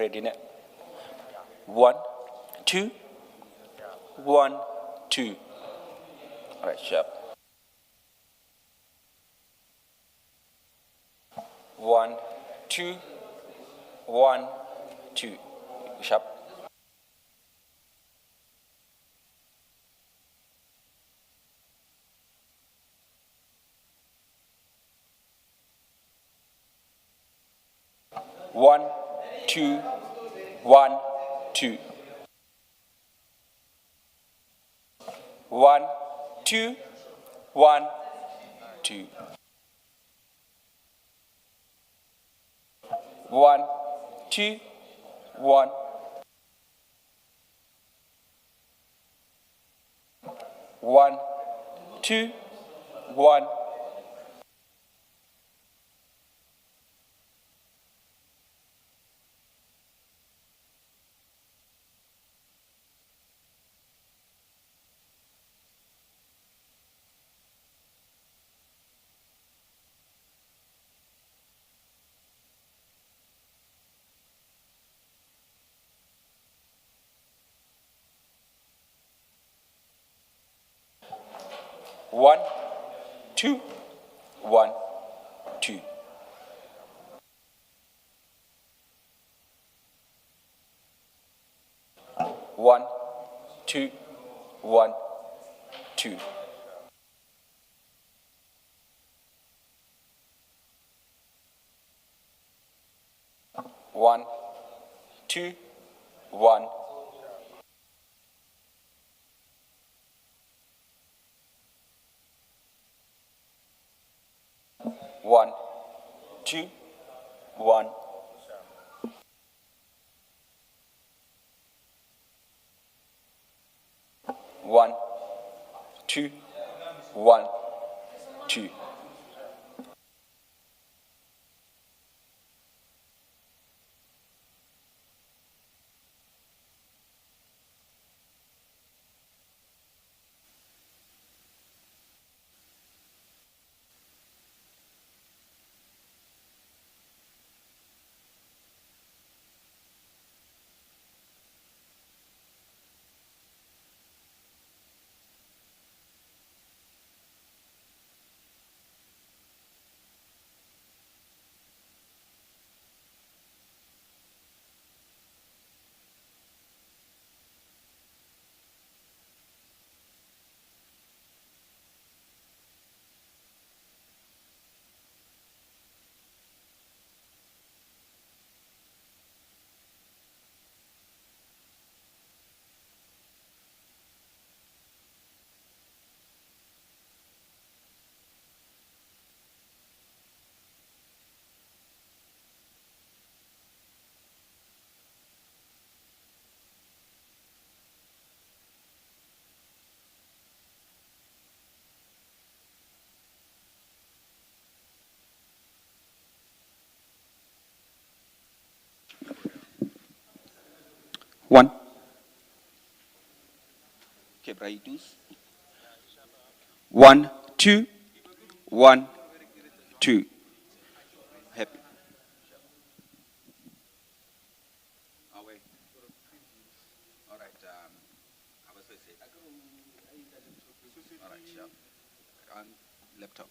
Ready now. 1, 2, 1, 2. Alright, sharp. 1, 2, 1, 2. Sharp. 1, 2, 1, 2. 1, 2, 1, 2. 1, 2, 1. 1, 2, 1. 1, 2, 1, 2. 1, 2, 1, 2. 1, 2, 1. 1, 2, 1. 1, 2, 1, 2. 1. Okay, Braitus. 1, 2, 1, 2. Happy. Away. All right. I was going to say. All right, sure. On laptop.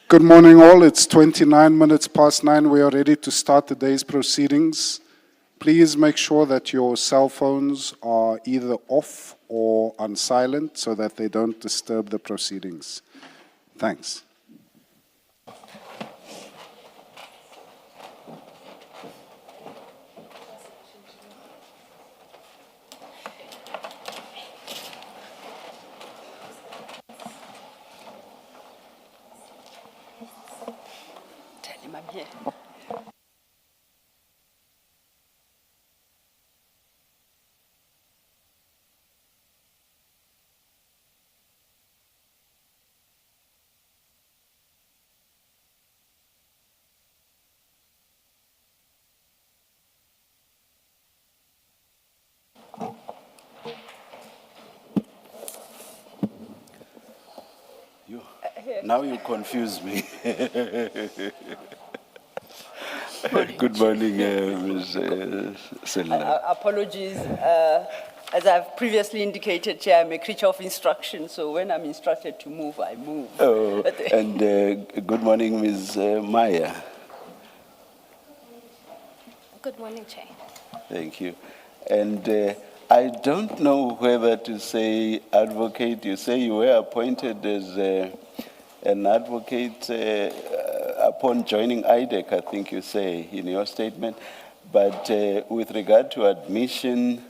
Good morning, all. It's 29 minutes past 9. We are ready to start the day's proceedings. Please make sure that your cell phones are either off or on silent so that they don't disturb the proceedings. Thanks. Tell him I'm here. Now you confuse me. Good morning, Ms. Selina. Apologies. As I've previously indicated, Chair, I'm a creature of instruction, so when I'm instructed to move, I move. Oh, and good morning, Ms. Maya. Good morning, Chair. Thank you. And I don't know whether to say advocate. You say you were appointed as an advocate upon joining IDEC, I think you say in your statement. But with regard to admission,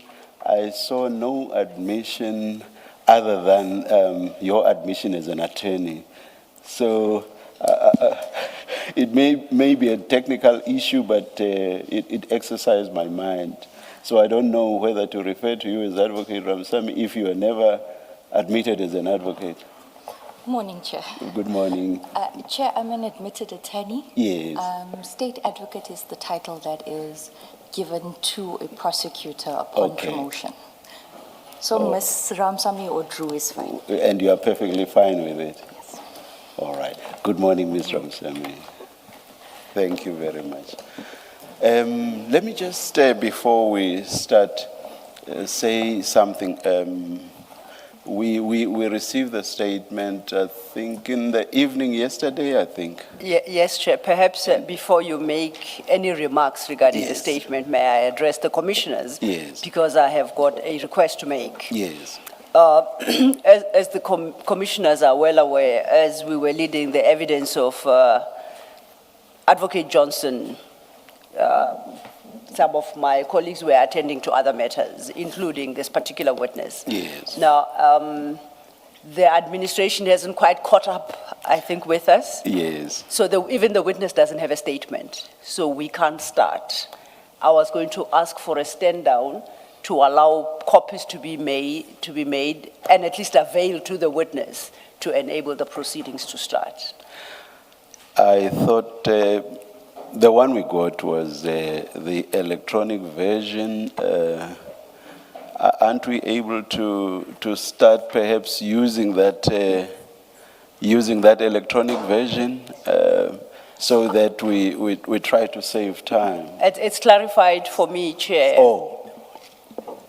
I saw no admission other than your admission as an attorney. So it may be a technical issue, but it exercised my mind. So I don't know whether to refer to you as Advocate Ramsamy if you were never admitted as an advocate. Morning, Chair. Good morning. Chair, I'm an admitted attorney. Yes. State advocate is the title that is given to a prosecutor upon promotion. So Ms. Ramsamy or Drew is fine. And you are perfectly fine with it? Yes. All right. Good morning, Ms. Ramsamy. Thank you very much. Let me just, before we start, say something. We received the statement, I think, in the evening yesterday, I think. Yes, Chair. Perhaps before you make any remarks regarding the statement, may I address the commissioners? Yes. Because I have got a request to make. Yes. As the commissioners are well aware, as we were leading the evidence of Advocate Johnson, some of my colleagues were attending to other matters, including this particular witness. Yes. Now, the administration hasn't quite caught up, I think, with us. Yes. So even the witness doesn't have a statement, so we can't start. I was going to ask for a stand down to allow copies to be made and at least avail to the witness to enable the proceedings to start. I thought the one we got was the electronic version. Aren't we able to start perhaps using that electronic version so that we try to save time? It's clarified for me, Chair.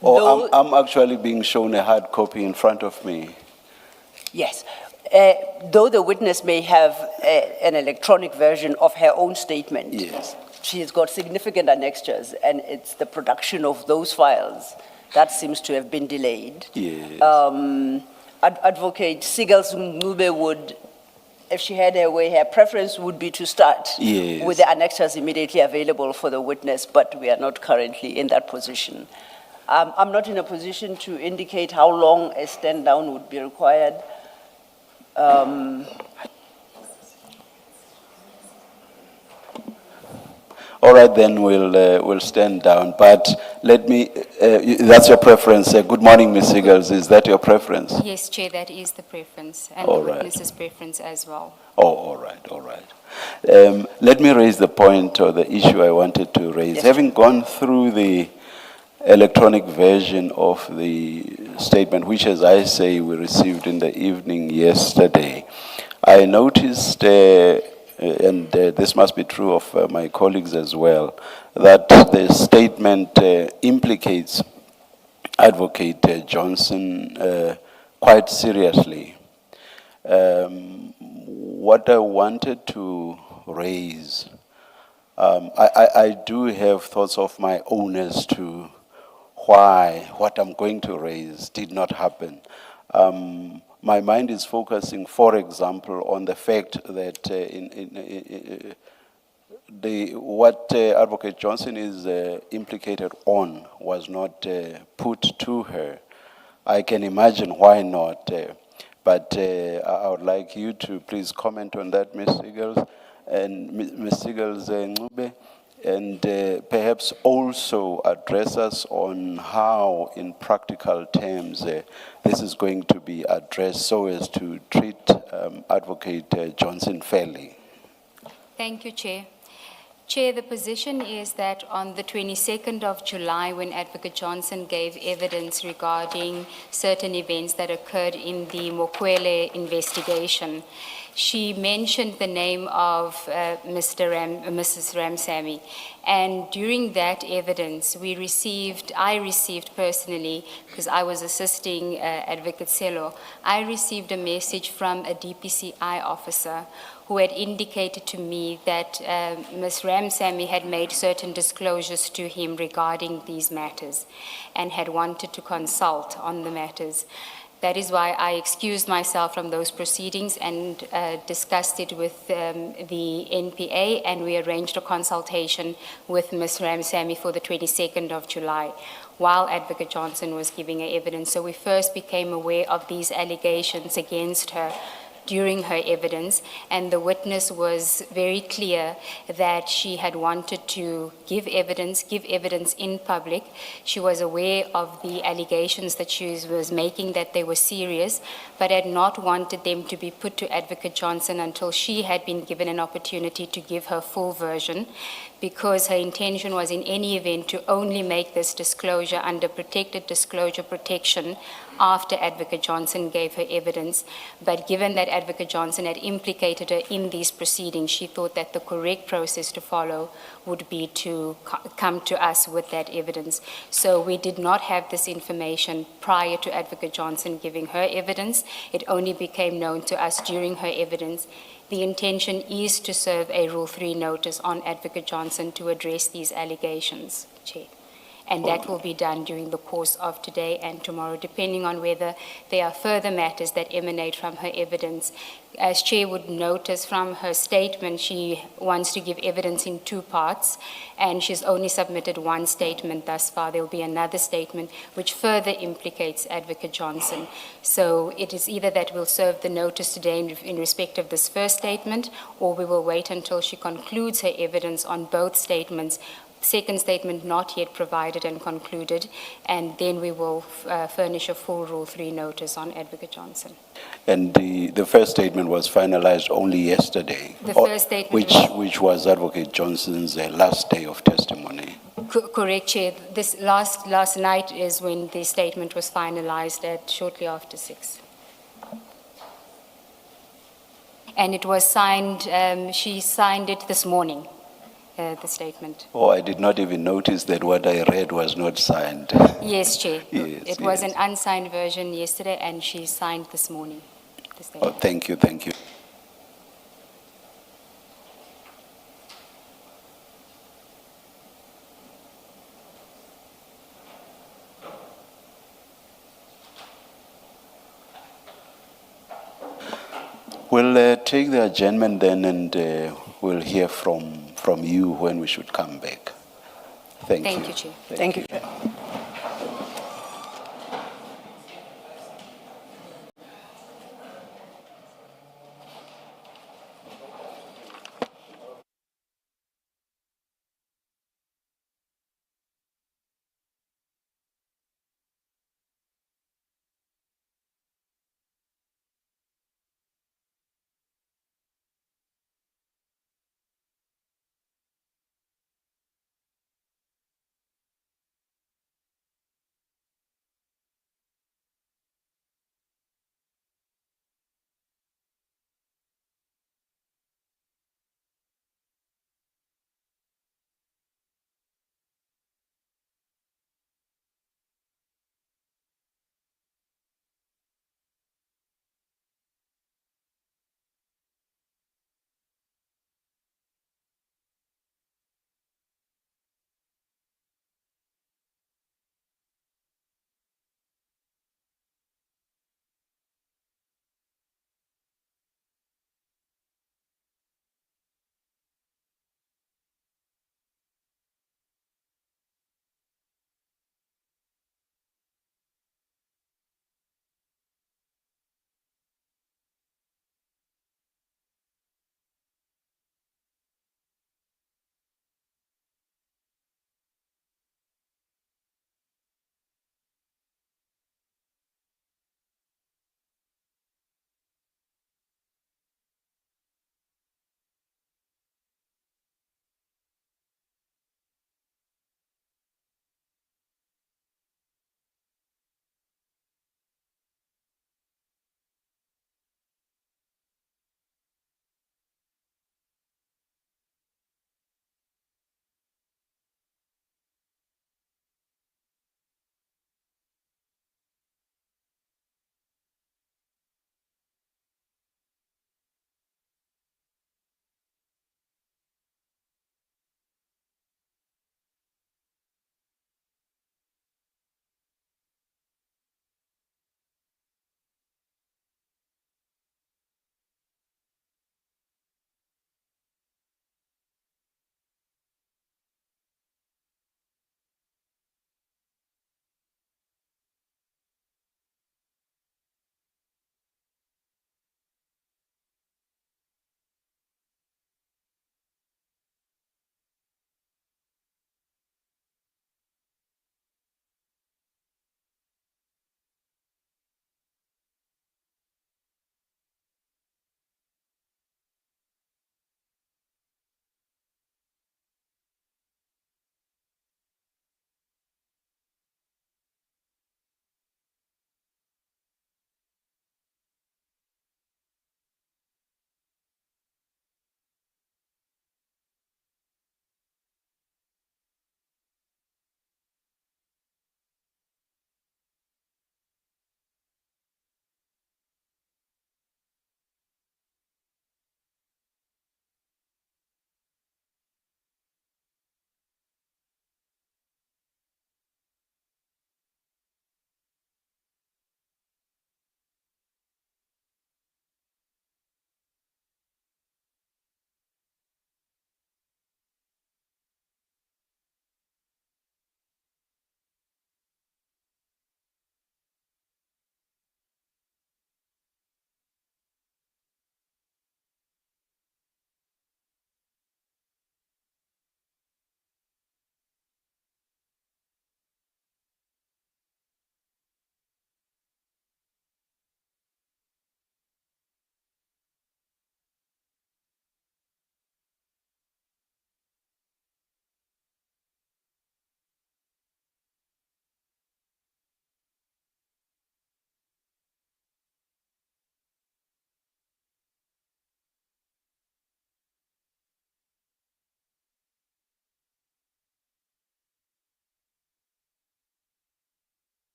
I'm actually being shown a hard copy in front of me. Yes. Though the witness may have an electronic version of her own statement, yes, she has got significant annexures, and it's the production of those files that seems to have been delayed. Yes. Advocate Sigals Ngube would, if she had her way, her preference would be to start with the annexures immediately available for the witness, but we are not currently in that position. I'm not in a position to indicate how long a stand down would be required. All right, then we'll stand down. But let me. That's your preference. Good morning, Ms. Sigals. Is that your preference? Yes, Chair, that is the preference, and all the right. witness's preference as well. Oh, all right, all right. Let me raise the point or the issue I wanted to raise. Yes. Having gone through the electronic version of the statement, which, as I say, we received in the evening yesterday, I noticed, and this must be true of my colleagues as well, that the statement implicates Advocate Johnson quite seriously. what I wanted to raise, I do have thoughts of my own as to why what I'm going to raise did not happen. My mind is focusing, for example, on the fact that what Advocate Johnson is implicated on was not put to her. I can imagine why not, but I would like you to please comment on that, Ms. Siegels, and Ms. Siegels Ncube, and perhaps also address us on how, in practical terms, this is going to be addressed so as to treat Advocate Johnson fairly. Thank you, Chair. Chair, the position is that on the 22nd of July, when Advocate Johnson gave evidence regarding certain events that occurred in the Mokwele investigation, she mentioned the name of Mrs. Ramsamy. And during that evidence, I received personally, because I was assisting Advocate Selo, I received a message from a DPCI officer who had indicated to me that Ms. Ramsamy had made certain disclosures to him regarding these matters and had wanted to consult on the matters. That is why I excused myself from those proceedings and discussed it with the NPA, and we arranged a consultation with Ms. Ramsamy for the 22nd of July while Advocate Johnson was giving her evidence. So we first became aware of these allegations against her during her evidence, and the witness was very clear that she had wanted to give evidence in public. She was aware of the allegations that she was making, that they were serious, but had not wanted them to be put to Advocate Johnson until she had been given an opportunity to give her full version, because her intention was in any event to only make this disclosure under protected disclosure protection after Advocate Johnson gave her evidence. But given that Advocate Johnson had implicated her in these proceedings, she thought that the correct process to follow would be to come to us with that evidence. So we did not have this information prior to Advocate Johnson giving her evidence. It only became known to us during her evidence. The intention is to serve a Rule 3 notice on Advocate Johnson to address these allegations, Chair. And that will be done during the course of today and tomorrow, depending on whether there are further matters that emanate from her evidence. As Chair would notice from her statement, she wants to give evidence in two parts, and she's only submitted one statement thus far. There will be another statement which further implicates Advocate Johnson. So it is either that we'll serve the notice today in respect of this first statement, or we will wait until she concludes her evidence on both statements. Second statement not yet provided and concluded, and then we will furnish a full Rule 3 notice on Advocate Johnson. And the first statement was finalized only yesterday. The first statement which was Advocate Johnson's last day of testimony. Correct, Chair. This last night is when the statement was finalized at shortly after 6. And it was signed, she signed it this morning. The statement. Oh, I did not even notice that what I read was not signed. Yes, Chair. Yes, it was an unsigned version yesterday, and she signed this morning. The statement. Oh, thank you, thank you. We'll take the adjournment then, and we'll hear from you when we should come back. Thank you. Thank you, Chair. Thank you, Chair.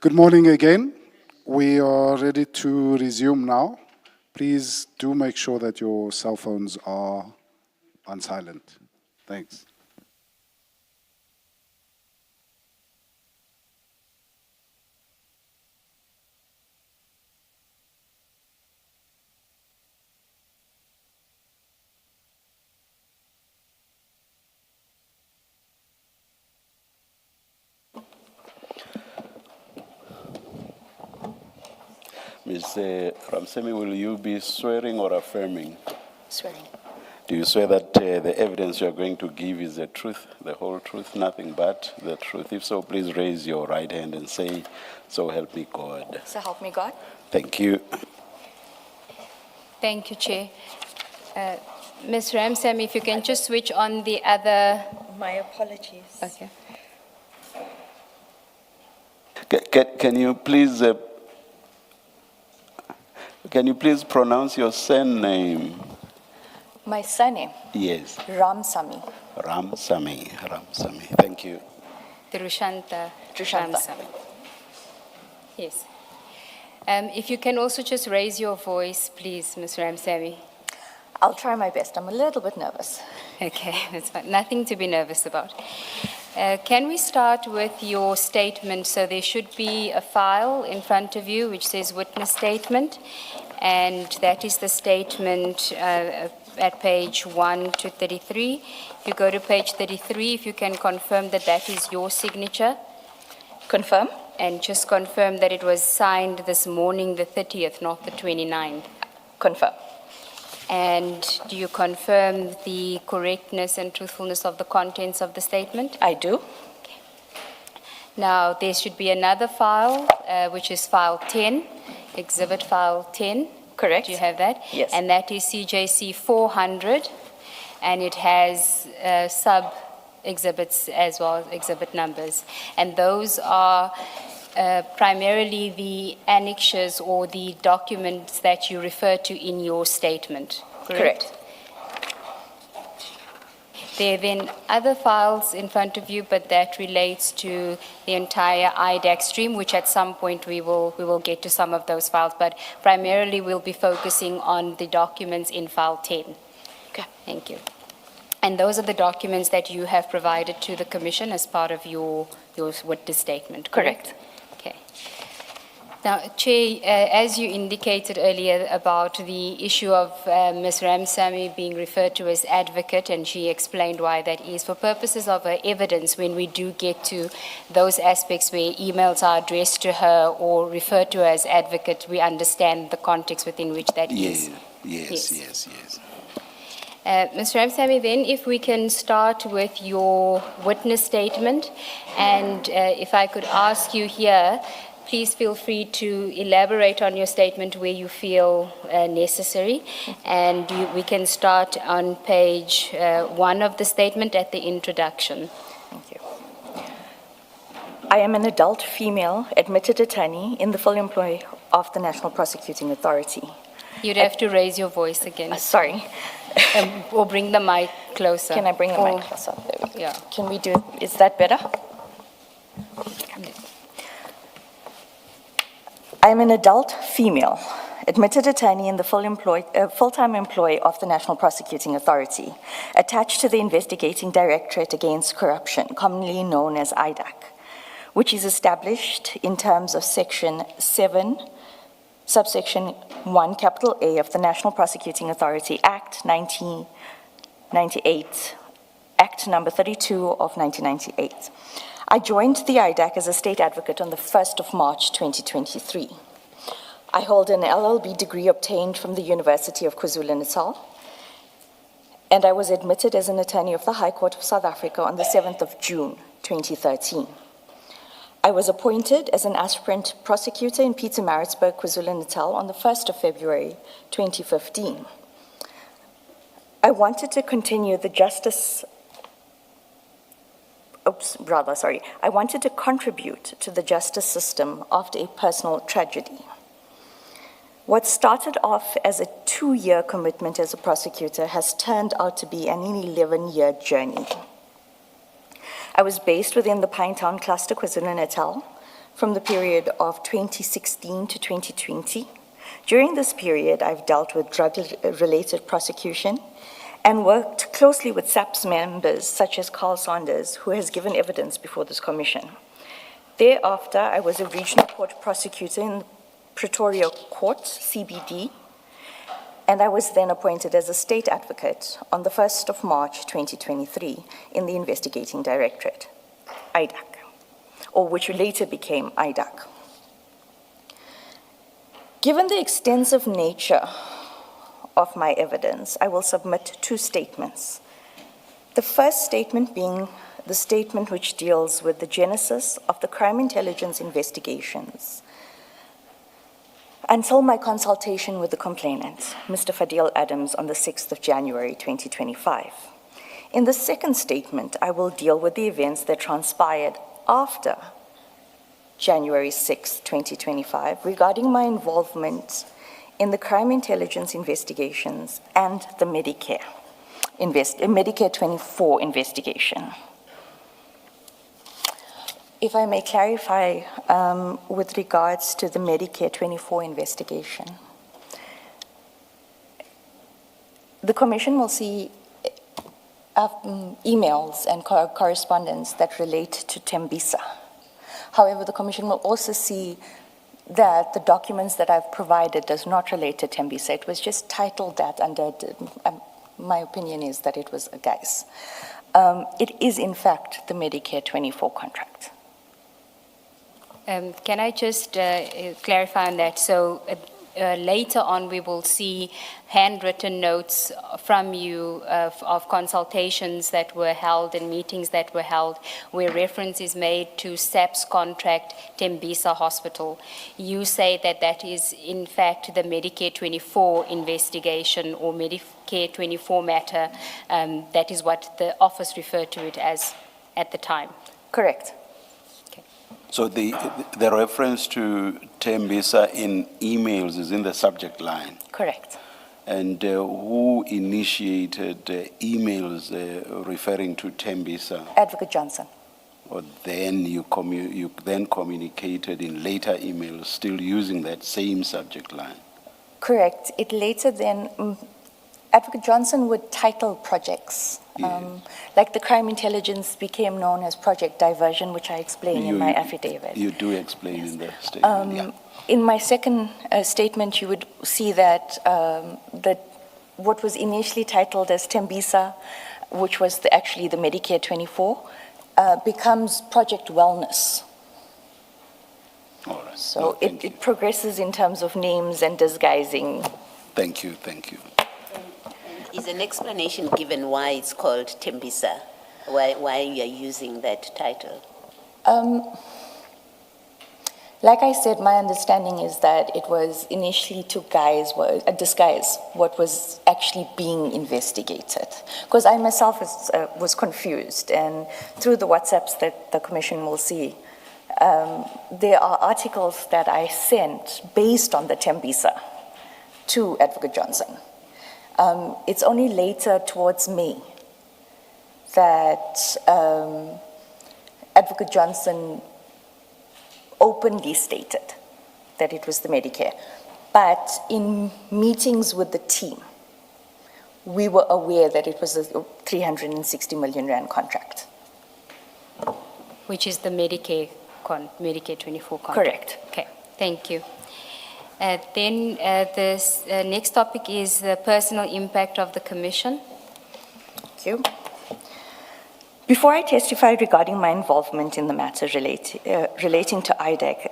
Good morning again. We are ready to resume now. Please do make sure that your cell phones are on silent. Thanks. Ms. Ramsemi, will you be swearing or affirming? Swearing. Do you swear that the evidence you are going to give is the truth, the whole truth, nothing but the truth? If so, please raise your right hand and say, "So help me God." So help me God. Thank you. Thank you, Chair. Ms. Ramsamy, if you can just switch on the other. My apologies. Okay. Can you please pronounce your surname? My surname, Yes, Ramsamy. Ramsamy. Thank you. Tirushanta Tirushanta. Ramsamy. Yes. If you can also just raise your voice, please, Ms. Ramsamy. I'll try my best. I'm a little bit nervous. Okay, that's fine. Nothing to be nervous about. Can we start with your statement? So there should be a file in front of you which says witness statement, and that is the statement at page 1 to 33. If you go to page 33, if you can confirm that that is your signature. Confirm? And just confirm that it was signed this morning, the 30th, not the 29th. Confirm. And do you confirm the correctness and truthfulness of the contents of the statement? I do. Now, there should be another file, which is file 10, exhibit file 10. Correct. Do you have that? Yes. And that is CJC 400, and it has sub-exhibits as well as exhibit numbers. And those are primarily the annexures or the documents that you refer to in your statement. Correct? There are then other files in front of you, but that relates to the entire IDAC stream, which at some point we will get to some of those files, but primarily we'll be focusing on the documents in file 10. Okay. Thank you. And those are the documents that you have provided to the Commission as part of your witness statement, correct? Okay. Now, Chair, as you indicated earlier about the issue of Ms. Ramsamy being referred to as advocate, and she explained why that is, for purposes of her evidence, when we do get to those aspects where emails are addressed to her or referred to her as advocate, we understand the context within which that is. Yes. Ms. Ramsamy, then, if we can start with your witness statement, and if I could ask you here, please feel free to elaborate on your statement where you feel necessary, and we can start on page 1 of the statement at the introduction. Thank you. I am an adult female admitted attorney in the full employ of the National Prosecuting Authority. You'd have to raise your voice again. Sorry. Or bring the mic closer. Can I bring the mic closer? There we go. Yeah. Can we do, is that better? I am an adult female, admitted attorney in the full-time employ of the National Prosecuting Authority, attached to the Investigating Directorate Against Corruption, commonly known as IDAC, which is established in terms of Section 7, subsection 1, capital A of the National Prosecuting Authority Act 1998, Act number 32 of 1998. I joined the IDAC as a state advocate on the 1st of March 2023. I hold an LLB degree obtained from the University of KwaZulu-Natal, and I was admitted as an attorney of the High Court of South Africa on the 7th of June 2013. I was appointed as an aspirant prosecutor in Pietermaritzburg, KwaZulu-Natal on the 1st of February 2015. I wanted to continue the I wanted to contribute to the justice system after a personal tragedy. What started off as a 2-year commitment as a prosecutor has turned out to be an 11-year journey. I was based within the Pinetown cluster, KwaZulu-Natal, from the period of 2016 to 2020. During this period, I've dealt with drug-related prosecution and worked closely with SAPS members such as Carl Saunders, who has given evidence before this commission. Thereafter, I was a regional court prosecutor in Pretoria Court, CBD, and I was then appointed as a state advocate on the 1st of March 2023 in the Investigating Directorate, IDAC, or which later became IDAC. Given the extensive nature of my evidence, I will submit two statements. The first statement being the statement which deals with the genesis of the crime intelligence investigations until my consultation with the complainant, Mr. Fadil Adams, on the 6th of January 2025. In the second statement, I will deal with the events that transpired after January 6, 2025, regarding my involvement in the crime intelligence investigations and the Medicare 24 investigation. If I may clarify with regards to the Medicare 24 investigation, the Commission will see emails and correspondence that relate to Tembisa. However, the Commission will also see that the documents that I've provided does not relate to Tembisa. It was just titled that under, my opinion is that it was a guise. It is in fact the Medicare 24 contract. Can I just clarify on that? So later on, we will see handwritten notes from you of consultations that were held and meetings that were held where reference is made to SAP's contract, Tembisa Hospital. You say that that is, in fact, the Medicare 24 investigation or Medicare 24 matter. That is what the office referred to it as at the time. Correct. So the reference to Tembisa in emails is in the subject line. Correct. And who initiated emails referring to Tembisa? Advocate Johnson. Or then you then communicated in later emails still using that same subject line? Correct. It later then, Advocate Johnson would title projects. Like the crime intelligence became known as Project Diversion, which I explain in my affidavit. You do explain in the statement, In my second statement, you would see that, that what was initially titled as Tembisa, which was actually the Medicare 24, becomes Project Wellness. All right. So it progresses in terms of names and disguising. Thank you, thank you. Is an explanation given why it's called Tembisa? Why you are using that title? Like I said, my understanding is that it was initially to disguise what was actually being investigated. Because I myself was confused, and through the WhatsApps that the Commission will see, there are articles that I sent based on the Tembisa to Advocate Johnson. It's only later towards May that Advocate Johnson openly stated that it was the Medicare. But in meetings with the team, we were aware that it was a 360 million rand contract. Which is the Medicare 24 contract. Correct. Okay, thank you. Then the next topic is the personal impact of the Commission. Thank you. Before I testify regarding my involvement in the matter relating to IDAC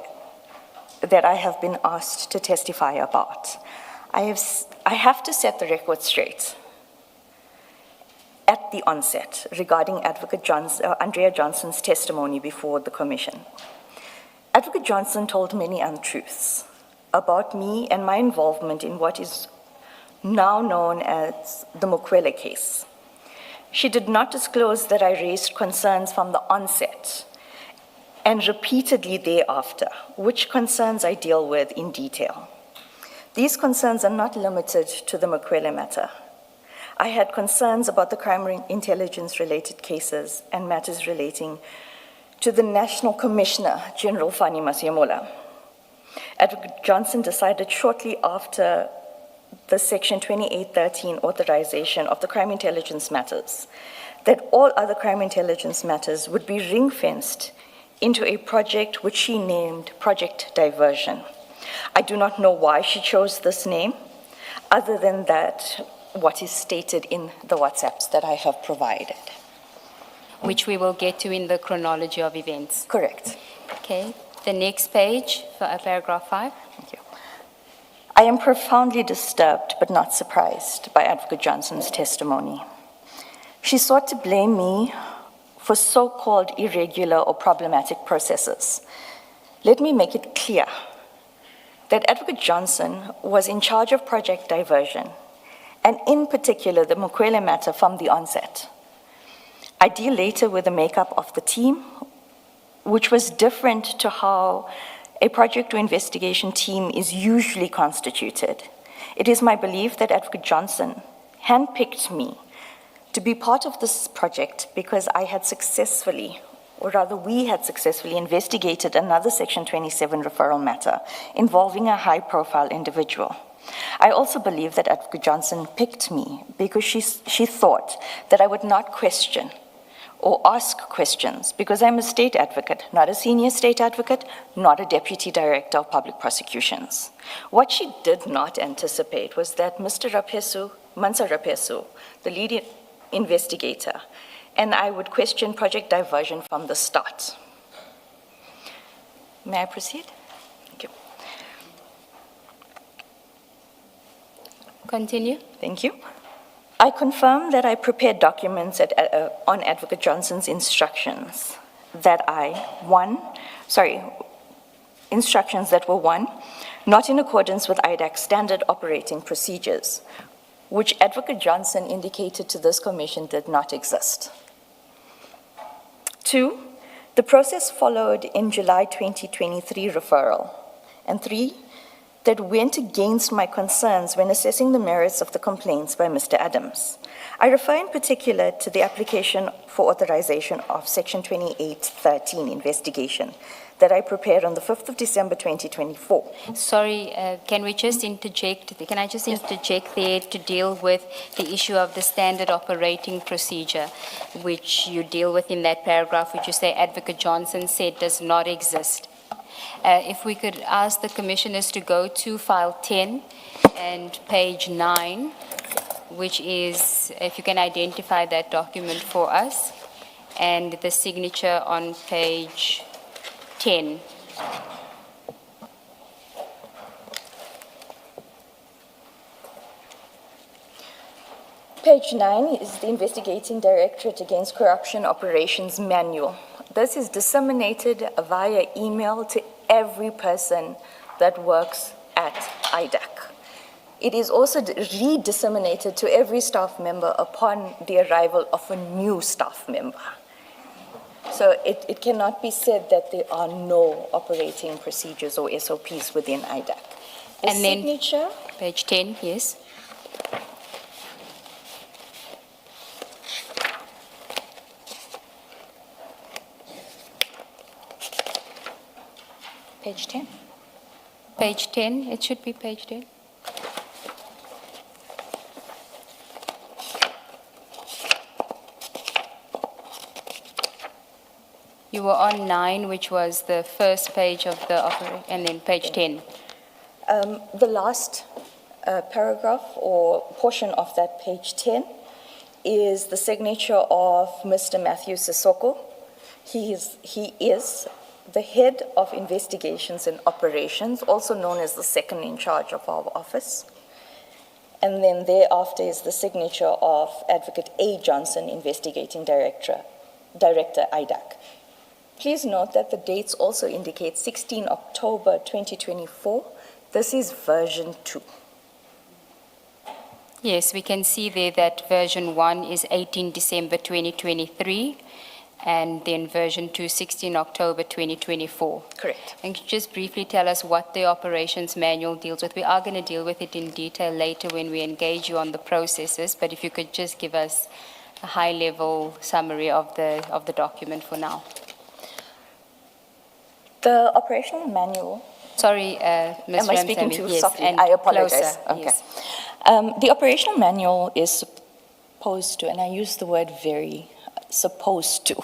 that I have been asked to testify about, I have to set the record straight at the onset regarding Advocate Andrea Johnson's testimony before the Commission. Advocate Johnson told many untruths about me and my involvement in what is now known as the Mukwele case. She did not disclose that I raised concerns from the onset and repeatedly thereafter, which concerns I deal with in detail. These concerns are not limited to the Mukwele matter. I had concerns about the crime intelligence related cases and matters relating to the National Commissioner, General Fani Masiamola. Advocate Johnson decided shortly after the Section 2813 authorization of the crime intelligence matters that all other crime intelligence matters would be ring-fenced into a project which she named Project Diversion. I do not know why she chose this name, other than that what is stated in the WhatsApps that I have provided. Which we will get to in the chronology of events. Correct. Okay, the next page, for paragraph 5. Thank you. I am profoundly disturbed but not surprised by Advocate Johnson's testimony. She sought to blame me for so-called irregular or problematic processes. Let me make it clear that Advocate Johnson was in charge of Project Diversion, and in particular the Mukwele matter from the onset. I deal later with the makeup of the team, which was different to how a project or investigation team is usually constituted. It is my belief that Advocate Johnson handpicked me to be part of this project because I had successfully, or rather we had successfully investigated another Section 27 referral matter involving a high-profile individual. I also believe that Advocate Johnson picked me because she thought that I would not question or ask questions because I'm a state advocate, not a senior state advocate, not a deputy director of public prosecutions. What she did not anticipate was that Mr. Mansa Rapesu, the lead investigator, and I would question Project Diversion from the start. May I proceed? Thank you. Continue. Thank you. I confirm that I prepared documents on Advocate Johnson's instructions instructions that were one, not in accordance with IDAC's standard operating procedures, which Advocate Johnson indicated to this commission did not exist. 2, the process followed in July 2023 referral. And 3, that went against my concerns when assessing the merits of the complaints by Mr. Adams. I refer in particular to the application for authorization of Section 2813 investigation that I prepared on the 5th of December 2024. Sorry, can I just interject there to deal with the issue of the standard operating procedure, which you deal with in that paragraph, which you say Advocate Johnson said does not exist. If we could ask the commissioners to go to file 10 and page 9, which is, if you can identify that document for us, and the signature on page 10. Page 9 is the Investigating Directorate Against Corruption Operations Manual. This is disseminated via email to every person that works at IDAC. It is also re-disseminated to every staff member upon the arrival of a new staff member. So it cannot be said that there are no operating procedures or SOPs within IDAC. The And then signature, page 10, yes. page 10. Page 10, it should be page 10. You were on 9, which was the first page of the operation, and then page 10. The last paragraph or portion of that page 10 is the signature of Mr. Matthew Sissoko. He is the head of investigations and operations, also known as the second in charge of our office. And then thereafter is the signature of Advocate A. Johnson, Investigating Director IDAC. Please note that the dates also indicate 16 October 2024. This is version 2. Yes, we can see there that version 1 is 18 December 2023, and then version 2, 16 October 2024. Correct. And could you just briefly tell us what the operations manual deals with? We are going to deal with it in detail later when we engage you on the processes, but if you could just give us a high-level summary of the document for now. The operational manual. Sorry, Ms. Am I speaking Ramsamy, too yes, softly? and I apologize. closer, Okay. yes. The operational manual is supposed to, and I use the word very, supposed to,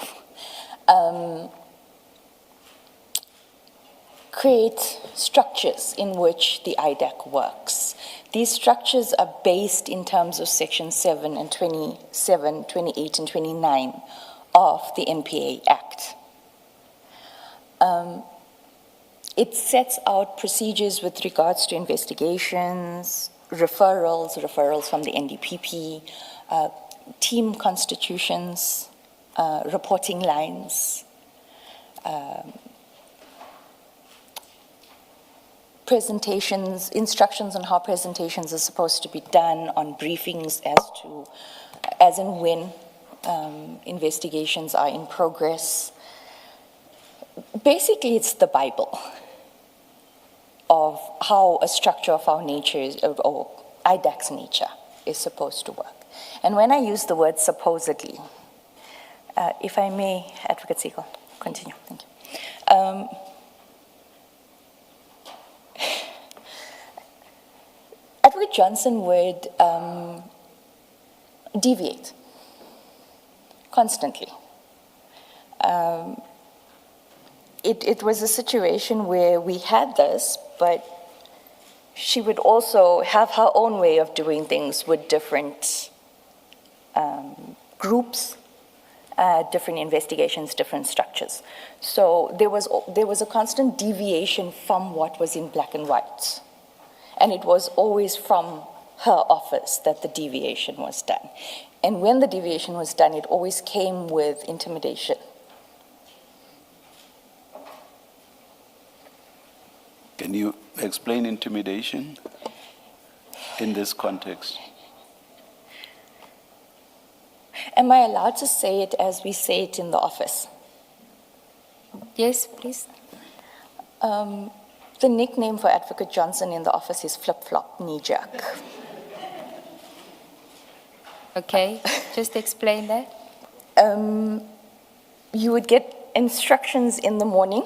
create structures in which the IDAC works. These structures are based in terms of Section 7 and 27, 28, and 29 of the NPA Act. It sets out procedures with regards to investigations, referrals from the NDPP, team constitutions, reporting lines, presentations, instructions on how presentations are supposed to be done, on briefings as and when investigations are in progress. Basically, it's the Bible of how a structure of our nature, or IDAC's nature, is supposed to work. And when I use the word supposedly, if I may, Advocate Segal, continue, thank you. Advocate Johnson would deviate constantly. It was a situation where we had this, but she would also have her own way of doing things with different groups, different investigations, different structures. So there was a constant deviation from what was in black and white. And it was always from her office that the deviation was done. And when the deviation was done, it always came with intimidation. Can you explain intimidation in this context? Am I allowed to say it as we say it in the office? Yes, please. The nickname for Advocate Johnson in the office is flip-flop, knee-jerk. Okay, just explain that. You would get instructions in the morning.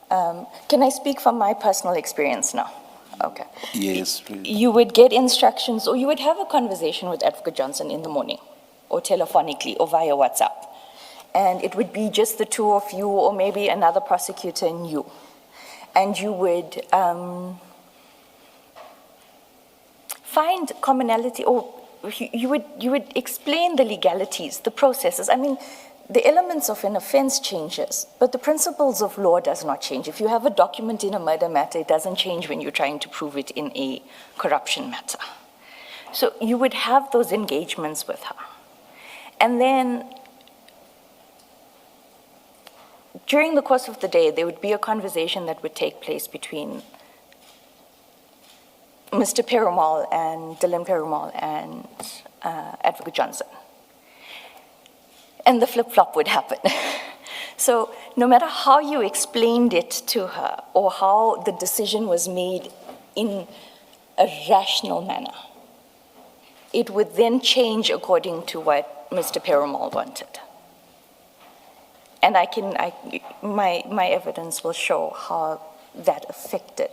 Can I speak from my personal experience now? Okay. Yes, please. You would get instructions, or you would have a conversation with Advocate Johnson in the morning, or telephonically, or via WhatsApp. And it would be just the two of you, or maybe another prosecutor and you. And you would find commonality, or you would explain the legalities, the processes. I mean, the elements of an offense changes, but the principles of law does not change. If you have a document in a murder matter, it doesn't change when you're trying to prove it in a corruption matter. So you would have those engagements with her. And then during the course of the day, there would be a conversation that would take place between Mr. Perumal and Dylan Perumal and Advocate Johnson. And the flip-flop would happen. So no matter how you explained it to her, or how the decision was made in a rational manner, it would then change according to what Mr. Perumal wanted. And my evidence will show how that affected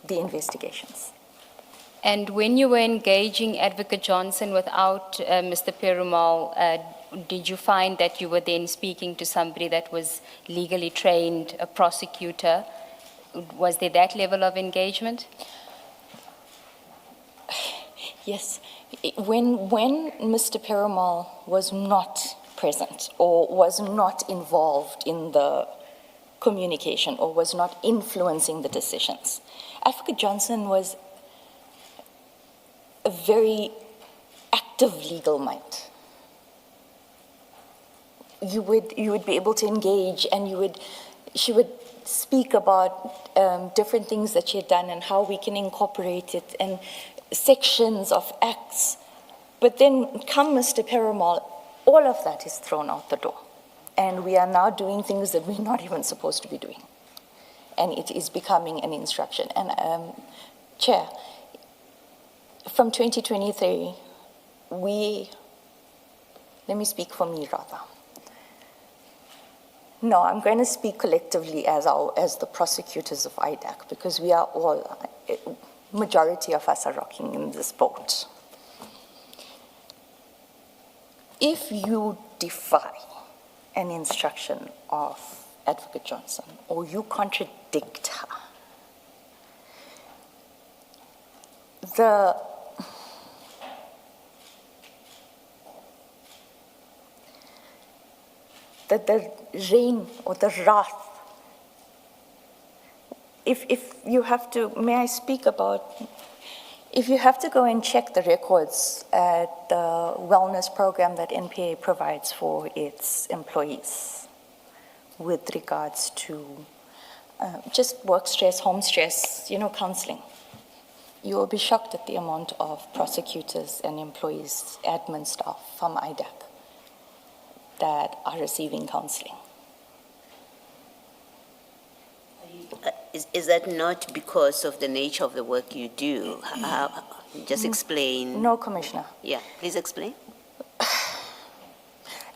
the investigations. And when you were engaging Advocate Johnson without Mr. Perumal, did you find that you were then speaking to somebody that was legally trained, a prosecutor? Was there that level of engagement? Yes. When Mr. Perumal was not present, or was not involved in the communication, or was not influencing the decisions, Advocate Johnson was a very active legal mind. You would be able to engage, and she would speak about different things that she had done and how we can incorporate it, and sections of acts. But then come Mr. Perumal, all of that is thrown out the door. And we are now doing things that we're not even supposed to be doing. And it is becoming an instruction. And Chair, from 2023, let me speak for me rather. No, I'm going to speak collectively as the prosecutors of IDAC, because we are all, majority of us are rocking in this boat. If you defy an instruction of Advocate Johnson, or you contradict her, the reign or the wrath, if you have to, may I speak about, if you have to go and check the records at the wellness program that NPA provides for its employees with regards to just work stress, home stress, counseling, you will be shocked at the amount of prosecutors and employees, admin staff from IDAC that are receiving counseling. Is that not because of the nature of the work you do? Just explain. No, Commissioner. Yeah, please explain.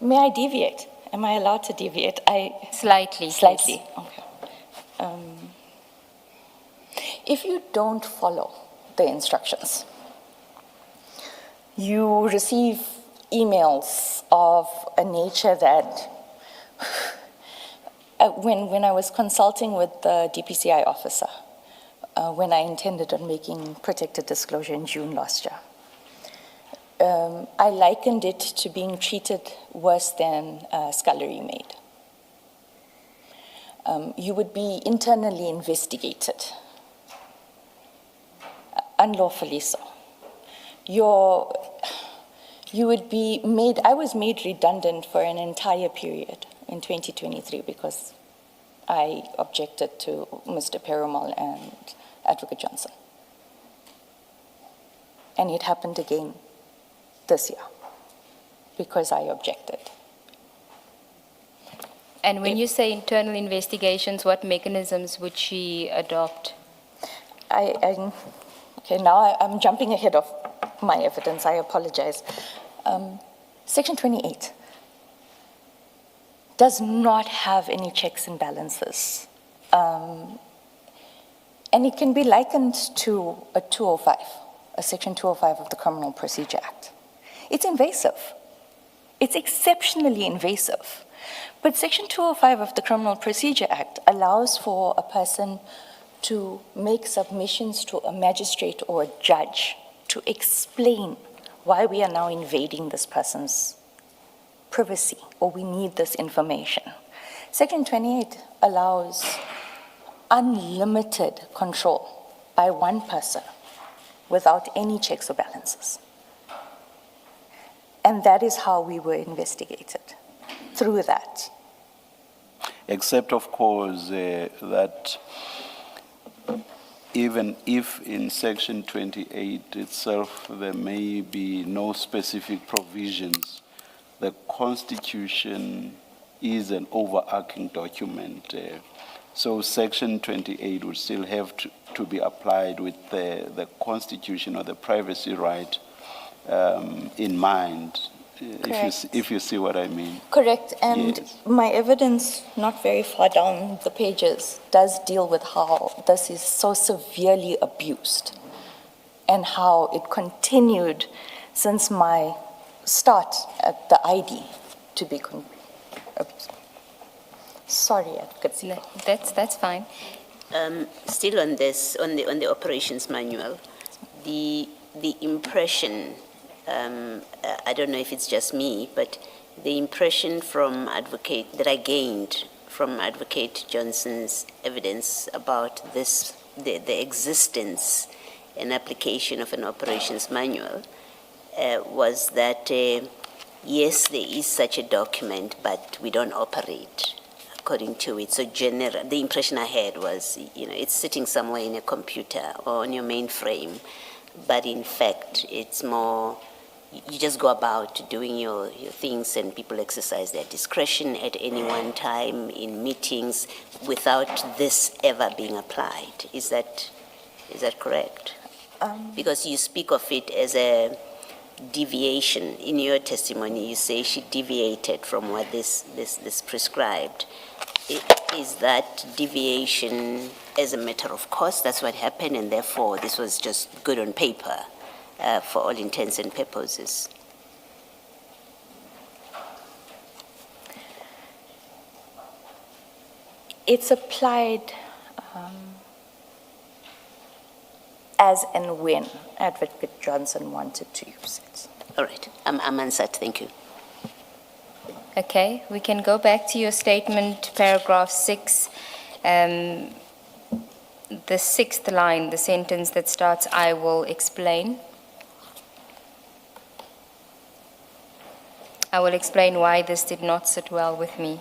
May I deviate? Am I allowed to deviate? Slightly. Slightly, Yes. okay. If you don't follow the instructions, you receive emails of a nature that, when I was consulting with the DPCI officer, when I intended on making protected disclosure in June last year, I likened it to being treated worse than a scullery maid. You would be internally investigated, unlawfully so. You would be made, I was made redundant for an entire period in 2023 because I objected to Mr. Perumal and Advocate Johnson. And it happened again this year because I objected. And when you say internal investigations, what mechanisms would she adopt? Okay, now I'm jumping ahead of my evidence, I apologize. Section 28 does not have any checks and balances. And it can be likened to a 205, a Section 205 of the Criminal Procedure Act. It's invasive. It's exceptionally invasive. But Section 205 of the Criminal Procedure Act allows for a person to make submissions to a magistrate or a judge to explain why we are now invading this person's privacy, or we need this information. Section 28 allows unlimited control by one person without any checks or balances. And that is how we were investigated, through that. Except, of course, that even if in Section 28 itself there may be no specific provisions, the Constitution is an overarching document. So Section 28 would still have to be applied with the Constitution or the privacy right in mind, if you see what I mean. Correct, and Yes. my evidence, not very far down the pages, does deal with how this is so severely abused and how it continued since my start at the ID to be sorry, Advocate. No, that's fine. Still on this, on the operations manual, the impression, I don't know if it's just me, but the impression from that I gained from Advocate Johnson's evidence about this, the existence and application of an operations manual, was that yes, there is such a document, but we don't operate according to it. So the impression I had was, it's sitting somewhere in a computer or on your mainframe, but in fact, it's more, you just go about doing your things, and people exercise their discretion at any one time in meetings without this ever being applied. Is that correct? Because you speak of it as a deviation. In your testimony, you say she deviated from what this prescribed. is that deviation as a matter of course? That's what happened, and therefore this was just good on paper for all intents and purposes. It's applied as and when Advocate Johnson wanted to use it. All right, I'm answered. Thank you. Okay, we can go back to your statement, paragraph 6. The 6th line, the sentence that starts, I will explain. I will explain why this did not sit well with me.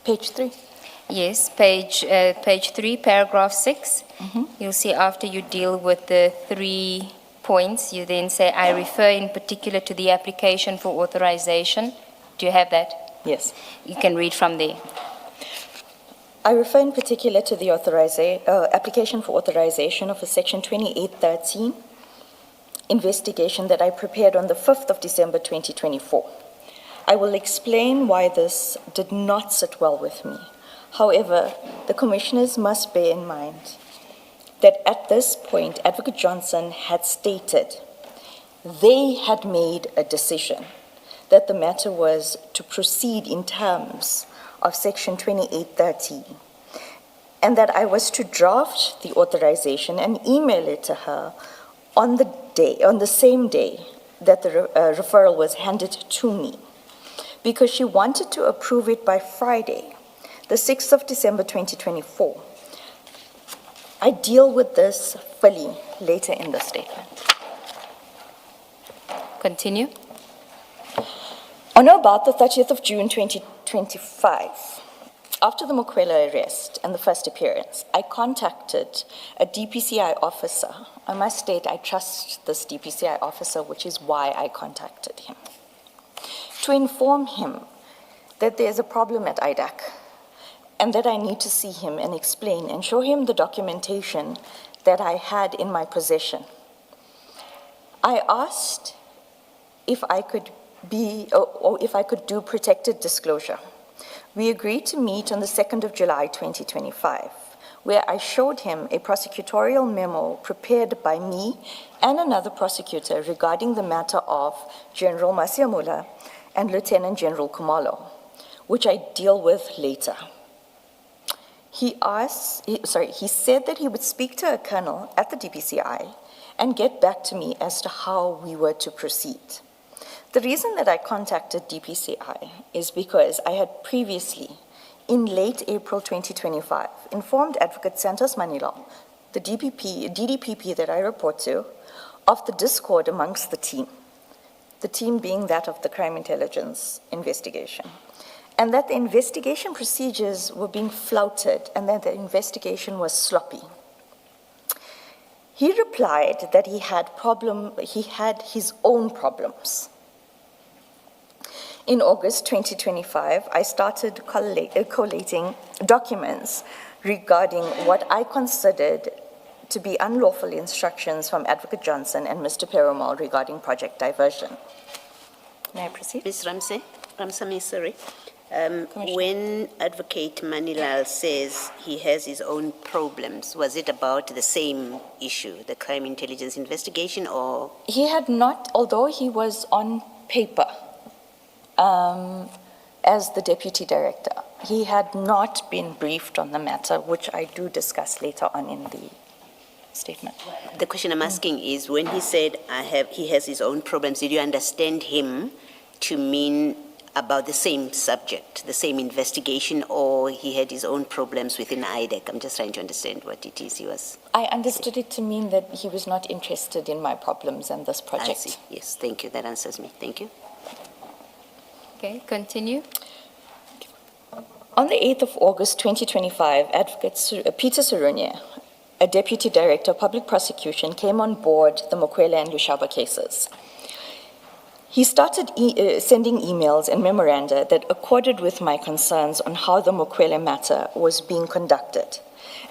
Page 3. Yes, page 3, paragraph 6. You'll see after you deal with the 3 points, you then say, I refer in particular to the application for authorization. Do you have that? Yes. You can read from there. I refer in particular to the application for authorization of a Section 2813 investigation that I prepared on the 5th of December 2024. I will explain why this did not sit well with me. However, the commissioners must bear in mind that at this point, Advocate Johnson had stated they had made a decision that the matter was to proceed in terms of Section 2813, and that I was to draft the authorization and email it to her on the same day that the referral was handed to me, because she wanted to approve it by Friday, the 6th of December 2024. I deal with this fully later in the statement. Continue. On or about the 30th of June 2025, after the Mokwela arrest and the first appearance, I contacted a DPCI officer. I must state I trust this DPCI officer, which is why I contacted him, to inform him that there's a problem at IDAC and that I need to see him and explain and show him the documentation that I had in my possession. I asked if I could do protected disclosure. We agreed to meet on the 2nd of July 2025, where I showed him a prosecutorial memo prepared by me and another prosecutor regarding the matter of General Masiamula and Lieutenant General Kumalo, which I deal with later. He said that he would speak to a colonel at the DPCI and get back to me as to how we were to proceed. The reason that I contacted DPCI is because I had previously, in late April 2025, informed Advocate Santos Manila, the DDPP that I report to, of the discord amongst the team being that of the crime intelligence investigation, and that the investigation procedures were being flouted and that the investigation was sloppy. He replied that he had his own problems. In August 2025, I started collating documents regarding what I considered to be unlawful instructions from Advocate Johnson and Mr. Perumal regarding project diversion. May I proceed? Ms. Ramsamy, sorry. When Advocate Manilal says he has his own problems, was it about the same issue, the crime intelligence investigation, or? He had not, although he was on paper as the deputy director, he had not been briefed on the matter, which I do discuss later on in the statement. The question I'm asking is, when he said he has his own problems, did you understand him to mean about the same subject, the same investigation, or he had his own problems within IDEC? I'm just trying to understand what it is he was. I understood it to mean that he was not interested in my problems and this project. I see. Yes, thank you. That answers me. Thank you. Okay, continue. On the 8th of August 2025, Advocate Peter Surunya, a deputy director of public prosecution, came on board the Mokwela and Lushaba cases. He started sending emails and memoranda that accorded with my concerns on how the Mokwela matter was being conducted.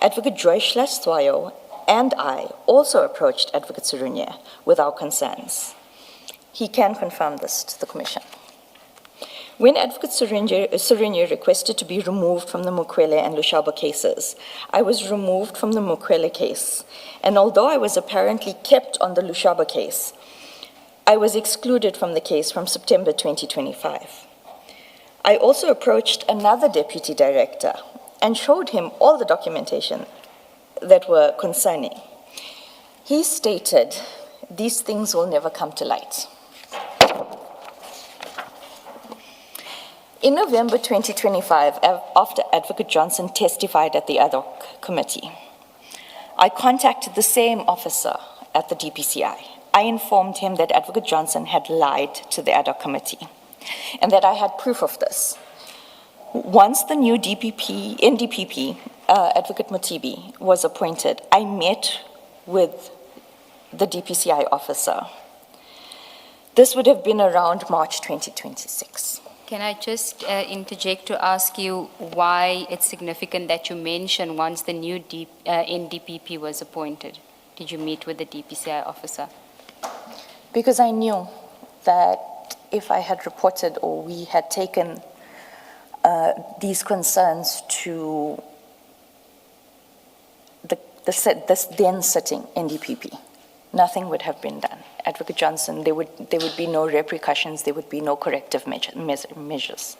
Advocate Joyce Stwayo and I also approached Advocate Surunya with our concerns. He can confirm this to the Commission. When Advocate Surinje requested to be removed from the Mukwele and Lushaba cases, I was removed from the Mukwele case, and although I was apparently kept on the Lushaba case, I was excluded from the case from September 2025. I also approached another deputy director and showed him all the documentation that were concerning. He stated, "These things will never come to light." In November 2025, after Advocate Johnson testified at the ad hoc committee, I contacted the same officer at the DPCI. I informed him that Advocate Johnson had lied to the ad hoc committee and that I had proof of this. Once the new NDPP, Advocate Motibi, was appointed, I met with the DPCI officer. This would have been around March 2026. Can I just interject to ask you why it's significant that you mention once the new NDPP was appointed? Did you meet with the DPCI officer? Because I knew that if I had reported or we had taken these concerns to this then sitting NDPP, nothing would have been done. Advocate Johnson, there would be no repercussions, there would be no corrective measures.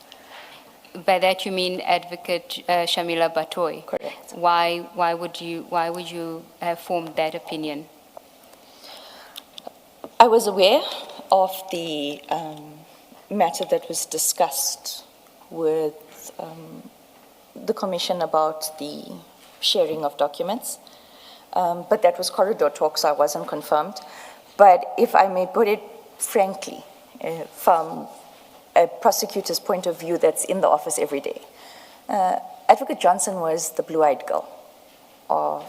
By that you mean Advocate Shamila Batoy? Correct. Why would you have formed that opinion? I was aware of the matter that was discussed with the Commission about the sharing of documents, but that was corridor talk, so I wasn't confirmed. But if I may put it frankly, from a prosecutor's point of view that's in the office every day, Advocate Johnson was the blue-eyed girl of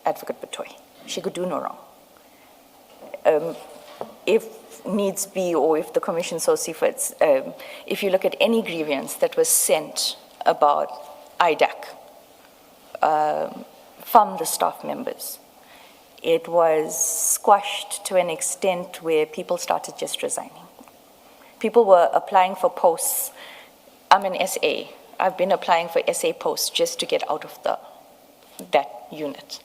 Advocate Batoy. She could do no wrong. If needs be, or if the Commission so sees fit, if you look at any grievance that was sent about IDAC from the staff members, it was squashed to an extent where people started just resigning. People were applying for posts. I'm an SA. I've been applying for SA posts just to get out of that unit.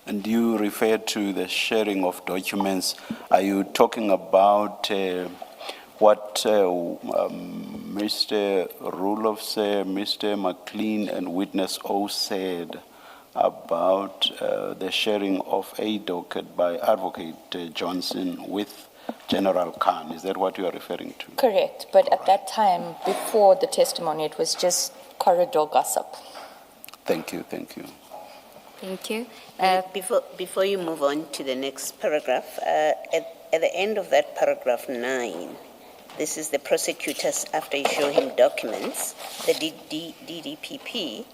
And you referred to the sharing of documents. Are you talking about what Mr. Rulof said, Mr. McLean and Witness O said about the sharing of a docket by Advocate Johnson with General Khan? Is that what you are referring to? Correct, but at that time, before the testimony, it was just corridor gossip. Thank you, thank you. Thank you. Before you move on to the next paragraph, at the end of that paragraph 9, this is the prosecutors after you show him documents, the DDPP,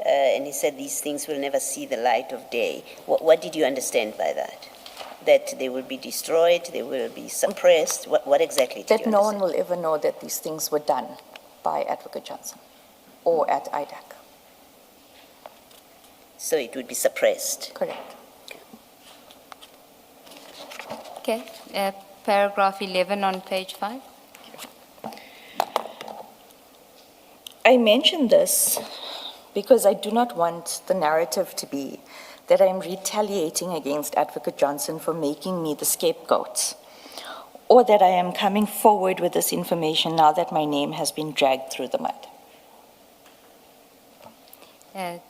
and he said these things will never see the light of day. What did you understand by that? That they will be destroyed, they will be suppressed? What exactly did you understand? That no one will ever know that these things were done by Advocate Johnson or at IDAC. So it would be suppressed? Correct. Okay. Paragraph 11 on page 5. I mention this because I do not want the narrative to be that I am retaliating against Advocate Johnson for making me the scapegoat, or that I am coming forward with this information now that my name has been dragged through the mud.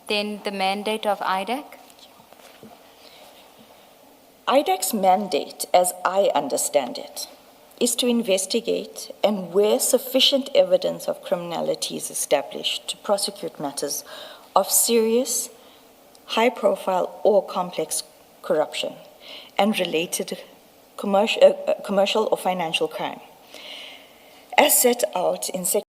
Then the mandate of IDAC? IDAC's mandate, as I understand it, is to investigate and where sufficient evidence of criminality is established to prosecute matters of serious, high-profile or complex corruption and related commercial or financial crime, as set out in Section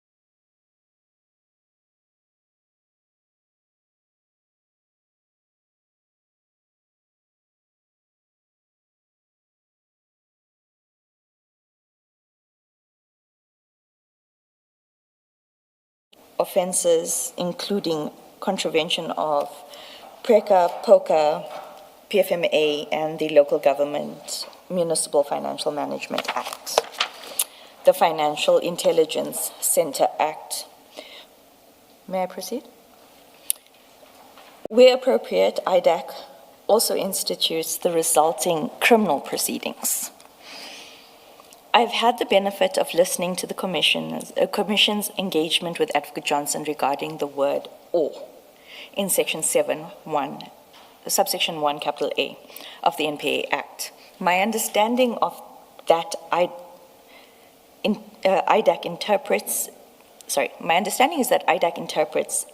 offenses, including contravention of PRECA, POCA, PFMA, and the Local Government Municipal Financial Management Act. the Financial Intelligence Center Act. May I proceed? Where appropriate, IDAC also institutes the resulting criminal proceedings. I've had the benefit of listening to the Commission's engagement with Advocate Johnson regarding the word "or" in Section 7(1), subsection 1, capital A of the NPA Act. My understanding of that IDAC interprets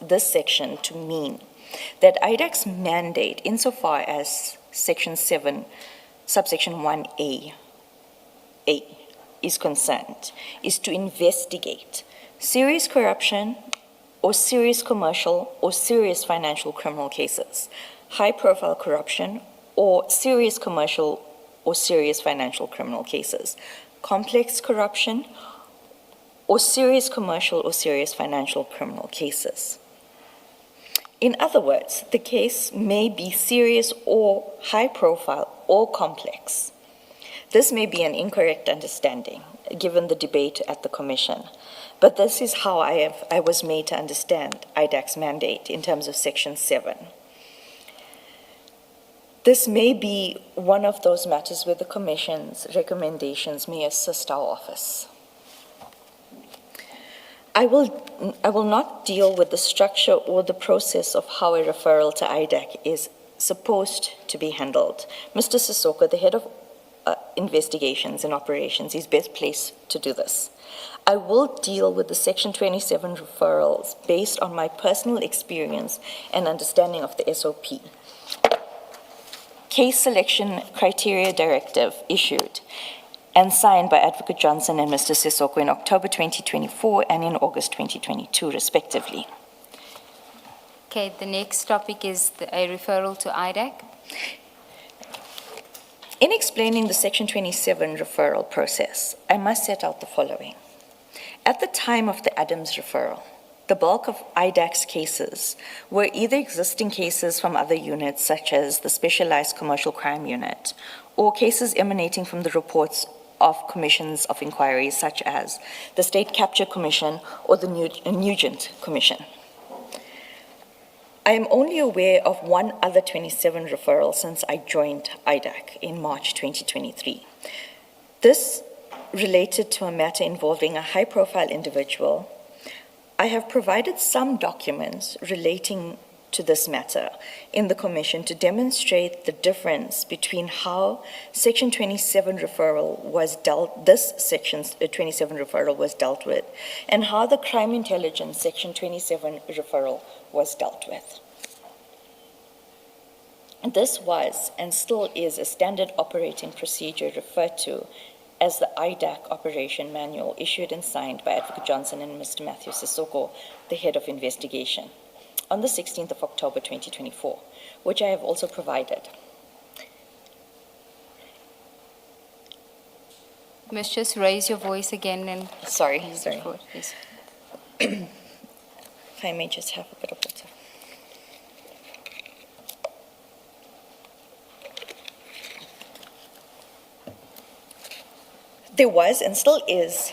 this section to mean that IDAC's mandate, insofar as Section 7, subsection 1A is concerned, is to investigate serious corruption or serious commercial or serious financial criminal cases, high-profile corruption or serious commercial or serious financial criminal cases, complex corruption or serious commercial or serious financial criminal cases. In other words, the case may be serious or high-profile or complex. This may be an incorrect understanding, given the debate at the Commission, but this is how I was made to understand IDAC's mandate in terms of Section 7. This may be one of those matters where the Commission's recommendations may assist our office. I will not deal with the structure or the process of how a referral to IDAC is supposed to be handled. Mr. Sissoko, the head of investigations and operations, is best placed to do this. I will deal with the Section 27 referrals based on my personal experience and understanding of the SOP. Case Selection Criteria Directive issued and signed by Advocate Johnson and Mr. Sissoko in October 2024 and in August 2022, respectively. Okay, the next topic is a referral to IDAC. In explaining the Section 27 referral process, I must set out the following. At the time of the Adams referral, the bulk of IDAC's cases were either existing cases from other units, such as the Specialized Commercial Crime Unit, or cases emanating from the reports of commissions of inquiry, such as the State Capture Commission or the Nugent Commission. I am only aware of one other 27 referral since I joined IDAC in March 2023. This related to a matter involving a high-profile individual. I have provided some documents relating to this matter in the Commission to demonstrate the difference between how Section 27 referral was dealt, this Section 27 referral was dealt with, and how the Crime Intelligence Section 27 referral was dealt with. This was and still is a standard operating procedure referred to as the IDAC Operation Manual, issued and signed by Advocate Johnson and Mr. Matthew Sissoko, the head of investigation, on the 16th of October 2024, which I have also provided. Miss, just raise your voice again and... Sorry. Forward, please. If I may just have a bit of water. There was and still is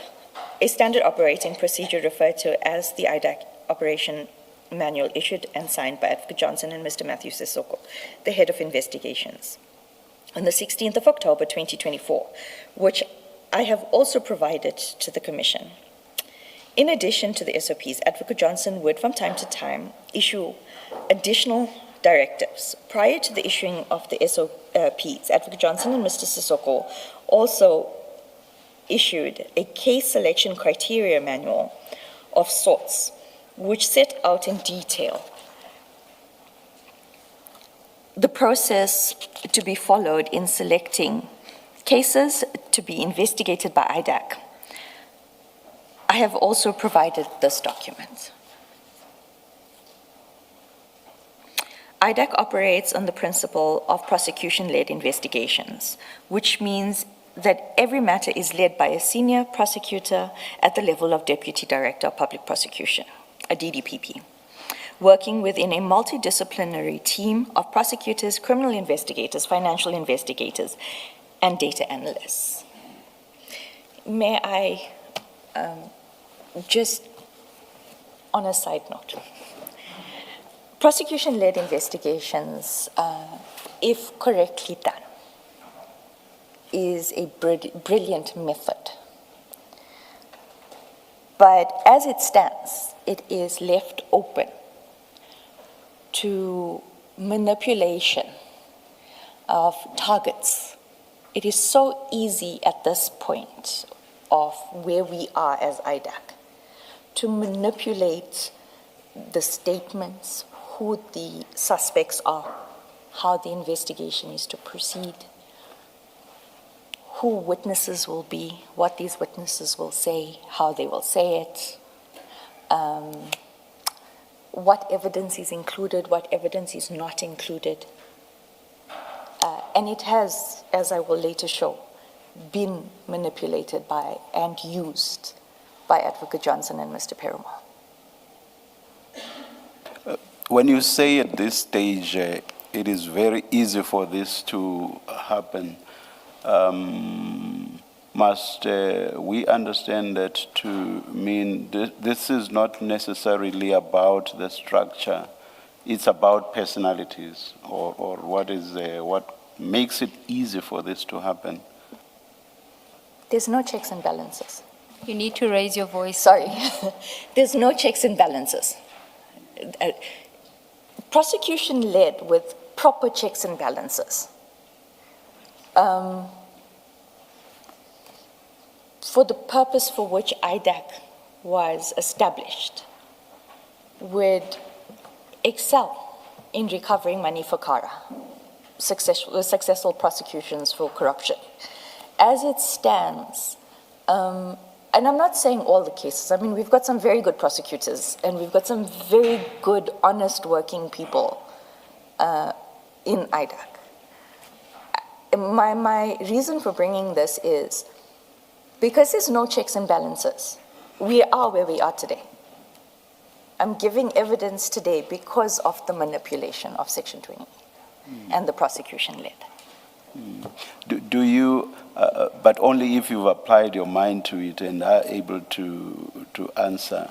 a standard operating procedure referred to as the IDAC Operation Manual, issued and signed by Advocate Johnson and Mr. Matthew Sissoko, the head of investigations, on the 16th of October 2024, which I have also provided to the Commission. In addition to the SOPs, Advocate Johnson would from time to time issue additional directives. Prior to the issuing of the SOPs, Advocate Johnson and Mr. Sissoko also issued a case selection criteria manual of sorts, which set out in detail the process to be followed in selecting cases to be investigated by IDAC. I have also provided this document. IDAC operates on the principle of prosecution-led investigations, which means that every matter is led by a senior prosecutor at the level of Deputy Director of Public Prosecution, a DDPP, working within a multidisciplinary team of prosecutors, criminal investigators, financial investigators, and data analysts. May I Just on a side note, prosecution-led investigations, if correctly done, is a brilliant method. But as it stands, it is left open to manipulation of targets. It is so easy at this point of where we are as IDAC to manipulate the statements, who the suspects are, how the investigation is to proceed, who witnesses will be, what these witnesses will say, how they will say it, what evidence is included, what evidence is not included. And it has, as I will later show, been manipulated by and used by Advocate Johnson and Mr. Perumal. When you say at this stage it is very easy for this to happen, must we understand that to mean this is not necessarily about the structure, it's about personalities, or what makes it easy for this to happen? There's no checks and balances. You need to raise your voice. Sorry. There's no checks and balances. Prosecution led with proper checks and balances. For the purpose for which IDAC was established, would excel in recovering money for Kara, successful prosecutions for corruption. As it stands, and I'm not saying all the cases, I mean, we've got some very good prosecutors and we've got some very good, honest working people in IDAC. My reason for bringing this is because there's no checks and balances. We are where we are today. I'm giving evidence today because of the manipulation of Section 20 and the prosecution led. Do you, but only if you've applied your mind to it and are able to answer,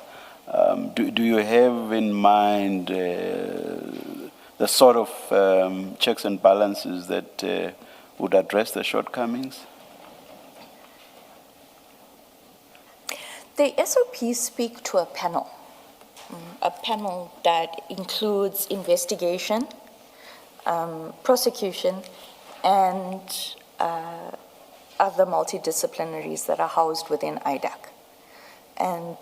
do you have in mind the sort of checks and balances that would address the shortcomings? The SOPs speak to a panel that includes investigation, prosecution, and other multidisciplinaries that are housed within IDAC. And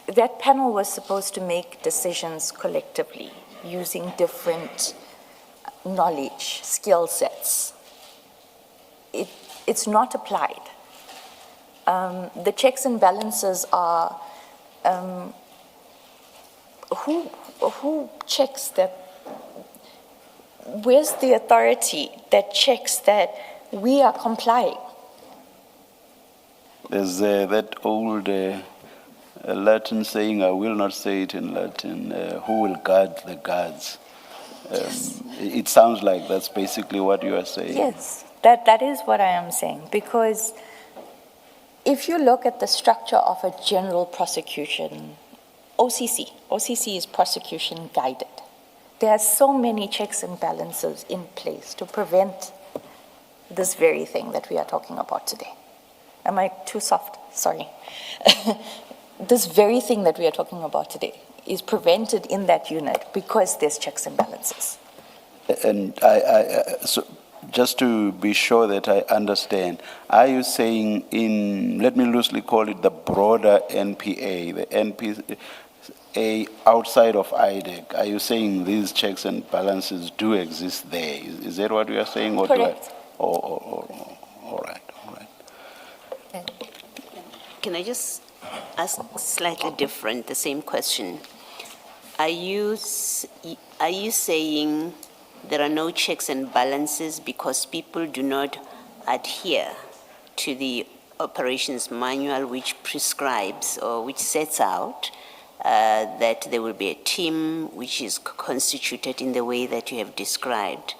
that panel was supposed to make decisions collectively using different knowledge, skill sets. It's not applied. The checks and balances are who checks that? Where's the authority that checks that we are complying? There's that old Latin saying, I will not say it in Latin, who will guard the guards? Yes. It sounds like that's basically what you are saying. Yes, that is what I am saying, because if you look at the structure of a general prosecution, OCC is prosecution guided. There are so many checks and balances in place to prevent this very thing that we are talking about today. Am I too soft? Sorry. This very thing that we are talking about today is prevented in that unit because there's checks and balances. And so just to be sure that I understand, are you saying let me loosely call it the broader NPA, the NPA outside of IDAC, are you saying these checks and balances do exist there? Is that what you are saying? Or correct. All right. Can I just ask slightly different, the same question? Are you saying there are no checks and balances because people do not adhere to the operations manual which prescribes or which sets out that there will be a team which is constituted in the way that you have described?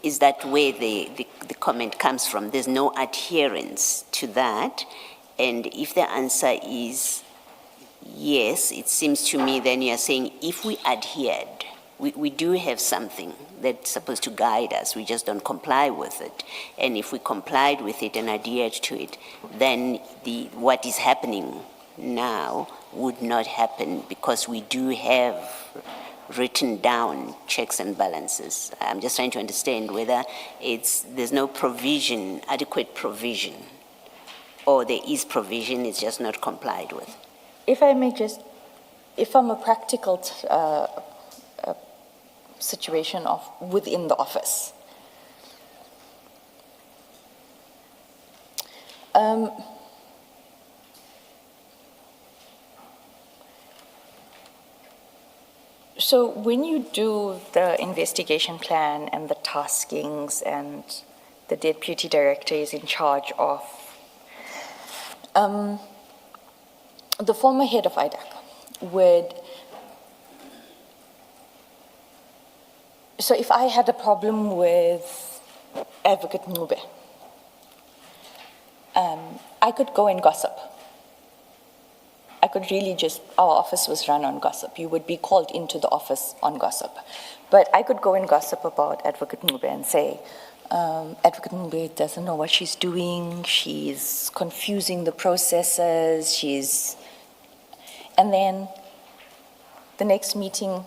Is that where the comment comes from? There's no adherence to that, And if the answer is yes, it seems to me then you're saying if we adhered, we do have something that's supposed to guide us, we just don't comply with it. And if we complied with it and adhered to it, then what is happening now would not happen because we do have written down checks and balances. I'm just trying to understand whether there's no provision, adequate provision, or there is provision, it's just not complied with. If I may just, if I'm a practical situation of within the office, so when you do the investigation plan and the taskings and the deputy director is in charge of the former head of IDAC would, so if I had a problem with Advocate Ncube, I could go and gossip. I could really just, our office was run on gossip. You would be called into the office on gossip. But I could go and gossip about Advocate Ncube and say, Advocate Ncube doesn't know what she's doing, she's confusing the processes, and then the next meeting,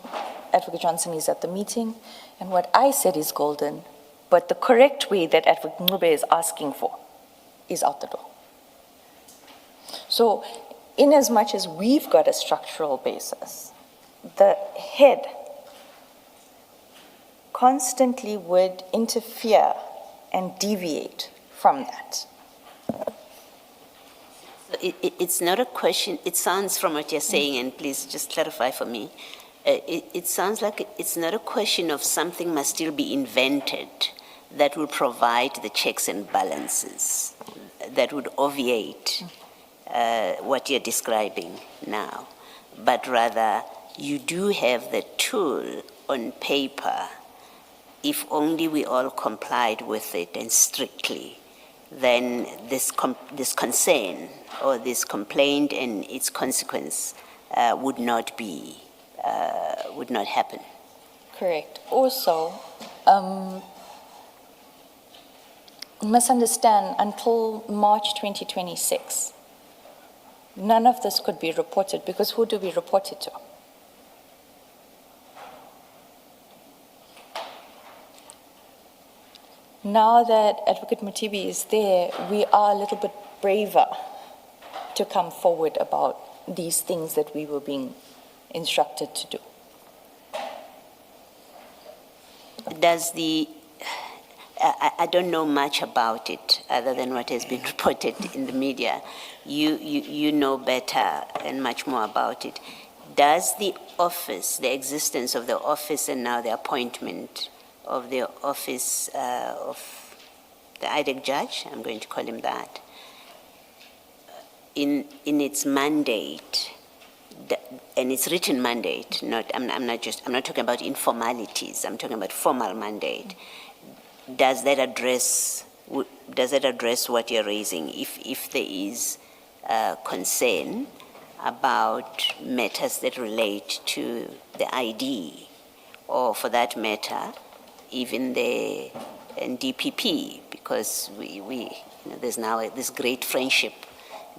Advocate Johnson is at the meeting, and what I said is golden, but the correct way that Advocate Ncube is asking for is out the door. So, in as much as we've got a structural basis, the head constantly would interfere and deviate from that. It's not a question, it sounds from what you're saying, and please just clarify for me, it sounds like it's not a question of something must still be invented that will provide the checks and balances, that would obviate what you're describing now, but rather you do have the tool on paper. If only we all complied with it and strictly, then this concern or this complaint and its consequence would not happen. Correct. Also, you must understand, until March 2026, none of this could be reported, because who do we report it to? Now that Advocate Mutibi is there, we are a little bit braver to come forward about these things that we were being instructed to do. Does I don't know much about it other than what has been reported in the media. You know better and much more about it. Does the office, the existence of the office and now the appointment of the office of the IDEC judge, I'm going to call him that, in its mandate, and its written mandate, I'm not talking about informalities, I'm talking about formal mandate. Does that address what you're raising? If there is concern about matters that relate to the ID, or for that matter, even the NDPP, because there's now this great friendship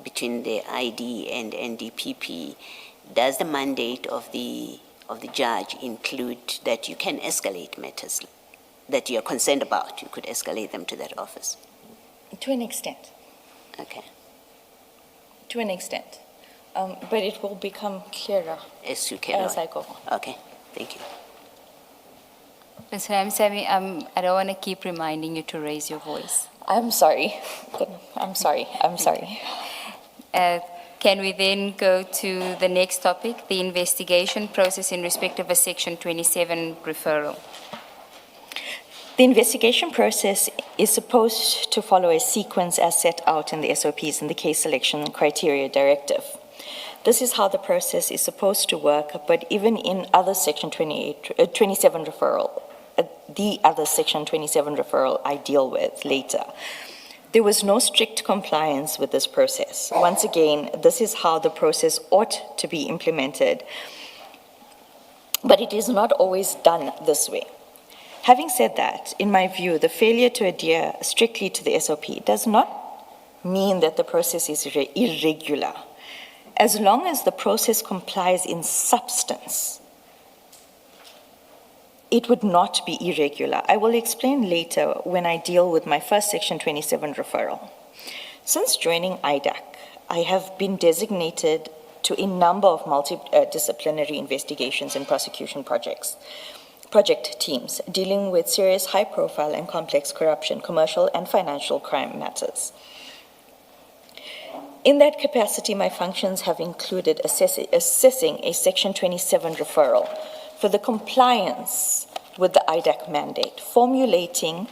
between the ID and NDPP. Does the mandate of the judge include that you can escalate matters that you're concerned about? You could escalate them to that office? To an extent. Okay. To an extent. But it will become clearer As you can. as I go on. Okay, thank you. Ms. Ramsamy, I don't want to keep reminding you to raise your voice. I'm sorry. I'm sorry. Can we then go to the next topic, the investigation process in respect of a Section 27 referral? The investigation process is supposed to follow a sequence as set out in the SOPs in the Case Selection Criteria Directive. This is how the process is supposed to work, but even in other Section 27 referral, the other Section 27 referral I deal with later, There was no strict compliance with this process. Once again, this is how the process ought to be implemented, but it is not always done this way. Having said that, in my view, the failure to adhere strictly to the SOP does not mean that the process is irregular. As long as the process complies in substance, it would not be irregular. I will explain later when I deal with my first Section 27 referral. Since joining IDAC, I have been designated to a number of multidisciplinary investigations and prosecution project teams dealing with serious, high-profile and complex corruption, commercial and financial crime matters. In that capacity, my functions have included assessing a Section 27 referral for the compliance with the IDAC mandate, formulating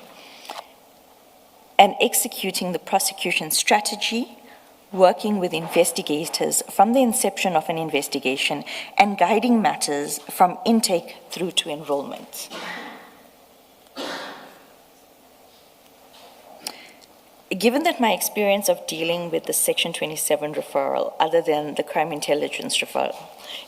and executing the prosecution strategy, working with investigators from the inception of an investigation, and guiding matters from intake through to enrollment. Given that my experience of dealing with the Section 27 referral, other than the crime intelligence referral,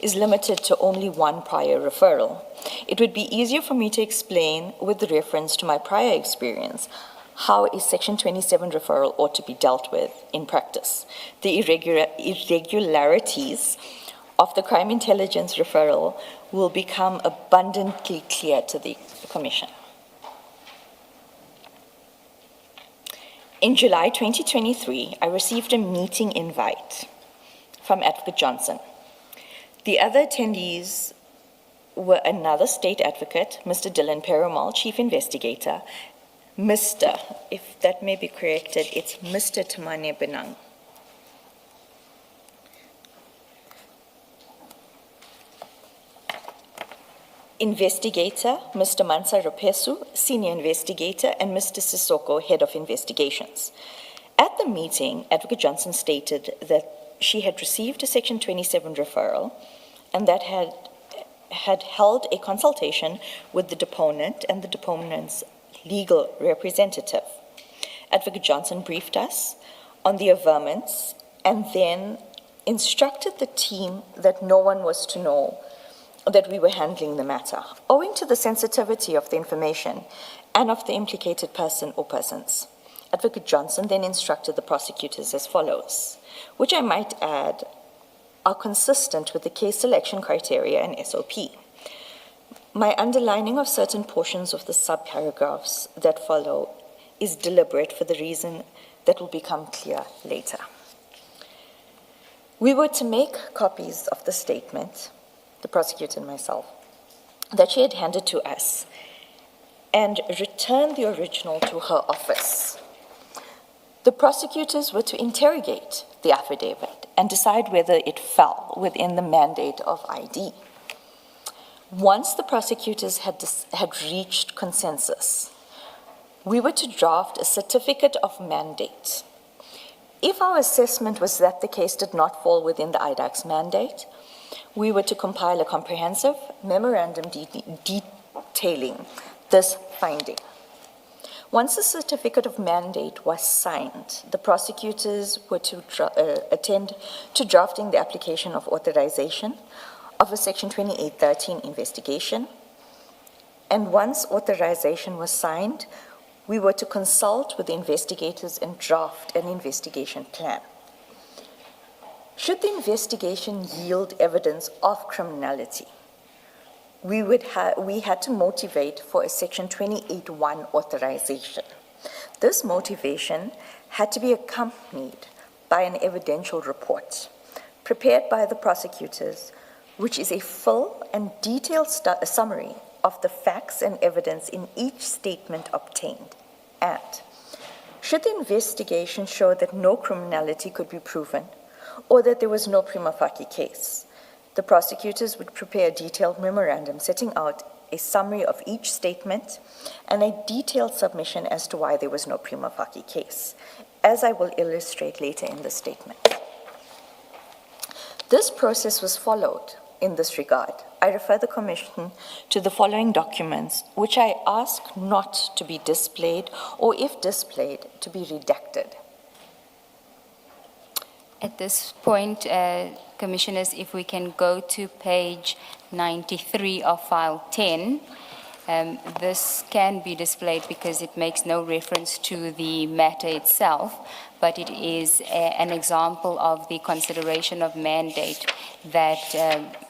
is limited to only one prior referral, it would be easier for me to explain, with reference to my prior experience, how a Section 27 referral ought to be dealt with in practice. The irregularities of the crime intelligence referral will become abundantly clear to the Commission. In July 2023, I received a meeting invite from Advocate Johnson. The other attendees were another state advocate, Mr. Dylan Perumal, Chief Investigator, Mr., if that may be corrected, it's Mr. Tamane Benang. Investigator, Mr. Mansa Rapesu, Senior Investigator, and Mr. Sissoko, Head of Investigations. At the meeting, Advocate Johnson stated that she had received a Section 27 referral and that had held a consultation with the deponent and the deponent's legal representative. Advocate Johnson briefed us on the averments and then instructed the team that no one was to know that we were handling the matter, owing to the sensitivity of the information and of the implicated person or persons. Advocate Johnson then instructed the prosecutors as follows, which I might add are consistent with the case selection criteria and SOP. My underlining of certain portions of the subparagraphs that follow is deliberate for the reason that will become clear later. We were to make copies of the statement, the prosecutor and myself, that she had handed to us and return the original to her office. The prosecutors were to interrogate the affidavit and decide whether it fell within the mandate of ID. Once the prosecutors had reached consensus, we were to draft a certificate of mandate. If our assessment was that the case did not fall within the IDAC's mandate, we were to compile a comprehensive memorandum detailing this finding. Once the certificate of mandate was signed, the prosecutors were to attend to drafting the application of authorization of a Section 2813 investigation. And once authorization was signed, we were to consult with the investigators and draft an investigation plan. Should the investigation yield evidence of criminality, we had to motivate for a Section 28(1) authorization. This motivation had to be accompanied by an evidential report prepared by the prosecutors, which is a full and detailed summary of the facts and evidence in each statement obtained. And should the investigation show that no criminality could be proven or that there was no prima facie case, the prosecutors would prepare a detailed memorandum setting out a summary of each statement and a detailed submission as to why there was no prima facie case, as I will illustrate later in the statement. This process was followed in this regard, I refer the Commission to the following documents, which I ask not to be displayed, or if displayed, to be redacted. At this point, Commissioners, if we can go to page 93 of file 10, this can be displayed because it makes no reference to the matter itself, but it is an example of the consideration of mandate that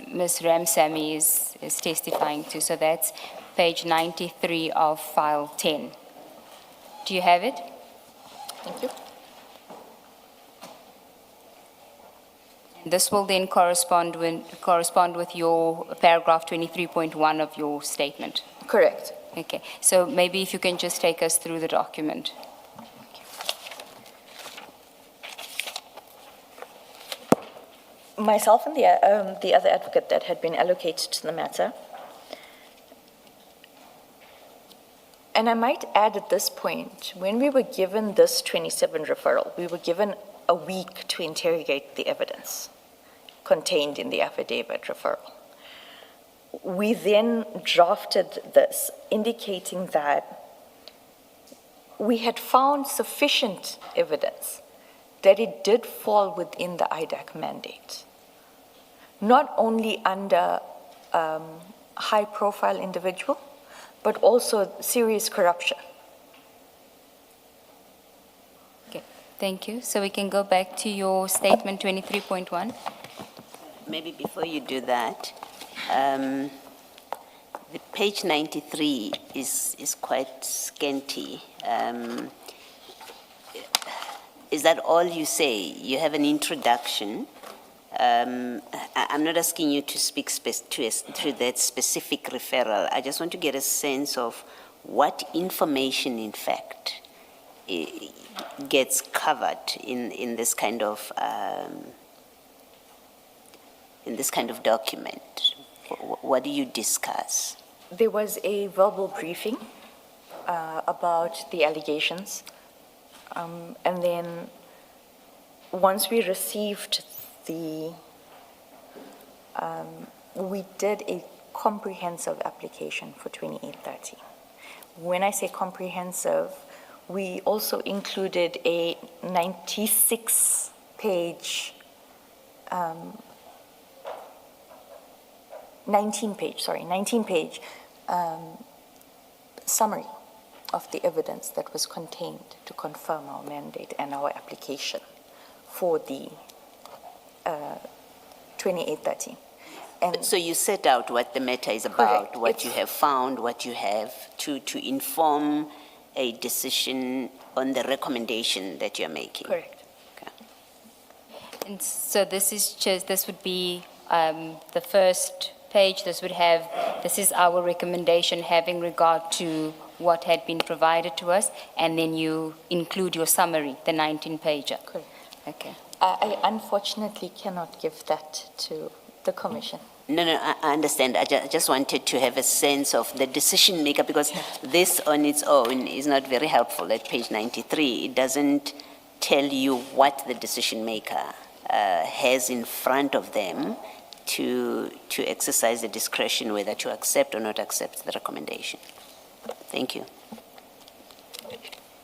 Ms. Ramsamy is testifying to. So that's page 93 of file 10. Do you have it? Thank you. This will then correspond with your paragraph 23.1 of your statement. Correct. Okay, so maybe if you can just take us through the document. Myself and the other advocate that had been allocated to the matter. And I might add at this point, when we were given this 27 referral, we were given a week to interrogate the evidence contained in the affidavit referral. We then drafted this, indicating that we had found sufficient evidence that it did fall within the IDAC mandate, not only under high-profile individual, but also serious corruption. Okay, thank you. So we can go back to your statement 23.1. Maybe before you do that, the page 93 is quite scanty. Is that all you say? You have an introduction. I'm not asking you to speak to that specific referral. I just want to get a sense of what information, in fact, gets covered in this kind of document. What do you discuss? There was a verbal briefing about the allegations. And then once we received we did a comprehensive application for 2830. When I say comprehensive, we also included a 19-page summary of the evidence that was contained to confirm our mandate and our application for the 2830. And so you set out what the matter is about, correct. What you have found, what you have to inform a decision on the recommendation that you're making. Correct. Okay. And so this would be the first page. This is our recommendation having regard to what had been provided to us, and then you include your summary, the 19-pager. Correct. Okay. I unfortunately cannot give that to the Commission. No, I understand. I just wanted to have a sense of the decision maker, because this on its own is not very helpful at page 93. It doesn't tell you what the decision maker has in front of them to exercise the discretion whether to accept or not accept the recommendation. Thank you.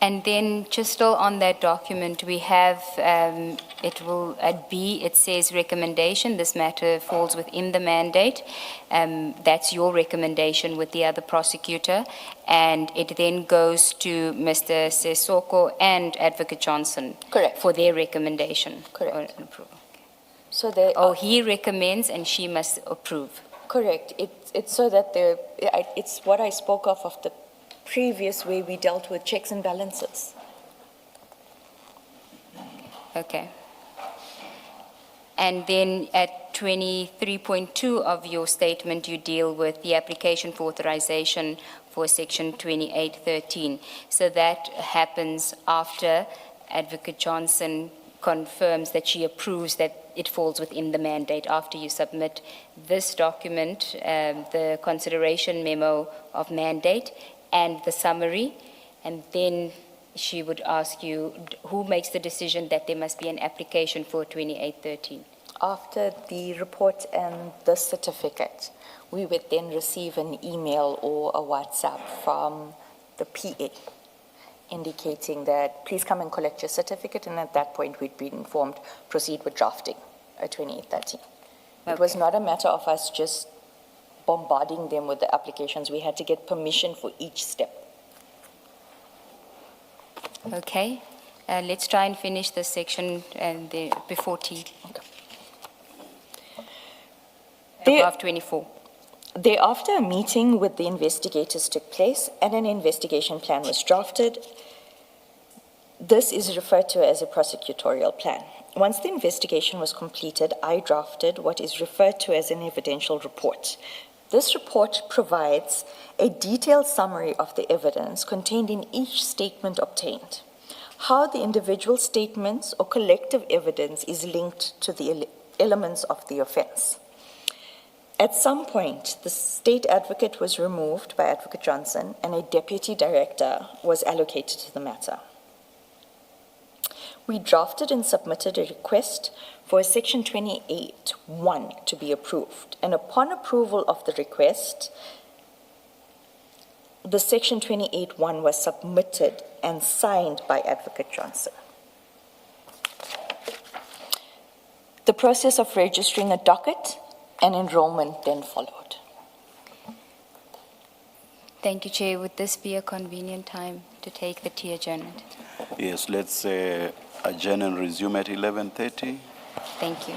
And then just still on that document, we have, it will, at B, it says recommendation. This matter falls within the mandate. That's your recommendation with the other prosecutor. And it then goes to Mr. Sesoko and Advocate Johnson. Correct. For their recommendation. Correct. Or approval. So they he recommends and she must approve. correct. It's so that it's what I spoke of the previous way we dealt with checks and balances. Okay. And then at 23.2 of your statement, you deal with the application for authorization for Section 2813. So that happens after Advocate Johnson confirms that she approves that it falls within the mandate, after you submit this document, the consideration memo of mandate, and the summary, and then she would ask you, who makes the decision that there must be an application for 2813? After the report and the certificate, we would then receive an email or a WhatsApp from the PA indicating that please come and collect your certificate, and at that point we'd be informed, proceed with drafting a 2830. It was not a matter of us just bombarding them with the applications. We had to get permission for each step. Okay, let's try and finish this section and before tea. Above 24. Thereafter, a meeting with the investigators took place and an investigation plan was drafted. This is referred to as a prosecutorial plan. Once the investigation was completed, I drafted what is referred to as an evidential report. This report provides a detailed summary of the evidence contained in each statement obtained, how the individual statements or collective evidence is linked to the elements of the offense. At some point, the state advocate was removed by Advocate Johnson and a deputy director was allocated to the matter. We drafted and submitted a request for Section 28(1) to be approved, and upon approval of the request, the Section 28(1) was submitted and signed by Advocate Johnson. The process of registering a docket and enrollment then followed. Thank you, Chair. Would this be a convenient time to take the tea adjournment? Yes, let's adjourn and resume at 11:30. Thank you.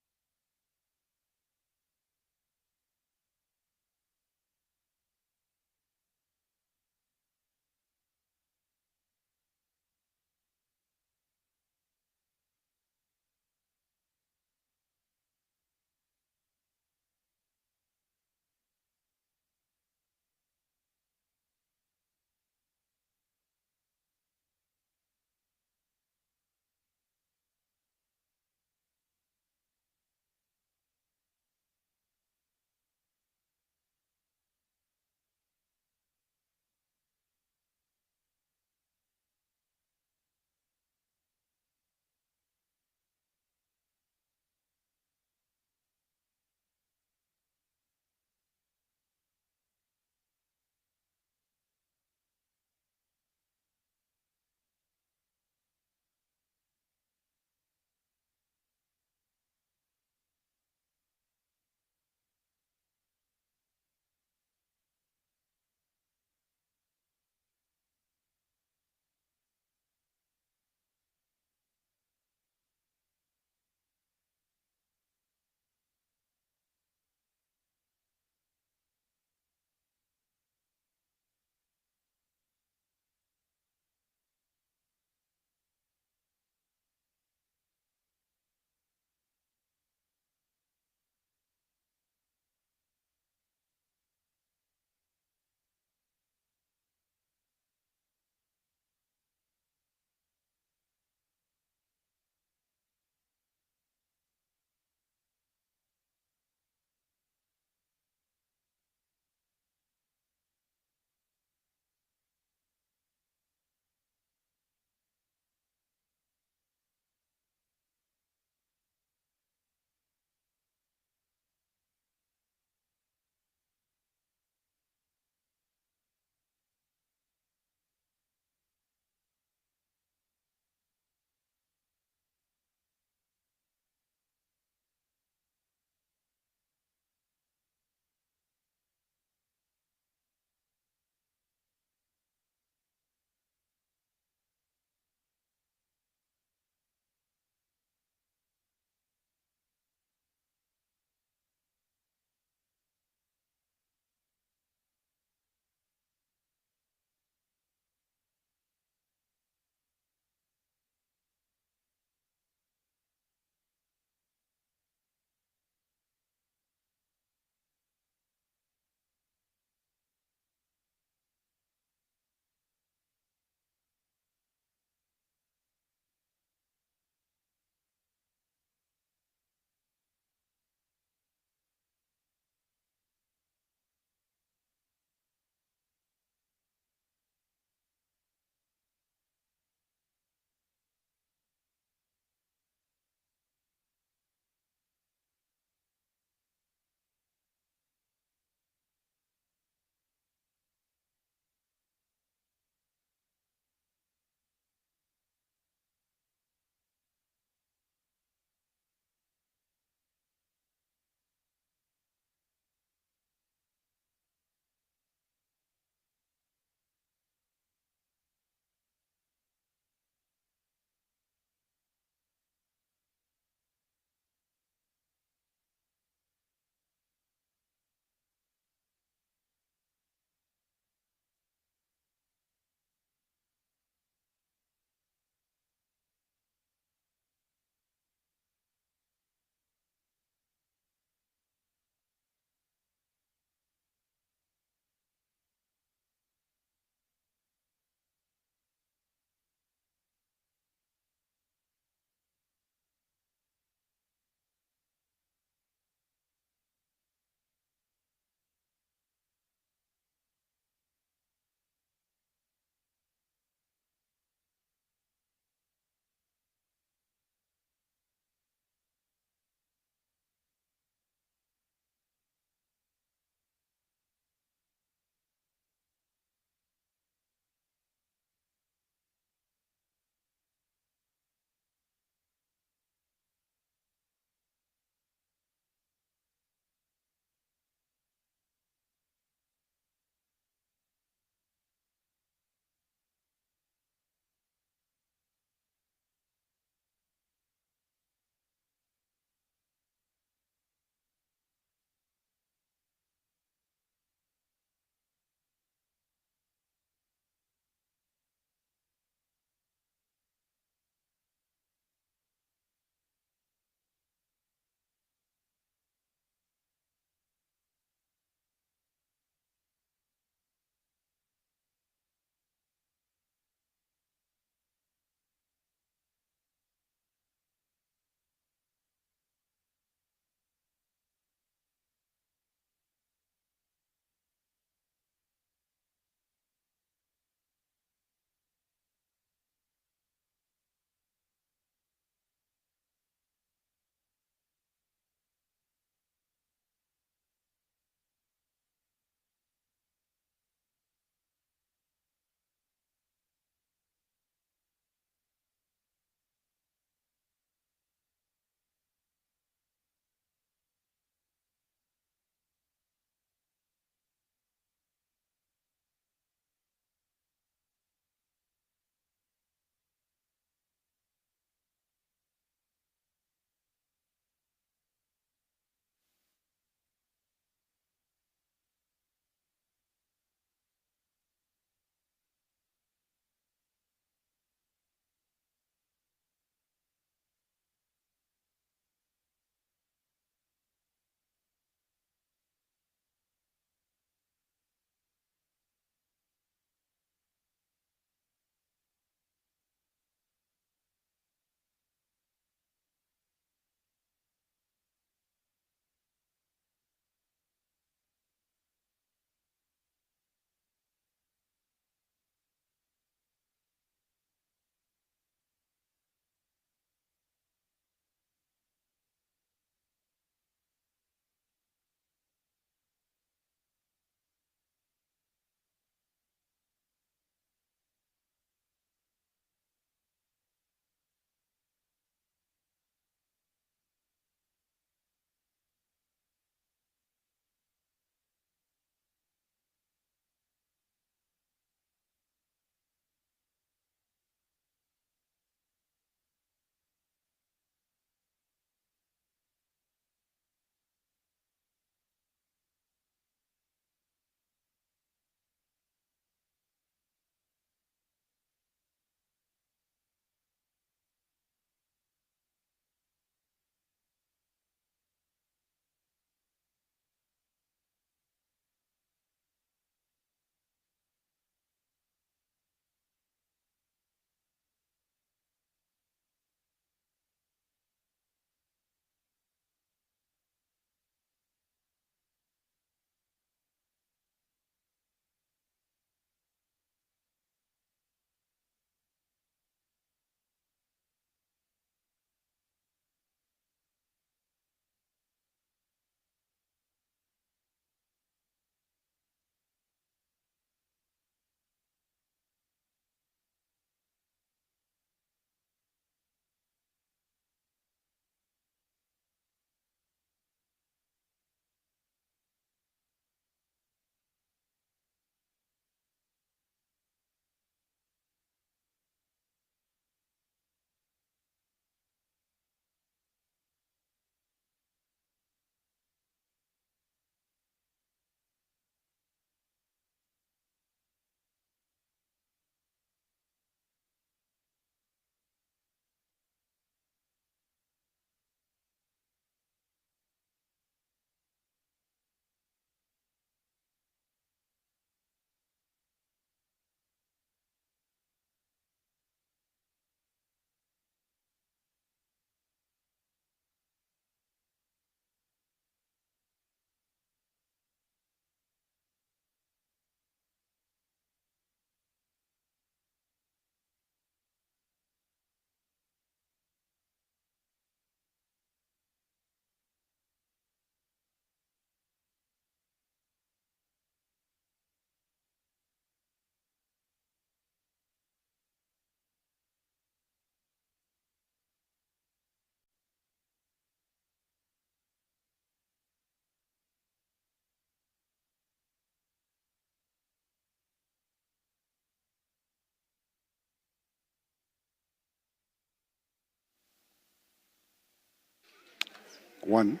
1.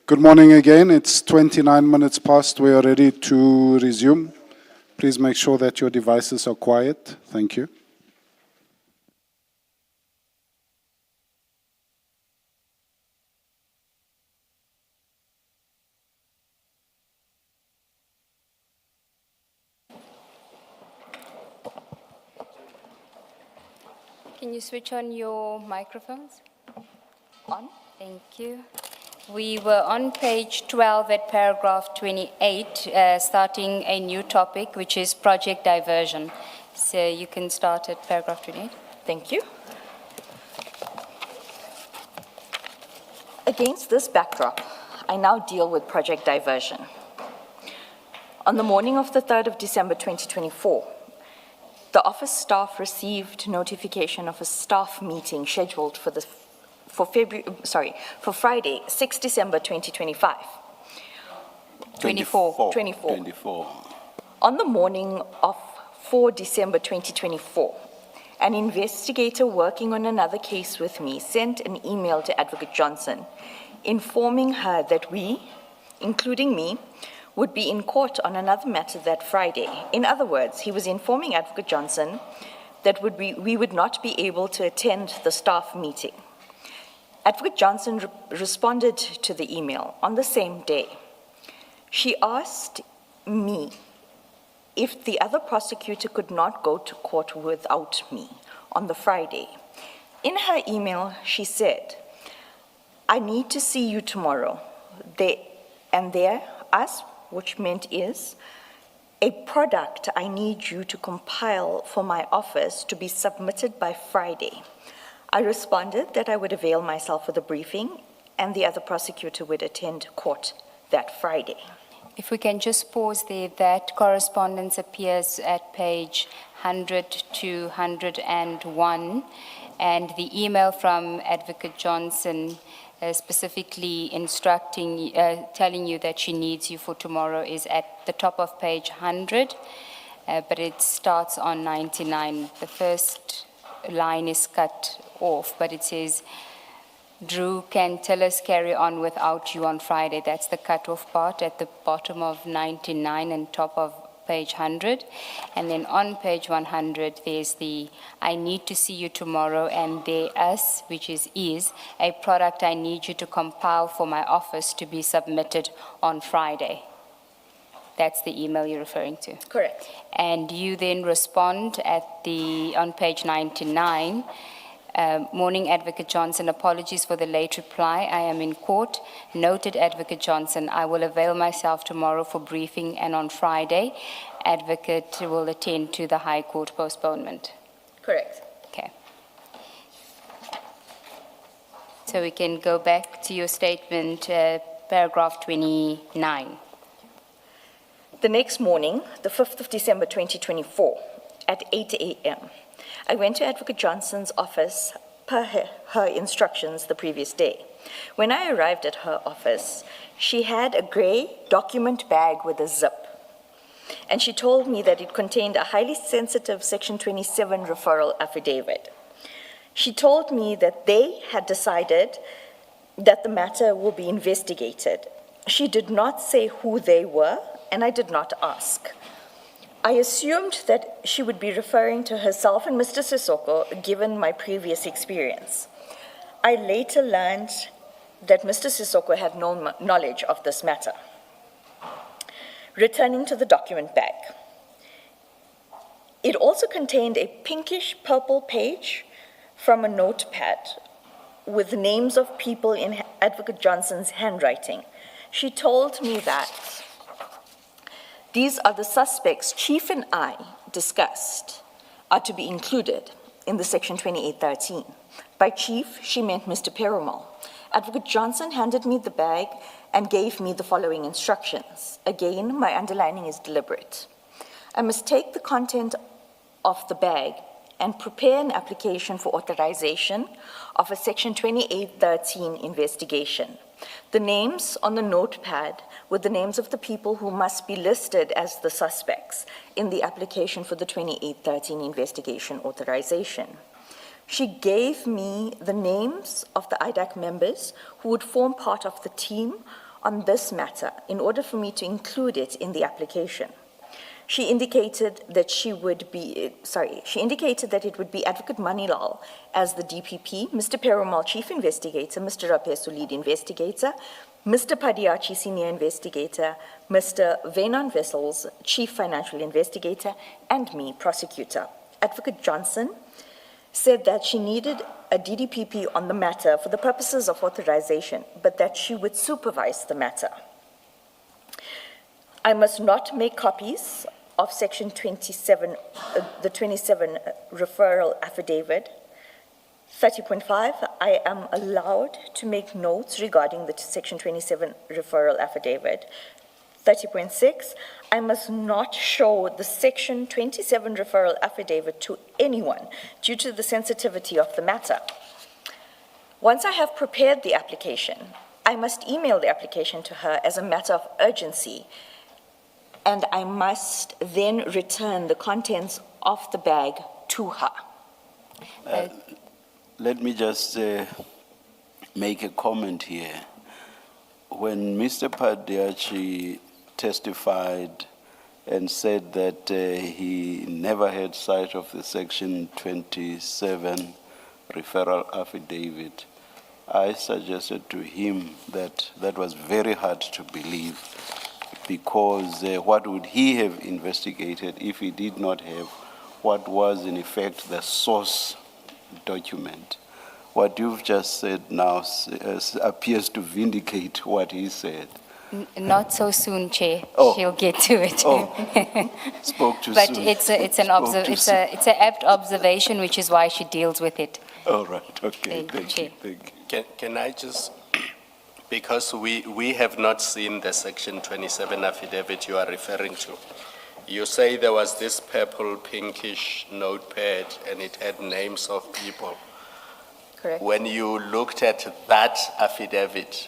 Good morning again. It's 29 minutes past. We are ready to resume. Please make sure that your devices are quiet. Thank you. Can you switch on your microphones? On? Thank you. We were on page 12 at paragraph 28, starting a new topic, which is project diversion. So you can start at paragraph 28. Thank you. Against this backdrop, I now deal with project diversion. On the morning of the 3rd of December 2024, the office staff received notification of a staff meeting scheduled for Friday, 6 December 2025. 24. On the morning of 4 December 2024, an investigator working on another case with me sent an email to Advocate Johnson informing her that we, including me, would be in court on another matter that Friday. In other words, he was informing Advocate Johnson that we would not be able to attend the staff meeting. Advocate Johnson responded to the email on the same day. She asked me if the other prosecutor could not go to court without me on the Friday. In her email, she said, "I need to see you tomorrow." Us, which meant is, a product I need you to compile for my office to be submitted by Friday. I responded that I would avail myself of the briefing and the other prosecutor would attend court that Friday. If we can just pause there, that correspondence appears at page 100 to 101, and the email from Advocate Johnson specifically instructing, telling you that she needs you for tomorrow is at the top of page 100, but it starts on 99. The first line is cut off, but it says, "Drew, can Tillis carry on without you on Friday?" That's the cut-off part at the bottom of 99 and top of page 100. And then on page 100, there's the "I need to see you tomorrow," and there us, which is a product I need you to compile for my office to be submitted on Friday. That's the email you're referring to. Correct. And you then respond on page 99, "Morning, Advocate Johnson. Apologies for the late reply. I am in court. Noted, Advocate Johnson. I will avail myself tomorrow for briefing, and on Friday, Advocate will attend to the High Court postponement." Correct. Okay. So we can go back to your statement, paragraph 29. The next morning, the 5th of December 2024, at 8 a.m., I went to Advocate Johnson's office per her instructions the previous day. When I arrived at her office, she had a gray document bag with a zip, and she told me that it contained a highly sensitive Section 27 referral affidavit. She told me that they had decided that the matter will be investigated. She did not say who they were, and I did not ask. I assumed that she would be referring to herself and Mr. Sissoko, given my previous experience. I later learned that Mr. Sissoko had no knowledge of this matter. Returning to the document bag, it also contained a pinkish purple page from a notepad with names of people in Advocate Johnson's handwriting. She told me that these are the suspects Chief and I discussed are to be included in the Section 2813. By Chief, she meant Mr. Perumal. Advocate Johnson handed me the bag and gave me the following instructions. Again, my underlining is deliberate. I must take the content of the bag and prepare an application for authorization of a Section 2813 investigation. The names on the notepad were the names of the people who must be listed as the suspects in the application for the 2813 investigation authorization. She gave me the names of the IDAC members who would form part of the team on this matter in order for me to include it in the application. She indicated that it would be Advocate Manilal as the DPP, Mr. Perumal, Chief Investigator, Mr. Rapesu, Lead Investigator, Mr. Padiachi, Senior Investigator, Mr. Venan Vessels, Chief Financial Investigator, and me, Prosecutor. Advocate Johnson said that she needed a DDPP on the matter for the purposes of authorization, but that she would supervise the matter. I must not make copies of Section 27, the 27 referral affidavit. 30.5, I am allowed to make notes regarding the Section 27 referral affidavit. 30.6, I must not show the Section 27 referral affidavit to anyone due to the sensitivity of the matter. Once I have prepared the application, I must email the application to her as a matter of urgency, and I must then return the contents of the bag to her. Let me just make a comment here. When Mr. Padiachi testified and said that he never had sight of the Section 27 referral affidavit, I suggested to him that that was very hard to believe, because what would he have investigated if he did not have what was in effect the source document? What you've just said now appears to vindicate what he said. Not so soon, Chair. Oh. She'll get to it. Oh, spoke too But soon. it's an apt observation, which is why she deals with it. All right, okay, Thank you, thank you, Chair. thank you. Can I just, because we have not seen the Section 27 affidavit you are referring to. You say there was this purple pinkish notepad and it had names of people. Correct. When you looked at that affidavit,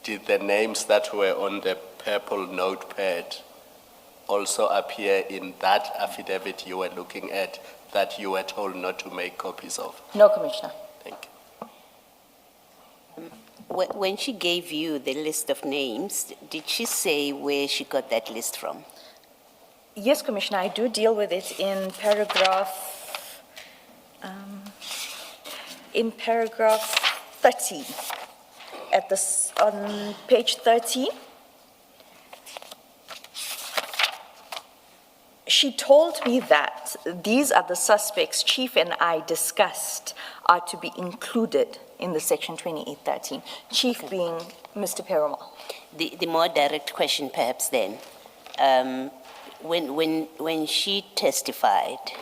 did the names that were on the purple notepad also appear in that affidavit you were looking at that you were told not to make copies of? No, Commissioner. Thank you. When she gave you the list of names, did she say where she got that list from? Yes, Commissioner, I do deal with it in paragraph 30. On page 30, she told me that these are the suspects Chief and I discussed are to be included in the Section 2813, Chief being Mr. Perumal. The more direct question perhaps then, when she testified,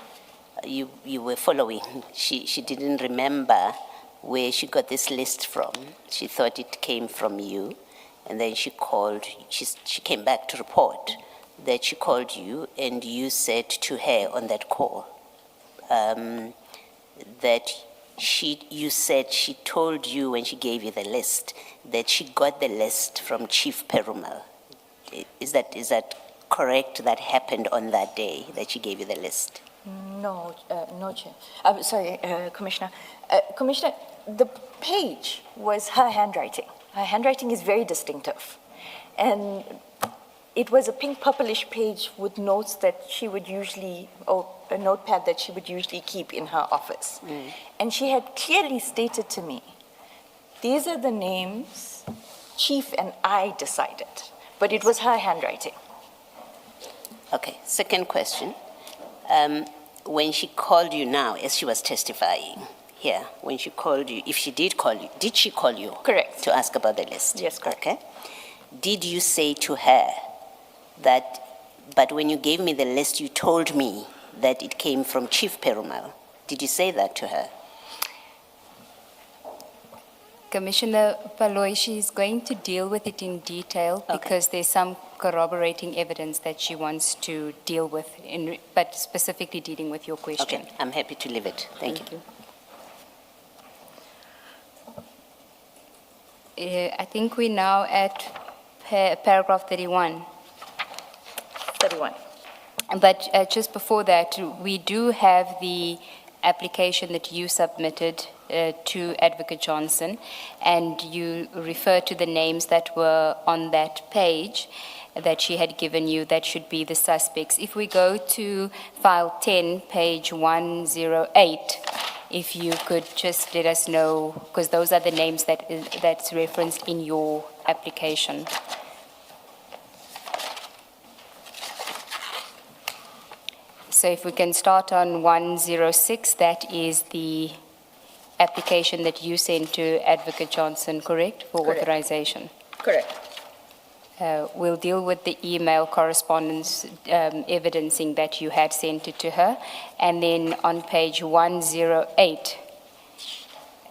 you were following, she didn't remember where she got this list from. She thought it came from you, and then she called, she came back to report that she called you, and you said to her on that call that you said she told you when she gave you the list that she got the list from Chief Perumal. Is that correct? That happened on that day that she gave you the list? No, no, Chair. Sorry, Commissioner. Commissioner, the page was her handwriting. Her handwriting is very distinctive. And it was a pink purplish page with notes that she would usually, or a notepad that she would usually keep in her office. And she had clearly stated to me, these are the names Chief and I decided, but it was her handwriting. Okay, second question. When she called you now, as she was testifying here, when she called you, if she did call you, did she call you? Correct. To ask about the list? Yes, correct. Okay. Did you say to her that, but when you gave me the list, you told me that it came from Chief Perumal? Did you say that to her? Commissioner Paloy, she's going to deal with it in detail because there's some corroborating evidence that she wants to deal with, but specifically dealing with your question. Okay, I'm happy to leave it. Thank you. I think we're now at paragraph 31. 31. But just before that, we do have the application that you submitted to Advocate Johnson, and you refer to the names that were on that page that she had given you, that should be the suspects. If we go to file 10, page 108, if you could just let us know, because those are the names that's referenced in your application. So if we can start on 106, that is the application that you sent to Advocate Johnson, correct, for Correct. authorization? Correct. We'll deal with the email correspondence evidencing that you had sent it to her. And then on page 108,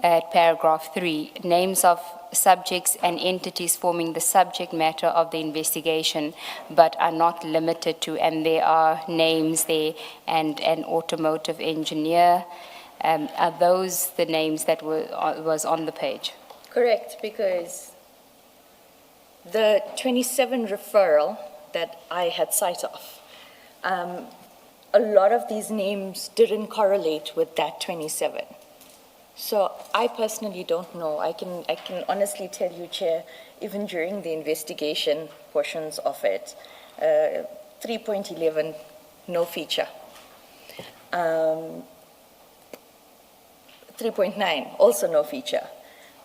at paragraph 3, names of subjects and entities forming the subject matter of the investigation, but are not limited to, and there are names there, and an automotive engineer. Are those the names that was on the page? Correct, because the 27 referral that I had sight of, a lot of these names didn't correlate with that 27. So I personally don't know. I can honestly tell you, Chair, even during the investigation portions of it, 3.11, no feature. 3.9, also no feature.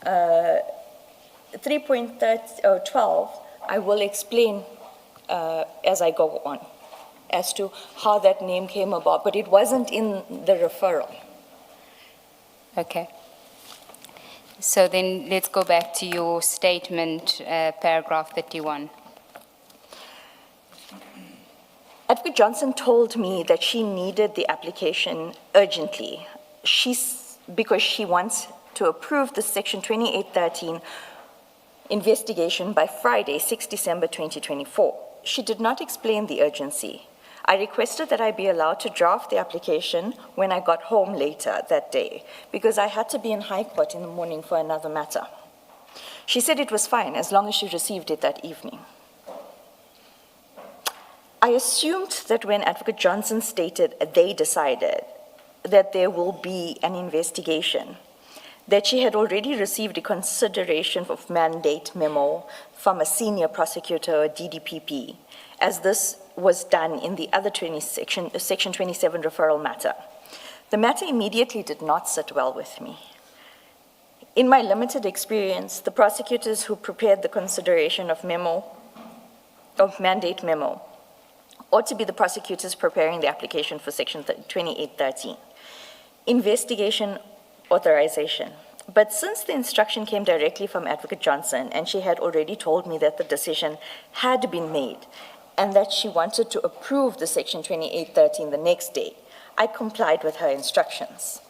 3.12, I will explain as I go on as to how that name came about, but it wasn't in the referral. Okay. So then let's go back to your statement, paragraph 31. Advocate Johnson told me that she needed the application urgently. Because she wants to approve the Section 2813 investigation by Friday, 6 December 2024. She did not explain the urgency. I requested that I be allowed to draft the application when I got home later that day, because I had to be in High Court in the morning for another matter. She said it was fine as long as she received it that evening. I assumed that when Advocate Johnson stated they decided that there will be an investigation, that she had already received a consideration of mandate memo from a senior prosecutor or DDPP, as this was done in the other Section 27 referral matter. The matter immediately did not sit well with me. In my limited experience, the prosecutors who prepared the consideration of mandate memo, ought to be the prosecutors preparing the application for Section 2813. Investigation authorization. But since the instruction came directly from Advocate Johnson, and she had already told me that the decision had been made and that she wanted to approve the Section 2813 the next day, I complied with her instructions.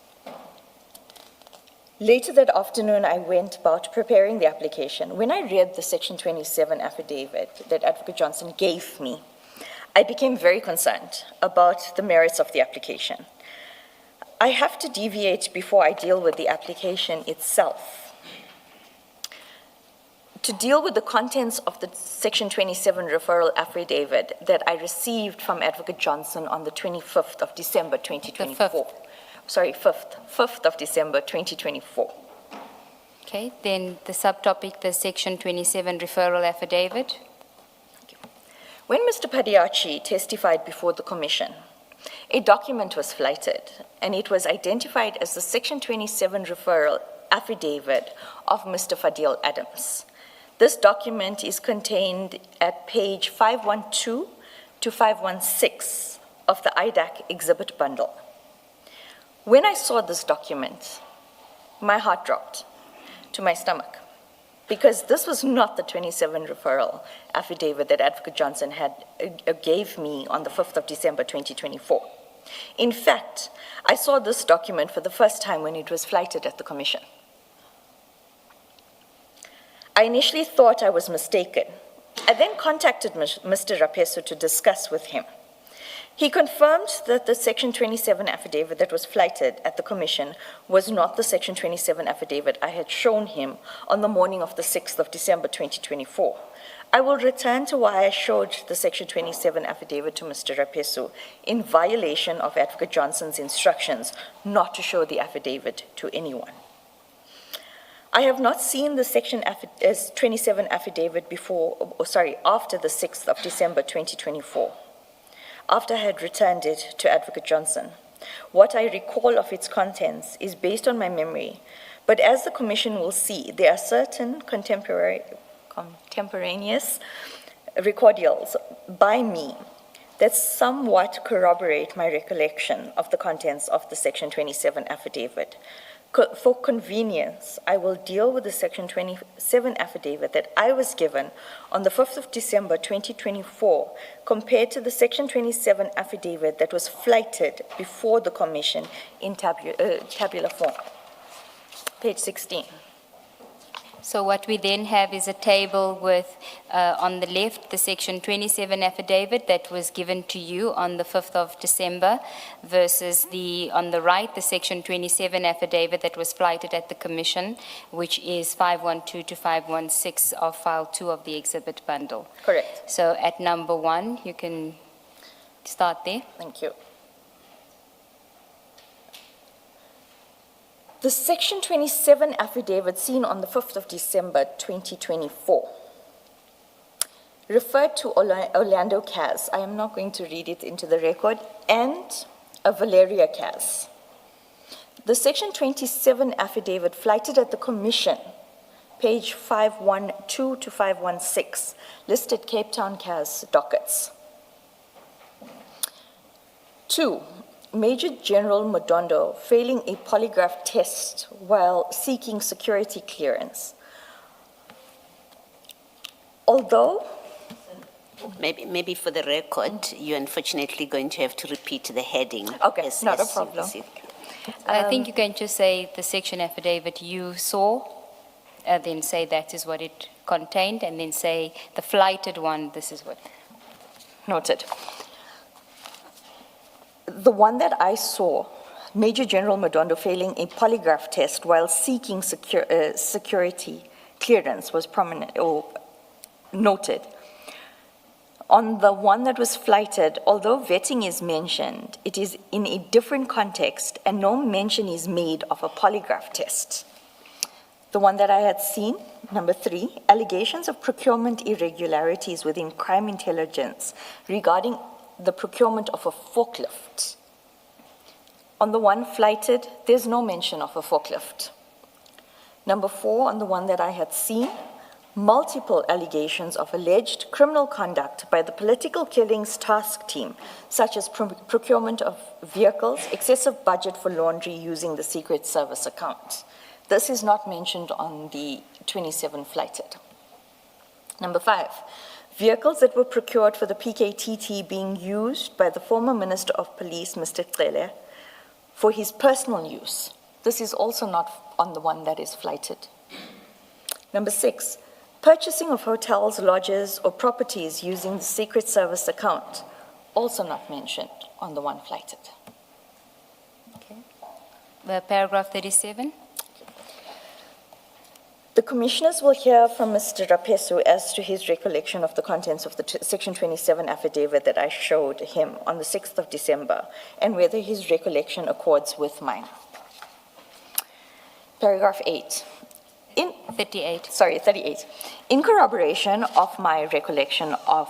Later that afternoon, I went about preparing the application. When I read the Section 27 affidavit that Advocate Johnson gave me, I became very concerned about the merits of the application. I have to deviate before I deal with the application itself. To deal with the contents of the Section 27 referral affidavit that I received from Advocate Johnson on the 25th of December 2024. The 5th. Sorry, 5th of December 2024. Okay, then the subtopic, the Section 27 referral affidavit. When Mr. Padiachi testified before the commission, a document was flighted, and it was identified as the Section 27 referral affidavit of Mr. Fadil Adams. This document is contained at page 512 to 516 of the IDAC exhibit bundle. When I saw this document, my heart dropped to my stomach, because this was not the 27 referral affidavit that Advocate Johnson gave me on the 5th of December 2024. In fact, I saw this document for the first time when it was flighted at the commission. I initially thought I was mistaken. I then contacted Mr. Rapeso to discuss with him. He confirmed that the Section 27 affidavit that was flighted at the commission was not the Section 27 affidavit I had shown him on the morning of the 6th of December 2024. I will return to why I showed the Section 27 affidavit to Mr. Rapesu in violation of Advocate Johnson's instructions not to show the affidavit to anyone. I have not seen the Section 27 affidavit after the 6th of December 2024, after I had returned it to Advocate Johnson. What I recall of its contents is based on my memory, but as the Commission will see, there are certain contemporaneous recordials by me that somewhat corroborate my recollection of the contents of the Section 27 affidavit. For convenience, I will deal with the Section 27 affidavit that I was given on the 5th of December 2024 compared to the Section 27 affidavit that was flighted before the Commission in tabular form. Page 16. So what we then have is a table with, on the left, the Section 27 affidavit that was given to you on the 5th of December versus on the right, the Section 27 affidavit that was flighted at the Commission, which is 512 to 516 of File 2 of the exhibit bundle. Correct. So at number 1, you can start there. Thank you. The Section 27 affidavit seen on the 5th of December 2024 referred to Orlando Kaz. I am not going to read it into the record, and a Valeria Kaz. The Section 27 affidavit flighted at the Commission, page 512 to 516, listed Cape Town Kaz dockets. 2. Major General Modondo failing a polygraph test while seeking security clearance. Although... Maybe for the record, you're unfortunately going to have to repeat the heading. Okay, not a problem. I think you can just say the section affidavit you saw, then say that is what it contained, and then say the flighted one, this is what. Noted. The one that I saw, Major General Modondo failing a polygraph test while seeking security clearance was prominent or noted. On the one that was flighted, although vetting is mentioned, it is in a different context and no mention is made of a polygraph test. The one that I had seen, number 3, allegations of procurement irregularities within crime intelligence regarding the procurement of a forklift. On the one flighted, there's no mention of a forklift. Number 4, on the one that I had seen, multiple allegations of alleged criminal conduct by the political killings task team, such as procurement of vehicles, excessive budget for laundry using the Secret Service account. This is not mentioned on the 27 flighted. Number 5, vehicles that were procured for the PKTT being used by the former Minister of Police, Mr. Cele, for his personal use. This is also not on the one that is flighted. Number 6, purchasing of hotels, lodges, or properties using the Secret Service account, also not mentioned on the one flighted. Okay. Paragraph 37. The commissioners will hear from Mr. Rapesu as to his recollection of the contents of the Section 27 affidavit that I showed him on the 6th of December and whether his recollection accords with mine. Paragraph 8. 38. In corroboration of my recollection of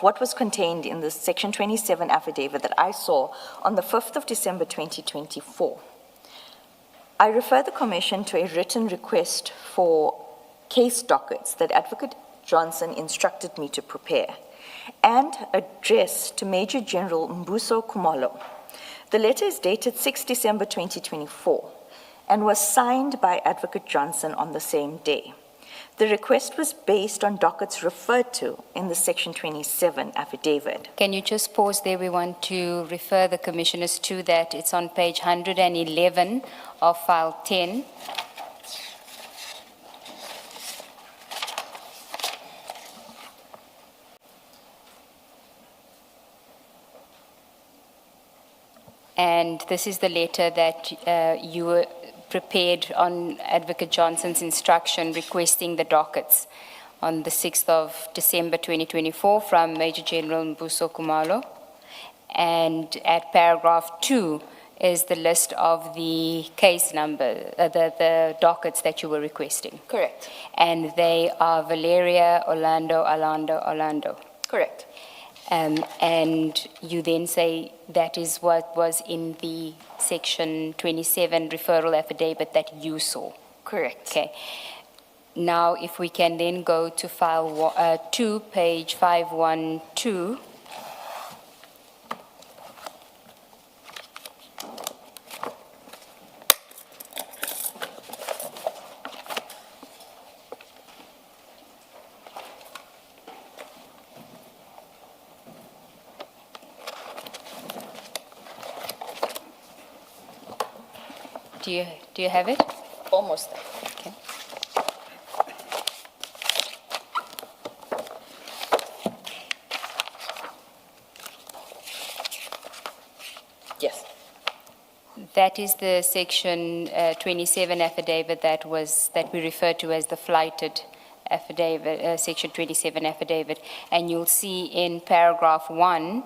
what was contained in the Section 27 affidavit that I saw on the 5th of December 2024, I refer the Commission to a written request for case dockets that Advocate Johnson instructed me to prepare and addressed to Major General Mbuso Kumalo. The letter is dated 6 December 2024 and was signed by Advocate Johnson on the same day. The request was based on dockets referred to in the Section 27 affidavit. Can you just pause there? We want to refer the commissioners to that. It's on page 111 of file 10. And this is the letter that you prepared on Advocate Johnson's instruction requesting the dockets on the 6th of December 2024 from Major General Mbuso Kumalo. And at paragraph 2 is the list of the case number, the dockets that you were requesting. Correct. And they are Valeria, Orlando. Correct. And you then say that is what was in the section 27 referral affidavit that you saw. Correct. Okay. Now, if we can then go to file 2, page 512. Do you have it? Almost there. Okay. Yes. That is the section 27 affidavit that we refer to as the flighted affidavit, section 27 affidavit. And you'll see in paragraph 1,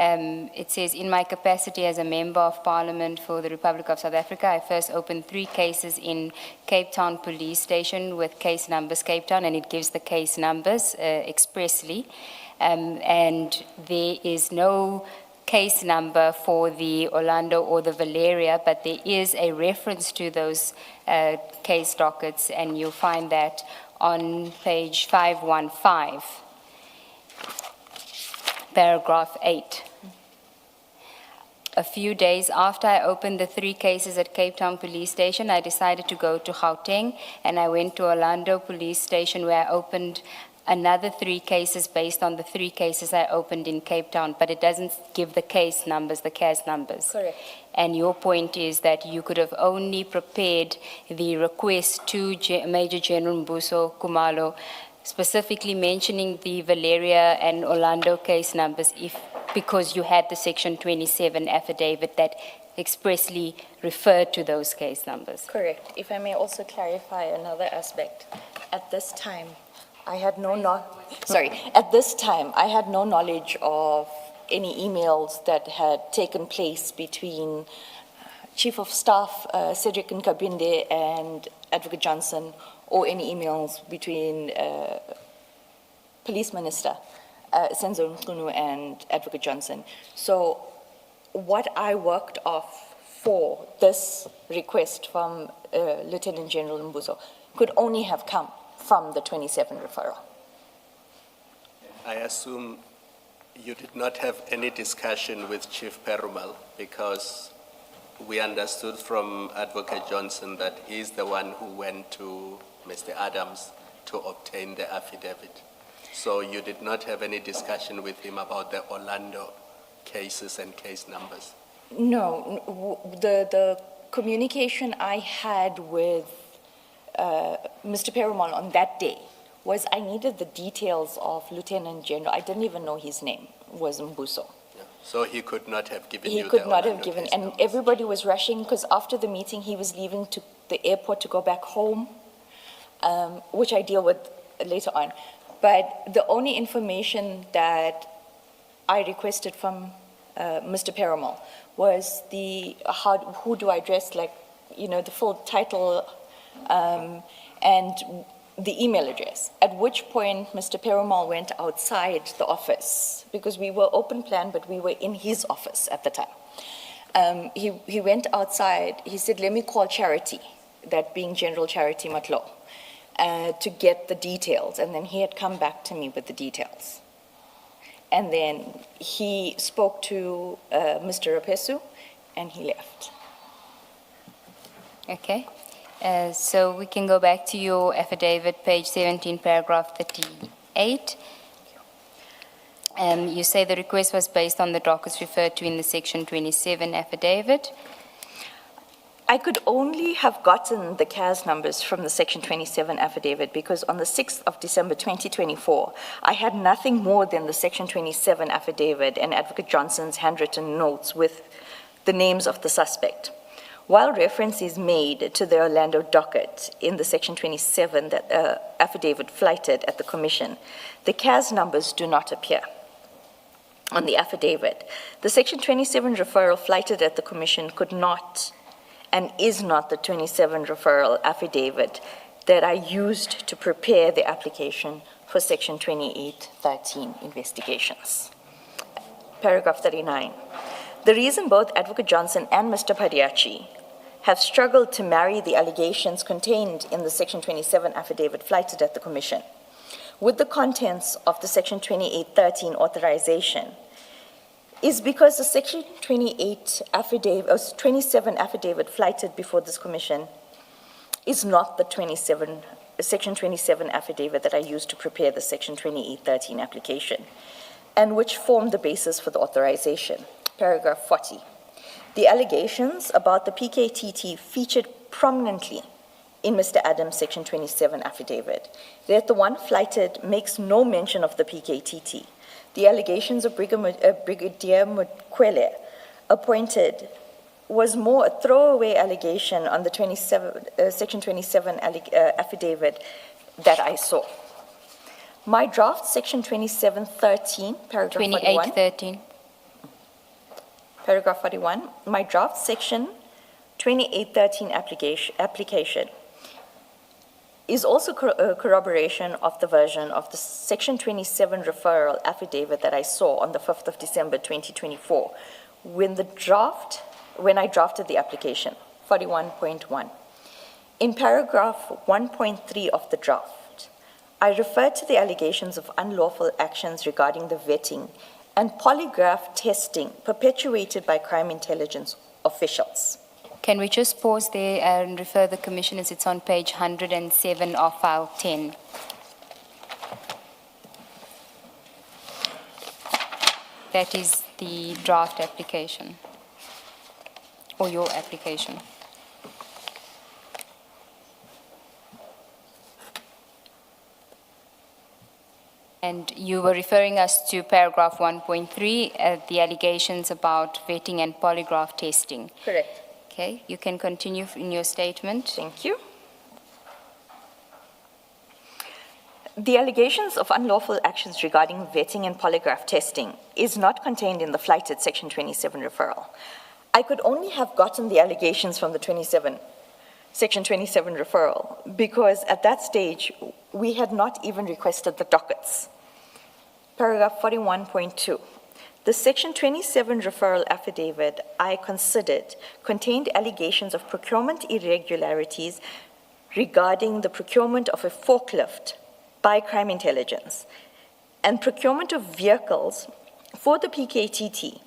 it says, in my capacity as a member of Parliament for the Republic of South Africa, I first opened 3 cases in Cape Town Police Station with case numbers Cape Town, and it gives the case numbers expressly. And there is no case number for the Orlando or the Valeria, but there is a reference to those case dockets, and you'll find that on page 515, paragraph 8. A few days after I opened the 3 cases at Cape Town Police Station, I decided to go to Gauteng, and I went to Orlando Police Station where I opened another 3 cases based on the 3 cases I opened in Cape Town, but it doesn't give the case numbers, the CAS numbers. Correct. And your point is that you could have only prepared the request to Major General Mbuso Kumalo, specifically mentioning the Valeria and Orlando case numbers because you had the section 27 affidavit that expressly referred to those case numbers. Correct. If I may also clarify another aspect. At this time, I had no knowledge of any emails that had taken place between Chief of Staff Cedric Nkabinde and Advocate Johnson, or any emails between Police Minister Senzo Mkhunu and Advocate Johnson. So what I worked off for this request from Lieutenant General Mbuso could only have come from the 27 referral. I assume you did not have any discussion with Chief Perumal, because we understood from Advocate Johnson that he's the one who went to Mr. Adams to obtain the affidavit. So you did not have any discussion with him about the Orlando cases and case numbers? No, the communication I had with Mr. Perumal on that day was I needed the details of Lieutenant General. I didn't even know his name was Mbuso. Yeah. So he could not have given He you could the not Orlando have given, case and numbers. everybody was rushing because after the meeting he was leaving to the airport to go back home, which I deal with later on. But the only information that I requested from Mr. Perumal was who do I address, like, the full title and the email address. At which point Mr. Perumal went outside the office because we were open plan, but we were in his office at the time. He went outside. He said, "Let me call Charity," that being General Charity Matlo, to get the details. And then he had come back to me with the details. And then he spoke to Mr. Rapesu, and he left. Okay. So we can go back to your affidavit, page 17, paragraph 38. You say the request was based on the dockets referred to in the section 27 affidavit. I could only have gotten the CAS numbers from the Section 27 affidavit because on the 6th of December 2024, I had nothing more than the Section 27 affidavit and Advocate Johnson's handwritten notes with the names of the suspect. While reference is made to the Orlando docket in the Section 27 that, affidavit flighted at the Commission, the CAS numbers do not appear on the affidavit. The Section 27 referral flighted at the Commission could not and is not the 27 referral affidavit that I used to prepare the application for Section 2813 investigations. Paragraph 39. The reason both Advocate Johnson and Mr. Padiachi have struggled to marry the allegations contained in the Section 27 affidavit flighted at the Commission with the contents of the Section 2813 authorization is because the Section 27 affidavit flighted before this Commission is not the Section 27 affidavit that I used to prepare the Section 2813 application, and which formed the basis for the authorization. Paragraph 40. The allegations about the PKTT featured prominently in Mr. Adams' Section 27 affidavit, yet the one flighted makes no mention of the PKTT. The allegations of Brigadier Mukwele appointed was more a throwaway allegation on the Section 27 affidavit that I saw. My draft Section 2713, paragraph 41. 2813. Paragraph 41, my draft Section 2813 application is also corroboration of the version of the Section 27 referral affidavit that I saw on the 5th of December 2024 when I drafted the application, 41.1. In paragraph 1.3 of the draft, I referred to the allegations of unlawful actions regarding the vetting and polygraph testing perpetuated by crime intelligence officials. Can we just pause there and refer the Commissioners? It's on page 107 of file 10. That is the draft application, or your application. And you were referring us to paragraph 1.3, the allegations about vetting and polygraph testing. Correct. Okay, you can continue in your statement. Thank you. The allegations of unlawful actions regarding vetting and polygraph testing is not contained in the flighted Section 27 referral. I could only have gotten the allegations from the Section 27 referral because at that stage, we had not even requested the dockets. Paragraph 41.2. The Section 27 referral affidavit I considered contained allegations of procurement irregularities regarding the procurement of a forklift by crime intelligence and procurement of vehicles for the PKTT.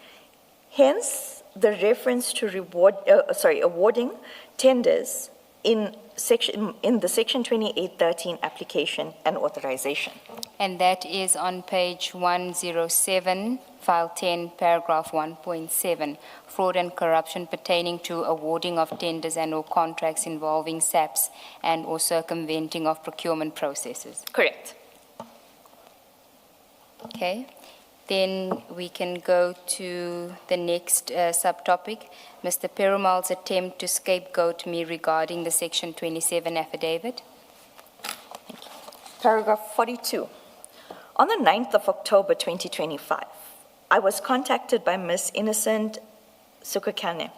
Hence, the reference to awarding tenders in the Section 2813 application and authorization. And that is on page 107, file 10, paragraph 1.7, fraud and corruption pertaining to awarding of tenders and or contracts involving SAPs and or circumventing of procurement processes. Correct. Okay. Then we can go to the next subtopic, Mr. Perumal's attempt to scapegoat me regarding the Section 27 affidavit. Paragraph 42. On the 9th of October 2025, I was contacted by Ms. Innocent Sukakane,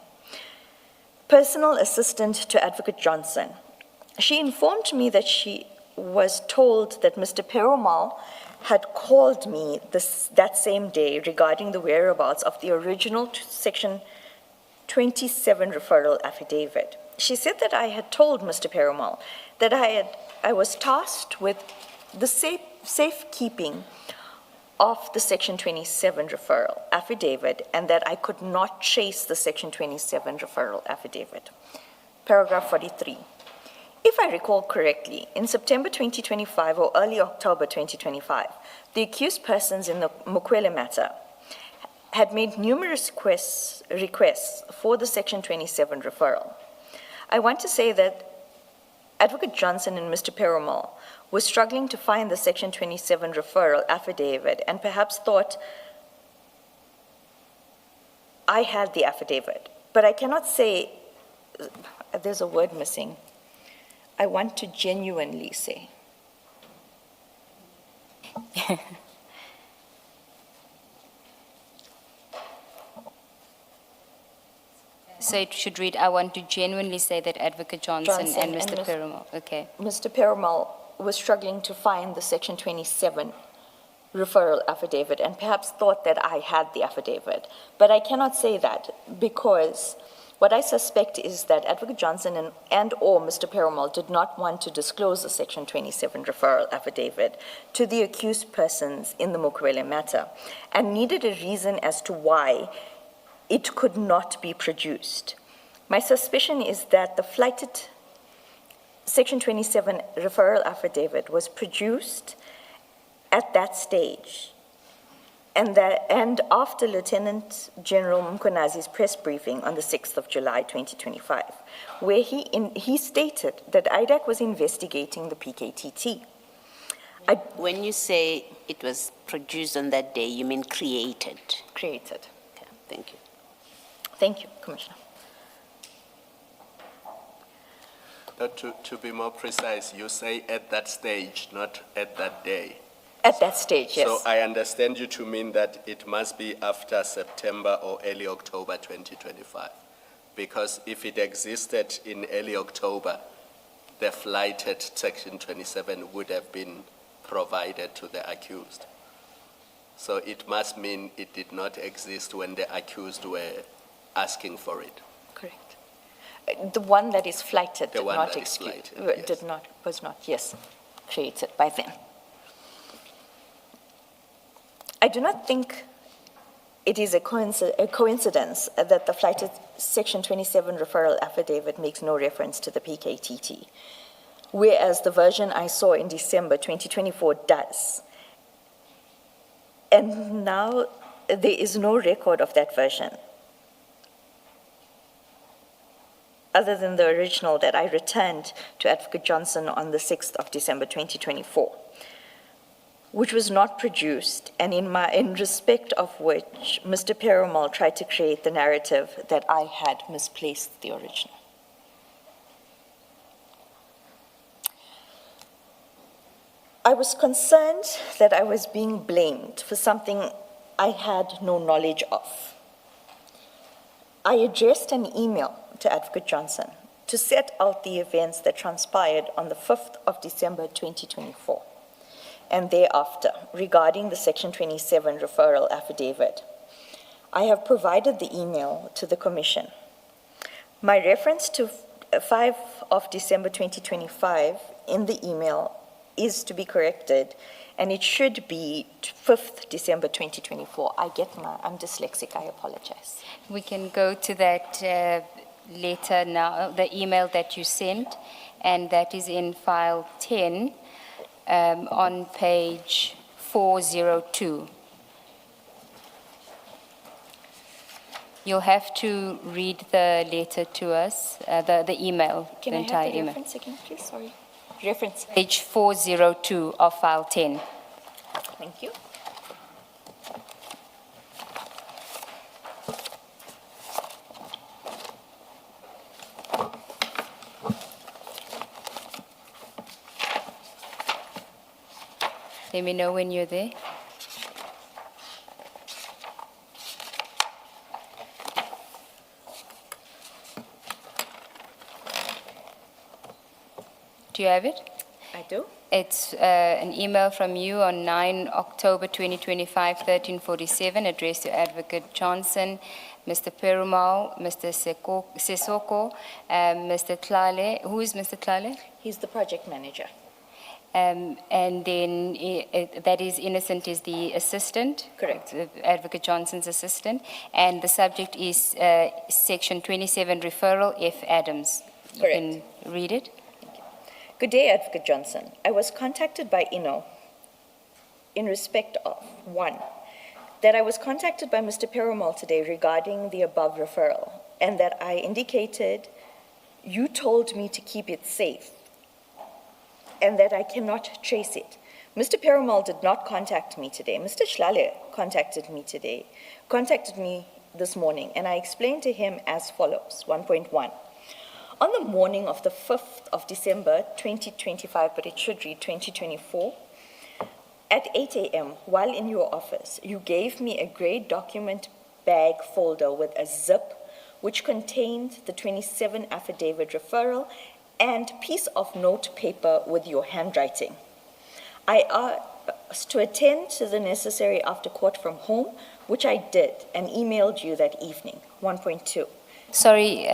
personal assistant to Advocate Johnson. She informed me that she was told that Mr. Perumal had called me that same day regarding the whereabouts of the original Section 27 referral affidavit. She said that I had told Mr. Perumal that I was tasked with the safekeeping of the Section 27 referral affidavit and that I could not chase the Section 27 referral affidavit. Paragraph 43. If I recall correctly, in September 2025 or early October 2025, the accused persons in the Mukwele matter had made numerous requests for the Section 27 referral. I want to say that Advocate Johnson and Mr. Perumal were struggling to find the Section 27 referral affidavit and perhaps thought I had the affidavit, but I cannot say there's a word missing. I want to genuinely say. So it should read, I want to genuinely say that Advocate Johnson and Mr. Ms. Perumal. Okay. Mr. Perumal was struggling to find the Section 27 referral affidavit and perhaps thought that I had the affidavit. But I cannot say that because what I suspect is that Advocate Johnson and or Mr. Perumal did not want to disclose the Section 27 referral affidavit to the accused persons in the Mukwele matter and needed a reason as to why it could not be produced. My suspicion is that the flighted Section 27 referral affidavit was produced at that stage, and after Lieutenant General Mkonazi's press briefing on the 6th of July 2025, where he stated that IDAC was investigating the PKTT. When you say it was produced on that day, you mean created? Created. Okay, thank you. Thank you, Commissioner. To be more precise, you say at that stage, not at that day. At that stage, yes. So I understand you to mean that it must be after September or early October 2025. Because if it existed in early October, the flighted Section 27 would have been provided to the accused. So it must mean it did not exist when the accused were asking for it. Correct. The one that is flighted The did one not that is execute, flighted, yes. was not, yes, created by then. I do not think it is a coincidence that the flighted Section 27 referral affidavit makes no reference to the PKTT, whereas the version I saw in December 2024 does. And now there is no record of that version, other than the original that I returned to Advocate Johnson on the 6th of December 2024, which was not produced, and in respect of which Mr. Perumal tried to create the narrative that I had misplaced the original. I was concerned that I was being blamed for something I had no knowledge of. I addressed an email to Advocate Johnson to set out the events that transpired on the 5th of December 2024 and thereafter regarding the Section 27 referral affidavit. I have provided the email to the Commission. My reference to 5 of December 2025 in the email is to be corrected, and it should be 5th December 2024. I'm dyslexic, I apologize. We can go to that letter now, the email that you sent, and that is in file 10 on page 402. You'll have to read the letter to us, the email, Can the I entire have the email. reference again, please? Sorry. Reference. Page 402 of file 10. Thank you. Let me know when you're there. Do you have it? I do. It's an email from you on 9 October 2025, 1347, addressed to Advocate Johnson, Mr. Perumal, Mr. Sesoko, Mr. Tlale. Who is Mr. Tlale? He's the project manager. And then that is Innocent is the assistant. Correct. Advocate Johnson's assistant. And the subject is Section 27 referral, F. Adams. Correct. You can read it. Good day, Advocate Johnson. I was contacted by INO in respect of, 1, that I was contacted by Mr. Perumal today regarding the above referral, and that I indicated you told me to keep it safe and that I cannot trace it. Mr. Perumal did not contact me today. Mr. Shlale contacted me this morning, and I explained to him as follows. 1.1. On the morning of the 5th of December 2025, but it should read 2024, at 8 a.m., while in your office, you gave me a grey document bag folder with a zip which contained the 27 affidavit referral and piece of note paper with your handwriting. I asked to attend to the necessary after court from home, which I did, and emailed you that evening. 1.2. Sorry,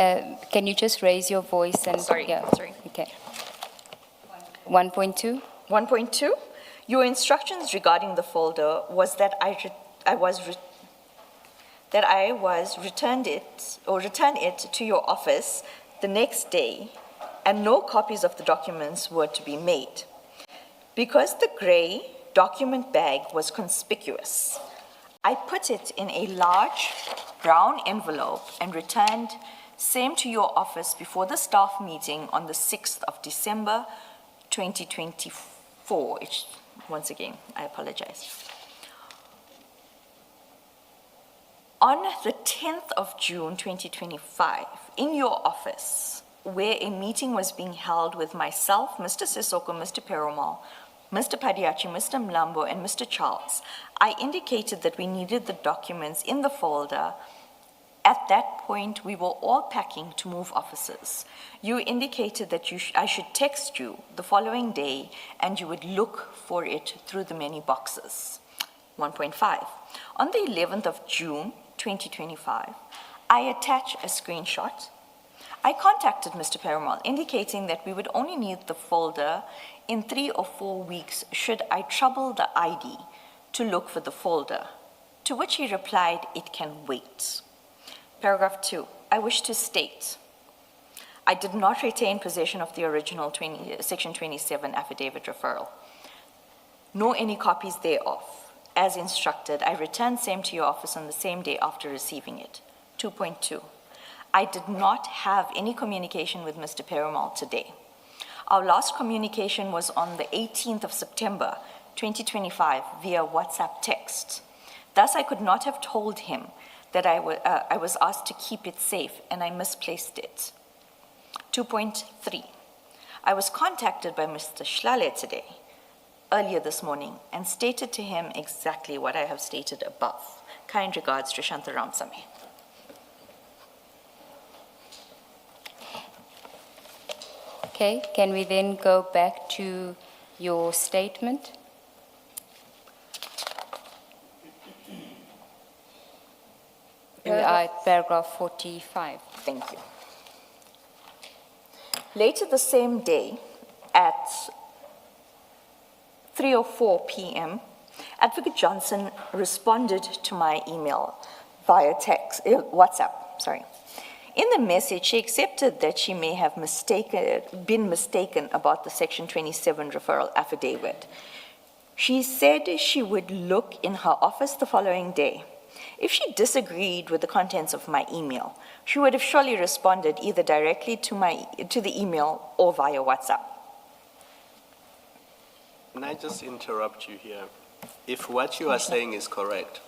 can you just raise your voice and... Sorry. Okay. 1.2? 1.2. Your instructions regarding the folder was that I return it to your office the next day, and no copies of the documents were to be made. Because the grey document bag was conspicuous, I put it in a large brown envelope and returned same to your office before the staff meeting on the 6th of December 2024. Once again, I apologize. On the 10th of June 2025, in your office, where a meeting was being held with myself, Mr. Sissoko, Mr. Perumal, Mr. Padiachi, Mr. Mlambo, and Mr. Charles, I indicated that we needed the documents in the folder. At that point, we were all packing to move offices. You indicated that I should text you the following day and you would look for it through the many boxes. 1.5. On the 11th of June 2025, I attach a screenshot. I contacted Mr. Perumal indicating that we would only need the folder in 3 or 4 weeks should I trouble the ID to look for the folder, to which he replied, it can wait. Paragraph 2, I wish to state, I did not retain possession of the original Section 27 affidavit referral, nor any copies thereof. As instructed, I returned same to your office on the same day after receiving it. 2.2, I did not have any communication with Mr. Perumal today. Our last communication was on the 18th of September 2025 via WhatsApp text. Thus, I could not have told him that I was asked to keep it safe and I misplaced it. 2.3, I was contacted by Mr. Shlale today, earlier this morning, and stated to him exactly what I have stated above. Kind regards, Trishantha Ramsamy. Okay, can we then go back to your statement? We are at paragraph 45. Thank you. Later the same day, at 3:04 p.m., Advocate Johnson responded to my email via text, WhatsApp, sorry. In the message, she accepted that she may have been mistaken about the Section 27 referral affidavit. She said she would look in her office the following day. If she disagreed with the contents of my email, she would have surely responded either directly to the email or via WhatsApp. Can I just interrupt you here? If what you are saying is correct,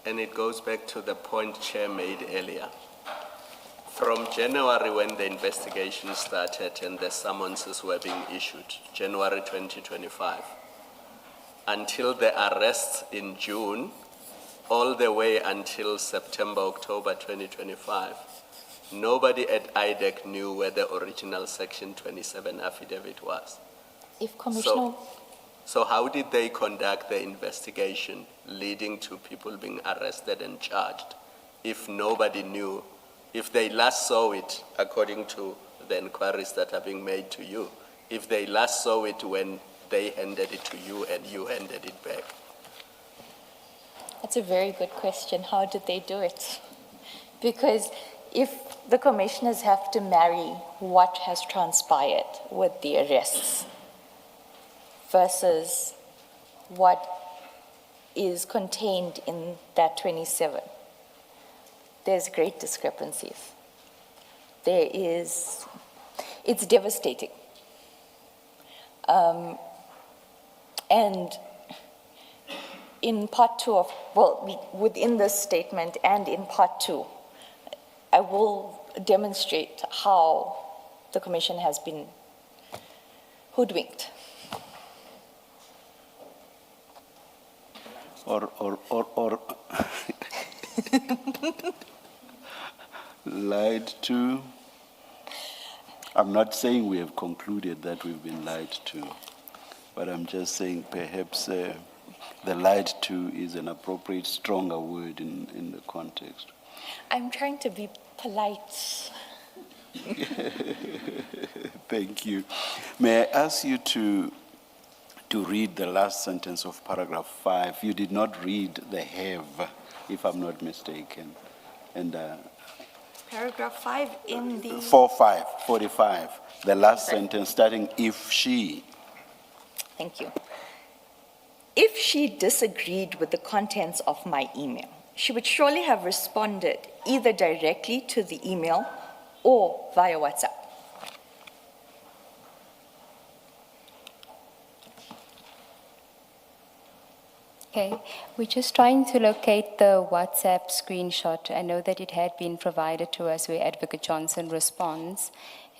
and it goes back to the point Chair made earlier, from January when the investigation started and the summonses were being issued, January 2025, until the arrests in June, all the way until September, October 2025, nobody at IDEC knew where the original Section 27 affidavit was. If Commissioner... So how did they conduct the investigation leading to people being arrested and charged if nobody knew? If they last saw it, according to the inquiries that are being made to you, if they last saw it when they handed it to you and you handed it back? That's a very good question. How did they do it? Because if the commissioners have to marry what has transpired with the arrests versus what is contained in that 27, there's great discrepancies. It's devastating. And in part 2 of, within this statement and in part 2, I will demonstrate how the Commission has been hoodwinked. Or lied to. I'm not saying we have concluded that we've been lied to, but I'm just saying perhaps the lied to is an appropriate, stronger word in the context. I'm trying to be polite. Thank you. May I ask you to read the last sentence of paragraph 5? You did not read the have, if I'm not mistaken. And Paragraph 5 in the... 45, the last Okay. sentence starting if she. Thank you. If she disagreed with the contents of my email, she would surely have responded either directly to the email or via WhatsApp. Okay, we're just trying to locate the WhatsApp screenshot. I know that it had been provided to us where Advocate Johnson responds,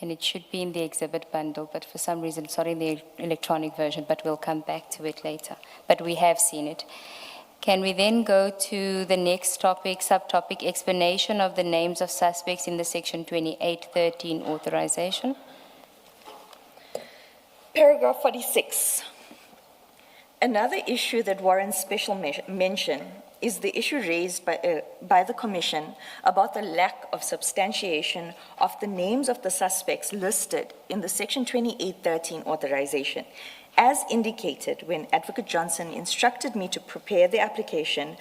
and it should be in the exhibit bundle, but for some reason it's not in the electronic version, but we'll come back to it later. But we have seen it. Can we then go to the next topic, subtopic, explanation of the names of suspects in the Section 2813 authorization? Paragraph 46. Another issue that warrants special mention is the issue raised by the Commission about the lack of substantiation of the names of the suspects listed in the Section 2813 authorization, as indicated when Advocate Johnson instructed me to prepare the application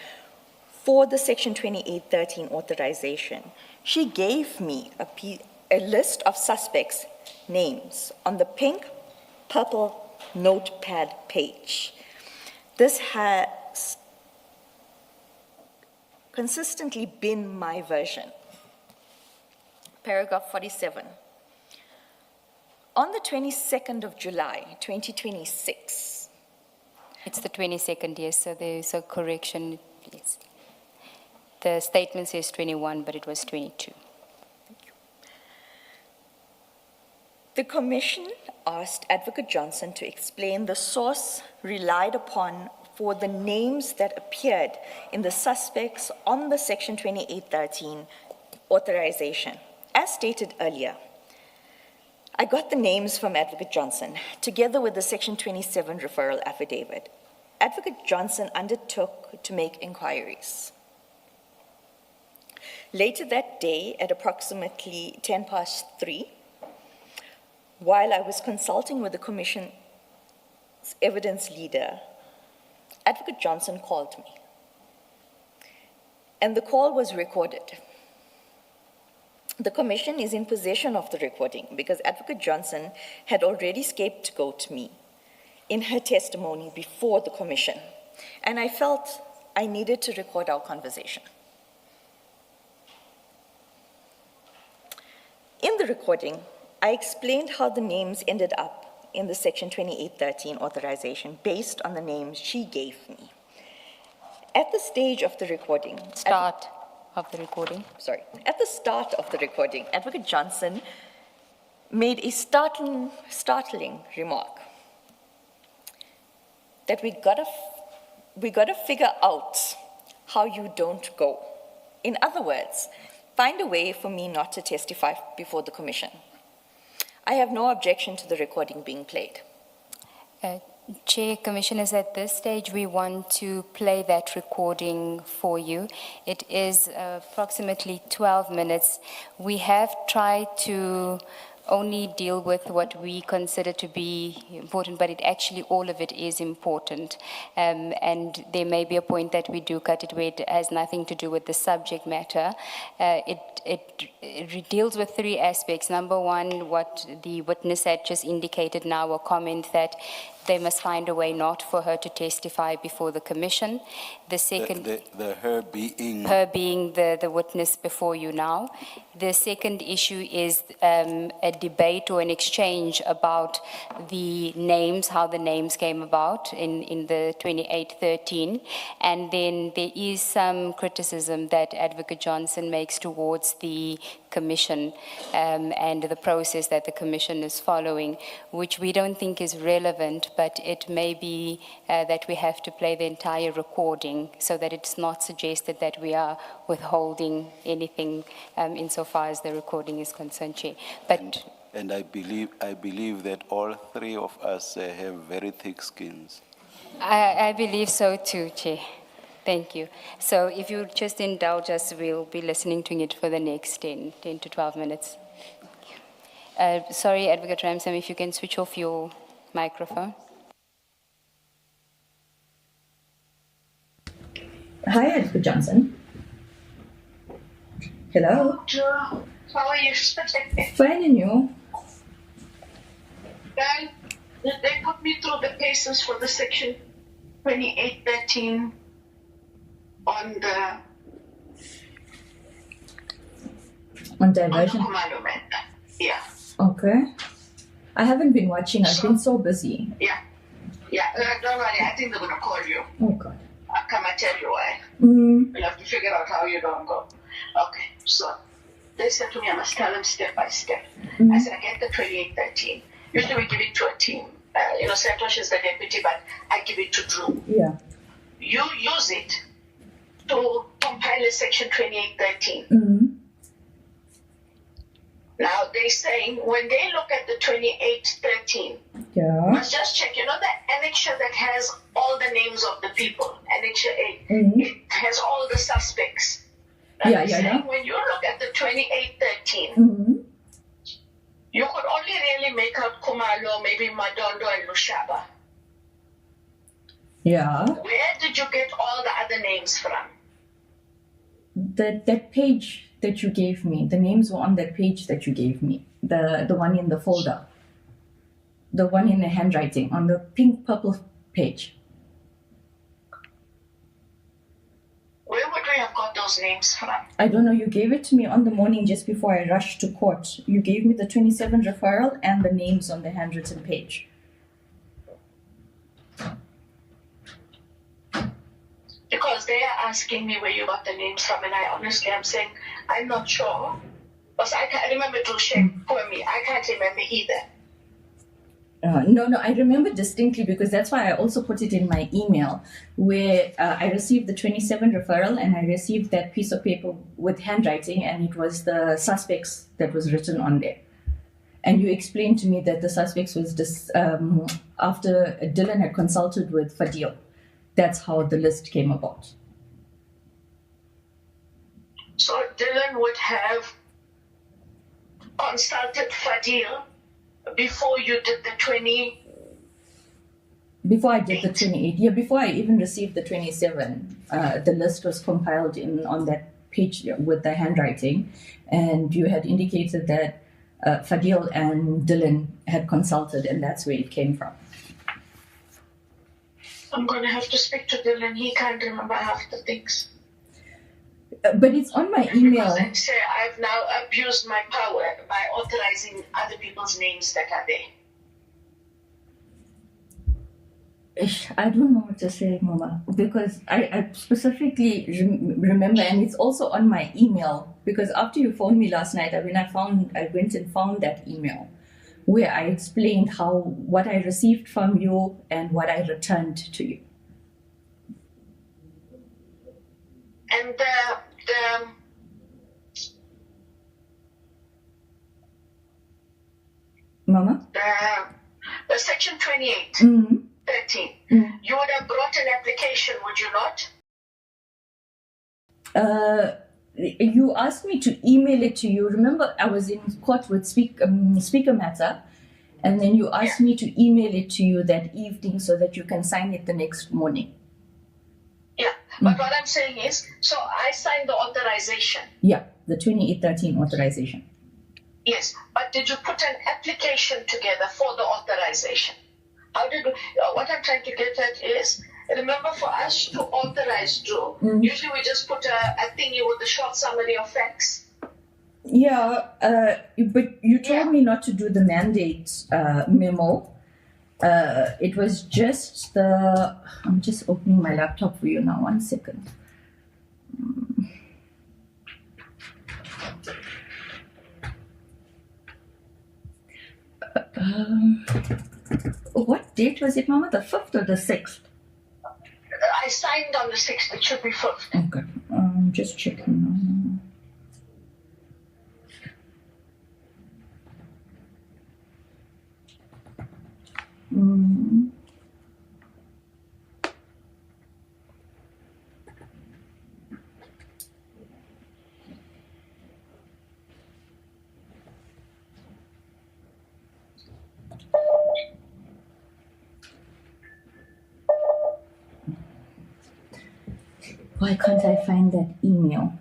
for the Section 2813 authorization. She gave me a list of suspects' names on the pink, purple notepad page. This has consistently been my version. Paragraph 47. On the 22nd of July, 2026. It's the 22nd, yes, so there's a correction, yes. The statement says 21, but it was 22. The Commission asked Advocate Johnson to explain the source relied upon for the names that appeared in the suspects on the Section 2813 authorization. As stated earlier, I got the names from Advocate Johnson, together with the Section 27 referral affidavit. Advocate Johnson undertook to make inquiries. Later that day, at approximately 3:10, while I was consulting with the Commission's evidence leader, Advocate Johnson called me, and the call was recorded. The Commission is in possession of the recording because Advocate Johnson had already scapegoated me in her testimony before the Commission, and I felt I needed to record our conversation. In the recording, I explained how the names ended up in the Section 2813 authorization based on the names she gave me. At the stage of the recording... At the start of the recording, Advocate Johnson made a startling remark that we gotta figure out how you don't go. In other words, find a way for me not to testify before the Commission. I have no objection to the recording being played. Chair, Commissioners, at this stage we want to play that recording for you. It is approximately 12 minutes. We have tried to only deal with what we consider to be important, but it all of it is important. And there may be a point that we do cut it where it has nothing to do with the subject matter. It deals with three aspects. Number one, what the witness had just indicated now, a comment that they must find a way not for her to testify before the commission. The second, Her being. her being the witness before you now. The second issue is a debate or an exchange about the names, how the names came about in the 2813. And then there is some criticism that Advocate Johnson makes towards the commission and the process that the commission is following, which we don't think is relevant, but it may be that we have to play the entire recording so that it's not suggested that we are withholding anything insofar as the recording is concerned, Chair. But And I believe that all three of us have very thick skins. I believe so too, Chair. Thank you. So if you just indulge us, we'll be listening to it for the next 10 to 12 minutes. Sorry, Advocate Ramsam, if you can switch off your microphone. Hi, Advocate Johnson. Hello. How are you? Fine, and you? Well, they put me through the paces for the section 2813 on the Diversion. Kumalo matter. Yeah. Okay. I haven't been watching. I've been so busy. Yeah. Don't worry. I think they're going to call you. Oh, God. I'll come and tell you why. Mm. We'll have to figure out how you don't go. Okay. So they said to me, I must tell them step by step. I said, I get the 2813. Usually we give it to a team. Santosh is the deputy, but I give it to Drew. Yeah. You use it to compile a section 2813. Mm. Now they're saying when they look at the 2813, Yeah. must just check, the annexure that has all the names of the people, annexure A, it has all the suspects. Now Yeah, they're yeah, saying yeah. when you look at the 2813, Mm-hmm. you could only really make out Kumalo, maybe Madondo and Lushaba. Yeah. Where did you get all the other names from? That page that you gave me, the names were on that page that you gave me, the one in the folder, the one in the handwriting on the pink purple page. Where would we have got those names from? I don't know, you gave it to me on the morning just before I rushed to court. You gave me the 27 referral and the names on the handwritten page. Because they are asking me where you got the names from, and I honestly am saying, I'm not sure. Because I can't remember to share for me. I can't remember either. No, I remember distinctly because that's why I also put it in my email where I received the 27 referral and I received that piece of paper with handwriting and it was the suspects that was written on there. And you explained to me that the suspects was after Dylan had consulted with Fadil. That's how the list came about. So Dylan would have consulted Fadil before you did the 20. Before I did the 28, yeah, before I even received the 27, the list was compiled on that page with the handwriting, and you had indicated that Fadil and Dylan had consulted, and that's where it came from. I'm going to have to speak to Dylan. He can't remember half the things. But it's on my email. Because I'd say I've now abused my power by authorizing other people's names that are there. I don't know what to say, Mama, because I specifically remember, and it's also on my email, because after you phoned me last night, I went and found that email where I explained what I received from you and what I returned to you. And Mama? the section 28, Mm-hmm. 13, Mm. you would have brought an application, would you not? You asked me to email it to you. Remember, I was in court with Speaker Matter, and then you asked me to email it to you that evening so that you can sign it the next morning. Yeah, but what I'm saying is, so I signed the authorization. Yeah, the 2813 authorization. Yes, but did you put an application together for the authorization? What I'm trying to get at is, remember, for us to authorize Drew, usually we just put a thingy with a short summary of facts. Yeah, but you told me not to do the mandate memo. It was just the. I'm just opening my laptop for you now. 1 second. What date was it, Mama? The 5th or the 6th? I signed on the 6th. It should be 5th. Okay. Just checking now. Why can't I find that email?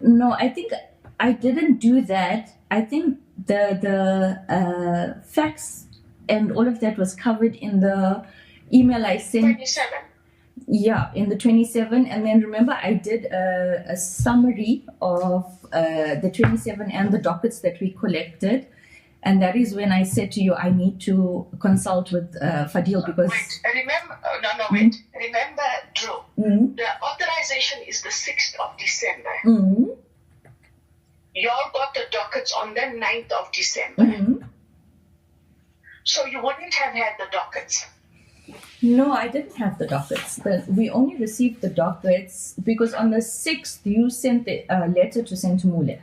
No, I think I didn't do that. I think the facts and all of that was covered in the email I sent. 27. Yeah, in the 27. And then remember, I did a summary of the 27 and the dockets that we collected. And that is when I said to you, I need to consult with Fadil because... Wait, remember, wait. Remember, Drew, the authorization is the 6th of December. Y'all got the dockets on the 9th of December. So you wouldn't have had the dockets. No, I didn't have the dockets. We only received the dockets because on the 6th, you sent the letter to Sentumule.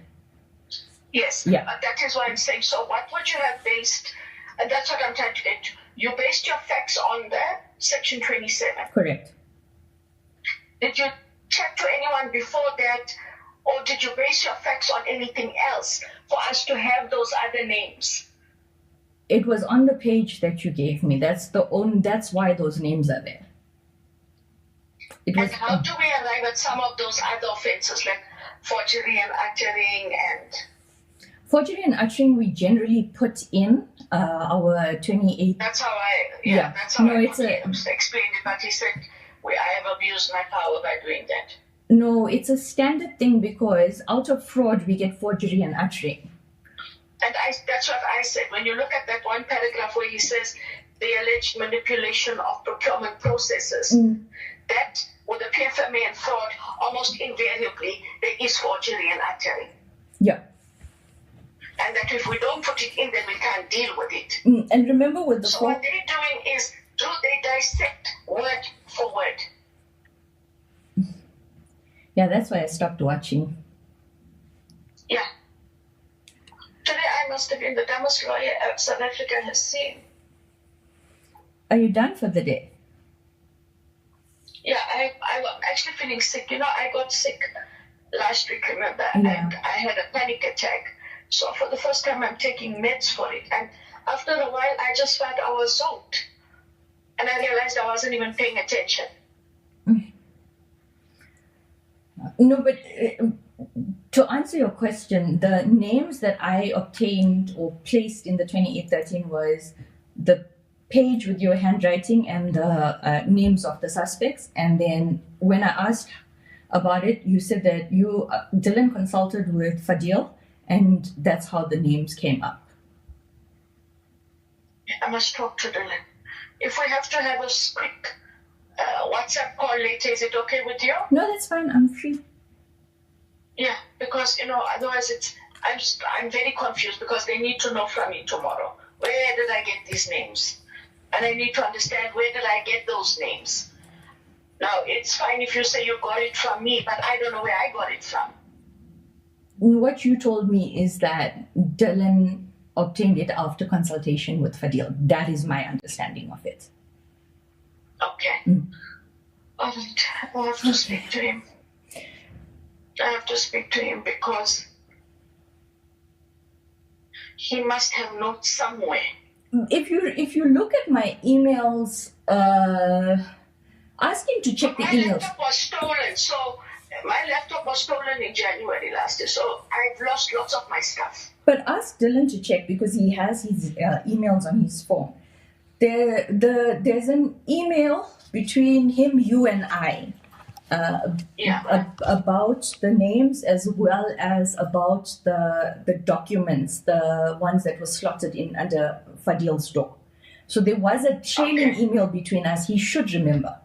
Yes, yeah. That is what I'm saying. So what would you have based, and that's what I'm trying to get to. You based your facts on the section 27. Correct. Did you check to anyone before that, or did you base your facts on anything else for us to have those other names? It was on the page that you gave me. That's why those names are there. And how do we arrive at some of those other offenses like forgery and uttering and... Forgery and uttering, we generally put in our 28. That's how I explained it, but he said, I have abused my power by doing that. No, it's a standard thing because out of fraud, we get forgery and uttering. And that's what I said. When you look at that one paragraph where he says the alleged manipulation of procurement processes, that with the PFMA and fraud, almost invariably, there is forgery and uttering. Yeah. And that if we don't put it in, then we can't deal with it. And remember with the what they're doing is, they dissect word for word. Yeah, that's why I stopped watching. Yeah. Today I must have been the dumbest lawyer South Africa has seen. Are you done for the day? Yeah, I'm actually feeling sick. I got sick last week, remember? Yeah. And I had a panic attack. So for the first time, I'm taking meds for it. And after a while, I just felt I was zoned. And I realized I wasn't even paying attention. No, but to answer your question, the names that I obtained or placed in the 2813 was the page with your handwriting and the names of the suspects. And then when I asked about it, you said that Dylan consulted with Fadil. And that's how the names came up. I must talk to Dylan. If we have to have a quick WhatsApp call later, is it okay with you? No, that's fine. I'm free. Yeah, because, otherwise I'm very confused because they need to know from me tomorrow. Where did I get these names? And I need to understand where did I get those names. Now, it's fine if you say you got it from me, but I don't know where I got it from. What you told me is that Dylan obtained it after consultation with Fadil. That is my understanding of it. Okay. All right. I have to speak to him. I have to speak to him because he must have notes somewhere. If you look at my emails, ask him to check the emails. My laptop was stolen, so my laptop was stolen in January last year. So I've lost lots of my stuff. But ask Dylan to check because he has his emails on his phone. There's an email between him, you, and I about the names as well as about the documents, the ones that were slotted in under Fadil's door. So there was a trailing email between us. He should remember.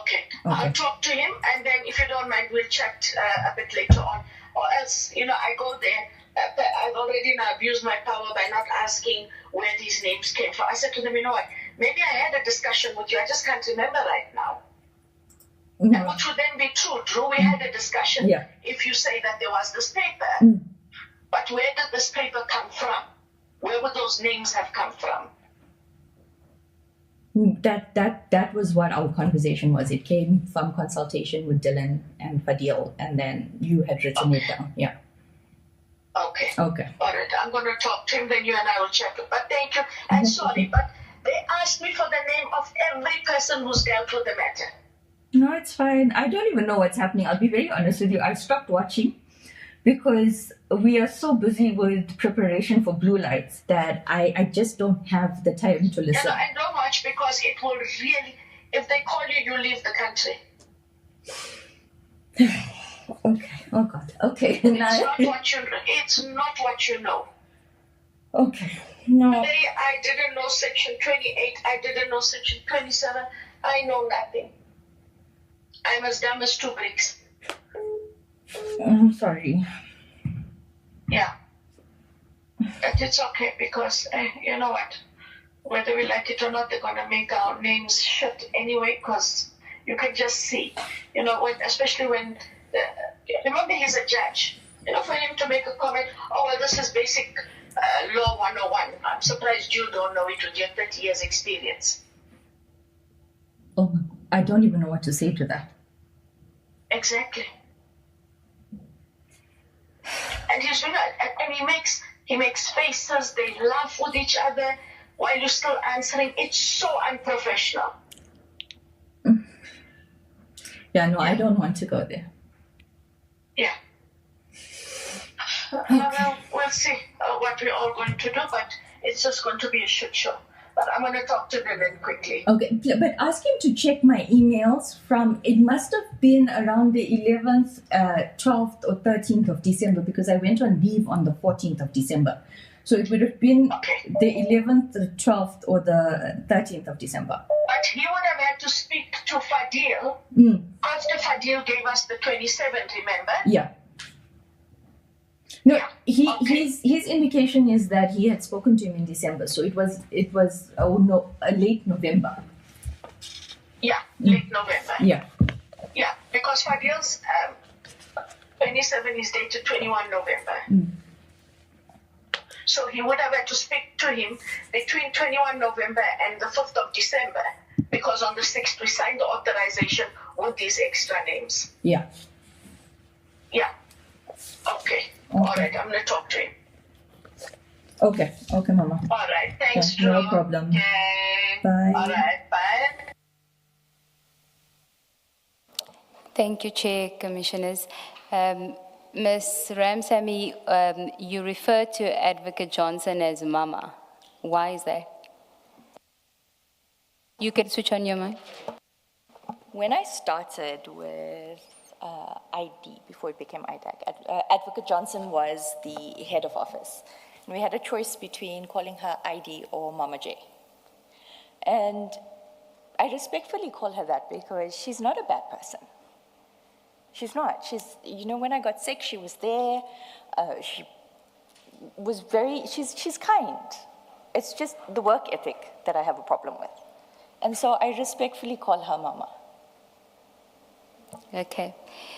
Okay. I'll talk to him, and then if you don't mind, we'll chat a bit later on. Or else, I go there. I've already now abused my power by not asking where these names came from. I said to them, you know what, maybe I had a discussion with you. I just can't remember right now. Mm-hmm. And which would then be true. Drew, we had a discussion. Yeah. If you say that there was this paper. But where did this paper come from? Where would those names have come from? That was what our conversation was. It came from consultation with Dylan and Fadil, and then you had written it down. Yeah. Okay. Okay. All right. I'm going to talk to him, then you and I will check it. But thank you. And sorry, but they asked me for the name of every person who's dealt with the matter. No, it's fine. I don't even know what's happening. I'll be very honest with you. I stopped watching because we are so busy with preparation for blue lights that I just don't have the time to listen. And don't watch because it will really, if they call you, you leave the country. Okay. Oh God. Okay. It's not what you know. Okay. No. Today I didn't know section 28. I didn't know section 27. I know nothing. I'm as dumb as two bricks. I'm sorry. Yeah. But it's okay because, you know what? Whether we like it or not, they're going to make our names shit anyway because you can just see. Especially when, remember he's a judge. For him to make a comment, oh, well, this is basic law 101. I'm surprised you don't know it with your 30 years experience. Oh, I don't even know what to say to that. Exactly. And he makes faces, they laugh with each other while you're still answering. It's so unprofessional. Yeah, no, I don't want to go there. Yeah. We'll see what we're all going to do, but it's just going to be a shit show. But I'm going to talk to Dylan quickly. Okay, but ask him to check my emails it must have been around the 11th, 12th or 13th of December because I went on leave on the 14th of December. So it would have been the 11th, the 12th or the 13th of December. But he would have had to speak to Fadil after Fadil gave us the 27th, remember? Yeah. No, his indication is that he had spoken to him in December, so it was late November. Yeah, late November. Yeah. Yeah, because Fadil's 27 is dated 21 November. So he would have had to speak to him between 21 November and the 5th of December because on the 6th we signed the authorization with these extra names. Yeah. Yeah. Okay. All right, I'm going to talk to him. Okay, Mama. All right, thanks, Drew. No problem. Okay. Bye. All right, bye. Thank you, Chair, Commissioners. Ms. Ramsamy, you refer to Advocate Johnson as Mama. Why is that? You can switch on your mic. When I started with ID, before it became IDAC, Advocate Johnson was the head of office. And we had a choice between calling her ID or Mama J. And I respectfully call her that because she's not a bad person. She's not. When I got sick, she was there. She was she's kind. It's just the work ethic that I have a problem with. And so I respectfully call her Mama. Okay.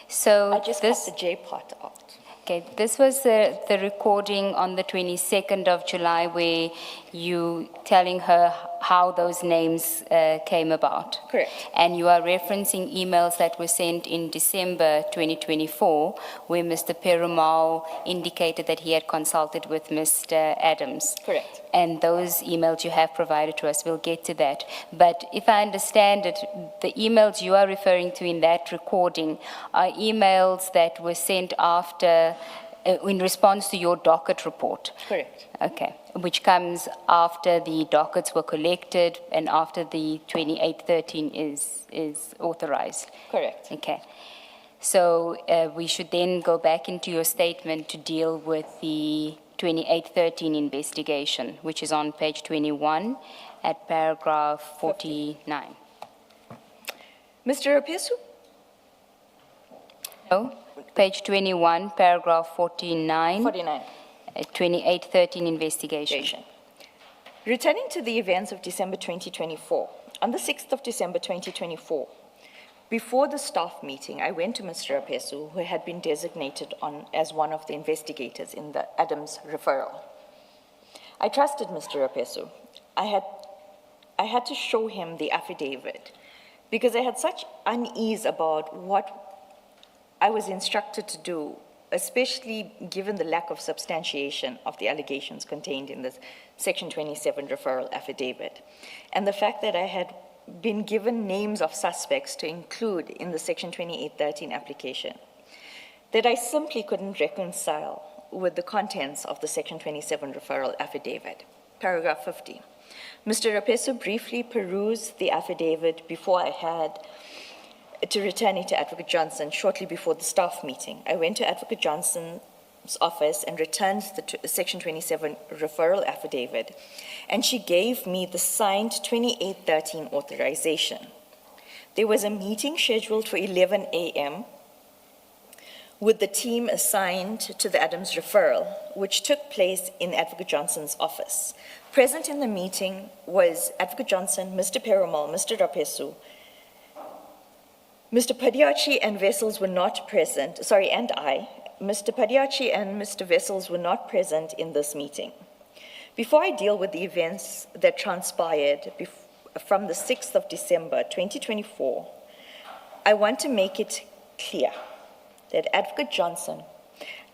So I just cut the J part out. Okay, this was the recording on the 22nd of July where you telling her how those names came about. Correct. And you are referencing emails that were sent in December 2024, where Mr. Perumal indicated that he had consulted with Mr. Adams. Correct. And those emails you have provided to us, we'll get to that. But if I understand it, the emails you are referring to in that recording are emails that were sent after, in response to your docket report. Correct. Okay, which comes after the dockets were collected and after the 2813 is authorized. Correct. Okay. So we should then go back into your statement to deal with the 2813 investigation, which is on page 21 at paragraph 49. Mr. Rapesu? No, page 21, paragraph 49. 49. 2813 investigation. Returning to the events of December 2024, on the 6th of December 2024, before the staff meeting, I went to Mr. Rapesu, who had been designated as one of the investigators in the Adams referral. I trusted Mr. Rapesu. I had to show him the affidavit because I had such unease about what I was instructed to do, especially given the lack of substantiation of the allegations contained in this Section 27 referral affidavit, and the fact that I had been given names of suspects to include in the Section 2813 application, that I simply couldn't reconcile with the contents of the Section 27 referral affidavit. Paragraph 50. Mr. Rapesu briefly perused the affidavit before I had to return it to Advocate Johnson shortly before the staff meeting. I went to Advocate Johnson's office and returned the Section 27 referral affidavit, and she gave me the signed 2813 authorization. There was a meeting scheduled for 11 a.m. with the team assigned to the Adams referral, which took place in Advocate Johnson's office. Present in the meeting was Advocate Johnson, Mr. Perumal, Mr. Rapesu. Mr. Padiachi and Vessels were not present, and I. Mr. Padiachi and Mr. Vessels were not present in this meeting. Before I deal with the events that transpired from the 6th of December 2024, I want to make it clear that Advocate Johnson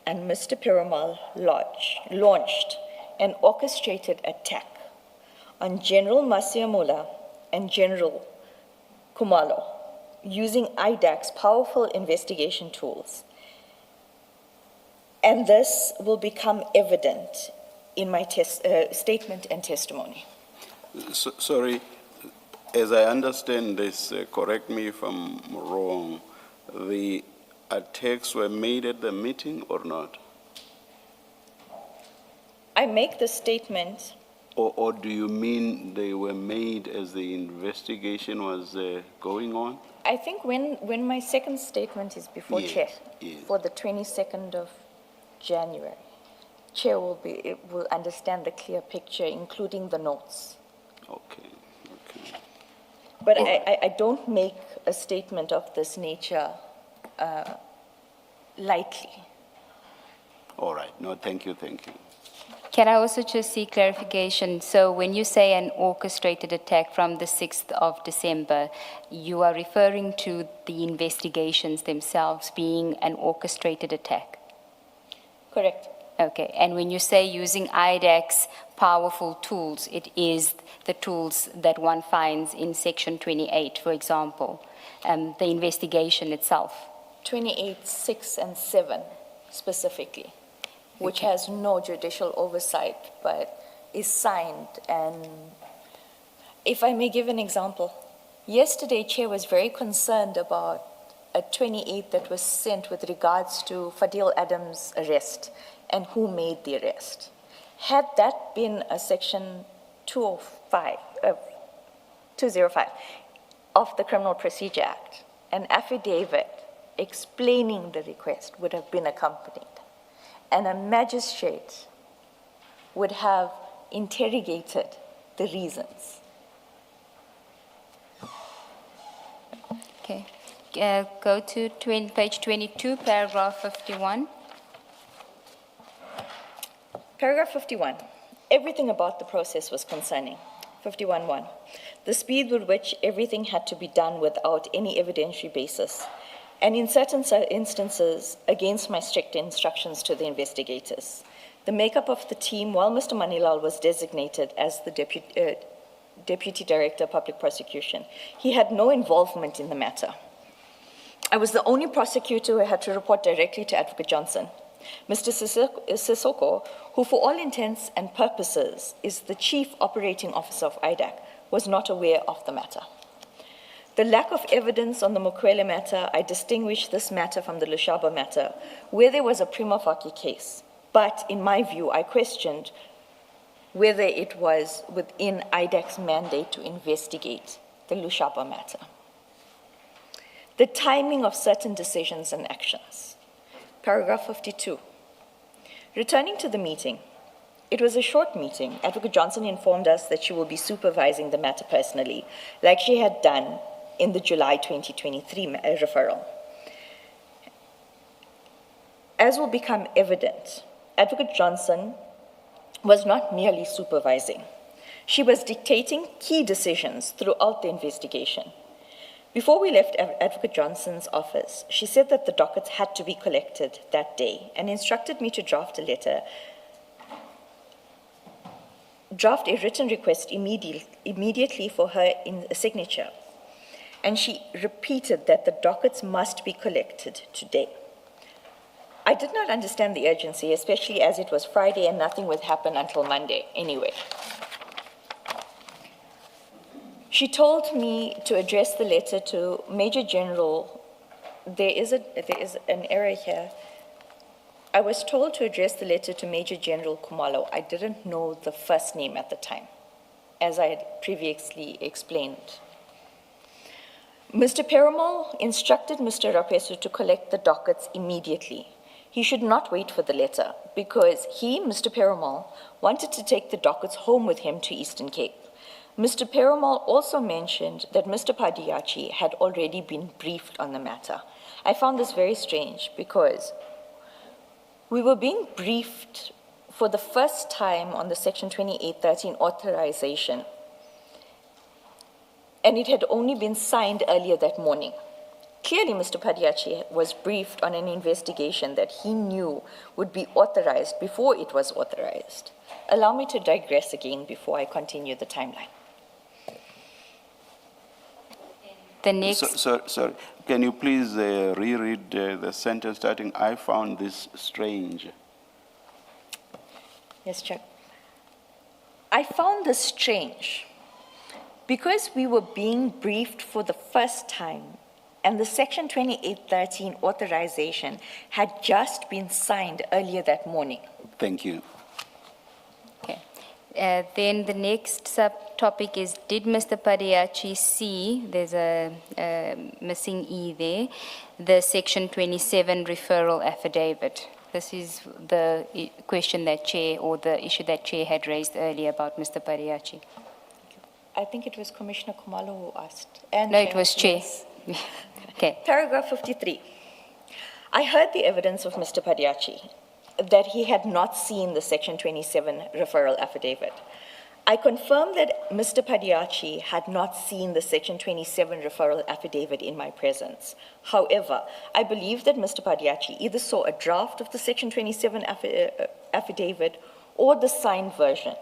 and Mr. Perumal launched an orchestrated attack on General Masiamula and General Kumalo using IDAC's powerful investigation tools. And this will become evident in my statement and testimony. Sorry, as I understand this, correct me if I'm wrong, the attacks were made at the meeting or not? I make the statement. Or do you mean they were made as the investigation was going on? I think when my second statement is before Chair, for the 22nd of January, Chair will understand the clear picture, including the notes. Okay. But I don't make a statement of this nature lightly. All right. No, thank you. Can I also just seek clarification? So when you say an orchestrated attack from the 6th of December, you are referring to the investigations themselves being an orchestrated attack? Correct. Okay, and when you say using IDAC's powerful tools, it is the tools that one finds in Section 28, for example, the investigation itself. 28, 6, and 7 specifically, which has no judicial oversight, but is signed. And if I may give an example, yesterday, Chair was very concerned about a 28 that was sent with regards to Fadil Adams' arrest and who made the arrest. Had that been a Section 205 of the Criminal Procedure Act, an affidavit explaining the request would have been accompanied, and a magistrate would have interrogated the reasons. Okay. Go to page 22, paragraph 51. Paragraph 51. Everything about the process was concerning. 51.1. The speed with which everything had to be done without any evidentiary basis, and in certain instances, against my strict instructions to the investigators. The makeup of the team, while Mr. Manilal was designated as the Deputy Director of Public Prosecution, he had no involvement in the matter. I was the only prosecutor who had to report directly to Advocate Johnson. Mr. Sissoko, who for all intents and purposes is the Chief Operating Officer of IDAC, was not aware of the matter. The lack of evidence on the Mukwele matter, I distinguish this matter from the Lushaba matter, where there was a prima facie case. But in my view, I questioned whether it was within IDAC's mandate to investigate the Lushaba matter. The timing of certain decisions and actions. Paragraph 52. Returning to the meeting, it was a short meeting. Advocate Johnson informed us that she will be supervising the matter personally, like she had done in the July 2023 referral. As will become evident, Advocate Johnson was not merely supervising. She was dictating key decisions throughout the investigation. Before we left Advocate Johnson's office, she said that the dockets had to be collected that day and instructed me to draft a written request immediately for her signature. And she repeated that the dockets must be collected today. I did not understand the urgency, especially as it was Friday and nothing would happen until Monday anyway. She told me to address the letter to Major General. There is an error here. I was told to address the letter to Major General Kumalo. I didn't know the first name at the time, as I had previously explained. Mr. Perumal instructed Mr. Rapesu to collect the dockets immediately. He should not wait for the letter because he, Mr. Perumal, wanted to take the dockets home with him to Eastern Cape. Mr. Perumal also mentioned that Mr. Padiachi had already been briefed on the matter. I found this very strange because we were being briefed for the first time on the Section 2813 authorization, and it had only been signed earlier that morning. Clearly, Mr. Padiachi was briefed on an investigation that he knew would be authorized before it was authorized. Allow me to digress again before I continue the timeline. The next. Sorry, can you please reread the sentence starting, I found this strange? Yes, Chair. I found this strange because we were being briefed for the first time and the Section 2813 authorization had just been signed earlier that morning. Thank you. Okay. Then the next subtopic is, did Mr. Padiachi see, there's a missing E there, the Section 27 referral affidavit? This is the question that Chair, or the issue that Chair had raised earlier about Mr. Padiachi. I think it was Commissioner Kumalo who asked. And No, it was Chair. Yes. Okay. Paragraph 53. I heard the evidence of Mr. Padiachi that he had not seen the Section 27 referral affidavit. I confirm that Mr. Padiachi had not seen the Section 27 referral affidavit in my presence. However, I believe that Mr. Padiachi either saw a draft of the Section 27 affidavit or the signed version.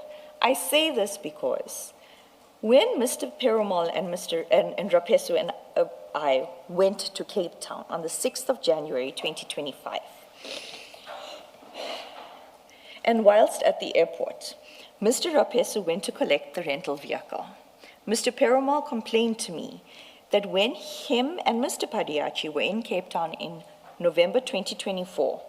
I say this because when Mr. Perumal and Rapesu and I went to Cape Town on the 6th of January 2025, and whilst at the airport, Mr. Rapesu went to collect the rental vehicle. Mr. Perumal complained to me that when him and Mr. Padiachi were in Cape Town in November 2024,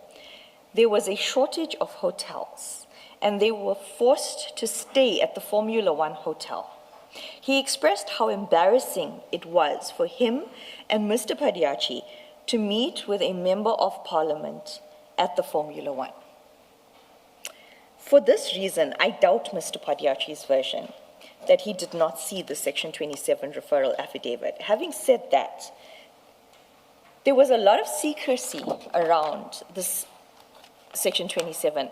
there was a shortage of hotels, and they were forced to stay at the Formula One hotel. He expressed how embarrassing it was for him and Mr. Padiachi to meet with a member of parliament at the Formula One. For this reason, I doubt Mr. Padiachi's version that he did not see the Section 27 referral affidavit. Having said that, there was a lot of secrecy around this Section 27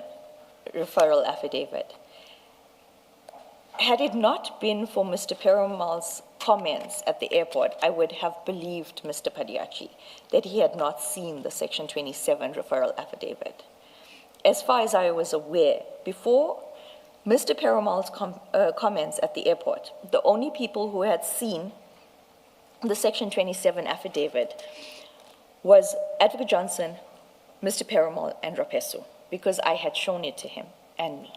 referral affidavit. Had it not been for Mr. Perumal's comments at the airport, I would have believed Mr. Padiachi that he had not seen the Section 27 referral affidavit. As far as I was aware, before Mr. Perumal's comments at the airport, the only people who had seen the Section 27 affidavit was Advocate Johnson, Mr. Perumal, and Rapesu, because I had shown it to him and me.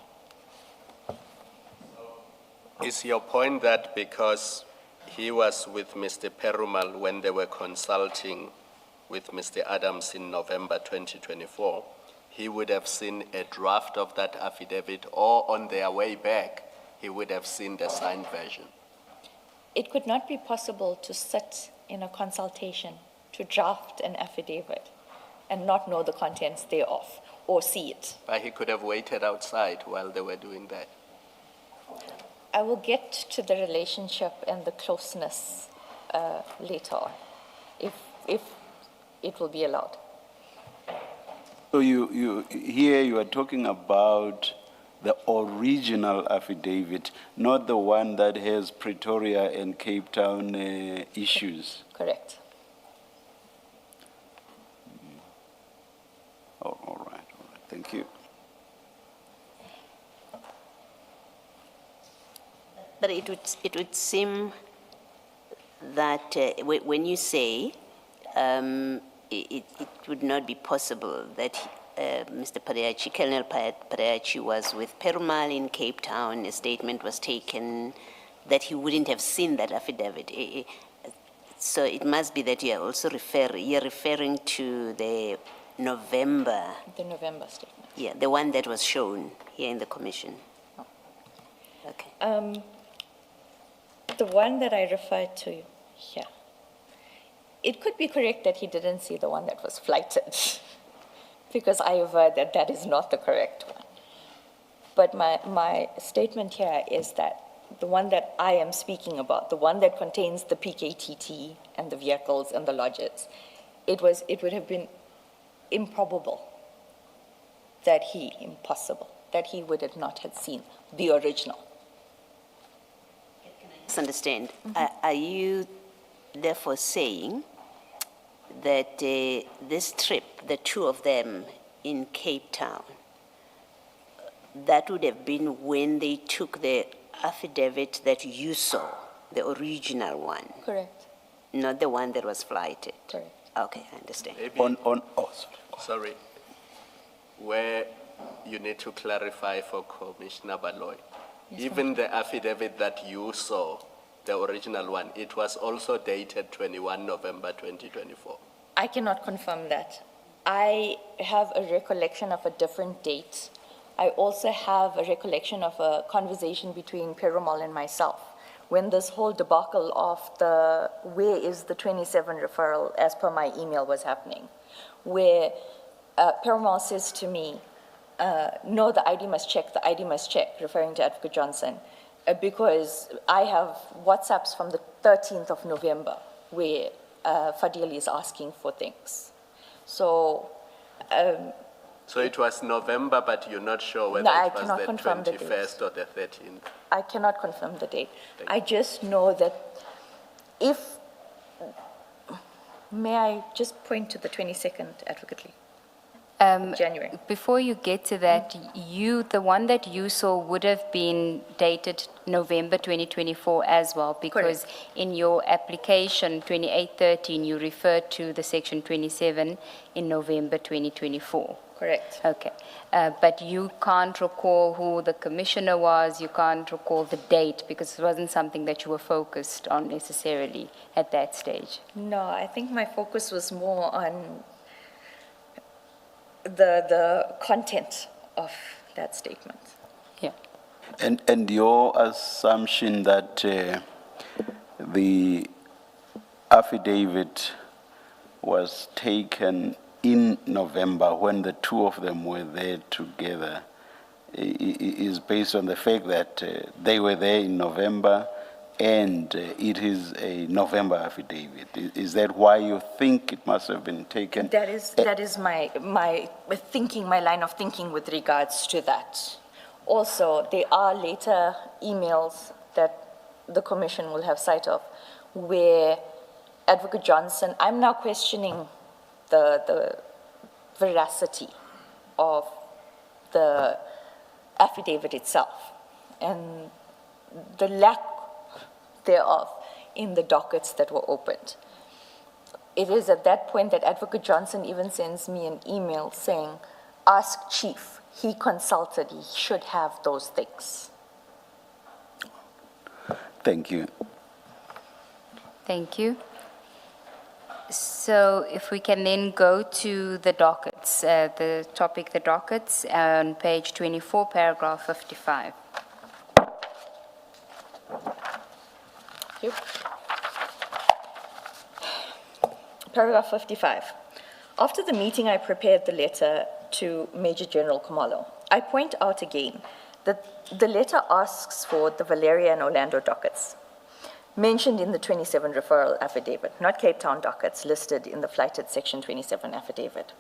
Is your point that because he was with Mr. Perumal when they were consulting with Mr. Adams in November 2024, he would have seen a draft of that affidavit, or on their way back, he would have seen the signed version? It could not be possible to sit in a consultation to draft an affidavit and not know the contents thereof or see it. But he could have waited outside while they were doing that. I will get to the relationship and the closeness later on, if it will be allowed. So you are talking about the original affidavit, not the one that has Pretoria and Cape Town issues. Correct. Oh, all right, thank you. But it would seem that when you say it would not be possible that Mr. Padiachi, Colonel Padiachi was with Perumal in Cape Town, a statement was taken, that he wouldn't have seen that affidavit. So it must be that you're also referring to the November. The November statement. Yeah, the one that was shown here in the commission. Oh. Okay. The one that I referred to here, it could be correct that he didn't see the one that was flighted, because I have heard that that is not the correct one. But my statement here is that the one that I am speaking about, the one that contains the PKTT and the vehicles and the lodges, it would have been improbable that he would have not had seen the original. Understand. Are you therefore saying that this trip, the two of them in Cape Town, that would have been when they took the affidavit that you saw, the original one? Correct. Not the one that was flighted? Correct. Okay, I understand. Maybe, sorry, where you need to clarify for Commissioner Baloy. Yes, Even the affidavit that you saw, the original one, it was also dated 21 November 2024. I cannot confirm that. I have a recollection of a different date. I also have a recollection of a conversation between Perumal and myself when this whole debacle of where is the 27 referral as per my email was happening, where Perumal says to me, no, the ID must check, referring to Advocate Johnson, because I have WhatsApps from the 13th of November where Fadil is asking for things. So it was November, but you're not sure whether No, it was the 21st or the 13th? I cannot confirm the date. I just know that may I just point to the 22nd, Advocate Lee? January. Before you get to that, the one that you saw would have been dated November 2024 as well, because in your application 2813, you referred to the Section 27 in November 2024. Correct. Okay. But you can't recall who the commissioner was, you can't recall the date, because it wasn't something that you were focused on necessarily at that stage. No, I think my focus was more on the content of that statement. Yeah. And your assumption that the affidavit was taken in November when the two of them were there together is based on the fact that they were there in November and it is a November affidavit. Is that why you think it must have been taken? That is my thinking, my line of thinking with regards to that. Also, there are later emails that the commission will have sight of where Advocate Johnson, I'm now questioning the veracity of the affidavit itself and the lack thereof in the dockets that were opened. It is at that point that Advocate Johnson even sends me an email saying, ask Chief, he consulted, he should have those things. Thank you. Thank you. So if we can then go to the dockets, the topic, the dockets, on page 24, paragraph 55. Thank you. Paragraph 55. After the meeting, I prepared the letter to Major General Khumalo. I point out again that the letter asks for the Valeria and Orlando dockets mentioned in the 27 referral affidavit, not Cape Town dockets listed in the flighted section 27 affidavit.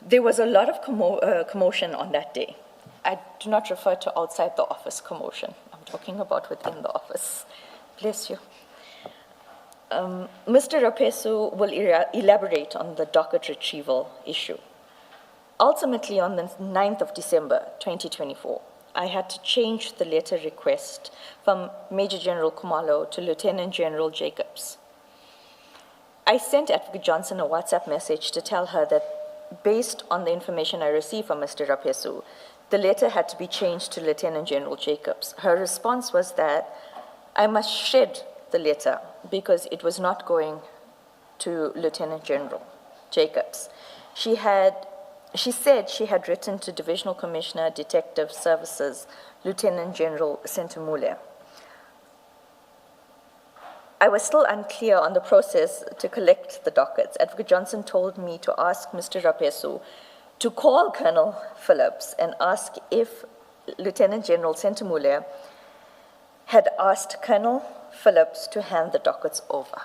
There was a lot of commotion on that day. I do not refer to outside the office commotion. I'm talking about within the office. Bless you. Mr. Rapesu will elaborate on the docket retrieval issue. Ultimately, on the 9th of December, 2024, I had to change the letter request from Major General Khumalo to Lieutenant General Jacobs. I sent Advocate Johnson a WhatsApp message to tell her that based on the information I received from Mr. Rapesu, the letter had to be changed to Lieutenant General Jacobs. Her response was that I must shed the letter because it was not going to Lieutenant General Jacobs. She said she had written to Divisional Commissioner, Detective Services, Lieutenant General Sentimule. I was still unclear on the process to collect the dockets. Advocate Johnson told me to ask Mr. Rapesu to call Colonel Phillips and ask if Lieutenant General Sentimule had asked Colonel Phillips to hand the dockets over.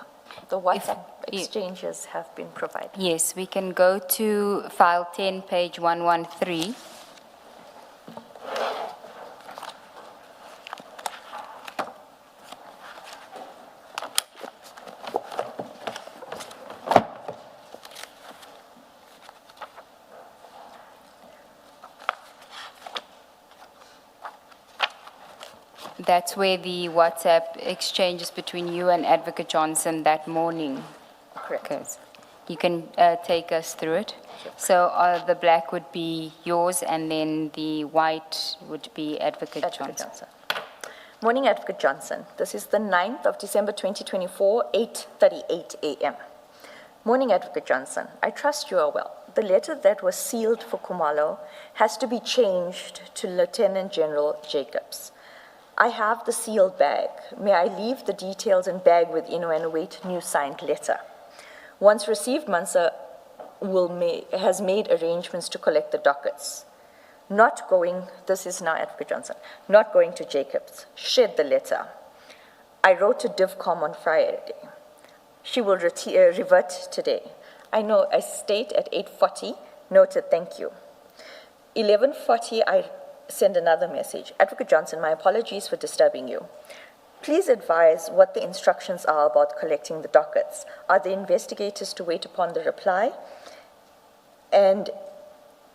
The WhatsApp exchanges have been provided. Yes, we can go to file 10, page 113. That's where the WhatsApp exchanges between you and Advocate Johnson that morning. Correct. You can take us through it. So the black would be yours, and then the white would be Advocate Johnson. Morning, Advocate Johnson. This is the 9th of December 2024, 8:38 a.m. Morning, Advocate Johnson. I trust you are well. The letter that was sealed for Khumalo has to be changed to Lieutenant General Jacobs. I have the sealed bag. May I leave the details in bag with Ino and await new signed letter? Once received, Mansa has made arrangements to collect the dockets. Not going, this is now Advocate Johnson, not going to Jacobs. Shed the letter. I wrote to DivCom on Friday. She will revert today. I know I state at 8:40, noted, thank you. 11:40, I send another message. Advocate Johnson, my apologies for disturbing you. Please advise what the instructions are about collecting the dockets. Are the investigators to wait upon the reply and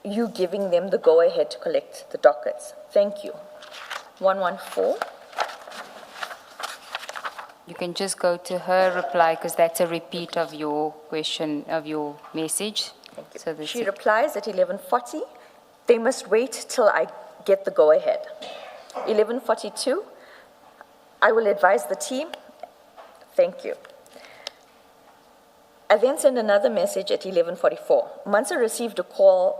you giving them the go-ahead to collect the dockets? Thank you. 114. You can just go to her reply because that's a repeat of your question, of your message. Thank you. So she replies at 11:40. They must wait till I get the go-ahead. 11:42. I will advise the team. Thank you. I then send another message at 11:44. Mansa received a call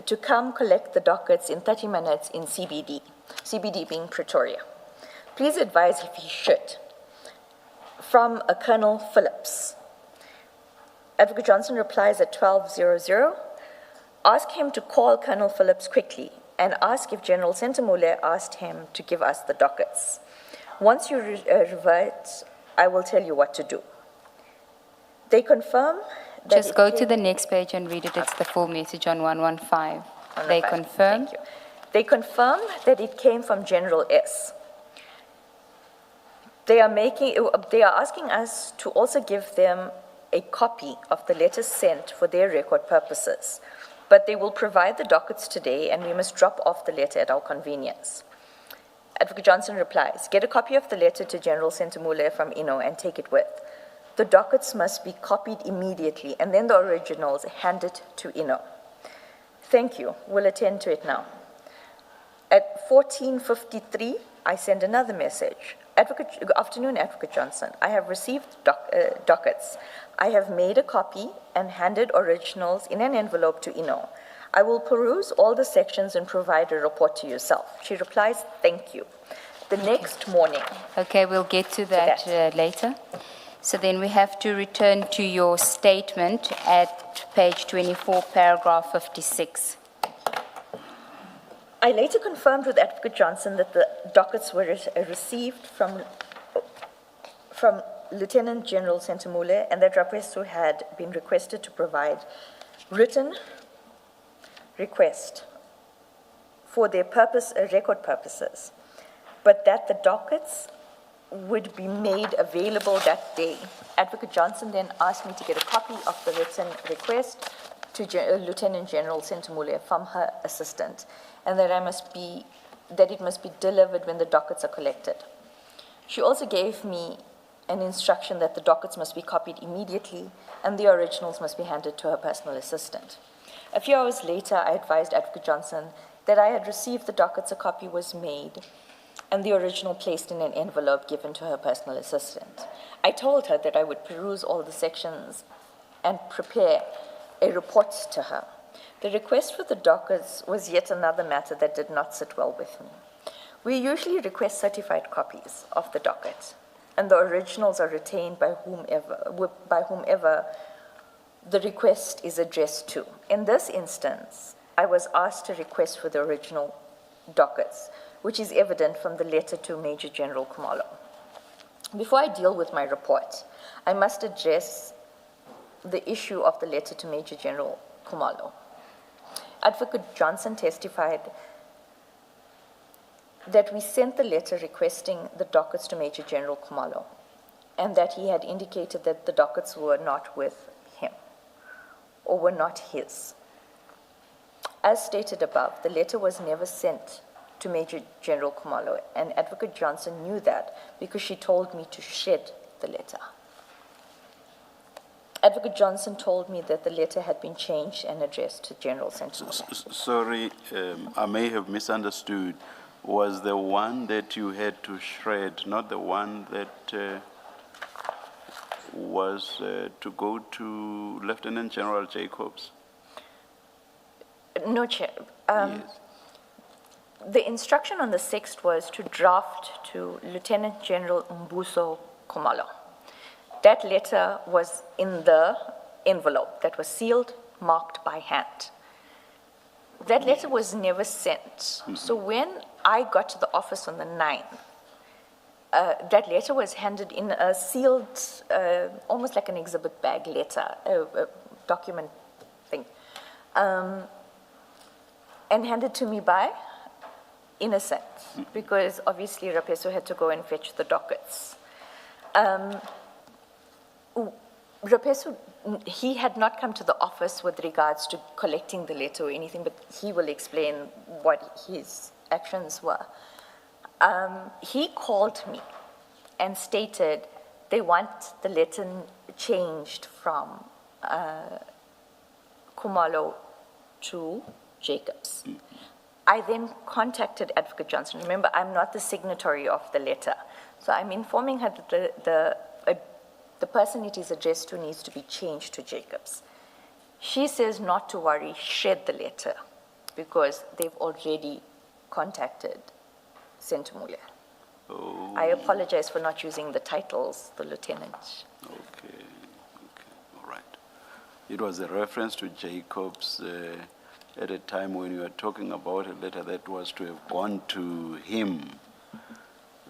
to come collect the dockets in 30 minutes in CBD, CBD being Pretoria. Please advise if he should. From a Colonel Phillips. Advocate Johnson replies at 12:00. Ask him to call Colonel Phillips quickly and ask if General Sentimule asked him to give us the dockets. Once you revert, I will tell you what to do. They confirm that... Just go to the next page and read it. It's the full message on 115. They confirm. Thank you. They confirm that it came from General S. They are asking us to also give them a copy of the letter sent for their record purposes, but they will provide the dockets today and we must drop off the letter at our convenience. Advocate Johnson replies, get a copy of the letter to General Sentamule from Ino and take it with. The dockets must be copied immediately and then the originals handed to Ino. Thank you, we'll attend to it now. At 14:53, I send another message. Good afternoon, Advocate Johnson. I have received dockets. I have made a copy and handed originals in an envelope to Ino. I will peruse all the sections and provide a report to yourself. She replies, thank you. The next morning. Okay, we'll get to that, later. So then we have to return to your statement at page 24, paragraph 56. I later confirmed with Advocate Johnson that the dockets were received from Lieutenant General Sentamule and that Rapesu had been requested to provide written request for their record purposes, but that the dockets would be made available that day. Advocate Johnson then asked me to get a copy of the written request to Lieutenant General Sentamule from her assistant, and that it must be delivered when the dockets are collected. She also gave me an instruction that the dockets must be copied immediately and the originals must be handed to her personal assistant. A few hours later, I advised Advocate Johnson that I had received the dockets, a copy was made, and the original placed in an envelope given to her personal assistant. I told her that I would peruse all the sections and prepare a report to her. The request for the dockets was yet another matter that did not sit well with me. We usually request certified copies of the docket, and the originals are retained by whomever the request is addressed to. In this instance, I was asked to request for the original dockets, which is evident from the letter to Major General Khumalo. Before I deal with my report, I must address the issue of the letter to Major General Khumalo. Advocate Johnson testified that we sent the letter requesting the dockets to Major General Khumalo, and that he had indicated that the dockets were not with him or were not his. As stated above, the letter was never sent to Major General Khumalo, and Advocate Johnson knew that because she told me to shred the letter. Advocate Johnson told me that the letter had been changed and addressed to General Sentamule. Sorry, I may have misunderstood. Was the one that you had to shred not the one that was to go to Lieutenant General Jacobs? No, Chair. Yes. The instruction on the 6th was to draft to Lieutenant General Mbuso Khumalo. That letter was in the envelope that was sealed, marked by hand. That letter was never sent. Mm-hmm. So when I got to the office on the 9th, that letter was handed in a sealed, almost like an exhibit bag letter, a document thing, and handed to me by Innocent, because obviously Rapesu had to go and fetch the dockets. Rapesu, he had not come to the office with regards to collecting the letter or anything, but he will explain what his actions were. He called me and stated they want the letter changed from Khumalo to Jacobs. I then contacted Advocate Johnson. Remember, I'm not the signatory of the letter. So I'm informing her that the person it is addressed to needs to be changed to Jacobs. She says not to worry, shred the letter, because they've already contacted Sentamule. Oh. I apologize for not using the titles, the lieutenant. Okay, all right. It was a reference to Jacobs at a time when you were talking about a letter that was to have gone to him,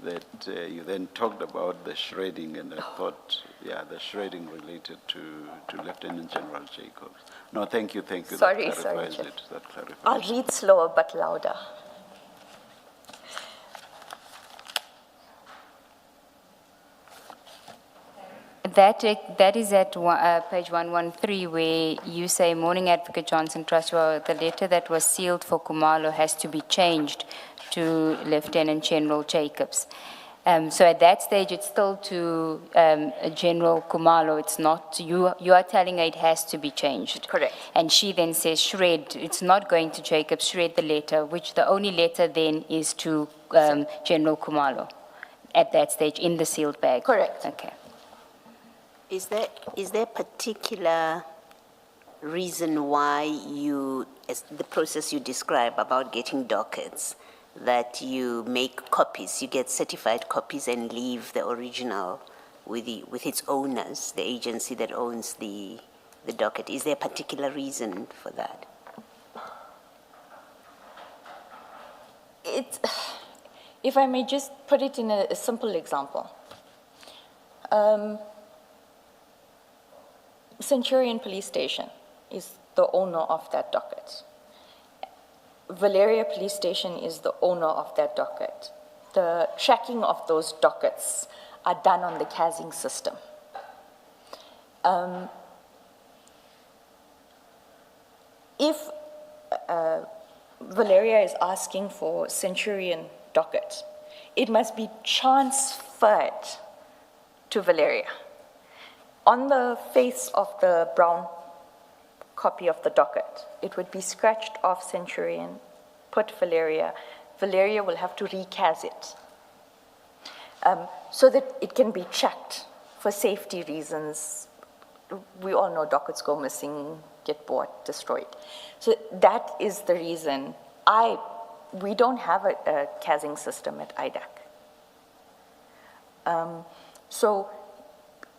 that you then talked about the shredding, and I thought, yeah, the shredding related to Lieutenant General Jacobs. No, thank you. Sorry, that clarifies Chair. it. That clarifies I'll read slower but louder. That is at page 113, where you say, Morning Advocate Johnson Trust, the letter that was sealed for Kumalo has to be changed to Lieutenant General Jacobs. So at that stage, it's still to General Kumalo. It's not, you are telling her it has to be changed. Correct. And she then says, shred, it's not going to Jacobs, shred the letter, which the only letter then is to General Kumalo at that stage in the sealed bag. Correct. Okay. Is there particular reason why you, as the process you describe about getting dockets, that you make copies, you get certified copies and leave the original with its owners, the agency that owns the docket? Is there a particular reason for that? If I may just put it in a simple example. Centurion Police Station is the owner of that docket. Valeria Police Station is the owner of that docket. The tracking of those dockets are done on the CASing system. If Valeria is asking for Centurion docket, it must be transferred to Valeria. On the face of the brown copy of the docket, it would be scratched off Centurion, put Valeria. Valeria will have to recast it so that it can be checked for safety reasons. We all know dockets go missing, get bought, destroyed. So that is the reason. We don't have a casing system at IDAC. So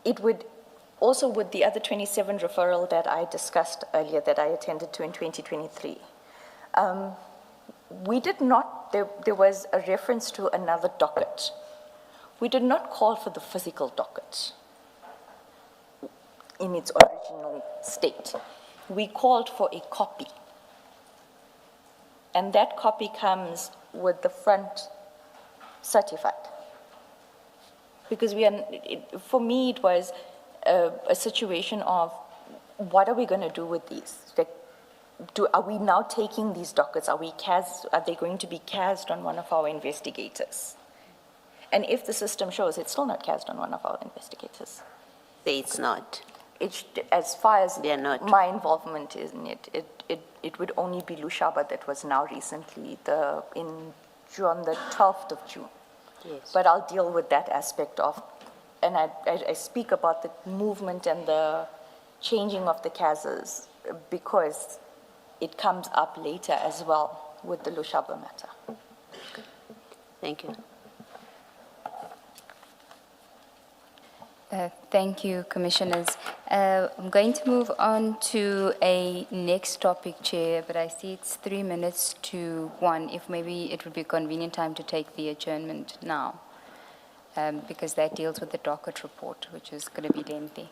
it would also, with the other 27 referral that I discussed earlier that I attended to in 2023, we did not, there was a reference to another docket. We did not call for the physical docket in its original state. We called for a copy. And that copy comes with the front certified. Because for me, it was a situation of, what are we going to do with these? Like, are we now taking these dockets? Are they going to be cast on one of our investigators? And if the system shows it's still not cast on one of our investigators. Say it's not. As far as they are not. My involvement is in it would only be Lushaba that was now recently, on the 12th of June. Yes. But I'll deal with that aspect of, and I speak about the movement and the changing of the CASs because it comes up later as well with the Lushaba matter. Thank you. Thank you, Commissioners. I'm going to move on to a next topic, Chair, but I see it's 3 minutes to 1. If maybe it would be a convenient time to take the adjournment now, because that deals with the docket report, which is going to be lengthy.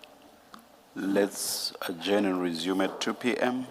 Let's adjourn and resume at 2 p.m.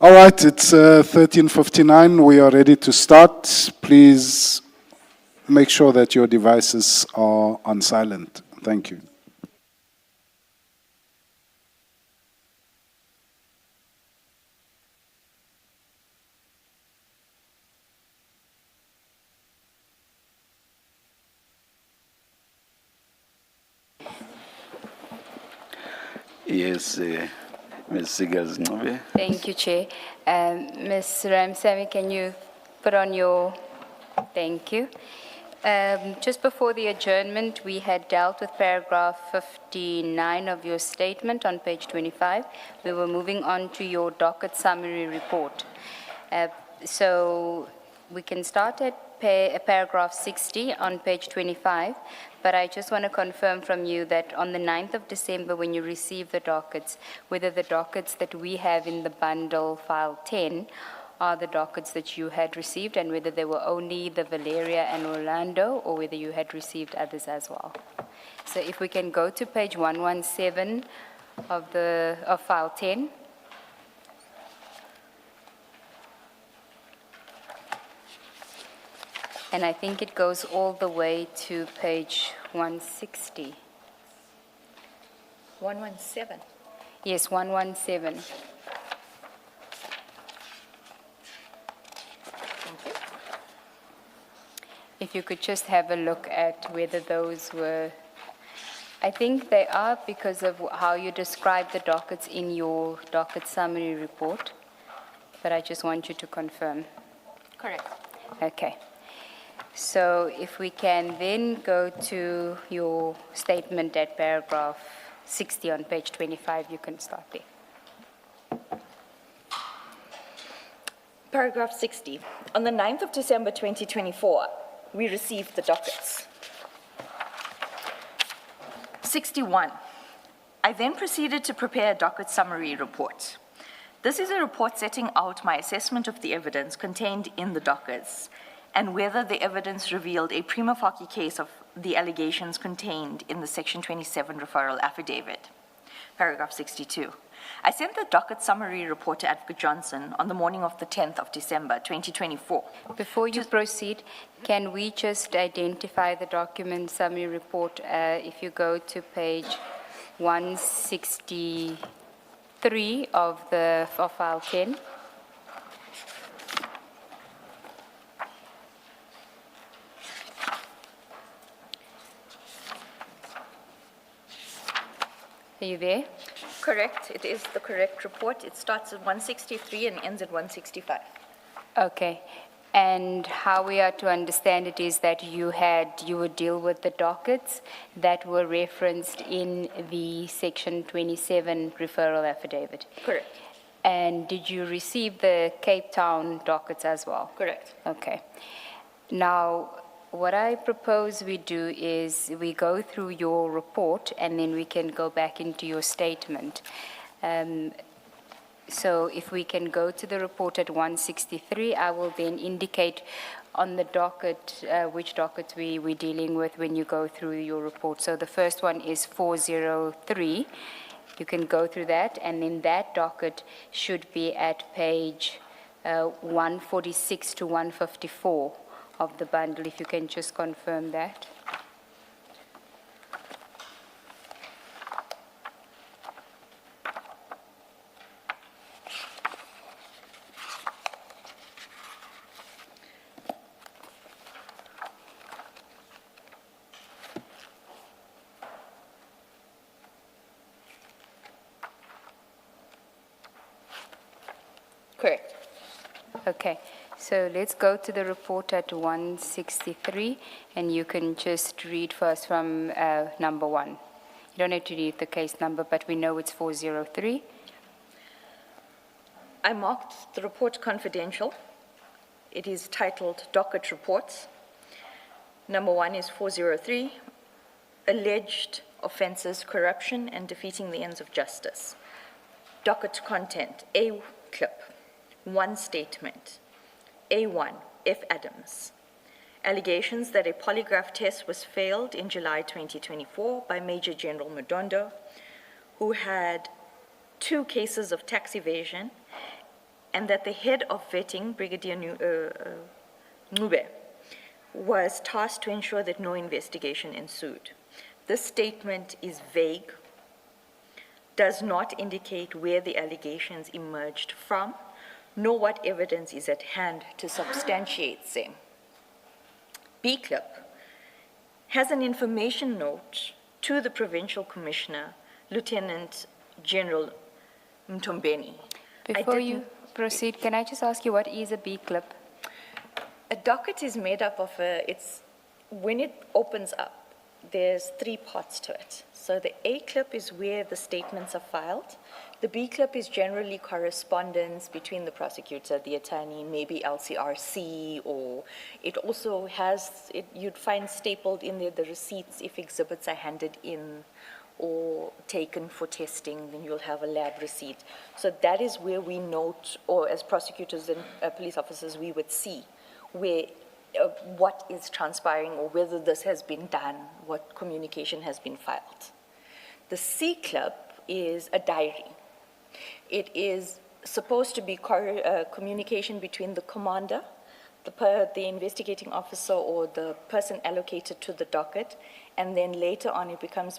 All right, it's 13:59. We are ready to start. Please make sure that your devices are on silent. Thank you. Yes, Ms. Seegers Ncube. Thank you, Chair. Ms. Ramsamy, can you put on your, thank you. Just before the adjournment, we had dealt with paragraph 59 of your statement on page 25. We were moving on to your docket summary report. So we can start at paragraph 60 on page 25, but I just want to confirm from you that on the 9th of December, when you received the dockets, whether the dockets that we have in the bundle file 10 are the dockets that you had received, and whether they were only the Valeria and Orlando, or whether you had received others as well. So if we can go to page 117 of file 10. And I think it goes all the way to page 160. 117. Yes, 117. Thank you. If you could just have a look at whether those were, I think they are because of how you describe the dockets in your docket summary report, but I just want you to confirm. Correct. Okay. So if we can then go to your statement at paragraph 60 on page 25, you can start there. Paragraph 60. On the 9th of December 2024, we received the dockets. 61. I then proceeded to prepare a docket summary report. This is a report setting out my assessment of the evidence contained in the dockets and whether the evidence revealed a prima facie case of the allegations contained in the Section 27 referral affidavit. Paragraph 62. I sent the docket summary report to Advocate Johnson on the morning of the 10th of December, 2024. Before you proceed, can we just identify the document summary report? If you go to page 163 of file 10. Are you there? Correct. It is the correct report. It starts at 163 and ends at 165. Okay. And how we are to understand it is that you would deal with the dockets that were referenced in the Section 27 referral affidavit. Correct. And did you receive the Cape Town dockets as well? Correct. Okay. Now, what I propose we do is we go through your report and then we can go back into your statement. So if we can go to the report at 163, I will then indicate on the docket which docket we're dealing with when you go through your report. So the first one is 403. You can go through that, and then that docket should be at page 146 to 154 of the bundle, if you can just confirm that. Correct. Okay, so let's go to the report at 163, and you can just read first from number 1. You don't have to read the case number, but we know it's 403. I marked the report confidential. It is titled Docket Reports. Number 1 is 403, Alleged Offences, Corruption, and Defeating the Ends of Justice. Docket content, A clip, 1 statement. A1, F. Adams. Allegations that a polygraph test was failed in July 2024 by Major General Madondo, who had 2 cases of tax evasion and that the head of vetting, Brigadier Ncube, was tasked to ensure that no investigation ensued. This statement is vague, does not indicate where the allegations emerged from, nor what evidence is at hand to substantiate them. B-Club has an information note to the Provincial Commissioner, Lieutenant General Mtombeni. Before you proceed, can I just ask you what is a B-Club? A docket is made up of when it opens up, there's 3 parts to it. So the A clip is where the statements are filed. The B clip is generally correspondence between the prosecutor, the attorney, maybe LCRC, or it also has, you'd find stapled in there the receipts if exhibits are handed in or taken for testing, then you'll have a lab receipt. So that is where we note, or as prosecutors and police officers, we would see where what is transpiring or whether this has been done, what communication has been filed. The C clip is a diary. It is supposed to be communication between the commander, the investigating officer, or the person allocated to the docket, and then later on it becomes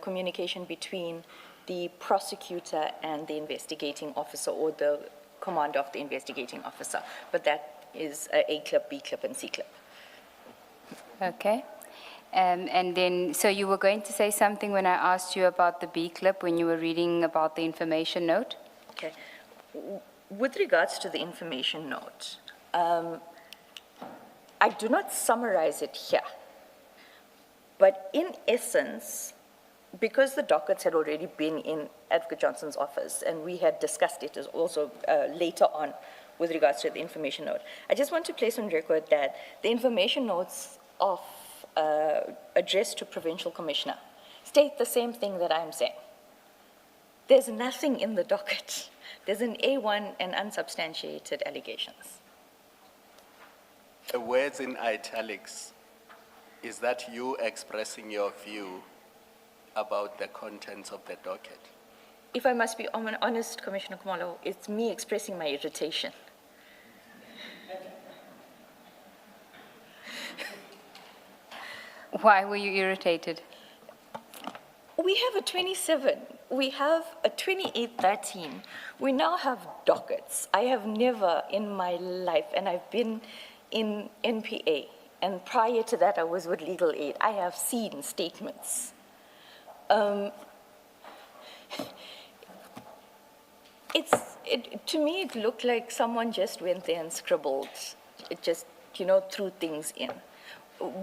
communication between the prosecutor and the investigating officer, or the commander of the investigating officer. But that is A clip, B clip, and C clip. Okay. And then, so you were going to say something when I asked you about the B clip when you were reading about the information note? Okay. With regards to the information note, I do not summarize it here, but in essence, because the dockets had already been in Advocate Johnson's office and we had discussed it as also later on with regards to the information note, I just want to place on record that the information notes of addressed to Provincial Commissioner state the same thing that I'm saying. There's nothing in the docket. There's an A1 and unsubstantiated allegations. The words in italics, is that you expressing your view about the contents of the docket? If I must be honest, Commissioner Kumalo, it's me expressing my irritation. Why were you irritated? We have a 27, we have a 2813. We now have dockets. I have never in my life, and I've been in NPA, and prior to that I was with Legal Aid, I have seen statements. To me, it looked like someone just went there and scribbled, it just, threw things in,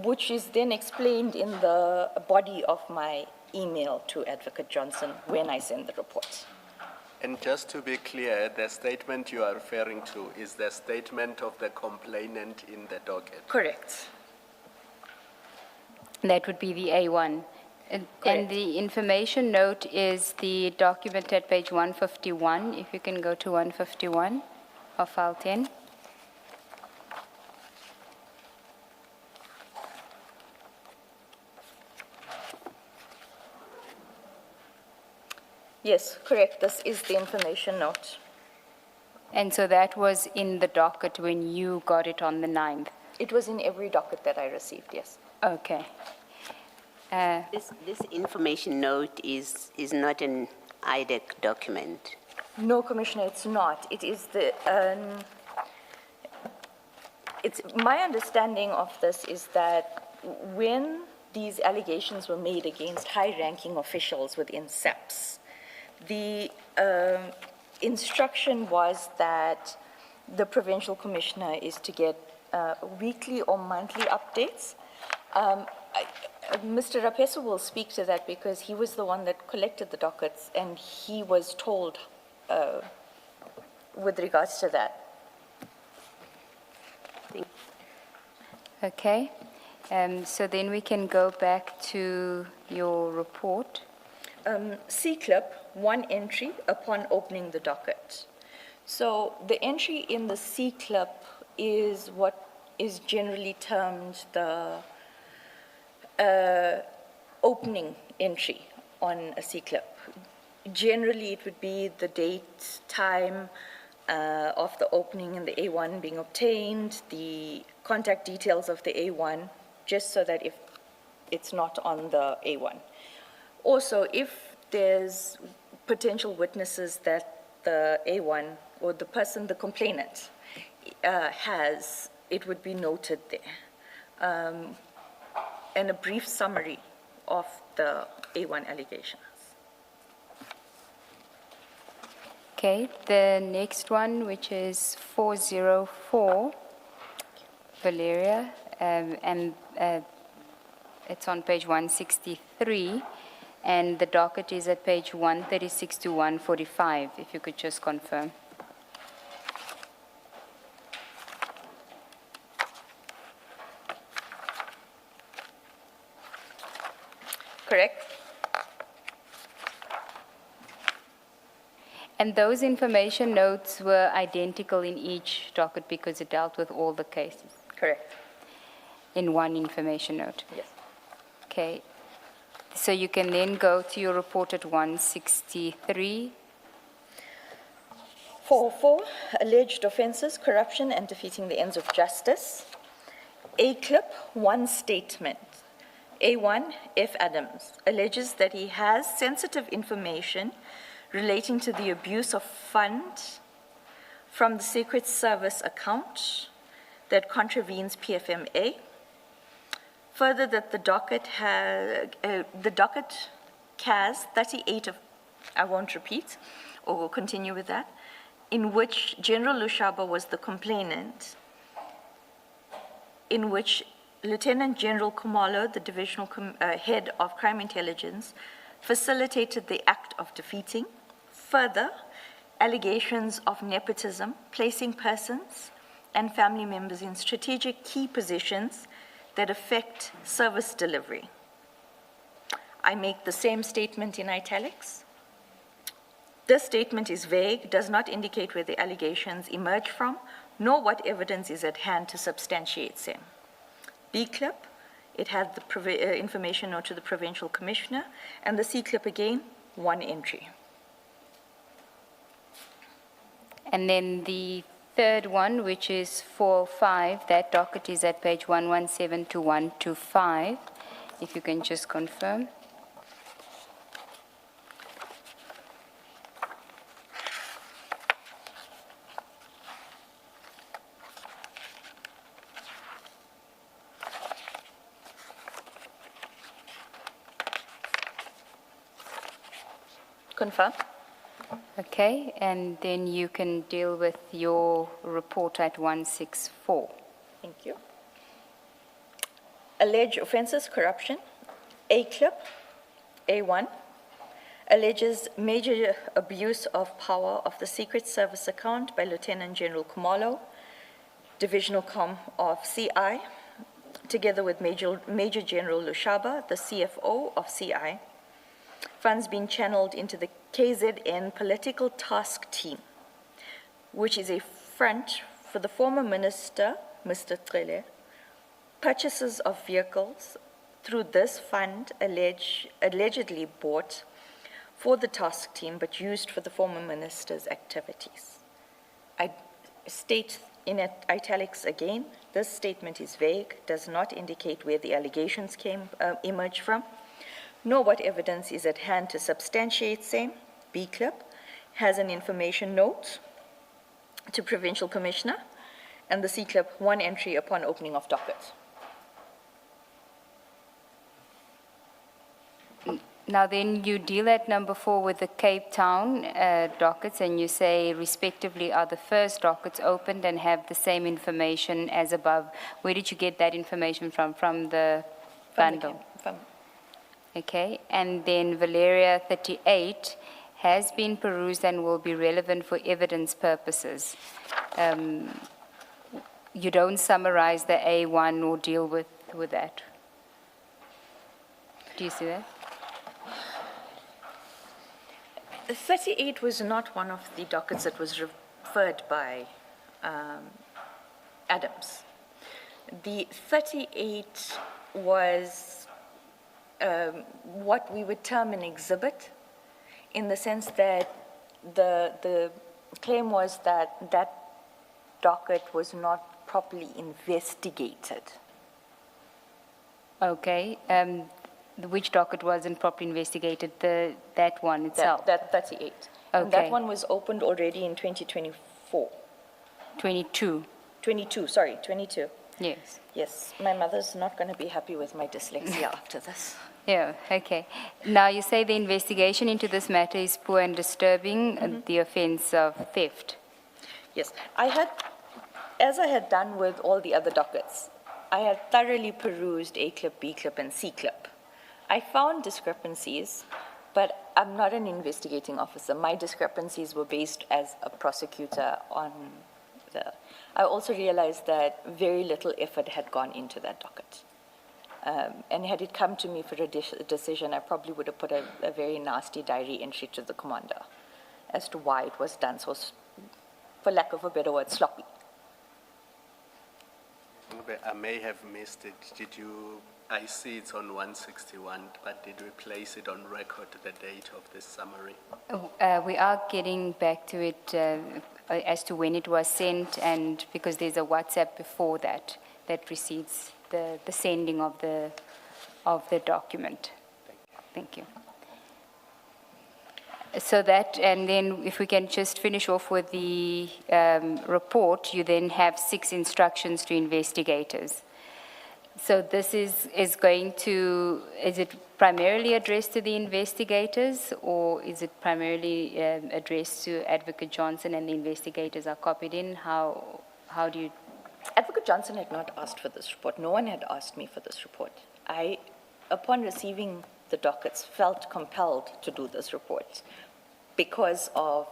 which is then explained in the body of my email to Advocate Johnson when I send the report. And just to be clear, the statement you are referring to is the statement of the complainant in the docket? Correct. That would be the A1. And the information note is the document at page 151, if you can go to 151 of file 10. Yes, correct. This is the information note. And so that was in the docket when you got it on the 9th? It was in every docket that I received, yes. Okay. This information note is not an IDEC document. No, Commissioner, it's not. It is the, it's my understanding of this is that when these allegations were made against high-ranking officials within SAPS, the instruction was that the Provincial Commissioner is to get weekly or monthly updates. Mr. Rapeso will speak to that because he was the one that collected the dockets and he was told with regards to that. Okay. So then we can go back to your report. C-clip, one entry upon opening the docket. So the entry in the C-clip is what is generally termed the opening entry on a C-clip. Generally, it would be the date, time, of the opening and the A1 being obtained, the contact details of the A1, just so that if it's not on the A1. Also, if there's potential witnesses that the A1 or the person, the complainant, has, it would be noted there. And a brief summary of the A1 allegations. Okay, the next one, which is 404, Valeria, and it's on page 163, and the docket is at page 136 to 145, if you could just confirm. Correct? And those information notes were identical in each docket because it dealt with all the cases Correct. in one information note. Yes. Okay. So you can then go to your report at 163. 404, alleged offenses, corruption and defeating the ends of justice. A clip, one statement. A1, F. Adams, alleges that he has sensitive information relating to the abuse of funds from the Secret Service account that contravenes PFMA. Further, that the docket CAS 38 of, I won't repeat, or we'll continue with that, in which General Lushaba was the complainant, in which Lieutenant General Kumalo, the divisional head of crime intelligence, facilitated the act of defeating. Further, allegations of nepotism, placing persons and family members in strategic key positions that affect service delivery. I make the same statement in italics. This statement is vague, does not indicate where the allegations emerge from, nor what evidence is at hand to substantiate them. B clip, it had the information note to the provincial commissioner, and the C clip again, one entry. And then the third one, which is 405, that docket is at page 117 to 125. If you can just confirm. Confirm. Okay, and then you can deal with your report at 164. Thank you. Alleged offenses, corruption. A clip, A1, alleges major abuse of power of the Secret Service account by Lieutenant General Kumalo, Divisional Com of CI, together with Major General Lushaba, the CFO of CI. Funds being channeled into the KZN political task team, which is a front for the former minister, Mr. Trele, purchases of vehicles through this fund allegedly bought for the task team but used for the former minister's activities. I state in italics again, this statement is vague, does not indicate where the allegations emerged from, nor what evidence is at hand to substantiate same. B clip has an information note to provincial commissioner, and the C clip, one entry upon opening of docket. Now then you deal at number 4 with the Cape Town dockets, and you say respectively are the first dockets opened and have the same information as above. Where did you get that information from? From the bundle? Okay, and then Valeria 38 has been perused and will be relevant for evidence purposes. You don't summarize the A1 or deal with that. Do you see that? 38 was not one of the dockets that was referred by Adams. The 38 was what we would term an exhibit, in the sense that the claim was that that docket was not properly investigated. Okay. Which docket wasn't properly investigated? That one itself? That 38. And that Okay. one was opened already in 2024. 22. 22. Yes. Yes, my mother's not going to be happy with my dyslexia after this. Yeah, okay. Now, you say the investigation into this matter is poor and disturbing the offense of theft. Yes, as I had done with all the other dockets, I had thoroughly perused A clip, B clip, and C clip. I found discrepancies, but I'm not an investigating officer. My discrepancies were based as a prosecutor on the... I also realized that very little effort had gone into that docket. And had it come to me for a decision, I probably would have put a very nasty diary entry to the commander as to why it was done so, for lack of a better word, sloppy. I may have missed it. Did you, I see it's on 161, but did we place it on record, the date of this summary? We are getting back to it as to when it was sent, and because there's a WhatsApp before that precedes the sending of the document. Thank you. So that, and then if we can just finish off with the report, you then have 6 instructions to investigators. So this is going to, is it primarily addressed to the investigators, or is it primarily addressed to Advocate Johnson and the investigators are copied in? How do you? Advocate Johnson had not asked for this report. No one had asked me for this report. I, upon receiving the dockets, felt compelled to do this report because of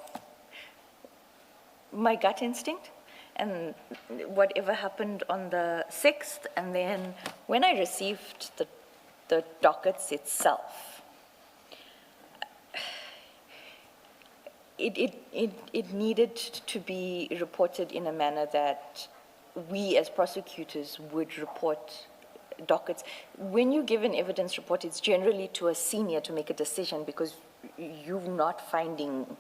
my gut instinct and whatever happened on the 6th, and then when I received the dockets itself, it needed to be reported in a manner that we as prosecutors would report dockets. When you give an evidence report, it's generally to a senior to make a decision because you're not finding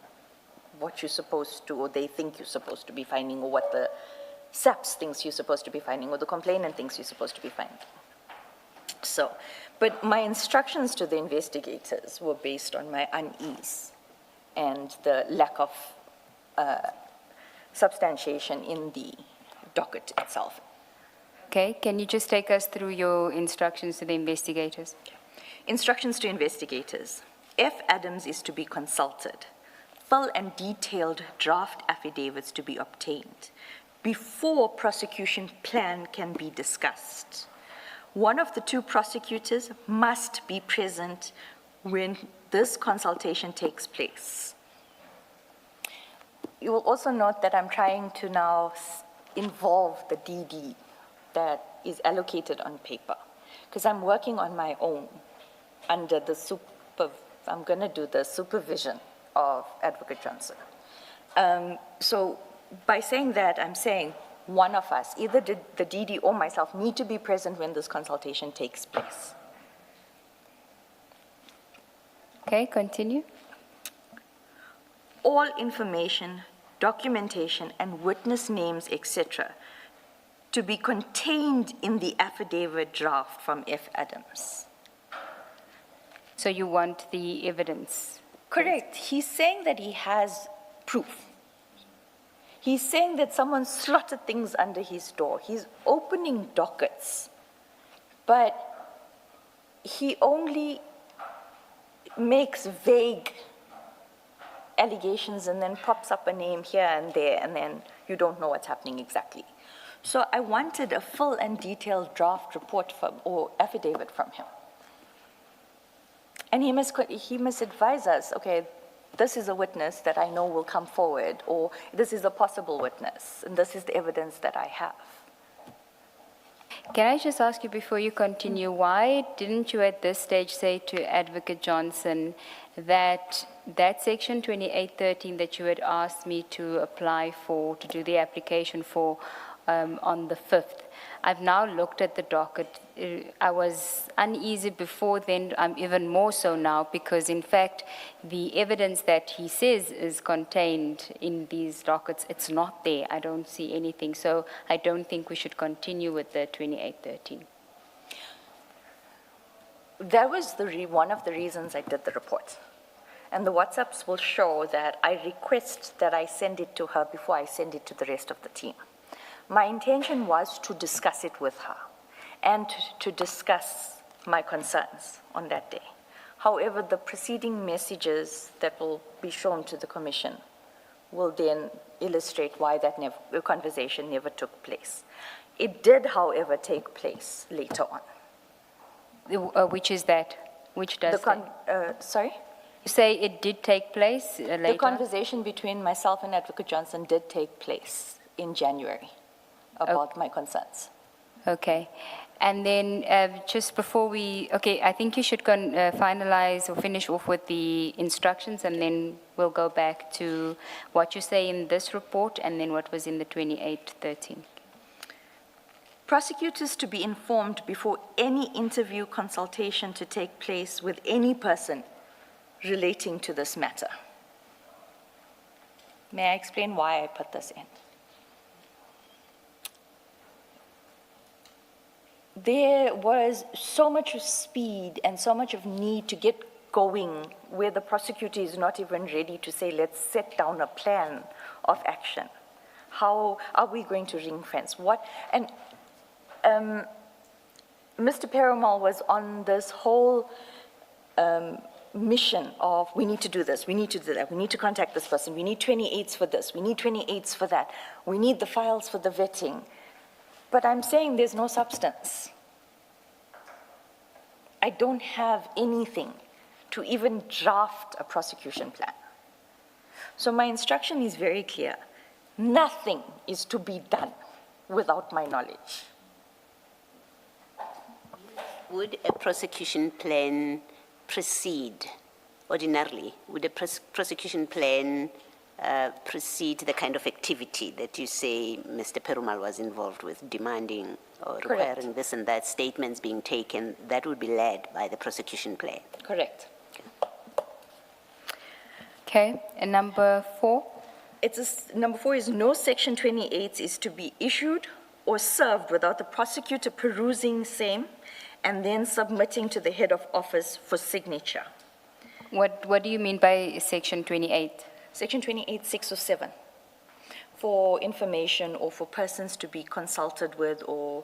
what you're supposed to, or they think you're supposed to be finding, or what the SAPS thinks you're supposed to be finding, or the complainant thinks you're supposed to be finding. So, but my instructions to the investigators were based on my unease and the lack of substantiation in the docket itself. Okay, can you just take us through your instructions to the investigators? Instructions to investigators. F. Adams is to be consulted. Full and detailed draft affidavits to be obtained before prosecution plan can be discussed. One of the 2 prosecutors must be present when this consultation takes place. You will also note that I'm trying to now involve the DD that is allocated on paper, because I'm working on my own under the I'm going to do the supervision of Advocate Johnson. So by saying that, I'm saying one of us, either the DD or myself, need to be present when this consultation takes place. Okay, continue. All information, documentation, and witness names, etc., to be contained in the affidavit draft from F. Adams. So you want the evidence? Correct. He's saying that he has proof. He's saying that someone slotted things under his door. He's opening dockets, but he only makes vague allegations and then props up a name here and there, and then you don't know what's happening exactly. So I wanted a full and detailed draft report or affidavit from him. And he must advise us, okay, this is a witness that I know will come forward, or this is a possible witness, and this is the evidence that I have. Can I just ask you before you continue, why didn't you at this stage say to Advocate Johnson that section 2813 that you had asked me to apply for, to do the application for, on the 5th. I've now looked at the docket. I was uneasy before then, I'm even more so now, because in fact, the evidence that he says is contained in these dockets, it's not there. I don't see anything. So I don't think we should continue with the 2813. That was one of the reasons I did the report. And the WhatsApps will show that I request that I send it to her before I send it to the rest of the team. My intention was to discuss it with her and to discuss my concerns on that day. However, the preceding messages that will be shown to the Commission will then illustrate why that conversation never took place. It did, however, take place later on. Which is that? Which does that? Sorry? You say it did take place later? The conversation between myself and Advocate Johnson did take place in January about my concerns. Okay. And then just before I think you should finalize or finish off with the instructions, and then we'll go back to what you say in this report and then what was in the 2813. Prosecutors to be informed before any interview consultation to take place with any person relating to this matter. May I explain why I put this in? There was so much speed and so much of need to get going where the prosecutor is not even ready to say, let's set down a plan of action. How are we going to ring fence? What? And Mr. Perumal was on this whole mission of, we need to do this, we need to do that, we need to contact this person, we need 28s for this, we need 28s for that, we need the files for the vetting. But I'm saying there's no substance. I don't have anything to even draft a prosecution plan. So my instruction is very clear. Nothing is to be done without my knowledge. Would a prosecution plan proceed ordinarily? Would a prosecution plan precede the kind of activity that you say Mr. Perumal was involved with, demanding or requiring this and that, statements being taken, that would be led by the prosecution plan? Correct. Okay, and number 4? Number 4 is no Section 28 is to be issued or served without the prosecutor perusing same and then submitting to the head of office for signature. What do you mean by Section 28? Section 28, 6 or 7, for information or for persons to be consulted with or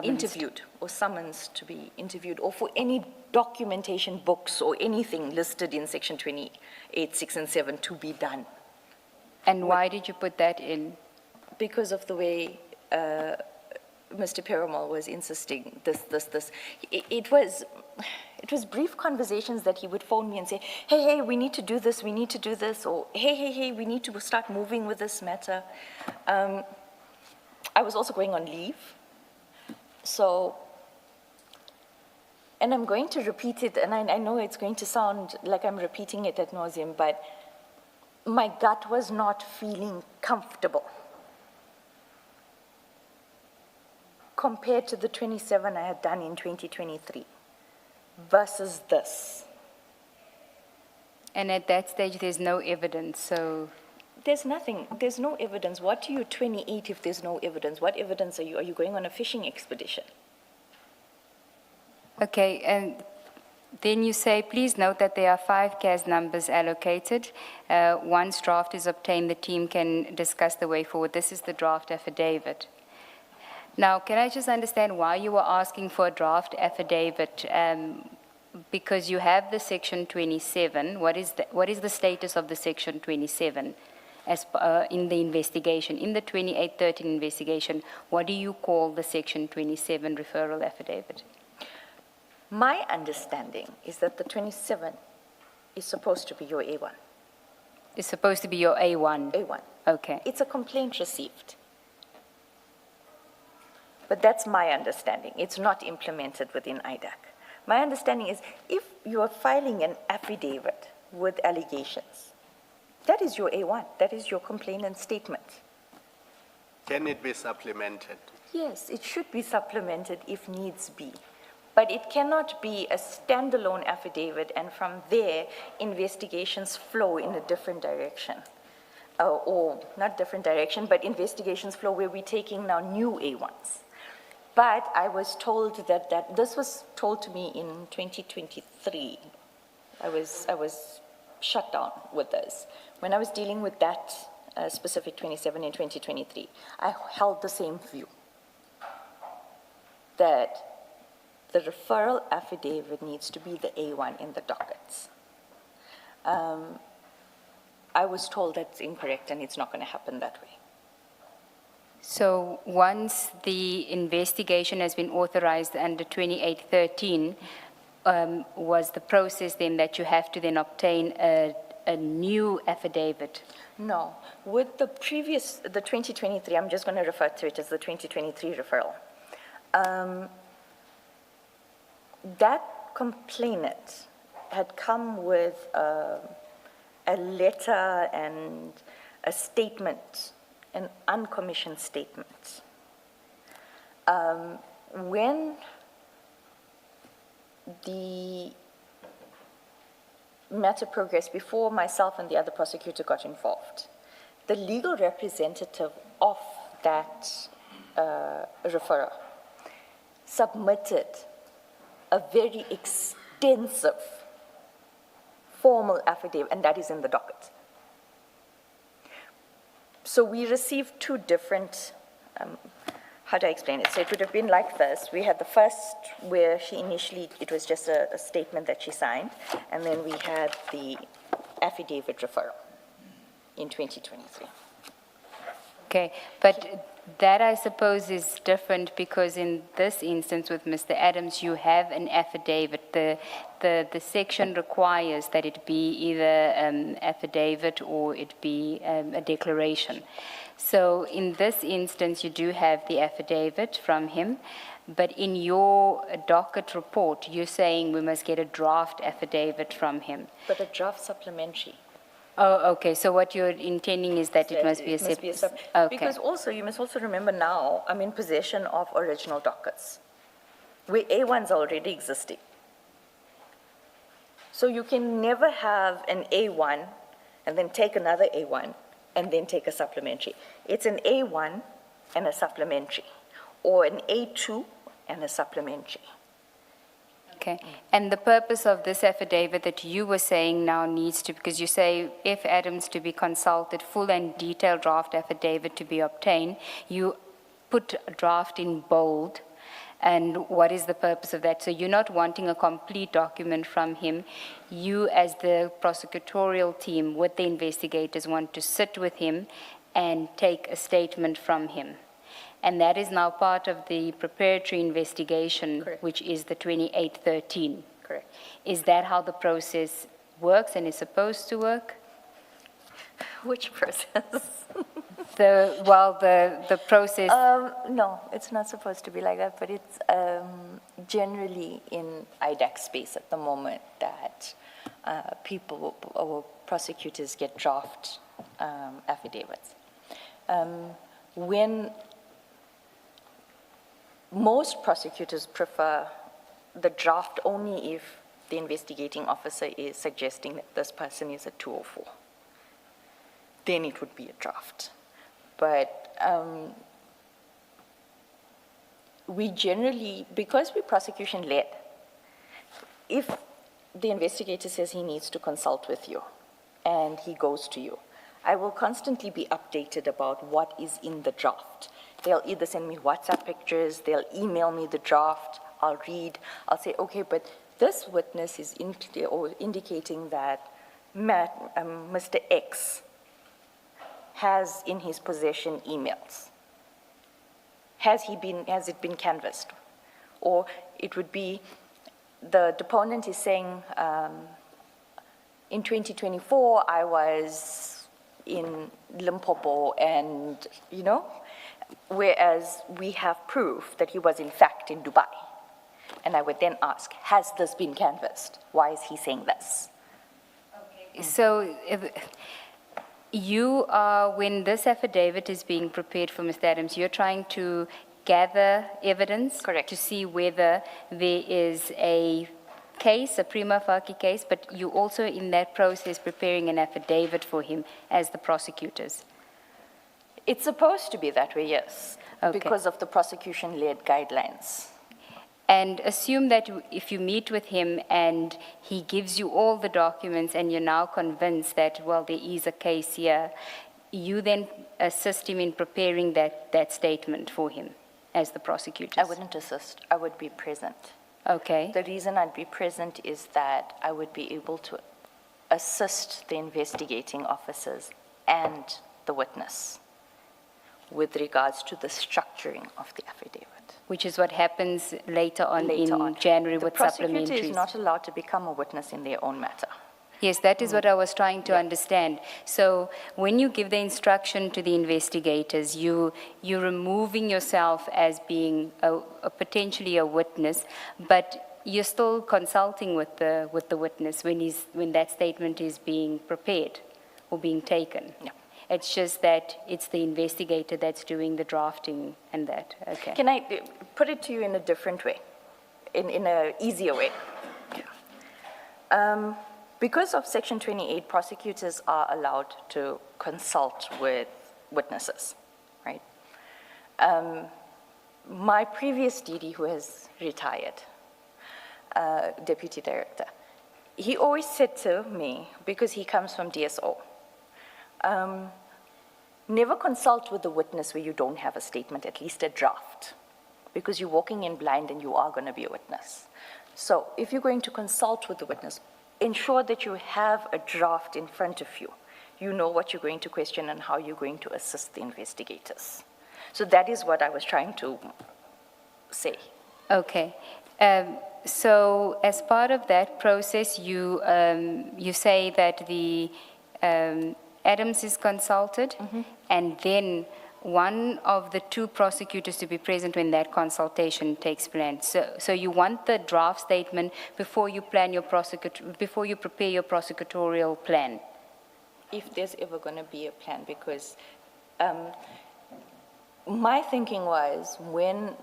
interviewed, or summons to be interviewed, or for any documentation books or anything listed in Section 28, 6 and 7 to be done. And why did you put that in? Because of the way Mr. Perumal was insisting this. It was brief conversations that he would phone me and say, hey, we need to do this, or hey, we need to start moving with this matter. I was also going on leave. So, and I'm going to repeat it, and I know it's going to sound like I'm repeating it ad nauseum, but my gut was not feeling comfortable compared to the 27 I had done in 2023 versus this. And at that stage, there's no evidence, so... There's nothing, there's no evidence. What do you 28 if there's no evidence? What evidence are you? Are you going on a fishing expedition? Okay, and then you say, please note that there are 5 CAS numbers allocated. Once draft is obtained, the team can discuss the way forward. This is the draft affidavit. Now, can I just understand why you were asking for a draft affidavit? Because you have the Section 27. What is the status of the Section 27 as in the investigation? In the 2813 investigation, what do you call the Section 27 referral affidavit? My understanding is that the 27 is supposed to be your A1. It's supposed to be your A1? A1. Okay. It's a complaint received. But that's my understanding. It's not implemented within IDAC. My understanding is if you are filing an affidavit with allegations, that is your A1. That is your complainant statement. Can it be supplemented? Yes, it should be supplemented if needs be. But it cannot be a standalone affidavit and from there, investigations flow in a different direction. Or not different direction, but investigations flow where we're taking now new A1s. But I was told that this was told to me in 2023. I was shut down with this. When I was dealing with that specific 27 in 2023, I held the same view, that the referral affidavit needs to be the A1 in the dockets. I was told that's incorrect and it's not going to happen that way. So once the investigation has been authorized under 2813, was the process then that you have to then obtain a new affidavit? No, with the previous, the 2023, I'm just going to refer to it as the 2023 referral. That complainant had come with a letter and a statement, an uncommissioned statement. When the matter progressed before myself and the other prosecutor got involved, the legal representative of that referrer submitted a very extensive formal affidavit, and that is in the docket. So we received two different, how do I explain it? So it would have been like this. We had the first where she initially, it was just a statement that she signed, and then we had the affidavit referral in 2023. Okay, but that I suppose is different because in this instance with Mr. Adams, you have an affidavit. The section requires that it be either an affidavit or it be a declaration. So in this instance, you do have the affidavit from him, but in your docket report, you're saying we must get a draft affidavit from him. But a draft supplementary. Oh, okay. So what you're intending is that it must be a separate. Okay. Because also, you must also remember now, I'm in possession of original dockets, where A1s are already existing. So you can never have an A1 and then take another A1 and then take a supplementary. It's an A1 and a supplementary, or an A2 and a supplementary. Okay. And the purpose of this affidavit that you were saying now needs to, because you say if Adams to be consulted, full and detailed draft affidavit to be obtained, you put a draft in bold. And what is the purpose of that? So you're not wanting a complete document from him. You, as the prosecutorial team with the investigators, want to sit with him and take a statement from him. And that is now part of the preparatory investigation, Correct. which is the 2813. Correct. Is that how the process works and is supposed to work? Which process? The process. No, it's not supposed to be like that, but it's generally in IDAC space at the moment that people or prosecutors get draft affidavits. When most prosecutors prefer the draft only if the investigating officer is suggesting that this person is a 204. Then it would be a draft. But we generally, because we're prosecution-led, if the investigator says he needs to consult with you and he goes to you, I will constantly be updated about what is in the draft. They'll either send me WhatsApp pictures, they'll email me the draft, I'll read, I'll say, okay, but this witness is indicating that Mr. X has in his possession emails. Has it been canvassed? Or it would be, the deponent is saying, in 2024, I was in Limpopo and, whereas we have proof that he was in fact in Dubai. And I would then ask, has this been canvassed? Why is he saying this? Okay. So You are, when this affidavit is being prepared for Mr. Adams, you're trying to gather evidence? Correct. To see whether there is a case, a prima facie case, but you also in that process preparing an affidavit for him as the prosecutors? It's supposed to be that way, yes, Okay. because of the prosecution-led guidelines. And assume that if you meet with him and he gives you all the documents and you're now convinced that, well, there is a case here, you then assist him in preparing that statement for him as the prosecutors? I wouldn't assist, I would be present. Okay. The reason I'd be present is that I would be able to assist the investigating officers and the witness with regards to the structuring of the affidavit. Which is what happens later on Later in on. January The with prosecutor supplementaries. is not allowed to become a witness in their own matter. Yes, that is what I was trying to understand. So when you give the instruction to the investigators, you're removing yourself as being a potentially a witness, but you're still consulting with the witness when that statement is being prepared or being taken. Yeah. It's just that it's the investigator that's doing the drafting and that. Okay. Can I put it to you in a different way, in an easier way? Because of Section 28, prosecutors are allowed to consult with witnesses, right? My previous DD, who has retired, deputy director, he always said to me, because he comes from DSO, never consult with the witness where you don't have a statement, at least a draft, because you're walking in blind and you are going to be a witness. So if you're going to consult with the witness, ensure that you have a draft in front of you. You know what you're going to question and how you're going to assist the investigators. So that is what I was trying to say. Okay. So as part of that process, you say that the Adams is consulted, and then one of the two prosecutors to be present when that consultation takes place. So you want the draft statement before you plan your before you prepare your prosecutorial plan. If there's ever going to be a plan, because my thinking was when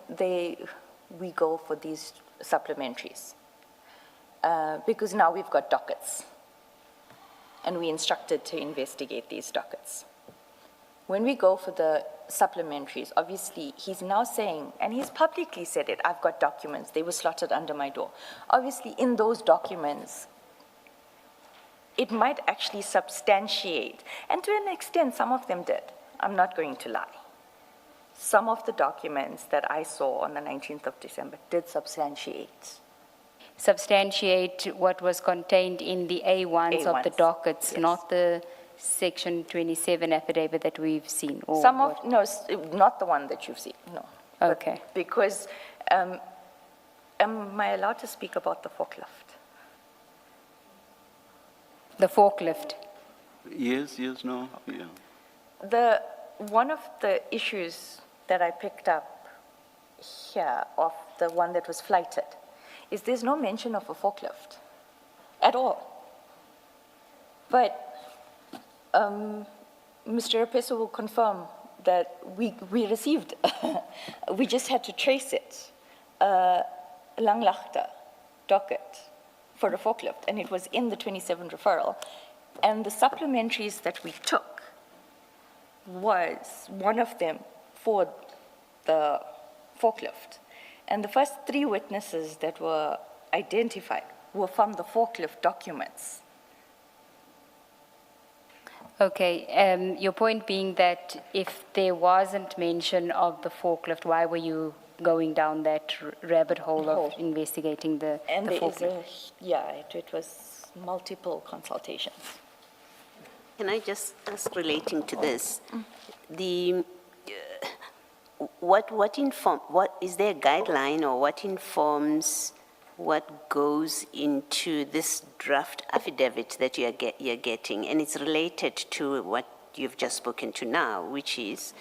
we go for these supplementaries, because now we've got dockets, and we instructed to investigate these dockets. When we go for the supplementaries, obviously he's now saying, and he's publicly said it, I've got documents, they were slotted under my door. Obviously in those documents, it might actually substantiate, and to an extent some of them did, I'm not going to lie. Some of the documents that I saw on the 19th of December did substantiate. Substantiate what was contained in the A1s of the A1s, dockets, yes. not the Section 27 affidavit that we've seen? Or Some of, what? no, not the one that you've seen, no. But Okay. because, am I allowed to speak about the forklift? The forklift. Yes, no, yeah. One of the issues that I picked up here of the one that was flighted is there's no mention of a forklift at all. But Mr. Rapeso will confirm that we received, we just had to trace it, Langlaagte docket for a forklift, and it was in the 27 referral. And the supplementaries that we took was one of them for the forklift. And the first 3 witnesses that were identified were from the forklift documents. Okay, your point being that if there wasn't mention of the forklift, why were you going down that rabbit hole of investigating the And there is forklift? it was multiple consultations. Can I just ask relating to this? The, what is there a guideline or what informs what goes into this draft affidavit that you're getting? And it's related to what you've just spoken to now, which is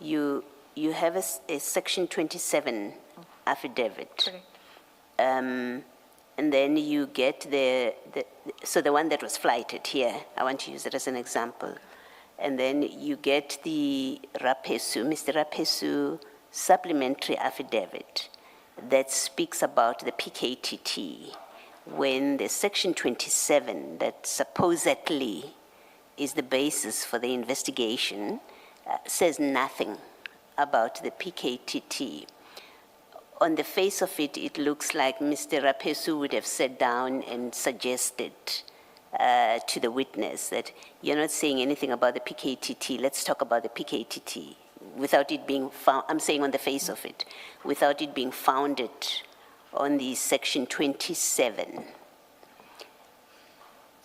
you have a Section 27 affidavit. Correct. And then you get the one that was flighted here, I want to use it as an example. and then you get the Mr. Rapesu supplementary affidavit that speaks about the PKTT, when the Section 27 that supposedly is the basis for the investigation says nothing about the PKTT. On the face of it, it looks like Mr. Rapesu would have sat down and suggested to the witness that you're not saying anything about the PKTT, let's talk about the PKTT, without it being found, I'm saying on the face of it, without it being founded on the Section 27.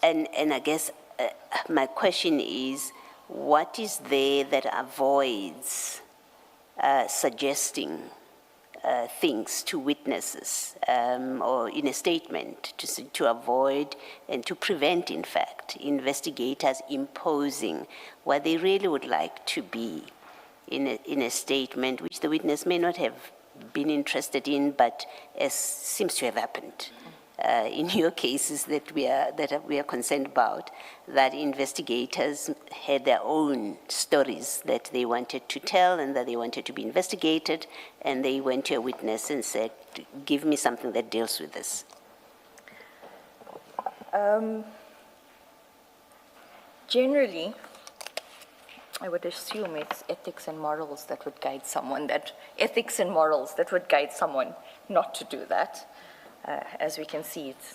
And I guess my question is, what is there that avoids suggesting things to witnesses or in a statement to avoid and to prevent, in fact, investigators imposing what they really would like to be in a statement which the witness may not have been interested in, but as seems to have happened in your cases that we are concerned about, that investigators had their own stories that they wanted to tell and that they wanted to be investigated, and they went to a witness and said, give me something that deals with this. Generally, I would assume it's ethics and morals that would guide someone, not to do that. As we can see, it's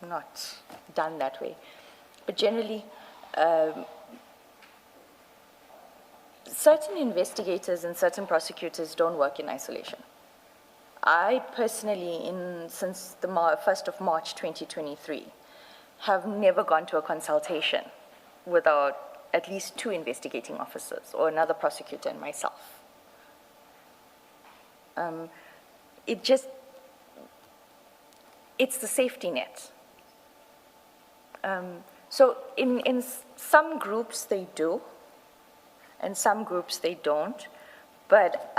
not done that way. But generally, certain investigators and certain prosecutors don't work in isolation. I personally, since the 1st of March 2023, have never gone to a consultation without at least 2 investigating officers or another prosecutor and myself. It's the safety net. So in some groups they do, and some groups they don't, but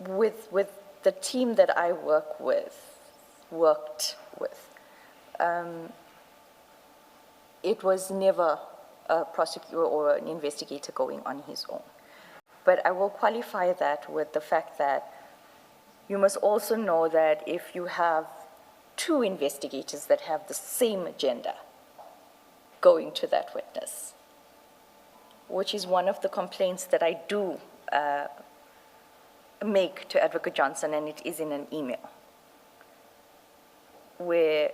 with the team that I worked with, it was never a prosecutor or an investigator going on his own. But I will qualify that with the fact that you must also know that if you have 2 investigators that have the same agenda going to that witness, which is one of the complaints that I do make to Advocate Johnson, and it is in an email, where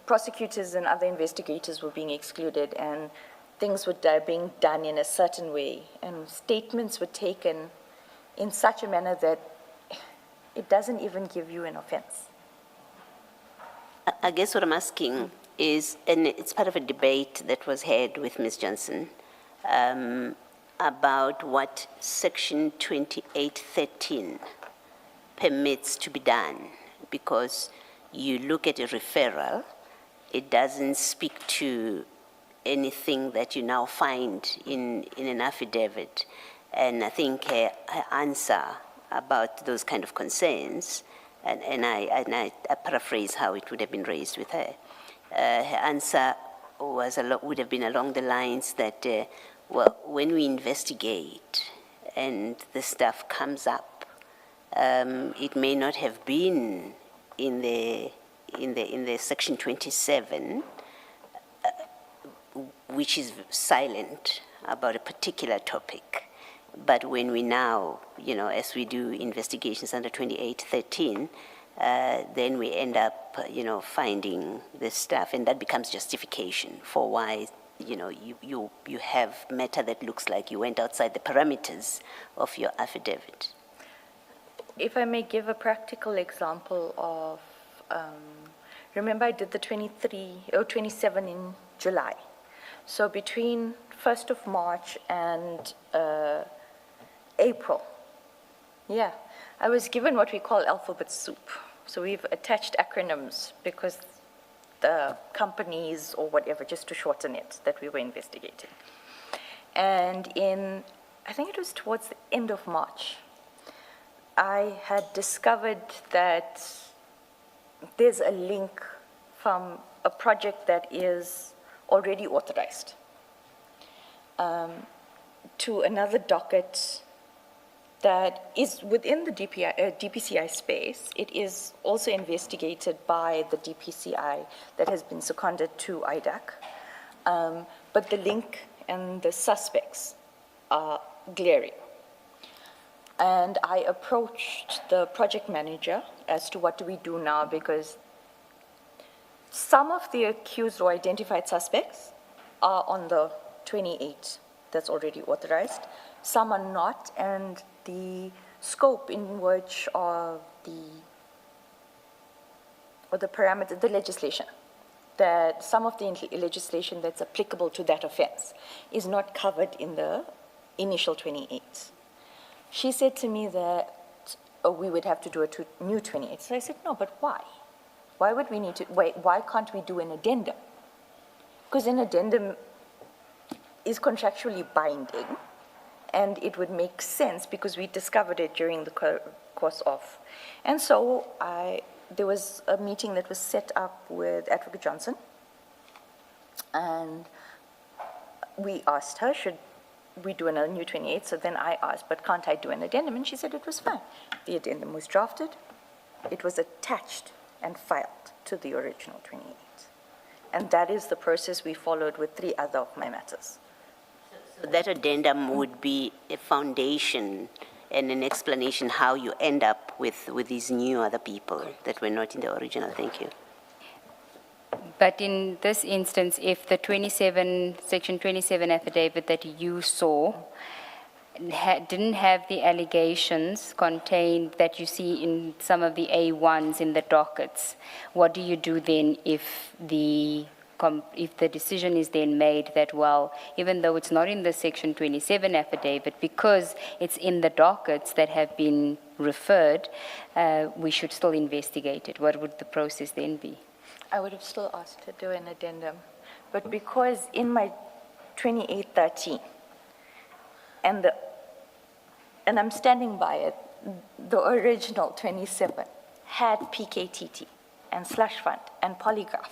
prosecutors and other investigators were being excluded, and things were being done in a certain way, and statements were taken in such a manner that it doesn't even give you an offense. I guess what I'm asking is, and it's part of a debate that was had with Ms. Johnson, about what Section 2813 permits to be done, because you look at a referral, it doesn't speak to anything that you now find in an affidavit. And I think her answer about those kind of concerns, and I paraphrase how it would have been raised with her, her answer would have been along the lines that, well, when we investigate and the stuff comes up, it may not have been in the Section 27, which is silent about a particular topic. But when we now, as we do investigations under 2813, then we end up, finding this stuff, and that becomes justification for why, you have matter that looks like you went outside the parameters of your affidavit. If I may give a practical example of, remember I did the 27 in July. So between 1st of March and April, I was given what we call alphabet soup. So we've attached acronyms because the companies or whatever, just to shorten it, that we were investigating. And I think it was towards the end of March, I had discovered that there's a link from a project that is already authorized to another docket that is within the DPCI space. It is also investigated by the DPCI that has been seconded to IDAC. But the link and the suspects are glaring. And I approached the project manager as to what do we do now, because some of the accused or identified suspects are on the 28 that's already authorized. Some are not, and the scope in which the parameter, the legislation, that some of the legislation that's applicable to that offense is not covered in the initial 28. She said to me that we would have to do a new 28. So I said, no, but why? Why would we need to, why can't we do an addendum? Because an addendum is contractually binding, and it would make sense because we discovered it during the course of. And so there was a meeting that was set up with Advocate Johnson, and we asked her, should we do another new 28? So then I asked, but can't I do an addendum? And she said it was fine. The addendum was drafted, it was attached and filed to the original 28. And that is the process we followed with 3 other of my matters. So that addendum would be a foundation and an explanation how you end up with these new other people that were not in the original. Thank you. But in this instance, if the Section 27 affidavit that you saw didn't have the allegations contained that you see in some of the A1s in the dockets, what do you do then if the decision is then made that, well, even though it's not in the Section 27 affidavit, because it's in the dockets that have been referred, we should still investigate it? What would the process then be? I would have still asked to do an addendum. But because in my 2813, and I'm standing by it, the original 27 had PKTT and slush fund and polygraph.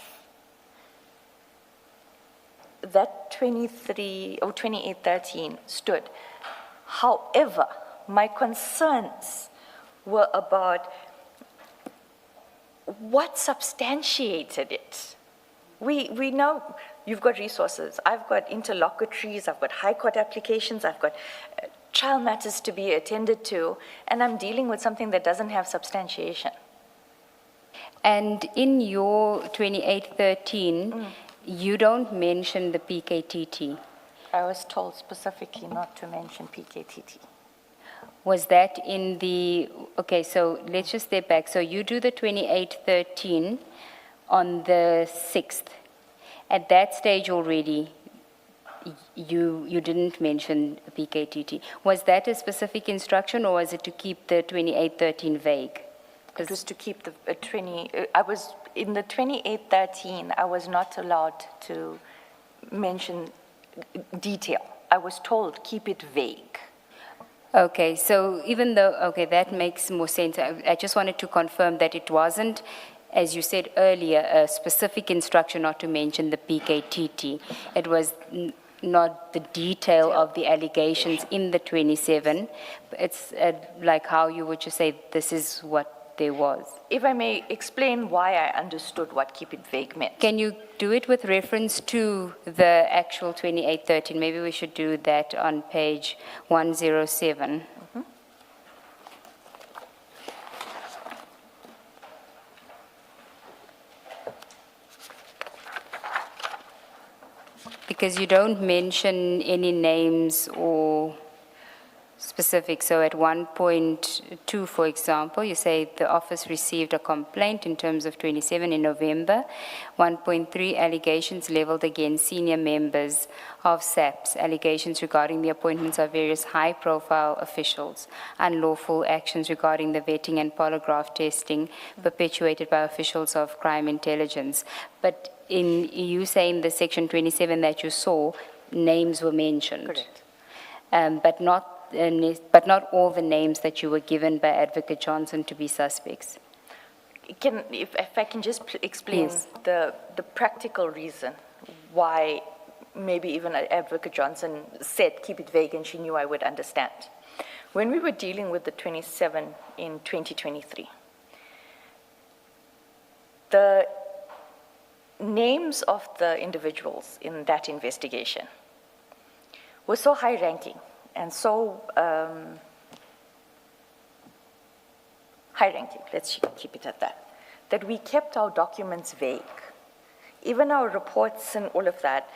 That 2813 stood. However, my concerns were about what substantiated it. We know you've got resources. I've got interlocutories, I've got high court applications, I've got trial matters to be attended to, and I'm dealing with something that doesn't have substantiation. And in your 2813, you don't mention the PKTT. I was told specifically not to mention PKTT. Was that in the, okay, so let's just step back. So you do the 2813 on the 6th. At that stage already, you didn't mention PKTT. Was that a specific instruction, or was it to keep the 2813 vague? It was to keep the I was, in the 2813, I was not allowed to mention detail. I was told, keep it vague. Okay, so even though, okay, that makes more sense. I just wanted to confirm that it wasn't, as you said earlier, a specific instruction not to mention the PKTT. It was not the detail of the allegations in the 27. It's like how you would just say, this is what there was. If I may explain why I understood what keep it vague meant. Can you do it with reference to the actual 2813? Maybe we should do that on page 107. Because you don't mention any names or specifics. So at 1.2, for example, you say the office received a complaint in terms of 27 in November. 1.3, allegations leveled against senior members of SAPS, allegations regarding the appointments of various high-profile officials, unlawful actions regarding the vetting and polygraph testing perpetuated by officials of crime intelligence. But in you saying the Section 27 that you saw, names were mentioned. Correct. But not all the names that you were given by Advocate Johnson to be suspects. If I can just explain Yes. the practical reason why maybe even Advocate Johnson said keep it vague and she knew I would understand. When we were dealing with the 27 in 2023, the names of the individuals in that investigation were so high-ranking and so high-ranking, let's keep it at that, that we kept our documents vague. Even our reports and all of that,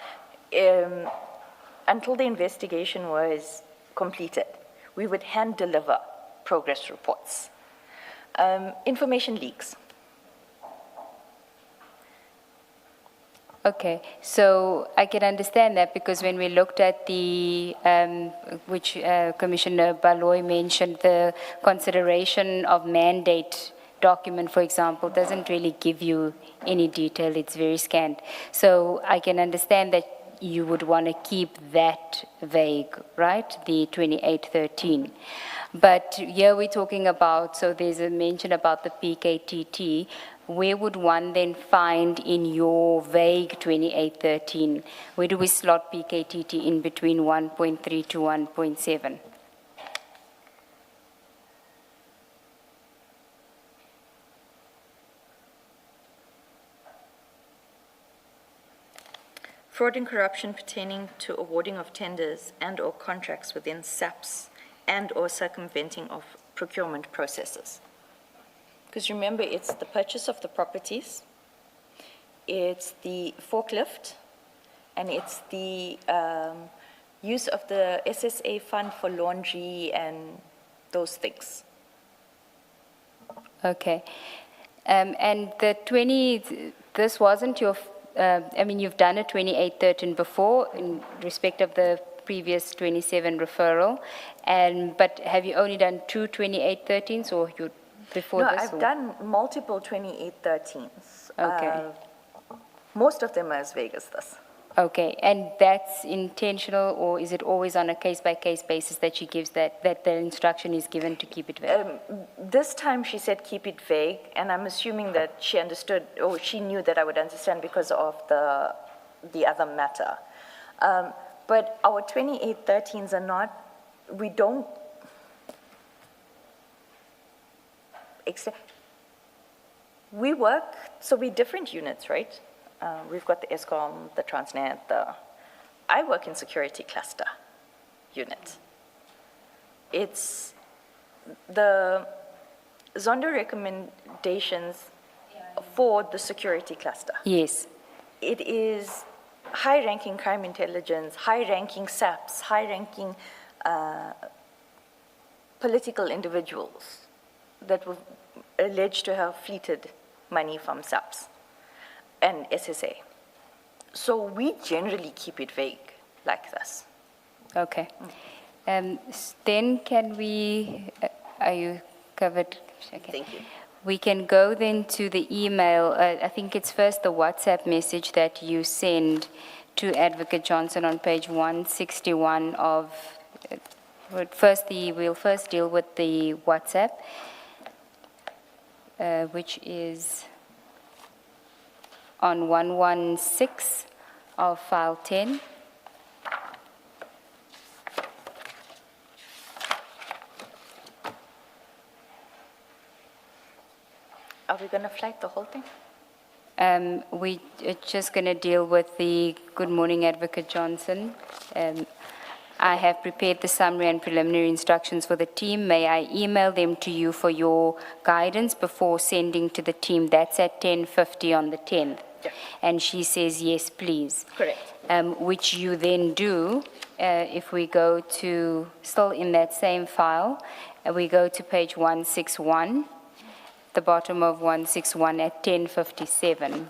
until the investigation was completed, we would hand-deliver progress reports. Information leaks. Okay, so I can understand that because when we looked at the, which Commissioner Baloy mentioned, the consideration of mandate document, for example, doesn't really give you any detail. It's very scant. So I can understand that you would want to keep that vague, right? The 2813. But here we're talking about, so there's a mention about the PKTT. Where would one then find in your vague 2813, where do we slot PKTT in between 1.3 to 1.7? Fraud and corruption pertaining to awarding of tenders and or contracts within SAPs and or circumventing of procurement processes. Because remember, it's the purchase of the properties, it's the forklift, and it's the use of the SSA fund for laundry and those things. Okay. And the 20, this wasn't your, I mean, you've done a 2813 before in respect of the previous 27 referral, but have you only done two 2813s or you before No, this? I've or? done multiple 2813s. Okay. Most of them are as vague as this. Okay, and that's intentional, or is it always on a case-by-case basis that she gives that the instruction is given to keep it vague? This time she said keep it vague, and I'm assuming that she understood, or she knew that I would understand because of the other matter. But our 2813s are not, we don't, we work, so we're different units, right? We've got the ESCOM, the Transnet, I work in security cluster unit. It's the Zondo recommendations for the security cluster. Yes. It is high-ranking crime intelligence, high-ranking SAPs, high-ranking political individuals that were alleged to have fleeted money from SAPs and SSA. So we generally keep it vague like this. Okay. Then can we, are you covered? Okay. Thank you. We can go then to the email. I think it's first the WhatsApp message that you send to Advocate Johnson on page 161 of, we'll first deal with the WhatsApp, which is on 116 of file 10. Are we going to flag the whole thing? We are just going to deal with the good morning, Advocate Johnson. I have prepared the summary and preliminary instructions for the team. May I email them to you for your guidance before sending to the team? That's at 10:50 on the 10th. Yeah. And she says, yes, please. Correct. Which you then do, if we go to, still in that same file, we go to page 161, the bottom of 161 at 10:57.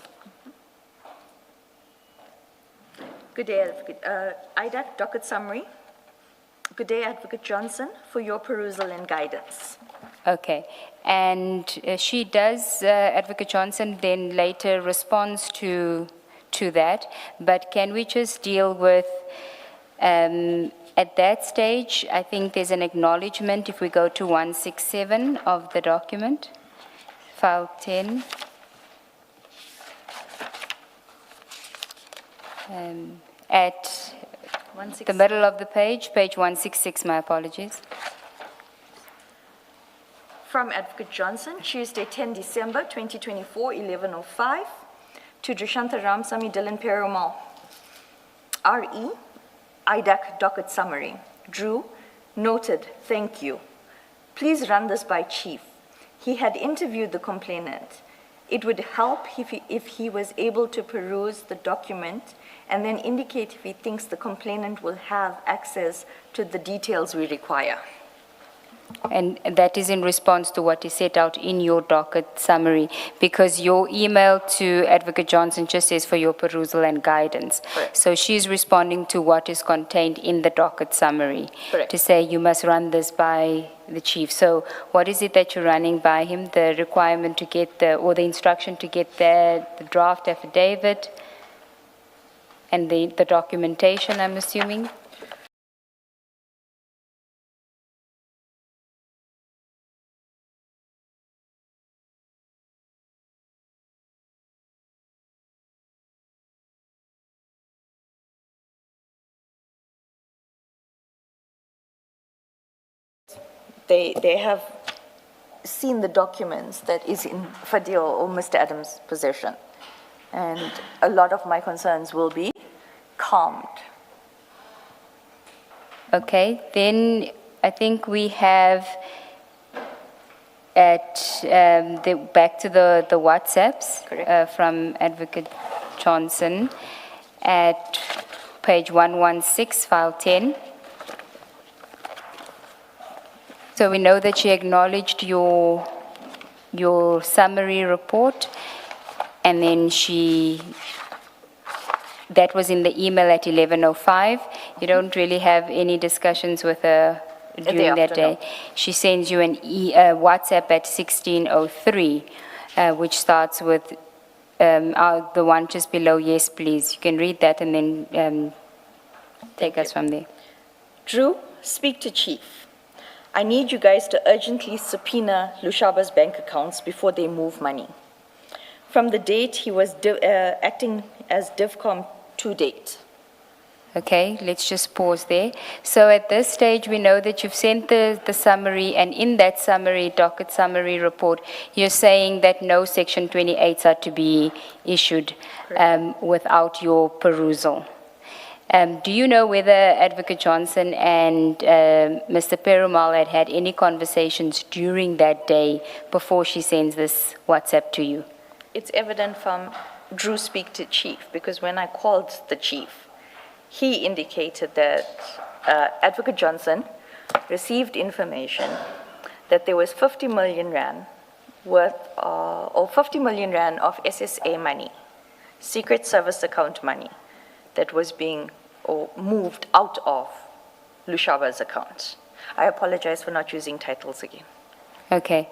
Good day, Advocate. IDAC docket summary. Good day, Advocate Johnson, for your perusal and guidance. Okay, and she does, Advocate Johnson then later responds to that, but can we just deal with, at that stage, I think there's an acknowledgement if we go to 167 of the document, file 10. At the middle of the page, page 166, my apologies. From Advocate Johnson, Tuesday, 10 December 2024, 11:05, to Drishantha Ramsamy Dylan Perumal. RE, IDAC docket summary. Drew, noted, thank you. Please run this by Chief. He had interviewed the complainant. It would help if he was able to peruse the document and then indicate if he thinks the complainant will have access to the details we require. And that is in response to what is set out in your docket summary, because your email to Advocate Johnson just says for your perusal and guidance. Correct. So she's responding to what is contained in the docket summary. Correct. To say you must run this by the chief. So what is it that you're running by him? The requirement to get or the instruction to get the draft affidavit and the documentation, I'm assuming? They have seen the documents that is in Fadil or Mr. Adams' possession. And a lot of my concerns will be calmed. Okay, then I think we have back to the WhatsApps from Advocate Johnson at page 116, file 10. So we know that she acknowledged your summary report, and then that was in the email at 11:05. You don't really have any discussions with her during that day. She sends you a WhatsApp at 16:03, which starts with the one just below, yes, please. You can read that and then take us from there. Drew, speak to Chief. I need you guys to urgently subpoena Lushaba's bank accounts before they move money. From the date he was acting as DivCom to date. Okay, let's just pause there. So at this stage, we know that you've sent the summary, and in that summary, docket summary report, you're saying that no Section 28s are to be issued without your perusal. Do you know whether Advocate Johnson and Mr. Perumal had any conversations during that day before she sends this WhatsApp to you? It's evident from Drew speak to Chief, because when I called the Chief, he indicated that Advocate Johnson received information that there was 50 million rand or 50 million rand of SSA money, secret service account money, that was being moved out of Lushaba's account. I apologize for not using titles again. Okay.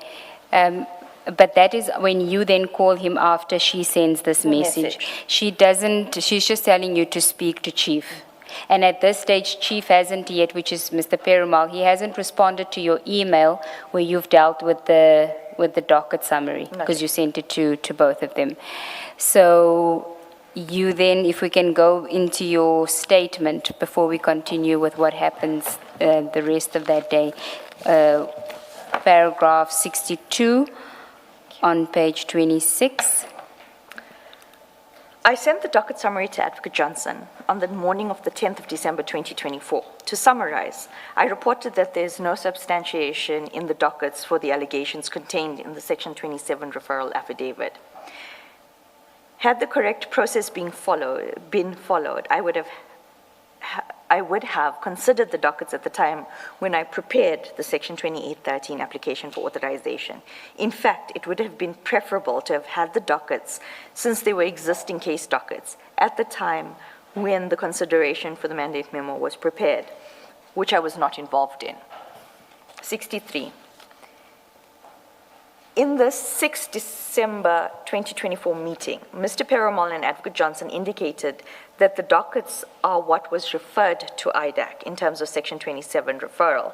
But that is when you then call him after she sends this message. She's just telling you to speak to Chief. And at this stage, Chief hasn't yet, which is Mr. Perumal, he hasn't responded to your email where you've dealt with the docket summary, because you sent it to both of them. So you then, if we can go into your statement before we continue with what happens the rest of that day. Paragraph 62 on page 26. I sent the docket summary to Advocate Johnson on the morning of the 10th of December 2024. To summarize, I reported that there is no substantiation in the dockets for the allegations contained in the Section 27 referral affidavit. Had the correct process been followed, I would have considered the dockets at the time when I prepared the Section 2813 application for authorization. In fact, it would have been preferable to have had the dockets, since they were existing case dockets, at the time when the consideration for the mandate memo was prepared, which I was not involved in. 63. In the 6 December 2024 meeting, Mr. Perumal and Advocate Johnson indicated that the dockets are what was referred to IDAC in terms of Section 27 referral,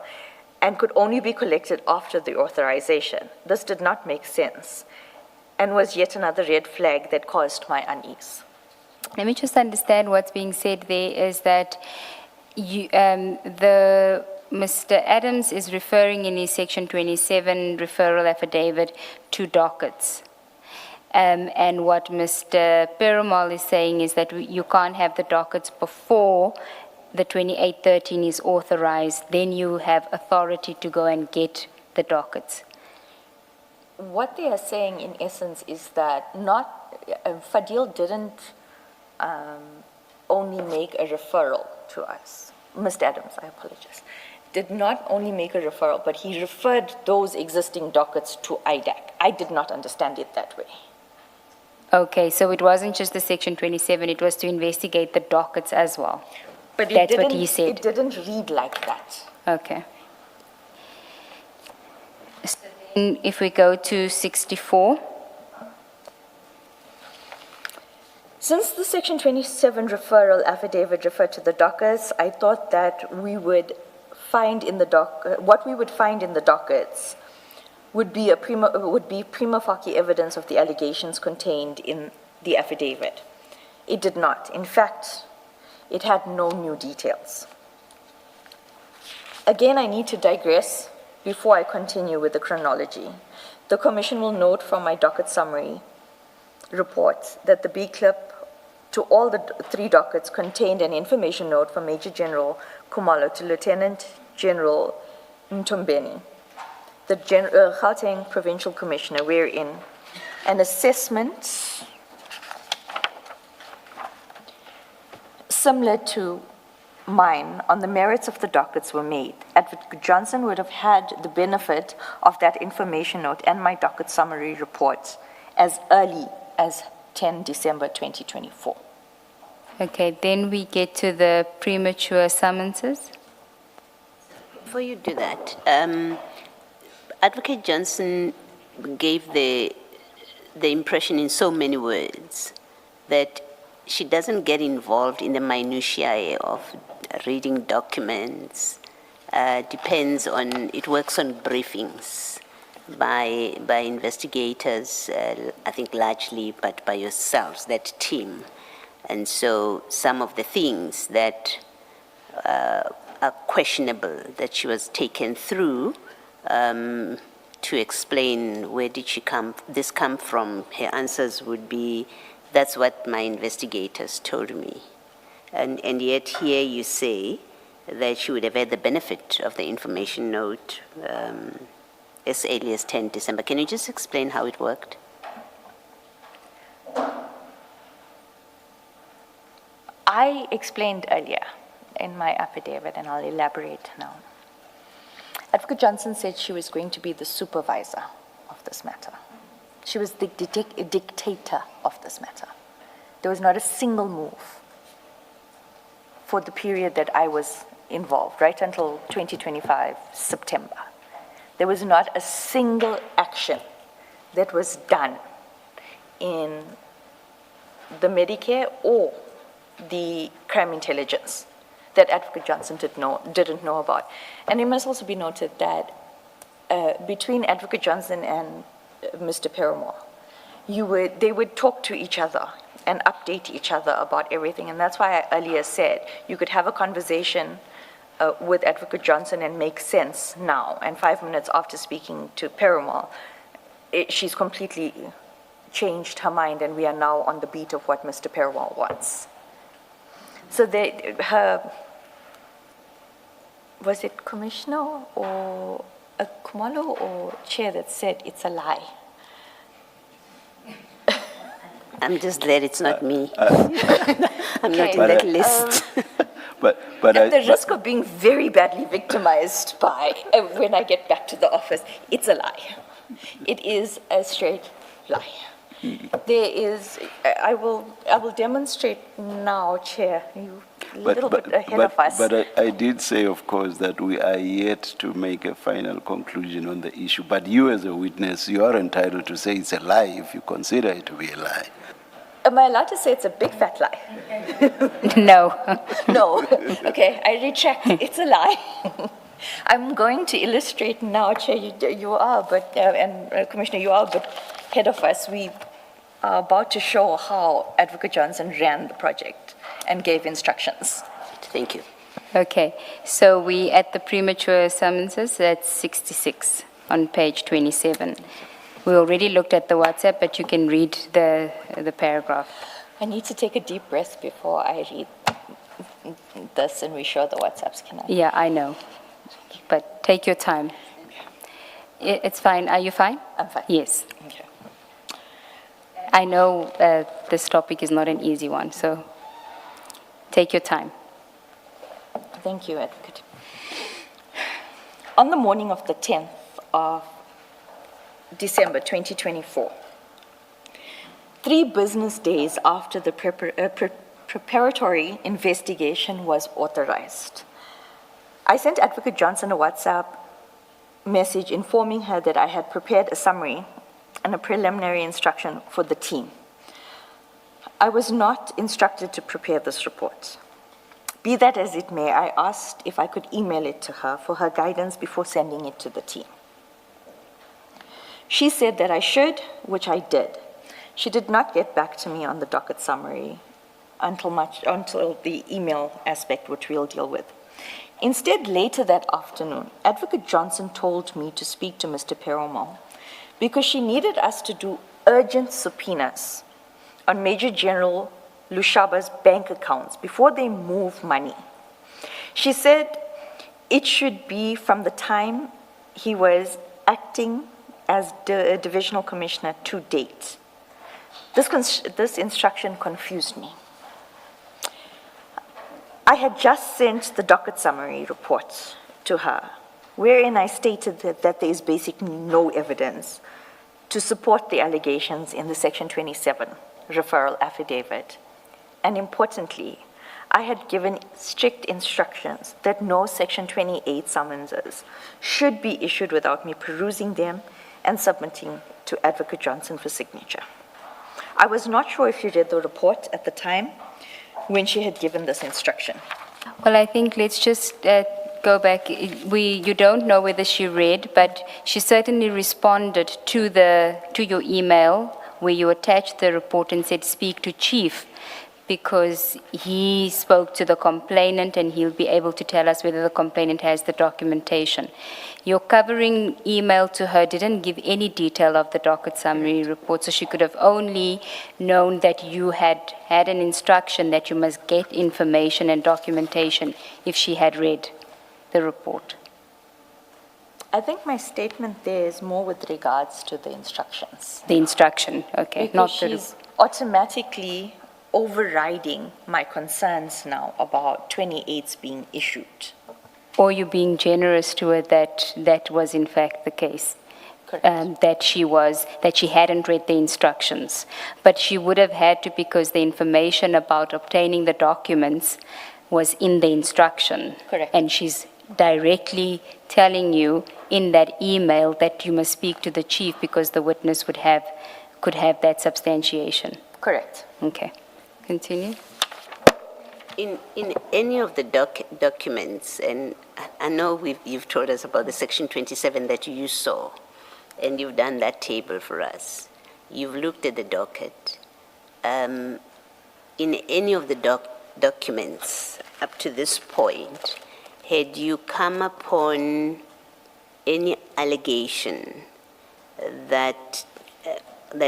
and could only be collected after the authorization. This did not make sense and was yet another red flag that caused my unease. Let me just understand what's being said there is that Mr. Adams is referring in his Section 27 referral affidavit to dockets. And what Mr. Perumal is saying is that you can't have the dockets before the 2813 is authorized, then you have authority to go and get the dockets. What they are saying in essence is that Fadil didn't only make a referral to us. Mr. Adams, I apologize, did not only make a referral, but he referred those existing dockets to IDAC. I did not understand it that way. Okay, so it wasn't just the Section 27, it was to investigate the dockets as well. But that's what he said. It didn't read like that. Okay. So then if we go to 64. Since the Section 27 referral affidavit referred to the dockets, I thought that we would find in the what we would find in the dockets would be prima facie evidence of the allegations contained in the affidavit. It did not. In fact, it had no new details. Again, I need to digress before I continue with the chronology. The Commission will note from my docket summary report that the B clip to all the 3 dockets contained an information note from Major General Kumalo to Lieutenant General Mtombeni, the Gauteng Provincial Commissioner, wherein an assessment similar to mine on the merits of the dockets were made. Advocate Johnson would have had the benefit of that information note and my docket summary report as early as 10 December 2024. Okay, then we get to the premature summonses. Before you do that, Advocate Johnson gave the impression in so many words that she doesn't get involved in the minutiae of reading documents, it works on briefings by investigators, I think largely, but by yourselves, that team. And so some of the things that are questionable that she was taken through to explain where did this come from, her answers would be, that's what my investigators told me. And yet here you say that she would have had the benefit of the information note as early as 10 December. Can you just explain how it worked? I explained earlier in my affidavit, and I'll elaborate now. Advocate Johnson said she was going to be the supervisor of this matter. She was the dictator of this matter. There was not a single move for the period that I was involved, right until 2025 September. There was not a single action that was done in the Medicare or the crime intelligence that Advocate Johnson didn't know about. And it must also be noted that between Advocate Johnson and Mr. Perumal, they would talk to each other and update each other about everything. And that's why I earlier said you could have a conversation with Advocate Johnson and make sense now. And 5 minutes after speaking to Perumal, she's completely changed her mind, and we are now on the beat of what Mr. Perumal wants. So was it Commissioner or Kumalo or Chair that said it's a lie? I'm just glad it's not me. I'm not in that list. At the risk of being very badly victimized when I get back to the office, it's a lie. It is a straight lie. There is, I will demonstrate now, Chair. You a little bit ahead of us. But I did say, of course, that we are yet to make a final conclusion on the issue. But you as a witness, you are entitled to say it's a lie if you consider it to be a lie. Am I allowed to say it's a big fat lie? No. No. Okay, I retract. It's a lie. I'm going to illustrate now, Chair, you are, but, and Commissioner, you are, but ahead of us, we are about to show how Advocate Johnson ran the project and gave instructions. Thank you. Okay, so we at the premature summonses, that's 66 on page 27. We already looked at the WhatsApp, but you can read the paragraph. I need to take a deep breath before I read this and we show the WhatsApps, can I? Yeah, I know, but take your time. It's fine. Are you fine? I'm fine. Yes. Okay. I know this topic is not an easy one, so take your time. Thank you, Advocate. On the morning of the 10th of December 2024, 3 business days after the preparatory investigation was authorized, I sent Advocate Johnson a WhatsApp message informing her that I had prepared a summary and a preliminary instruction for the team. I was not instructed to prepare this report. Be that as it may, I asked if I could email it to her for her guidance before sending it to the team. She said that I should, which I did. She did not get back to me on the docket summary until the email aspect, which we'll deal with. Instead, later that afternoon, Advocate Johnson told me to speak to Mr. Perumal because she needed us to do urgent subpoenas on Major General Lushaba's bank accounts before they move money. She said it should be from the time he was acting as divisional commissioner to date. This instruction confused me. I had just sent the docket summary report to her, wherein I stated that there is basically no evidence to support the allegations in the Section 27 referral affidavit. And importantly, I had given strict instructions that no Section 28 summonses should be issued without me perusing them and submitting to Advocate Johnson for signature. I was not sure if you read the report at the time when she had given this instruction. Well, I think let's just go back. You don't know whether she read, but she certainly responded to your email where you attached the report and said, speak to Chief, because he spoke to the complainant and he'll be able to tell us whether the complainant has the documentation. Your covering email to her didn't give any detail of the docket summary report, so she could have only known that you had an instruction that you must get information and documentation if she had read the report. I think my statement there is more with regards to the instructions. The instruction, okay. Because Not she's automatically overriding my concerns now about 28s being issued. Or you being generous to her that was in fact the case. Correct. That she hadn't read the instructions. But she would have had to, because the information about obtaining the documents was in the instruction. Correct. And she's directly telling you in that email that you must speak to the chief because the witness could have that substantiation. Correct. Okay. Continue. In any of the documents, and I know you've told us about the Section 27 that you saw, and you've done that table for us. You've looked at the docket. In any of the documents up to this point, had you come upon any allegation that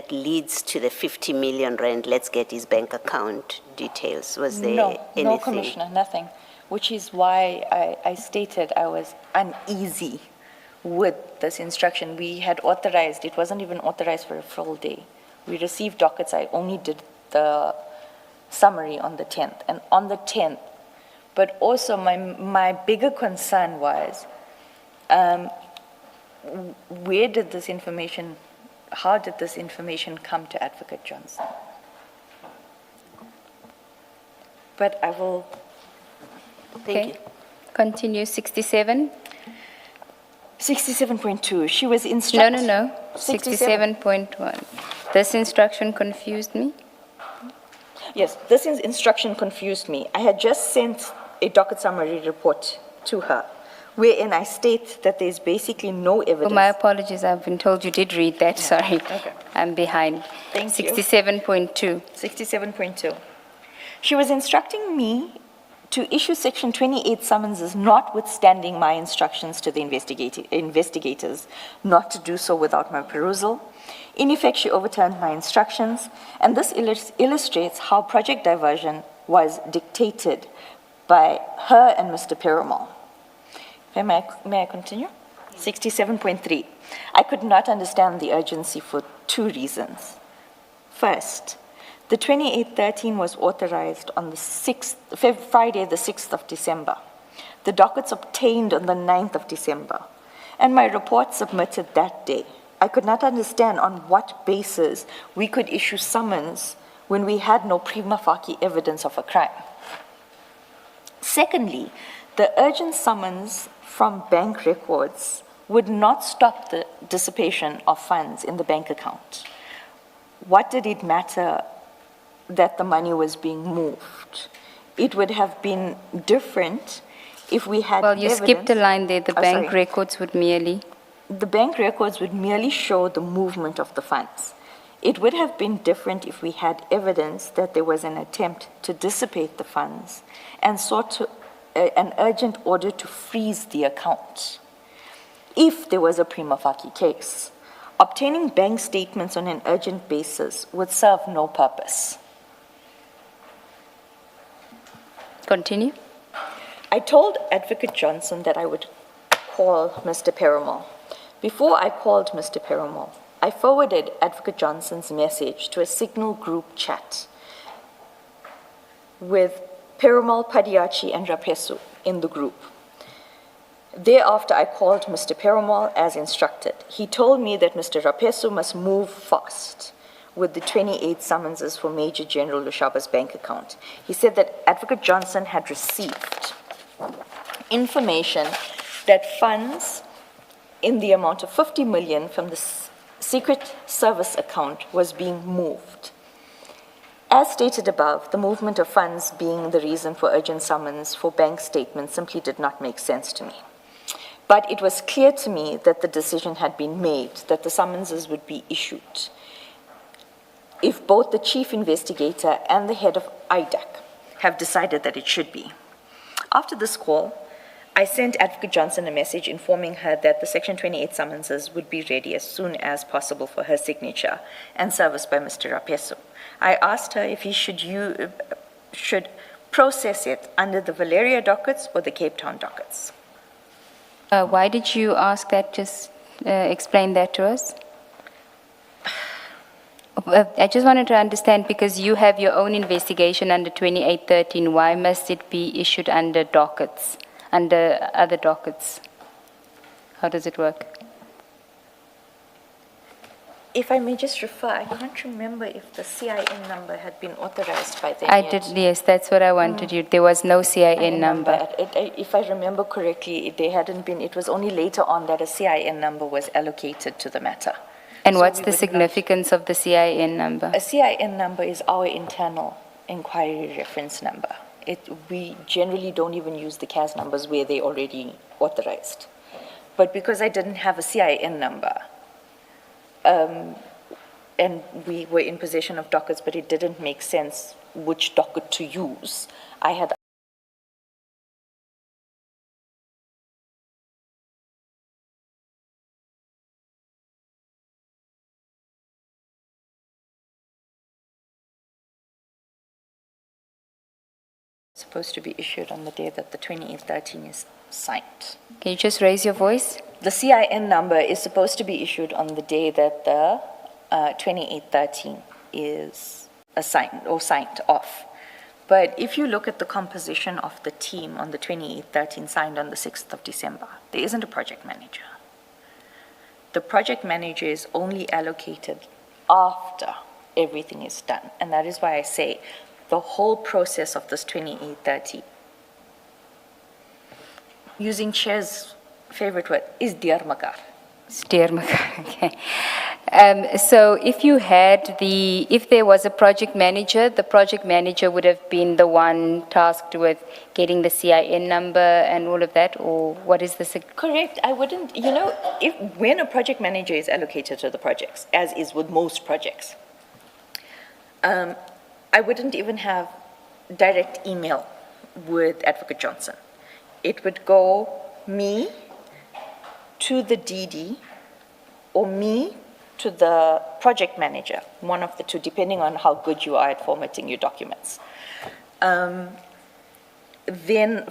leads to the 50 million rand, let's get his bank account details? Was there anything? No, Commissioner, nothing. Which is why I stated I was uneasy with this instruction. We had authorized, it wasn't even authorized for a full day. We received dockets, I only did the summary on the 10th. And on the 10th, but also my bigger concern was, where did this information, how did this information come to Advocate Johnson? But I will. Thank you. Continue. 67. 67.2, she was instructed. No. 67.1. This instruction confused me. Yes, this instruction confused me. I had just sent a docket summary report to her, wherein I state that there's basically no evidence. My apologies, I've been told you did read that, sorry. Okay. I'm behind. Thank you. 67.2. 67.2. She was instructing me to issue Section 28 summonses, notwithstanding my instructions to the investigators not to do so without my perusal. In effect, she overturned my instructions, and this illustrates how Project Diversion was dictated by her and Mr. Perumal. May I continue? 67.3. I could not understand the urgency for two reasons. First, the 2813 was authorized on the Friday, the 6th of December. The dockets obtained on the 9th of December, and my report submitted that day. I could not understand on what basis we could issue summons when we had no prima facie evidence of a crime. Secondly, the urgent summons from bank records would not stop the dissipation of funds in the bank account. What did it matter that the money was being moved? It would have been different if we had Well, you evidence. skipped a line there. The bank sorry. records would merely. The bank records would merely show the movement of the funds. It would have been different if we had evidence that there was an attempt to dissipate the funds and sought an urgent order to freeze the account. If there was a prima facie case, obtaining bank statements on an urgent basis would serve no purpose. Continue. I told Advocate Johnson that I would call Mr. Perumal. Before I called Mr. Perumal, I forwarded Advocate Johnson's message to a Signal group chat with Perumal, Padiachi, and Rapesu in the group. Thereafter, I called Mr. Perumal as instructed. He told me that Mr. Rapesu must move fast with the 28 summonses for Major General Lushaba's bank account. He said that Advocate Johnson had received information that funds in the amount of 50 million from the Secret Service account was being moved. As stated above, the movement of funds being the reason for urgent summons for bank statements simply did not make sense to me. But it was clear to me that the decision had been made, that the summonses would be issued if both the chief investigator and the head of IDAC have decided that it should be. After this call, I sent Advocate Johnson a message informing her that the Section 28 summonses would be ready as soon as possible for her signature and service by Mr. Rapesu. I asked her if he should process it under the Valeria dockets or the Cape Town dockets. Why did you ask that? Just explain that to us. I just wanted to understand, because you have your own investigation under 2813, why must it be issued under dockets, under other dockets? How does it work? If I may just refer, I can't remember if the CIN number had been authorized by them I yet. did, yes, that's what I wanted you. There was no CIN number. If I remember correctly, they hadn't been, it was only later on that a CIN number was allocated to the matter. And So what's we the would significance of the CIN number? A CIN number is our internal inquiry reference number. We generally don't even use the CAS numbers where they're already authorized. But because I didn't have a CIN number, and we were in possession of dockets, but it didn't make sense which docket to use, I had supposed to be issued on the day that the 2813 is signed. Can you just raise your voice? The CIN number is supposed to be issued on the day that the 2813 is assigned or signed off. But if you look at the composition of the team on the 2813 signed on the 6th of December, there isn't a project manager. The project manager is only allocated after everything is done. And that is why I say the whole process of this 2830, using Chair's favorite word, is Diyarmakar. Steermakar, okay. So if if there was a project manager, the project manager would have been the one tasked with getting the CIN number and all of that, or what is the... Correct. I wouldn't, when a project manager is allocated to the projects, as is with most projects, I wouldn't even have direct email with Advocate Johnson. It would go me to the DD or me to the project manager, one of the two, depending on how good you are at formatting your documents. Then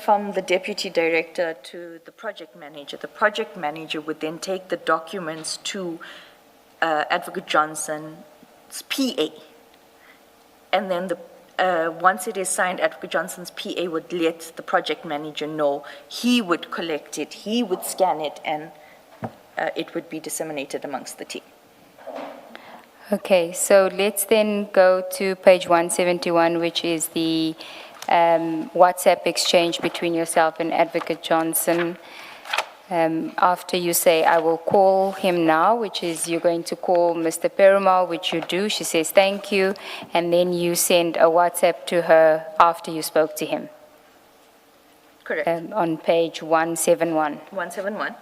from the deputy director to the project manager would then take the documents to Advocate Johnson's PA. And then once it is signed, Advocate Johnson's PA would let the project manager know. He would collect it, he would scan it, and it would be disseminated amongst the team. Okay, so let's then go to page 171, which is the WhatsApp exchange between yourself and Advocate Johnson. After you say, I will call him now, which is you're going to call Mr. Perumal, which you do. She says, thank you. And then you send a WhatsApp to her after you spoke to him. Correct. On page 171. 171.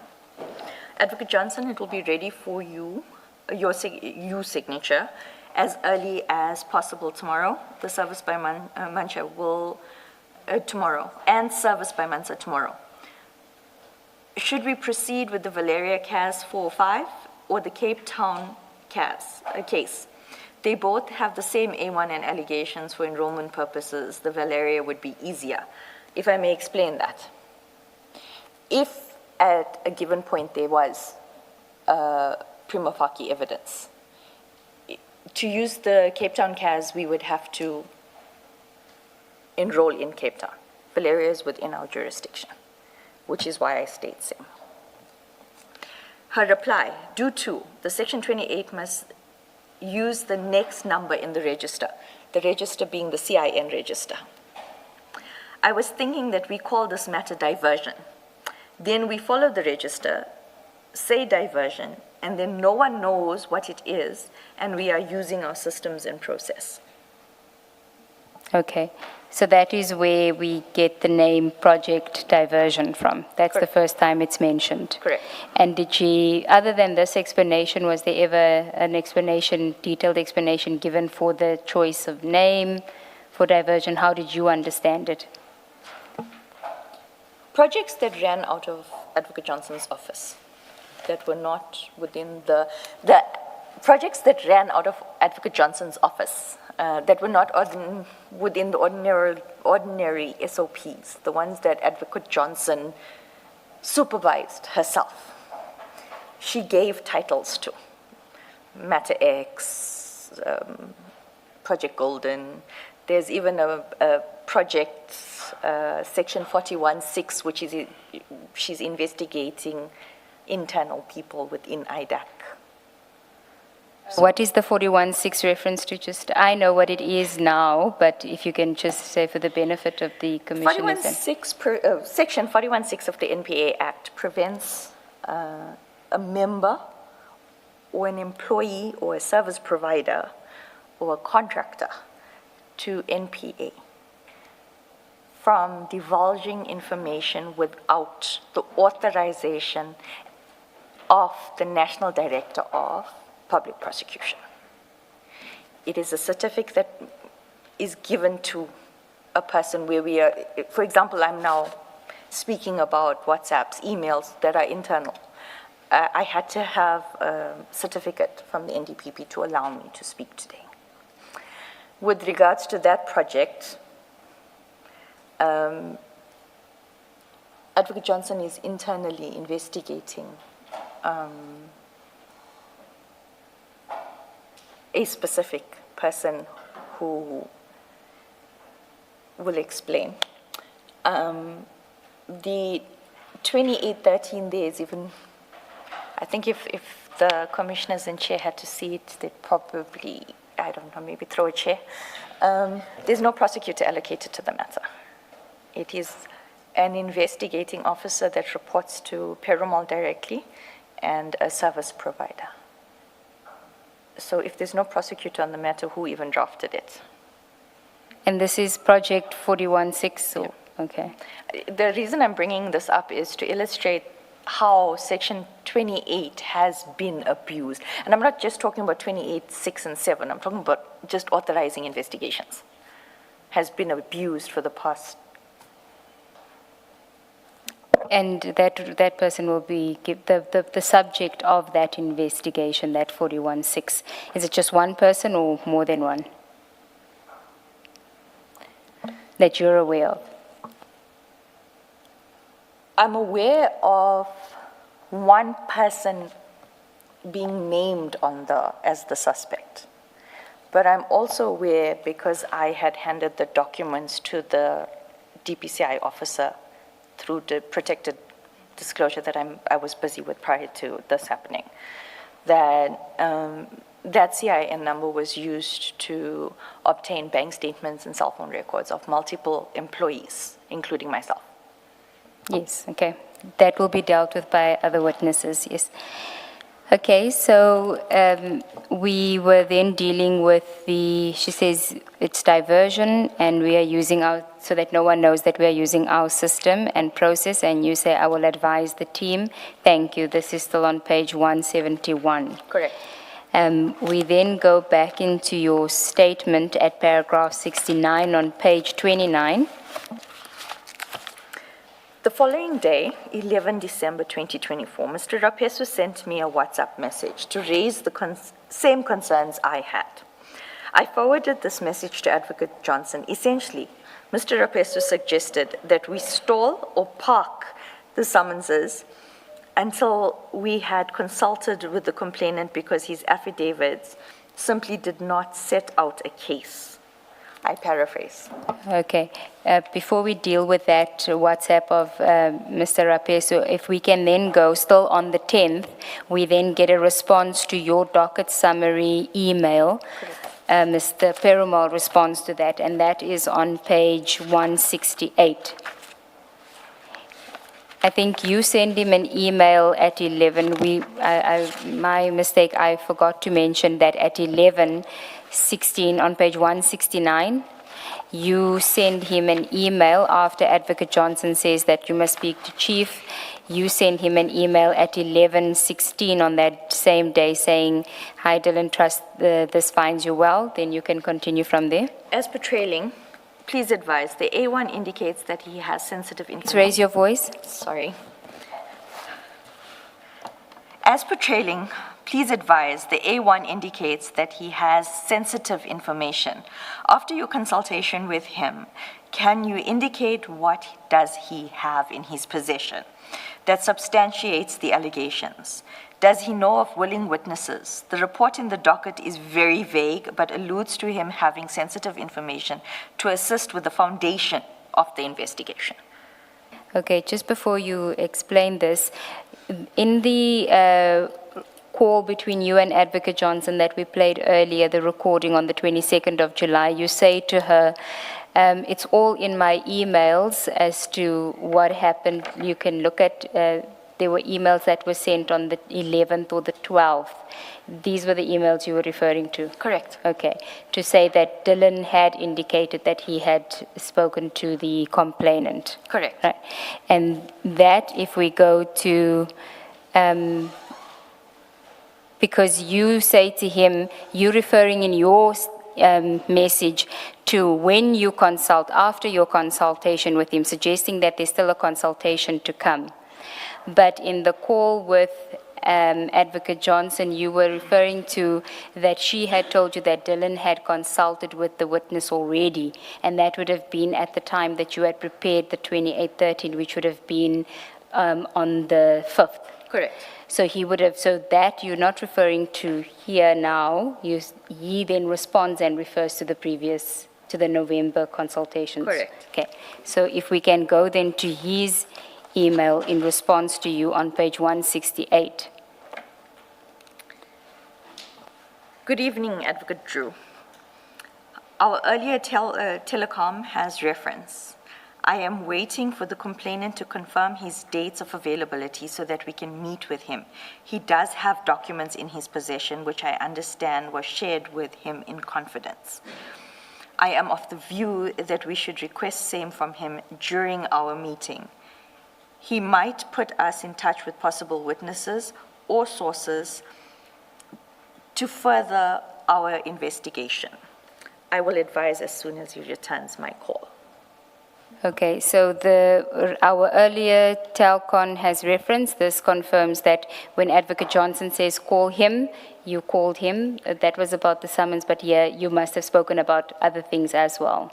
Advocate Johnson, it will be ready for you, your signature, as early as possible tomorrow. The service by Mancha will, tomorrow, and service by Mansa tomorrow. Should we proceed with the Valeria CAS 405 or the Cape Town case? They both have the same A1 and allegations for enrollment purposes. The Valeria would be easier. If I may explain that. If at a given point there was prima facie evidence, to use the Cape Town CAS, we would have to enroll in Cape Town. Valeria is within our jurisdiction, which is why I state same. Her reply, due to the section 28 must use the next number in the register being the CIN register. I was thinking that we call this matter diversion. Then we follow the register, say diversion, and then no one knows what it is, and we are using our systems and process. Okay, so that is where we get the name Project Diversion from. That's Correct. The first time it's mentioned. Correct. And did she, other than this explanation, was there ever an explanation, detailed explanation given for the choice of name for diversion? How did you understand it? Projects that ran out of Advocate Johnson's office, that were not within the projects that ran out of Advocate Johnson's office, that were not within the ordinary SOPs, the ones that Advocate Johnson supervised herself. She gave titles to Matter X, Project Golden. There's even a project, section 41.6, which is she's investigating internal people within IDAC. What is the 41.6 reference to? Just, I know what it is now, but if you can just say for the benefit of the commissioners. Section 41.6 of the NPA Act prevents a member or an employee or a service provider or a contractor to NPA from divulging information without the authorization of the National Director of Public Prosecution. It is a certificate that is given to a person where we are, for example, I'm now speaking about WhatsApps, emails that are internal. I had to have a certificate from the NDPP to allow me to speak today. With regards to that project, Advocate Johnson is internally investigating a specific person who will explain. The 2813 there is even, I think if the commissioners and chair had to see it, they'd probably, I don't know, maybe throw a chair. There's no prosecutor allocated to the matter. It is an investigating officer that reports to Perumal directly and a service provider. So if there's no prosecutor on the matter, who even drafted it? And this is project 416, so, okay. The reason I'm bringing this up is to illustrate how Section 28 has been abused. And I'm not just talking about 28, 6, and 7. I'm talking about just authorizing investigations. Has been abused for the past. And that person will be the subject of that investigation, that 416. Is it just one person or more than one that you're aware of? I'm aware of one person being named as the suspect. But I'm also aware, because I had handed the documents to the DPCI officer through the protected disclosure that I was busy with prior to this happening, that that CIN number was used to obtain bank statements and cell phone records of multiple employees, including myself. Yes, okay. That will be dealt with by other witnesses, yes. Okay, so we were then dealing with she says it's diversion, and we are using so that no one knows that we are using our system and process, and you say, I will advise the team. Thank you. This is still on page 171. Correct. We then go back into your statement at paragraph 69 on page 29. The following day, 11 December 2024, Mr. Rapesu sent me a WhatsApp message to raise the same concerns I had. I forwarded this message to Advocate Johnson. Essentially, Mr. Rapesu suggested that we stall or park the summonses until we had consulted with the complainant, because his affidavits simply did not set out a case. I paraphrase. Okay. Before we deal with that WhatsApp of Mr. Rapesu, if we can then go still on the 10th, we then get a response to your docket summary email. Mr. Perumal responds to that, and that is on page 168. I think you send him an email at 11. My mistake, I forgot to mention that at 11:16 on page 169, you send him an email after Advocate Johnson says that you must speak to Chief. You send him an email at 11:16 on that same day saying, hi Dylan, trust this finds you well. Then you can continue from there. As per trailing, please advise, the A1 indicates that he has sensitive information. Let's raise your voice. Sorry. As per trailing, please advise, the A1 indicates that he has sensitive information. After your consultation with him, can you indicate what does he have in his possession that substantiates the allegations? Does he know of willing witnesses? The report in the docket is very vague, but alludes to him having sensitive information to assist with the foundation of the investigation. Okay, just before you explain this, in the call between you and Advocate Johnson that we played earlier, the recording on the 22nd of July, you say to her, it's all in my emails as to what happened. You can look at, there were emails that were sent on the 11th or the 12th. These were the emails you were referring to? Correct. Okay. To say that Dylan had indicated that he had spoken to the complainant. Correct. Right. And that, if we go to, because you say to him, you're referring in your message to when you consult, after your consultation with him, suggesting that there's still a consultation to come. But in the call with Advocate Johnson, you were referring to that she had told you that Dylan had consulted with the witness already, and that would have been at the time that you had prepared the 2813, which would have been on the 5th. Correct. So he would have, so that you're not referring to here now, he then responds and refers to the previous, to the November consultations. Correct. Okay, so if we can go then to his email in response to you on page 168. Good evening, Advocate Drew. Our earlier telecom has reference. I am waiting for the complainant to confirm his dates of availability so that we can meet with him. He does have documents in his possession, which I understand was shared with him in confidence. I am of the view that we should request same from him during our meeting. He might put us in touch with possible witnesses or sources to further our investigation. I will advise as soon as he returns my call. Okay, so our earlier telcon has referenced, this confirms that when Advocate Johnson says call him, you called him. That was about the summons, but yeah, you must have spoken about other things as well.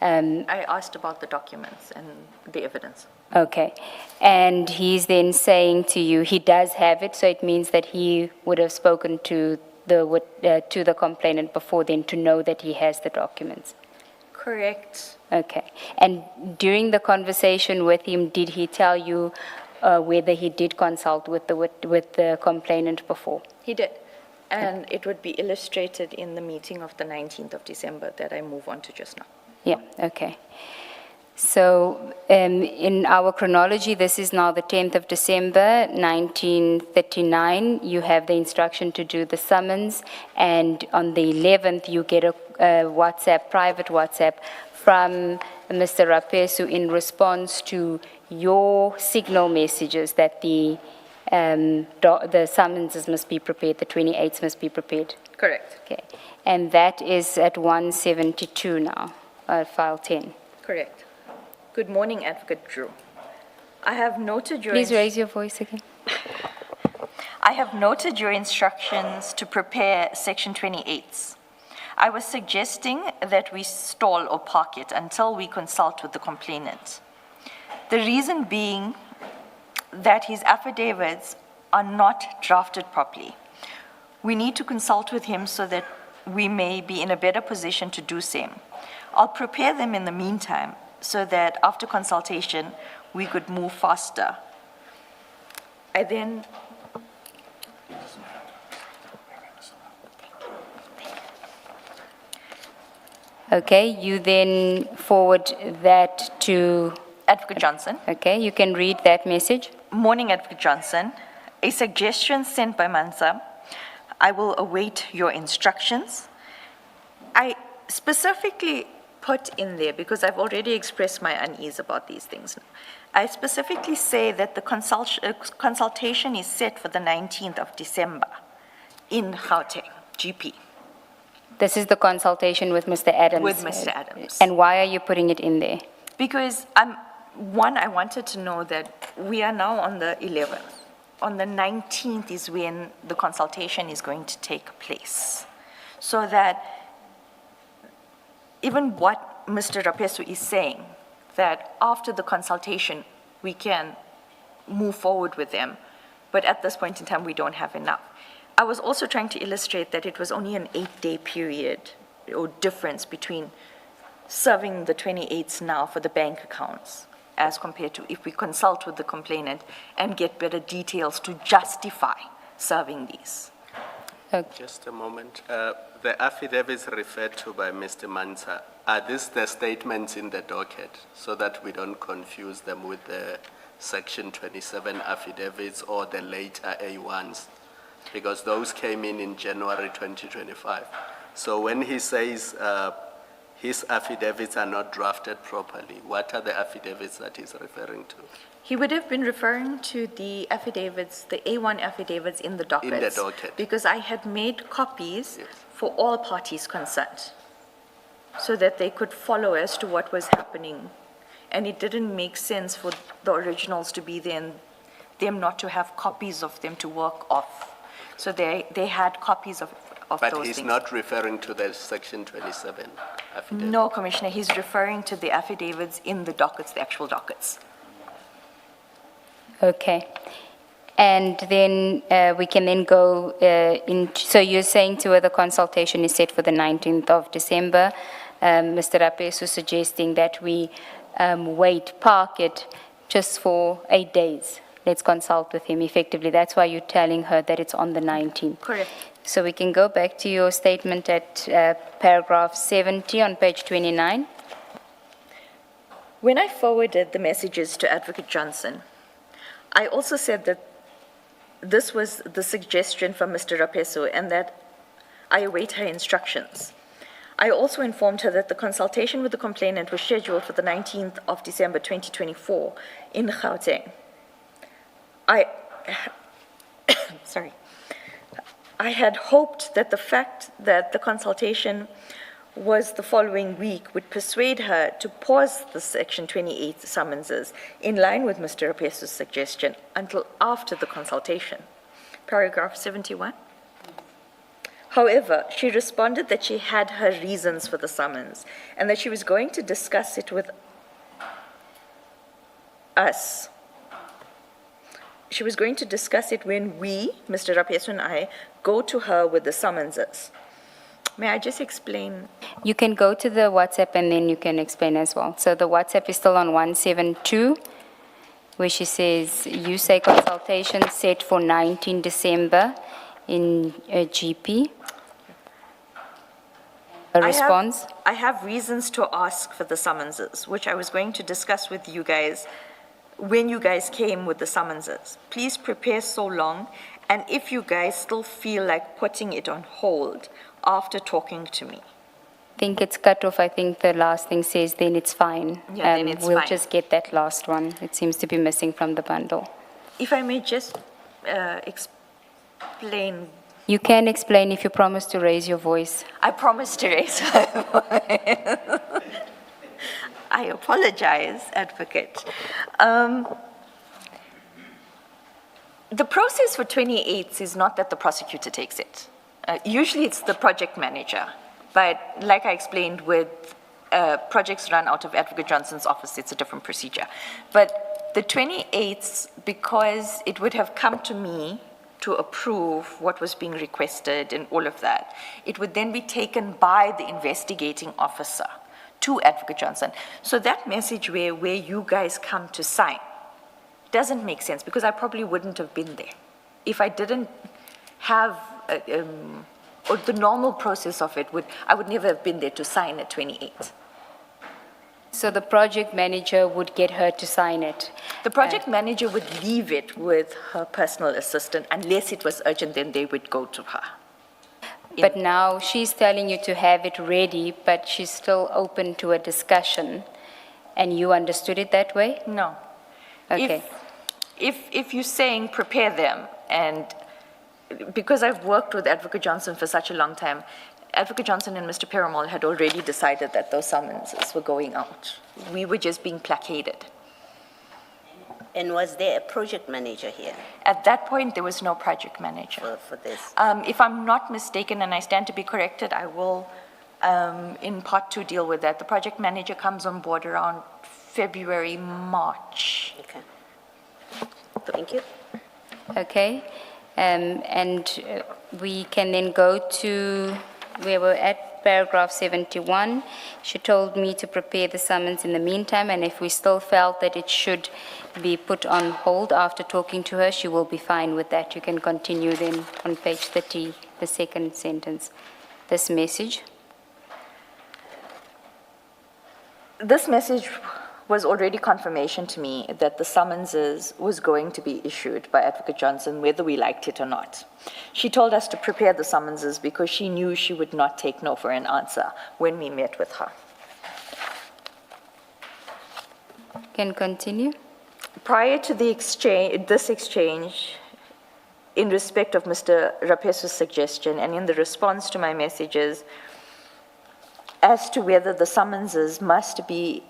I asked about the documents and the evidence. Okay, and he's then saying to you, he does have it, so it means that he would have spoken to the complainant before then to know that he has the documents. Correct. Okay, and during the conversation with him, did he tell you whether he did consult with the complainant before? He did. And it would be illustrated in the meeting of the 19th of December that I move on to just now. Yeah, okay. So in our chronology, this is now the 10th of December, 1939. You have the instruction to do the summons, and on the 11th, you get a WhatsApp, private WhatsApp from Mr. Rapesu in response to your signal messages that the summonses must be prepared, the 28s must be prepared. Correct. Okay, and that is at 172 now, file 10. Correct. Good morning, Advocate Drew. I have noted your... Please raise your voice again. I have noted your instructions to prepare Section 28s. I was suggesting that we stall or park it until we consult with the complainant. The reason being that his affidavits are not drafted properly. We need to consult with him so that we may be in a better position to do same. I'll prepare them in the meantime so that after consultation, we could move faster. I then... Okay, you then forward that to... Advocate Johnson. Okay, you can read that message. Morning, Advocate Johnson. A suggestion sent by Mansa. I will await your instructions. I specifically put in there, because I've already expressed my unease about these things. I specifically say that the consultation is set for the 19th of December in Gauteng, GP. This is the consultation with Mr. Adams. With Mr. Adams. And why are you putting it in there? Because, I wanted to know that we are now on the 11th. On the 19th is when the consultation is going to take place. So that even what Mr. Rapesu is saying, that after the consultation, we can move forward with them, but at this point in time, we don't have enough. I was also trying to illustrate that it was only an 8-day period or difference between serving the 28s now for the bank accounts as compared to if we consult with the complainant and get better details to justify serving these. Just a moment. The affidavits referred to by Mr. Mansa, are these the statements in the docket so that we don't confuse them with the Section 27 affidavits or the later A1s? Because those came in January 2025. So when he says his affidavits are not drafted properly, what are the affidavits that he's referring to? He would have been referring to the affidavits, the A1 affidavits in the docket. In the docket. Because I had made copies Yes. for all parties concerned, so that they could follow as to what was happening. And it didn't make sense for the originals to be there and them not to have copies of them to work off. So they had copies of those things. But he's not referring to the Section 27 affidavit? No, Commissioner, he's referring to the affidavits in the dockets, the actual dockets. Okay. And then we can then go so you're saying to her the consultation is set for the 19th of December. Mr. Rapesu suggesting that we park it just for 8 days. Let's consult with him effectively. That's why you're telling her that it's on the 19th. Correct. So we can go back to your statement at paragraph 70 on page 29. When I forwarded the messages to Advocate Johnson, I also said that this was the suggestion from Mr. Rapeso and that I await her instructions. I also informed her that the consultation with the complainant was scheduled for the 19th of December 2024 in Gauteng. Sorry. I had hoped that the fact that the consultation was the following week would persuade her to pause the Section 28 summonses in line with Mr. Rapeso's suggestion until after the consultation. Paragraph 71. However, she responded that she had her reasons for the summons and that she was going to discuss it with us. She was going to discuss it when we, Mr. Rapeso and I, go to her with the summonses. May I just explain? You can go to the WhatsApp and then you can explain as well. So the WhatsApp is still on 172, where she says, you say consultation set for 19 December in a GP. A response? I have reasons to ask for the summonses, which I was going to discuss with you guys when you guys came with the summonses. Please prepare so long, and if you guys still feel like putting it on hold after talking to me. I think it's cut off. I think the last thing says, then it's fine. Yeah, then it's we'll fine. just get that last one. It seems to be missing from the bundle. If I may just explain. You can explain if you promise to raise your voice. I promise to raise my voice. I apologize, Advocate. The process for 28s is not that the prosecutor takes it. Usually it's the project manager. But like I explained, with projects run out of Advocate Johnson's office, it's a different procedure. But the 28s, because it would have come to me to approve what was being requested and all of that, it would then be taken by the investigating officer to Advocate Johnson. So that message where you guys come to sign doesn't make sense, because I probably wouldn't have been there. If I didn't have, or the normal process of it, I would never have been there to sign at 28. So the project manager would get her to sign it. The project manager would leave it with her personal assistant. Unless it was urgent, then they would go to her. But now she's telling you to have it ready, but she's still open to a discussion. And you understood it that way? No. Okay. If you're saying prepare them, and because I've worked with Advocate Johnson for such a long time, Advocate Johnson and Mr. Perumal had already decided that those summonses were going out. We were just being placated. And was there a project manager here At that point, there was no project manager. for this? If I'm not mistaken, and I stand to be corrected, I will, in part 2, deal with that. The project manager comes on board around February, March. Okay. Thank you. Okay. We can then go to where we're at, paragraph 71. She told me to prepare the summons in the meantime, and if we still felt that it should be put on hold after talking to her, she will be fine with that. You can continue then on page 30, the second sentence. This message. This message was already confirmation to me that the summonses was going to be issued by Advocate Johnson, whether we liked it or not. She told us to prepare the summonses because she knew she would not take no for an answer when we met with her. Can continue. Prior to this exchange, in respect of Mr. Rapeso's suggestion and in the response to my messages as to whether the summonses must be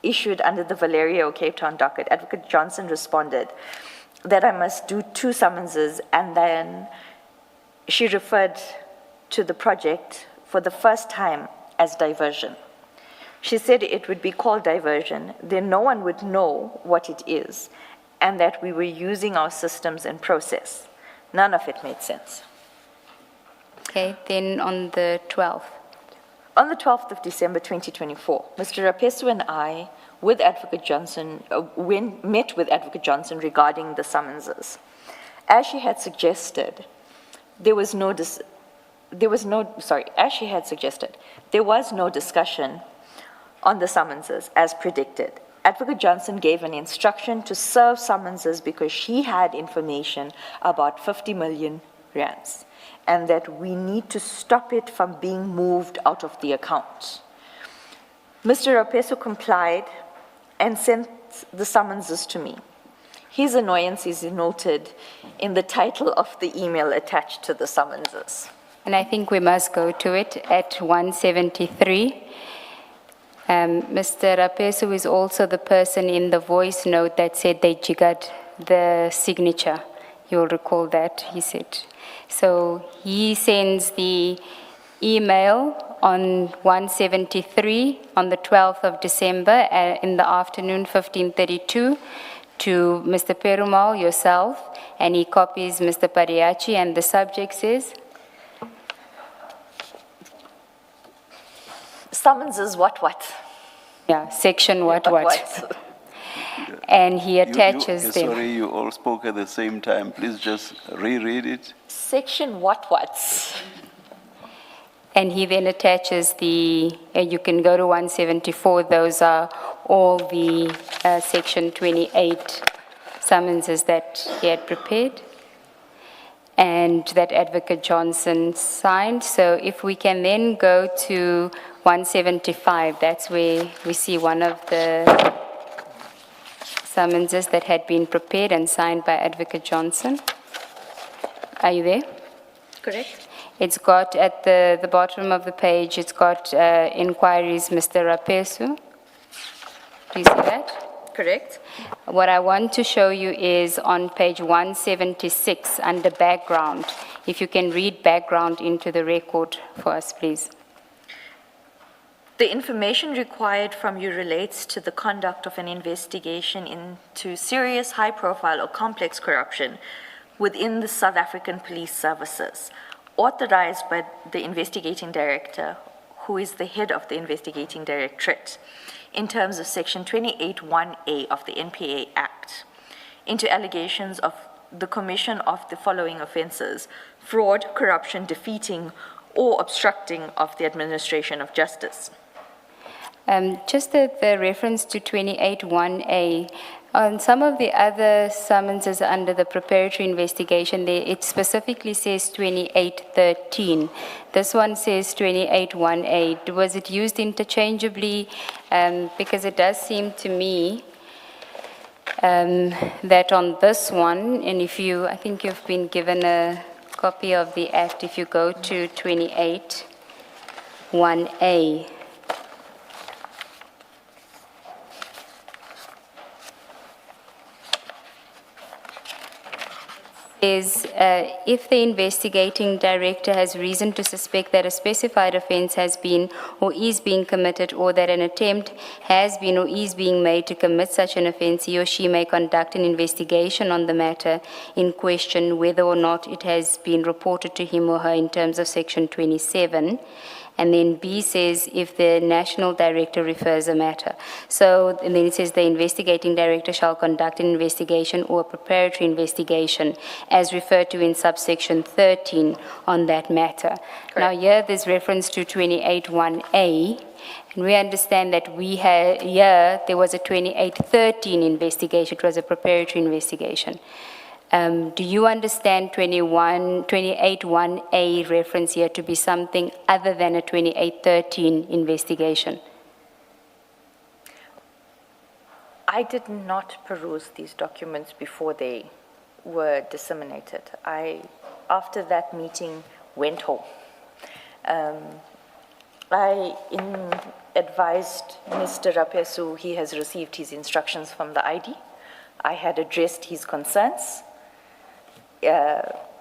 issued under the Valerio Cape Town docket, Advocate Johnson responded that I must do 2 summonses, and then she referred to the project for the first time as diversion. She said it would be called diversion, then no one would know what it is, and that we were using our systems and process. None of it made sense. Okay, then on the 12th. On the 12th of December 2024, Mr. Rapeso and I, with Advocate Johnson, met with Advocate Johnson regarding the summonses. As she had suggested, there was no discussion on the summonses as predicted. Advocate Johnson gave an instruction to serve summonses because she had information about 50 million rands and that we need to stop it from being moved out of the account. Mr. Rapeso complied and sent the summonses to me. His annoyance is noted in the title of the email attached to the summonses. And I think we must go to it at 173. Mr. Rapesu is also the person in the voice note that said they jiggered the signature. You'll recall that, he said. So he sends the email on 173 on the 12th of December in the afternoon, 15:32, to Mr. Perumal, yourself, and he copies Mr. Pariachi, and the subject says? Summonses what? Yeah, section what. And he attaches them. Sorry, you all spoke at the same time. Please just reread it. Section what? And he then attaches the, you can go to 174, those are all the section 28 summonses that he had prepared and that Advocate Johnson signed. So if we can then go to 175, that's where we see one of the summonses that had been prepared and signed by Advocate Johnson. Are you there? Correct. It's got at the bottom of the page, it's got inquiries, Mr. Rapesu. Do you see that? Correct. What I want to show you is on page 176 under background. If you can read background into the record for us, please. The information required from you relates to the conduct of an investigation into serious, high-profile or complex corruption within the South African police services, authorized by the investigating director, who is the head of the investigating directorate, in terms of Section 28(1)A of the NPA Act, into allegations of the commission of the following offenses: fraud, corruption, defeating, or obstructing of the administration of justice. Just the reference to 28(1)A, on some of the other summonses under the preparatory investigation, it specifically says 2813. This one says 28(1)A. Was it used interchangeably? Because it does seem to me that on this one, and I think you've been given a copy of the Act, if you go to 28(1)A, is if the investigating director has reason to suspect that a specified offense has been or is being committed, or that an attempt has been or is being made to commit such an offense, he or she may conduct an investigation on the matter in question, whether or not it has been reported to him or her in terms of Section 27. And then B says if the national director refers a matter. So, and then it says the investigating director shall conduct an investigation or a preparatory investigation as referred to in subsection 13 on that matter. Correct. Now here there's reference to 28(1)A, and we understand that there was a 2813 investigation, it was a preparatory investigation. Do you understand 28(1)A reference here to be something other than a 2813 investigation? I did not peruse these documents before they were disseminated. After that meeting, went home. I advised Mr. Rapesu he has received his instructions from the ID. I had addressed his concerns.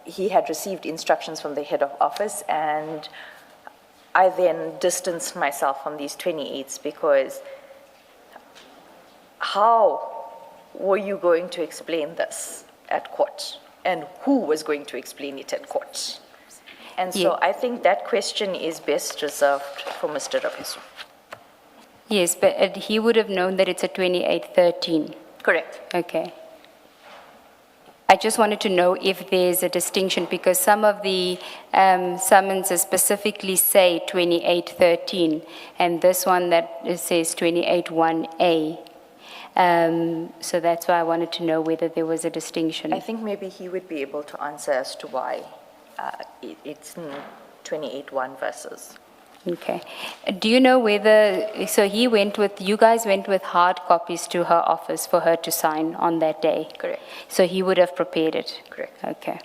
He had received instructions from the head of office, and I then distanced myself from these 28s because how were you going to explain this at court? And who was going to explain it at court? And so I think that question is best reserved for Mr. Rapesu. Yes, but he would have known that it's a 2813. Correct. Okay. I just wanted to know if there's a distinction, because some of the summonses specifically say 2813, and this one that it says 281A. So that's why I wanted to know whether there was a distinction. I think maybe he would be able to answer as to why it's 28-1 versus. Okay. Do you know whether, so you guys went with hard copies to her office for her to sign on that day? Correct. So he would have prepared it? Correct. Okay.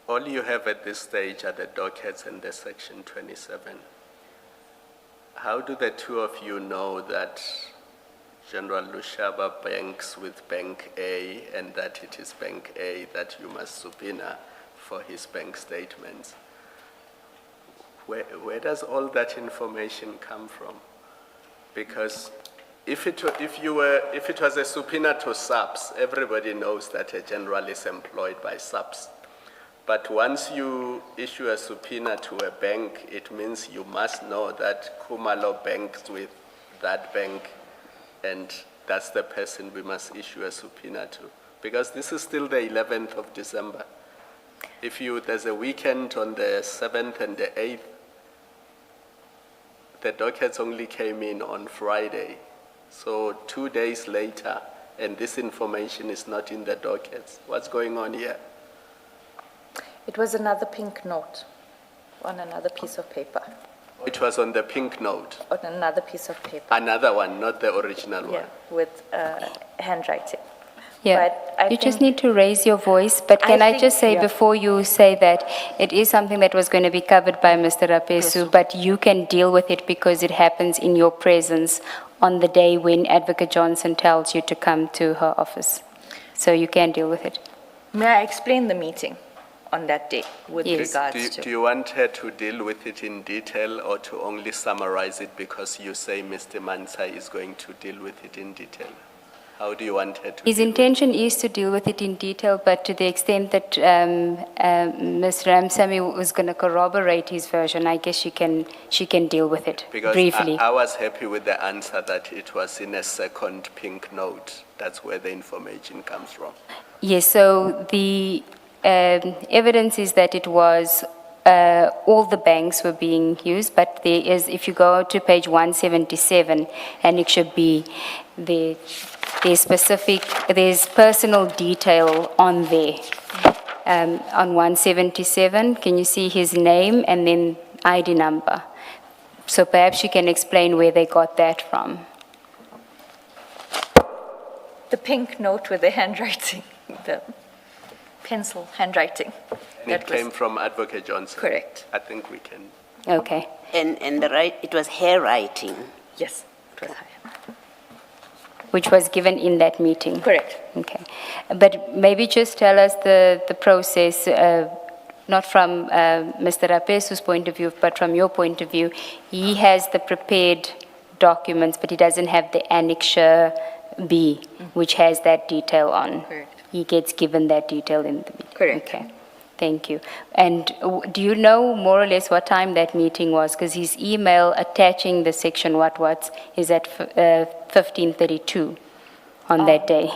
All you have at this stage are the dockets and the Section 27. How do the two of you know that General Lushaba banks with Bank A and that it is Bank A that you must subpoena for his bank statements? Where does all that information come from? Because if it was a subpoena to subs, everybody knows that a general is employed by subs. But once you issue a subpoena to a bank, it means you must know that Kumalo banks with that bank, and that's the person we must issue a subpoena to. Because this is still the 11th of December. If there's a weekend on the 7th and the 8th, the dockets only came in on Friday. So 2 days later, and this information is not in the dockets. What's going on here? It was another pink note on another piece of paper. It was on the pink note. On another piece of paper. Another one, not the original Yeah, one. with handwriting. Yeah, But I you just think- need to raise your voice, but can I think- just say yeah. before you say that, it is something that was going to be covered by Mr. Rapesu, but you can deal with it because it happens in your presence on the day when Advocate Johnson tells you to come to her office. So you can deal with it. May I explain the meeting on that day with Yes. regards Do to? you want her to deal with it in detail or to only summarize it because you say Mr. Mansa is going to deal with it in detail? How do you want her to His deal intention is to deal with it in detail, but to the extent that Ms. Ramsamy was going to corroborate his version, I guess she can deal with it Because briefly. I was happy with the answer that it was in a second pink note. That's where the information comes from. Yes, so the evidence is that it was all the banks were being used, but there is, if you go to page 177, and it should be there's personal detail on there. On 177, can you see his name and then ID number? So perhaps you can explain where they got that from. The pink note with the handwriting, the pencil handwriting. And it came from Advocate Johnson. Correct. I think we can. Okay. And it was hair writing. Yes, it was high. Which was given in that meeting. Correct. Okay. But maybe just tell us the process, not from Mr. Rapesu's point of view, but from your point of view. He has the prepared documents, but he doesn't have the annexure B, which has that detail on. Correct. He gets given that detail in the meeting. Correct. Okay. Thank you. And do you know more or less what time that meeting was? Because his email attaching the section what's is at 15:32 on that day.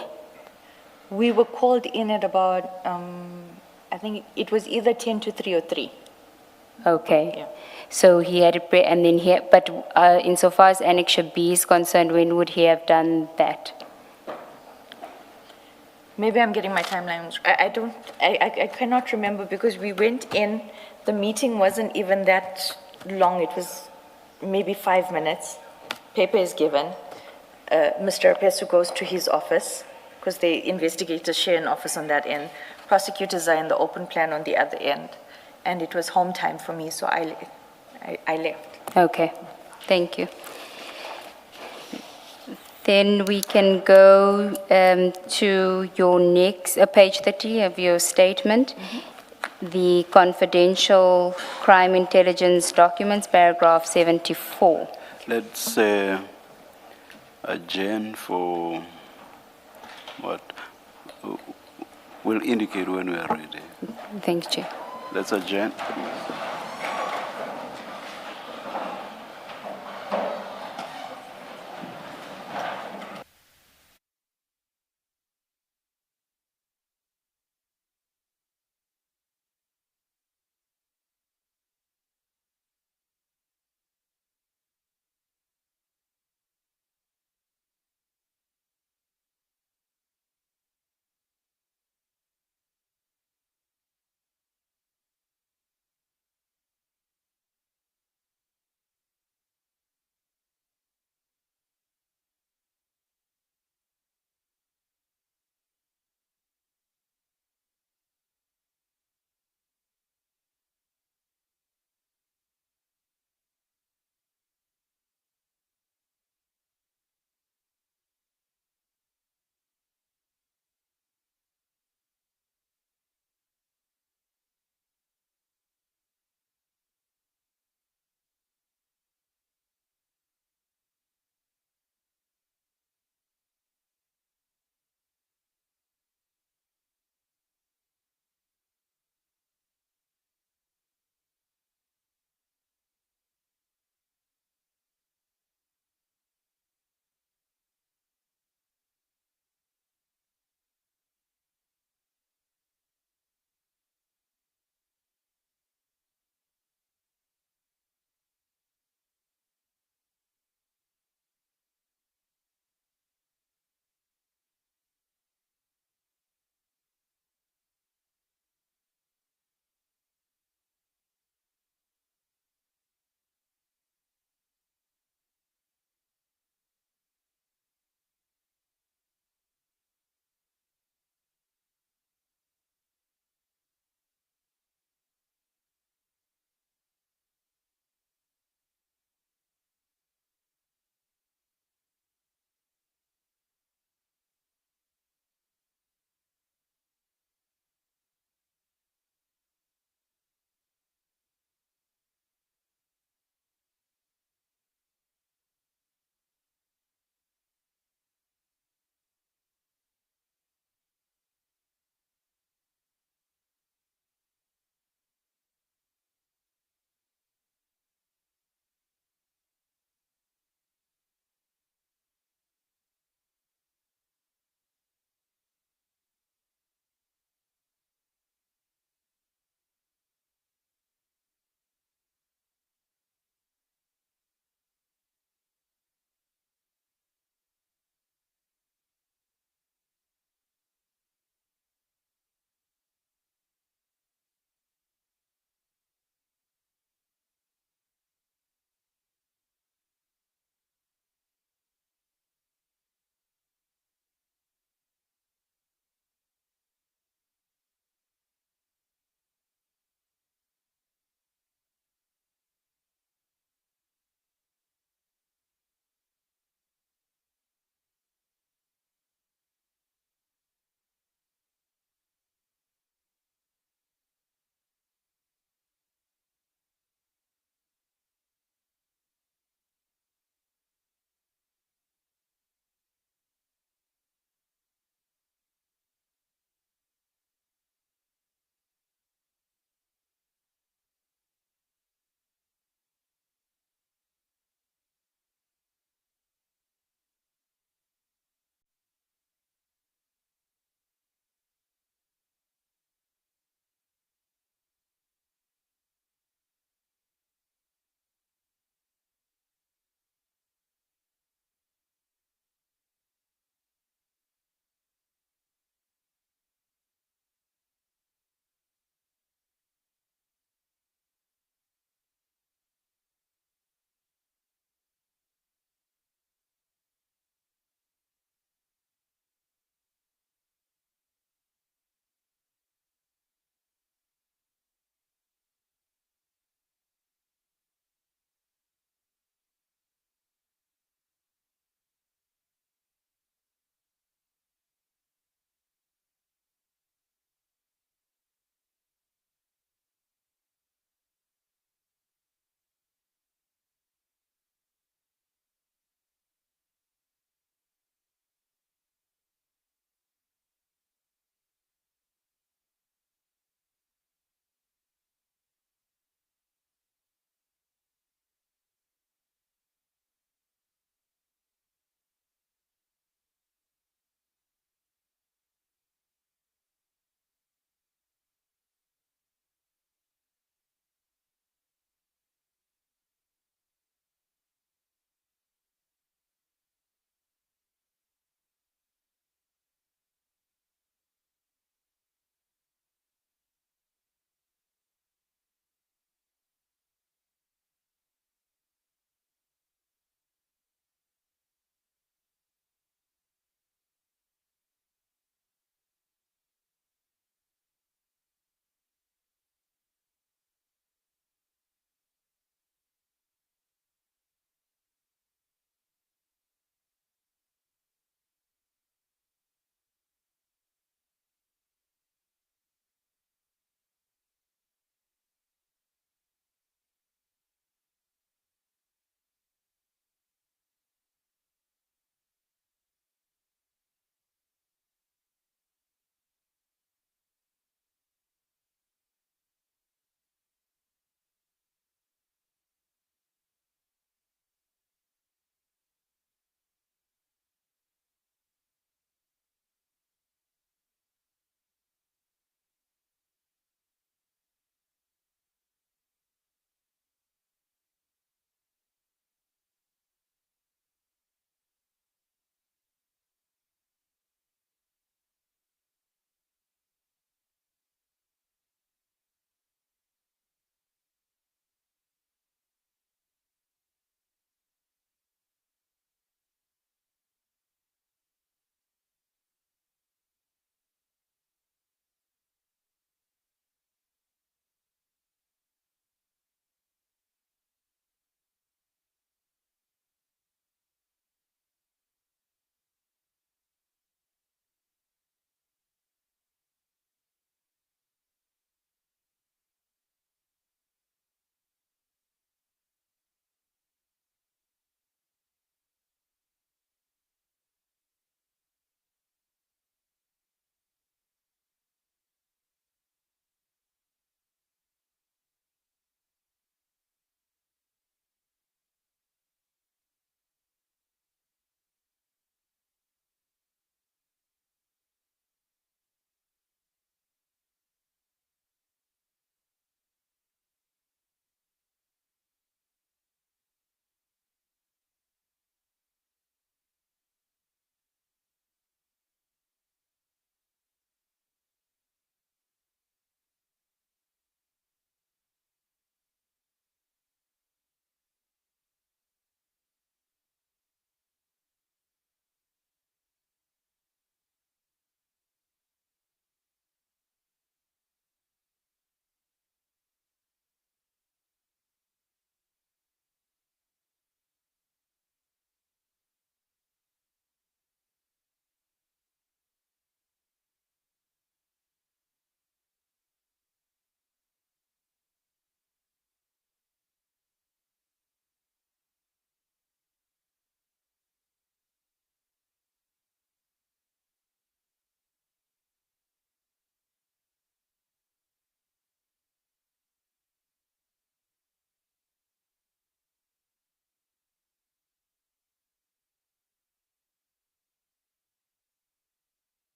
We were called in at about, I think it was either 10 to 3 or 3. Okay. Yeah. So he had it, and then but insofar as Annexure B is concerned, when would he have done that? Maybe I'm getting my timelines. I cannot remember because we went in, the meeting wasn't even that long. It was maybe 5 minutes. Paper is given. Mr. Rapesu goes to his office because the investigators share an office on that end. Prosecutors are in the open plan on the other end. And it was home time for me, so I left. Okay. Thank you. Then we can go to your next, page 30 of your statement, the confidential crime intelligence documents, paragraph 74. Let's adjourn for what? We'll indicate when we are ready. Thanks, Chair. Let's adjourn.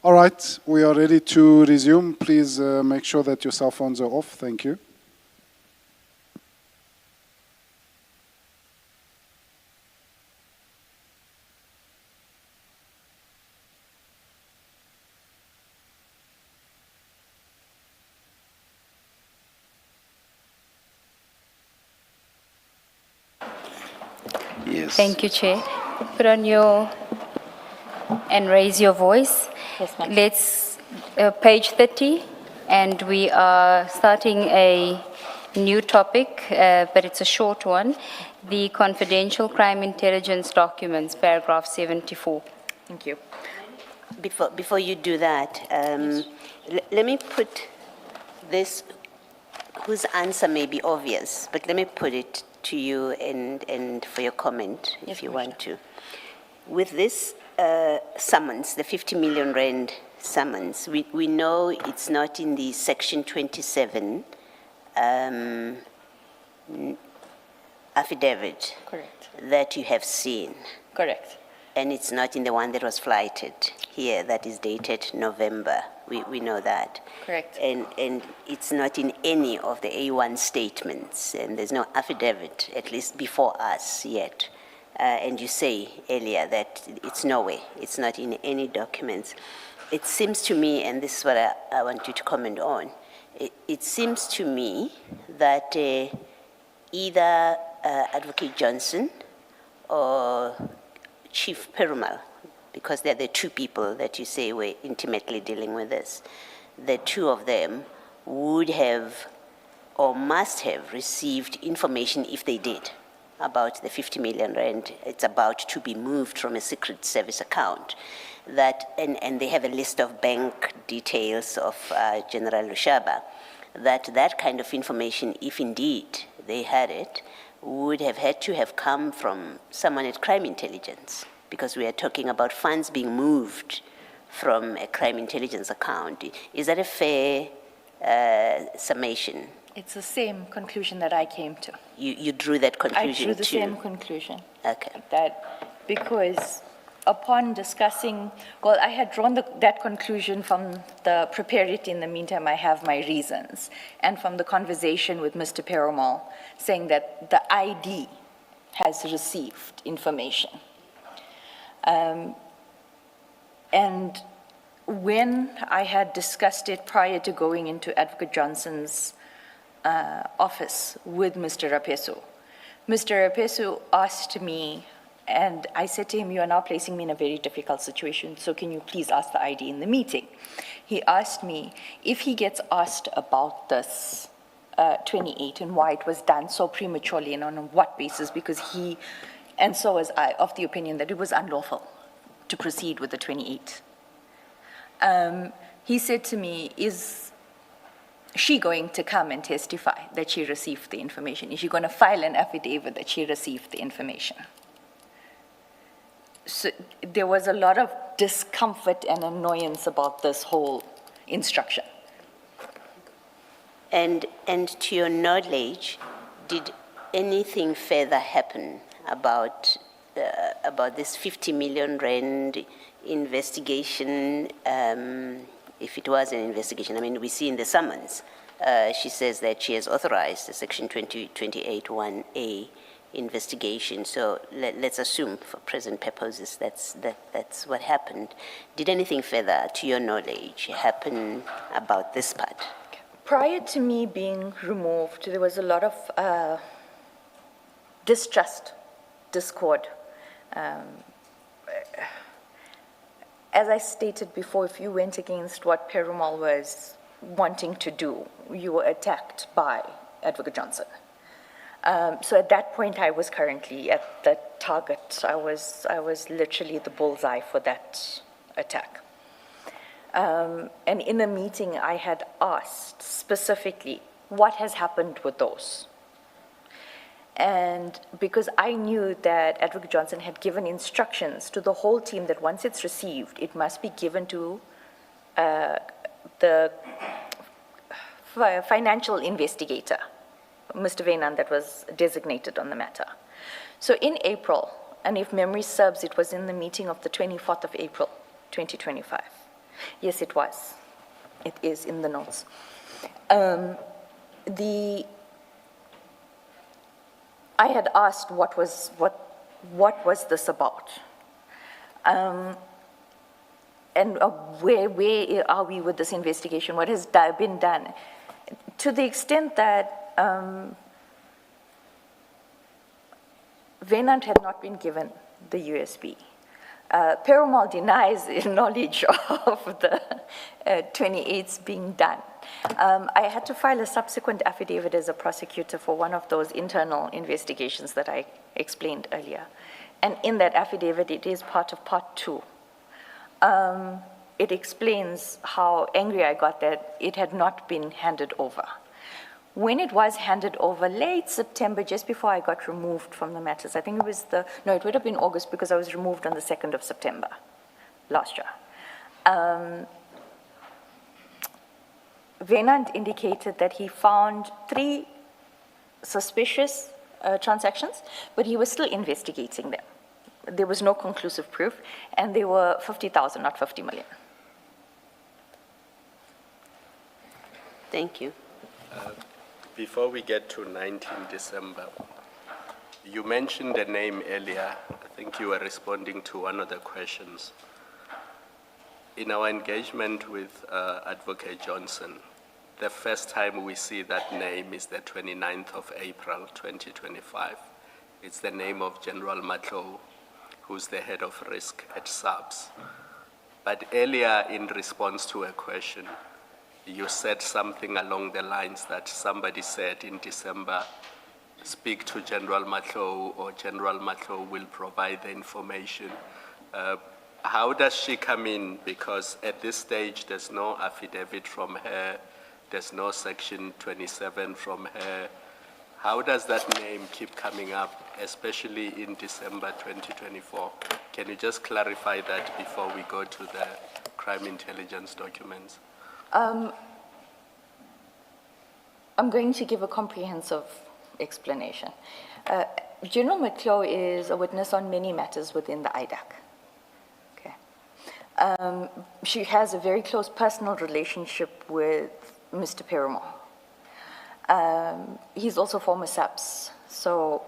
All right, we are ready to resume. Please make sure that your cell phones are off. Thank you. Yes. Thank you, Chair. Put on your, and raise your voice. Yes, ma'am. Let's, page 30, and we are starting a new topic, but it's a short one. The confidential crime intelligence documents, paragraph 74. Thank you. Before you do that, let me put this, whose answer may be obvious, but let me put it to you and for your comment, if you want to. With this summons, the 50 million rand summons, we know it's not in the section 27 affidavit Correct. that you have seen. Correct. And it's not in the one that was flighted here, that is dated November. We know that. Correct. And it's not in any of the A1 statements, and there's no affidavit, at least before us yet. And you say earlier that it's nowhere, it's not in any documents. It seems to me, and this is what I want you to comment on, it seems to me that either Advocate Johnson or Chief Perumal, because they're the two people that you say were intimately dealing with this, the two of them would have or must have received information, if they did, about the 50 million rand. It's about to be moved from a secret service account. That, and they have a list of bank details of General Lushaba, that kind of information, if indeed they had it, would have had to have come from someone at crime intelligence, because we are talking about funds being moved from a crime intelligence account. Is that a fair summation? It's the same conclusion that I came to. You drew that conclusion I drew the too? same conclusion. Okay. That because upon discussing, well, I had drawn that conclusion from the prepare it. In the meantime, I have my reasons, and from the conversation with Mr. Perumal, saying that the ID has received information. And when I had discussed it prior to going into Advocate Johnson's office with Mr. Rapesu asked me, and I said to him, you are now placing me in a very difficult situation, so can you please ask the ID in the meeting? He asked me if he gets asked about this 28 and why it was done so prematurely and on what basis, because he, and so was I, of the opinion that it was unlawful to proceed with the 28. He said to me, is she going to come and testify that she received the information? Is she going to file an affidavit that she received the information? So there was a lot of discomfort and annoyance about this whole instruction. And to your knowledge, did anything further happen about this 50 million rand investigation? If it was an investigation, I mean, we see in the summons, she says that she has authorized the Section 28(1)A investigation. So let's assume, for present purposes, that's what happened. Did anything further, to your knowledge, happen about this part? Prior to me being removed, there was a lot of distrust, discord. As I stated before, if you went against what Perumal was wanting to do, you were attacked by Advocate Johnson. So at that point, I was currently at the target. I was literally the bullseye for that attack. And in a meeting, I had asked specifically, what has happened with those? And because I knew that Advocate Johnson had given instructions to the whole team that once it's received, it must be given to the financial investigator, Mr. Venan, that was designated on the matter. So in April, and if memory serves, it was in the meeting of the 24th of April, 2025, Yes, it was. It is in the notes. I had asked what was this about? And where are we with this investigation? What has been done? To the extent that Venant had not been given the USB. Perumal denies knowledge of the 28s being done. I had to file a subsequent affidavit as a prosecutor for one of those internal investigations that I explained earlier. And in that affidavit, it is part of part 2. It explains how angry I got that it had not been handed over. When it was handed over late September, just before I got removed from the matters, I think it was it would have been August because I was removed on the 2nd of September last year. Venant indicated that he found 3 suspicious transactions, but he was still investigating them. There was no conclusive proof, and they were 50,000, not 50 million. Thank you. Before we get to 19 December, you mentioned a name earlier. I think you were responding to one of the questions. In our engagement with Advocate Johnson, the first time we see that name is the 29th of April, 2025. It's the name of General Matlo, who's the head of risk at SAPS. But earlier in response to a question, you said something along the lines that somebody said in December, speak to General Matlo or General Matlo will provide the information. How does she come in? Because at this stage, there's no affidavit from her, there's no section 27 from her. How does that name keep coming up, especially in December 2024? Can you just clarify that before we go to the crime intelligence documents? I'm going to give a comprehensive explanation. General McClough is a witness on many matters within the IDAC. Okay. She has a very close personal relationship with Mr. Perumal. He's also former SAPS. So,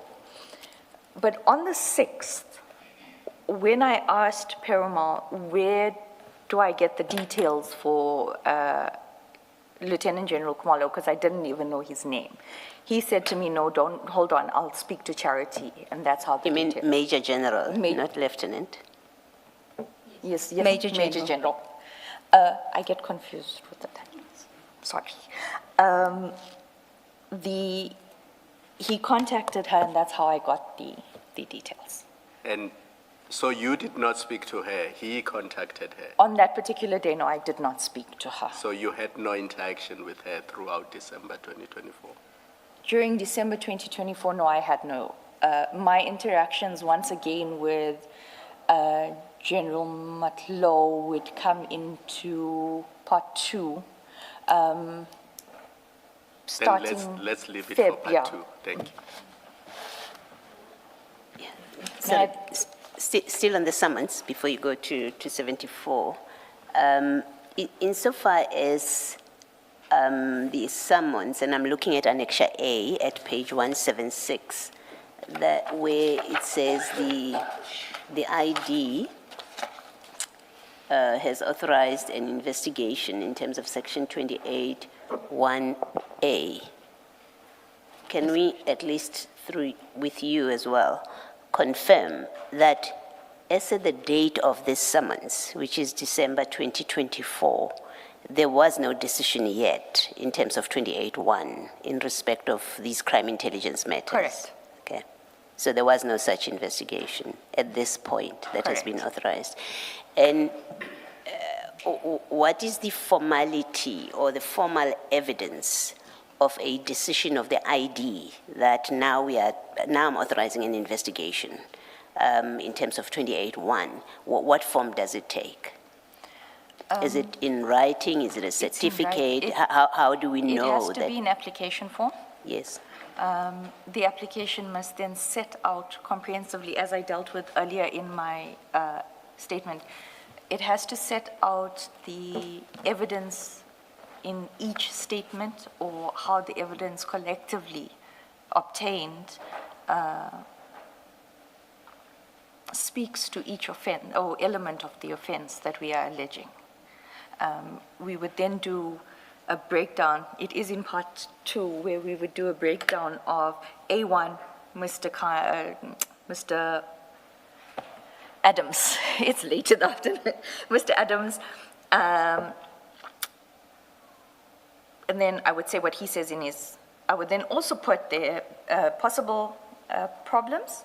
but on the 6th, when I asked Perumal, where do I get the details for Lieutenant General Kumalo, because I didn't even know his name. He said to me, no, don't, hold on, I'll speak to Charity, and that's how the You mean details. Major General, not Lieutenant? Yes, Major Major General. General. I get confused with the titles. Sorry. He contacted her, and that's how I got the details. And so you did not speak to her, he contacted her. On that particular day, no, I did not speak to her. So you had no interaction with her throughout December 2024? During December 2024, no, I had no. My interactions, once again, with General Matlo would come into part 2. Starting Then let's leave it Feb, for part yeah. 2. Thank you. So, still on the summons, before you go to 74, insofar as the summons, and I'm looking at Annexure A at page 176, that where it says the ID has authorized an investigation in terms of section 28(1)A. Can we, at least through with you as well, confirm that as at the date of this summons, which is December 2024, there was no decision yet in terms of 28(1) in respect of these crime intelligence matters? Correct. Okay. So there was no such investigation at this point that has been Correct. authorized. And what is the formality or the formal evidence of a decision of the ID that now I'm authorizing an investigation in terms of 28(1)? What form does it take? Is it in writing? Is it a certificate? How do we know that? It has to be an application form. Yes. The application must then set out comprehensively, as I dealt with earlier in my statement. it has to set out the evidence in each statement or how the evidence collectively obtained speaks to each offense or element of the offense that we are alleging. We would then do a breakdown. It is in part 2 where we would do a breakdown of A1, Mr. Adams. It's late in the afternoon. Mr. Adams. And then I would say what he says in his, I would then also put the possible problems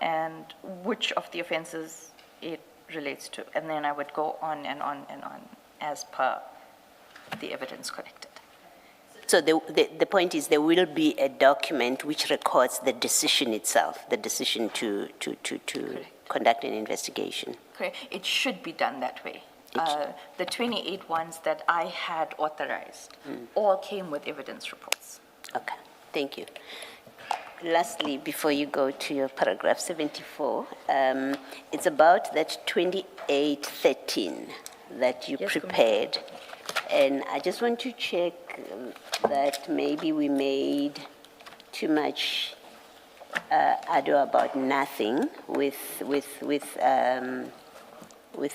and which of the offenses it relates to. And then I would go on and on and on as per the evidence collected. So the point is there will be a document which records the decision itself, the decision to conduct an investigation. Okay, it should be done that way. The 28 ones that I had authorized all came with evidence reports. Okay, thank you. Lastly, before you go to your paragraph 74, it's about that 2813 that you Yes, prepared. And I just want to check that maybe we made too much ado about nothing with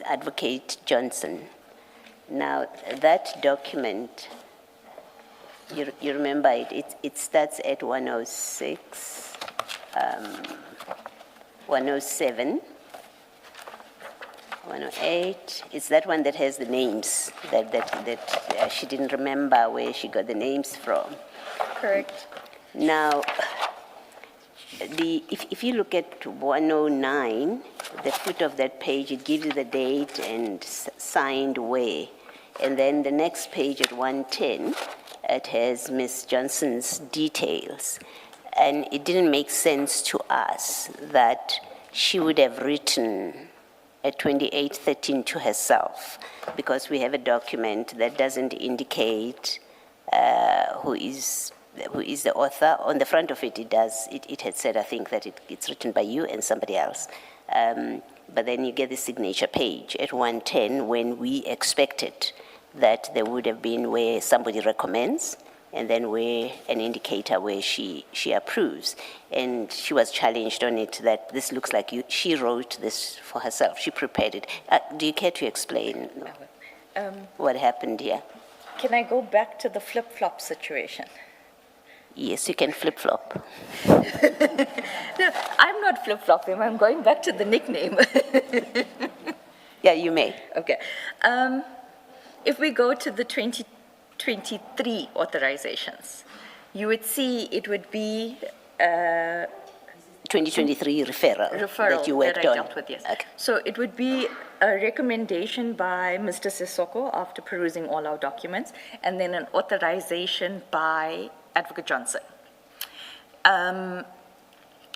Advocate Johnson. Now, that document, you remember it starts at 106, 107, 108. It's that one that has the names that she didn't remember where she got the names from. Correct. Now, if you look at 109, the foot of that page, it gives you the date and signed where. And then the next page at 110, it has Ms. Johnson's details. And it didn't make sense to us that she would have written a 2813 to herself, because we have a document that doesn't indicate who is the author. On the front of it, it had said, I think, that it's written by you and somebody else. But then you get the signature page at 110 when we expected that there would have been where somebody recommends and then where an indicator where she approves. And she was challenged on it that this looks like she wrote this for herself. She prepared it. Do you care to explain what happened here? Can I go back to the flip-flop situation? Yes, you can flip-flop. No, I'm not flip-flopping. I'm going back to the nickname. Yeah, you may. Okay. If we go to the 2023 authorizations, you would see it would be 2023 referral that you worked I on. dealt with, yes. Okay. So it would be a recommendation by Mr. Sissoko after perusing all our documents, and then an authorization by Advocate Johnson.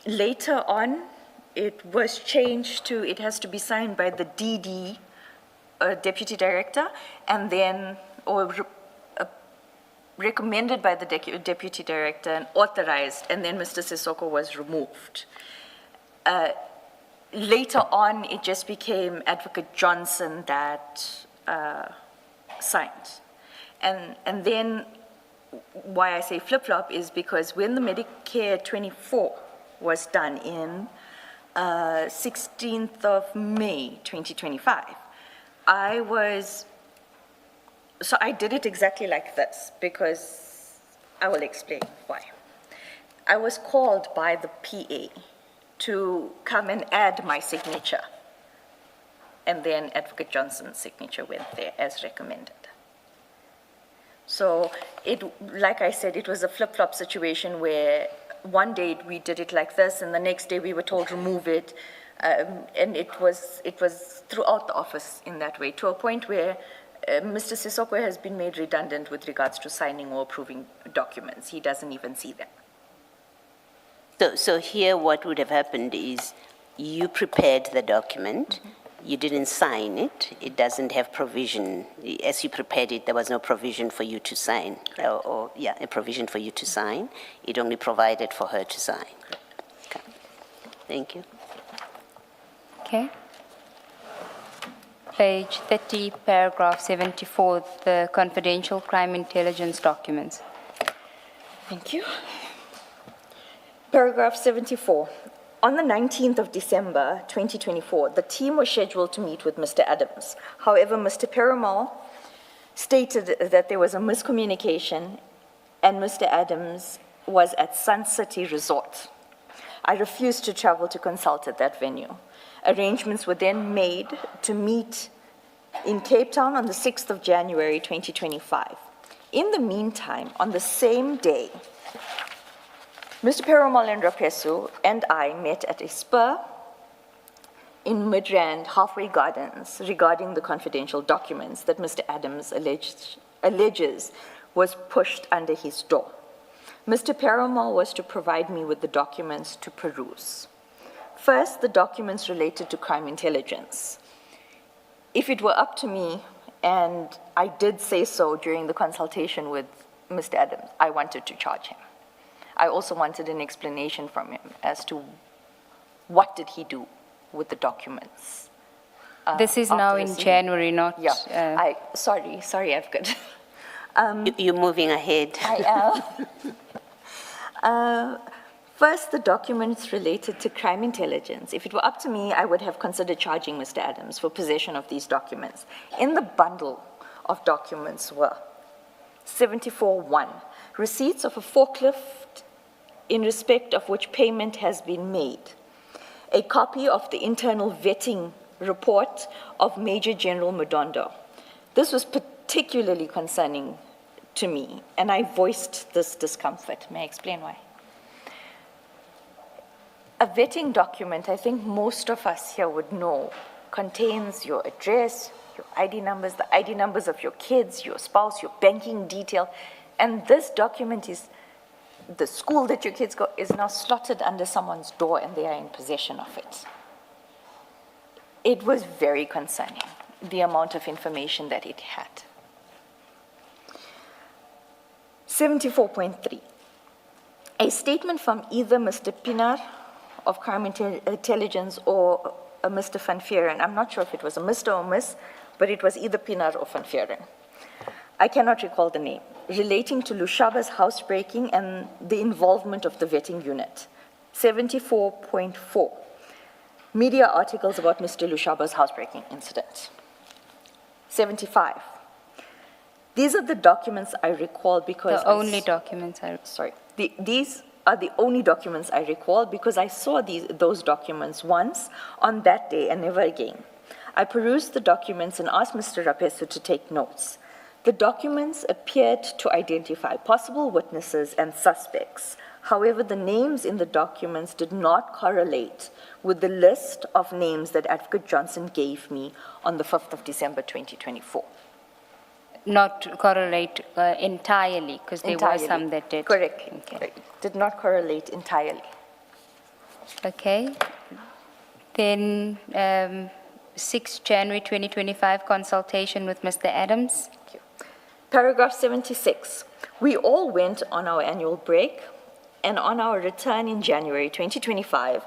Later on, it was changed to, it has to be signed by the DD, Deputy Director, and then, recommended by the Deputy Director and authorized, and then Mr. Sissoko was removed. Later on, it just became Advocate Johnson that signed. And then, why I say flip-flop is because when the Medicare 24 was done in 16th of May, 2025, I did it exactly like this because I will explain why. I was called by the PA to come and add my signature, and then Advocate Johnson's signature went there as recommended. So like I said, it was a flip-flop situation where one day we did it like this, and the next day we were told remove it, and it was throughout the office in that way, to a point where Mr. Sissoko has been made redundant with regards to signing or approving documents. He doesn't even see them. So here what would have happened is you prepared the document, you didn't sign it, it doesn't have provision. As you prepared it, there was no provision for you to sign, a provision for you to sign. It only provided for her to sign. Okay. Thank you. Okay. Page 30, paragraph 74, the confidential crime intelligence documents. Thank you. Paragraph 74. On the 19th of December 2024, the team was scheduled to meet with Mr. Adams. However, Mr. Perumal stated that there was a miscommunication and Mr. Adams was at Sun City Resort. I refused to travel to consult at that venue. Arrangements were then made to meet in Cape Town on the 6th of January 2025. In the meantime, on the same day, Mr. Perumal and Rapesu and I met at a spur in Midrand Halfway Gardens regarding the confidential documents that Mr. Adams alleges was pushed under his door. Mr. Perumal was to provide me with the documents to peruse. First, the documents related to crime intelligence. If it were up to me, and I did say so during the consultation with Mr. Adams, I wanted to charge him. I also wanted an explanation from him as to what did he do with the documents. This is now in January, not... Yeah, sorry, Avgad. You're moving ahead. I am. First, the documents related to crime intelligence. If it were up to me, I would have considered charging Mr. Adams for possession of these documents. In the bundle of documents were 74.1, receipts of a forklift in respect of which payment has been made, a copy of the internal vetting report of Major General Mudondo. This was particularly concerning to me, and I voiced this discomfort. May I explain why? A vetting document, I think most of us here would know, contains your address, your ID numbers, the ID numbers of your kids, your spouse, your banking detail, and this document is the school that your kids go is now slotted under someone's door and they are in possession of it. It was very concerning, the amount of information that it had. 74.3, a statement from either Mr. Pinar of Crime Intelligence or a Mr. Van Vieren. I'm not sure if it was a Mr. or Miss, but it was either Pinar or Van Vieren. I cannot recall the name, relating to Lushaba's housebreaking and the involvement of the vetting unit. 74.4, media articles about Mr. Lushaba's housebreaking incident. 75, these are the documents I recall because... The only documents I... Sorry, these are the only documents I recall because I saw those documents once on that day and never again. I perused the documents and asked Mr. Rapesu to take notes. The documents appeared to identify possible witnesses and suspects. However, the names in the documents did not correlate with the list of names that Advocate Johnson gave me on the 5th of December 2024. Not correlate entirely, because there were some that did. Correct. Okay. Did not correlate entirely. Okay. Then 6 January 2025, consultation with Mr. Adams. Thank you. Paragraph 76. We all went on our annual break, and on our return in January 2025,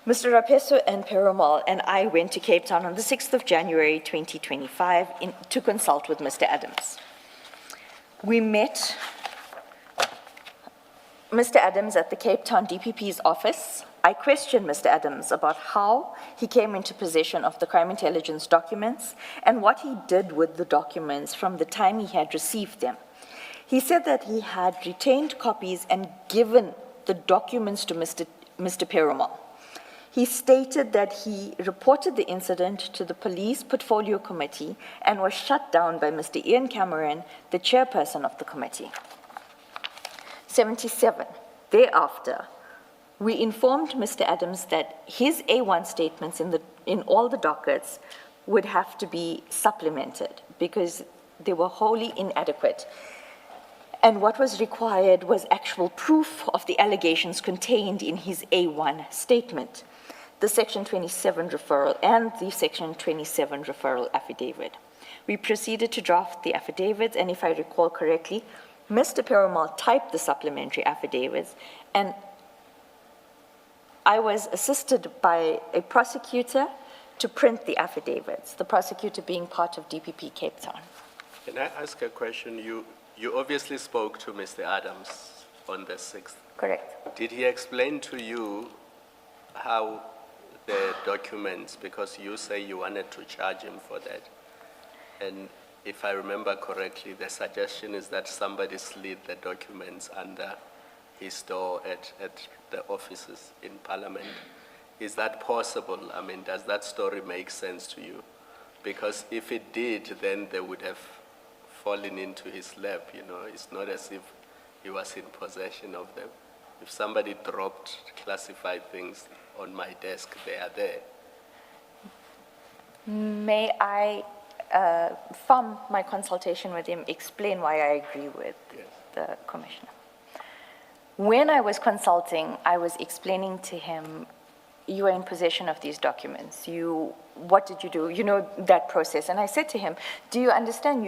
Mr. Rapesu and Perumal and I went to Cape Town on the 6th of January 2025 to consult with Mr. Adams. We met Mr. Adams at the Cape Town DPP's office. I questioned Mr. Adams about how he came into possession of the crime intelligence documents and what he did with the documents from the time he had received them. He said that he had retained copies and given the documents to Mr. Perumal. He stated that he reported the incident to the Police Portfolio Committee and was shut down by Mr. Ian Cameron, the chairperson of the committee. 77. Thereafter, we informed Mr. Adams that his A1 statements in all the dockets would have to be supplemented because they were wholly inadequate. And what was required was actual proof of the allegations contained in his A1 statement, the Section 27 referral and the Section 27 referral affidavit. We proceeded to draft the affidavits, and if I recall correctly, Mr. Perumal typed the supplementary affidavits, and I was assisted by a prosecutor to print the affidavits, the prosecutor being part of DPP Cape Town. Can I ask a question? You obviously spoke to Mr. Adams on the 6th. Correct. Did he explain to you how the documents, because you say you wanted to charge him for that, and if I remember correctly, the suggestion is that somebody slid the documents under his door at the offices in Parliament. Is that possible? I mean, does that story make sense to you? Because if it did, then they would have fallen into his lap, you know. It's not as if he was in possession of them. If somebody dropped classified things on my desk, they are there. May I, from my consultation with him, explain why I agree with the commissioner? When I was consulting, I was explaining to him, you are in possession of these documents. What did you do? You know that process. And I said to him, do you understand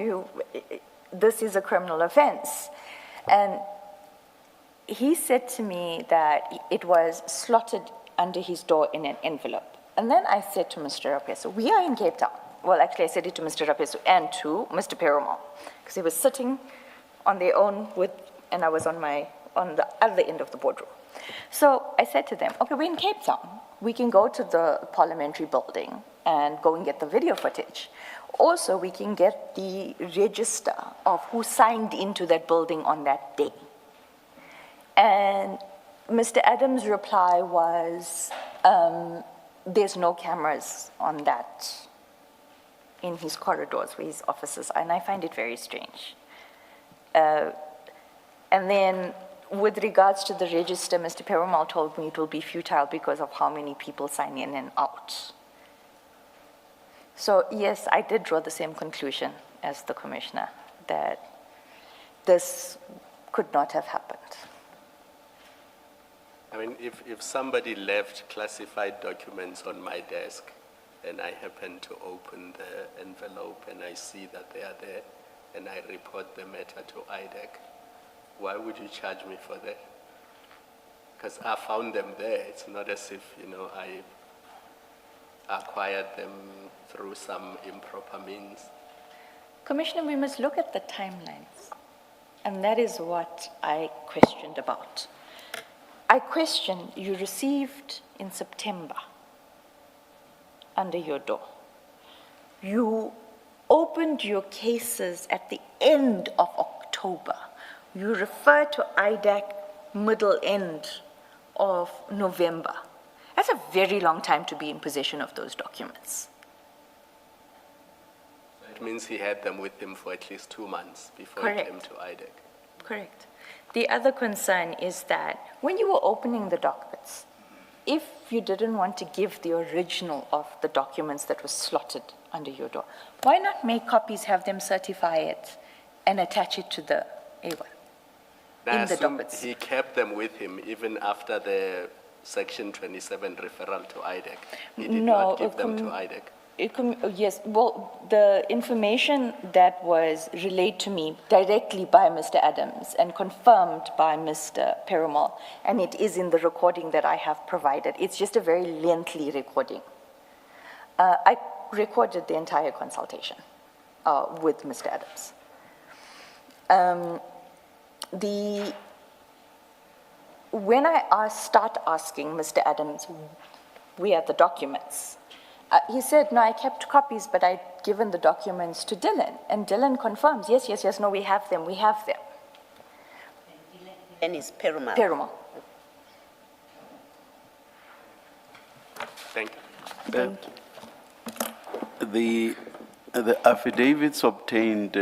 this is a criminal offense? And he said to me that it was slotted under his door in an envelope. And then I said to Mr. Rapeso, we are in Cape Town. Well, actually, I said it to Mr. Rapeso and to Mr. Perumal, because he was sitting on their own and I was on the other end of the boardroom. So I said to them, okay, we're in Cape Town. We can go to the parliamentary building and go and get the video footage. Also, we can get the register of who signed into that building on that day. And Mr. Adams' reply was, there's no cameras on that in his corridors where his offices are, and I find it very strange. And then with regards to the register, Mr. Perumal told me it will be futile because of how many people sign in and out. So yes, I did draw the same conclusion as the commissioner, that this could not have happened. I mean, if somebody left classified documents on my desk and I happen to open the envelope and I see that they are there and I report the matter to IDEC, why would you charge me for that? Because I found them there. It's not as if, you know, I acquired them through some improper means. Commissioner, we must look at the timelines. And that is what I questioned about. I questioned, you received in September under your door. You opened your cases at the end of October. You refer to IDAC middle end of November. That's a very long time to be in possession of those documents. It means he had them with him for at least 2 months before Correct. he came to IDEC. Correct. The other concern is that when you were opening the documents, if you didn't want to give the original of the documents that was slotted under your door, why not make copies, have them certify it, and attach it to the A1? I In the assume dockets. he kept them with him even after the Section 27 referral to IDEC. He did not give them to IDEC. Yes, well, the information that was relayed to me directly by Mr. Adams and confirmed by Mr. Perumal, and it is in the recording that I have provided. It's just a very lengthy recording. I recorded the entire consultation with Mr. Adams. When I start asking Mr. Adams, where are the documents? He said, no, I kept copies, but I'd given the documents to Dylan. And Dylan confirms, yes, no, we have them. And it's Perumal. Perumal. Thank you. Thank you. The affidavits obtained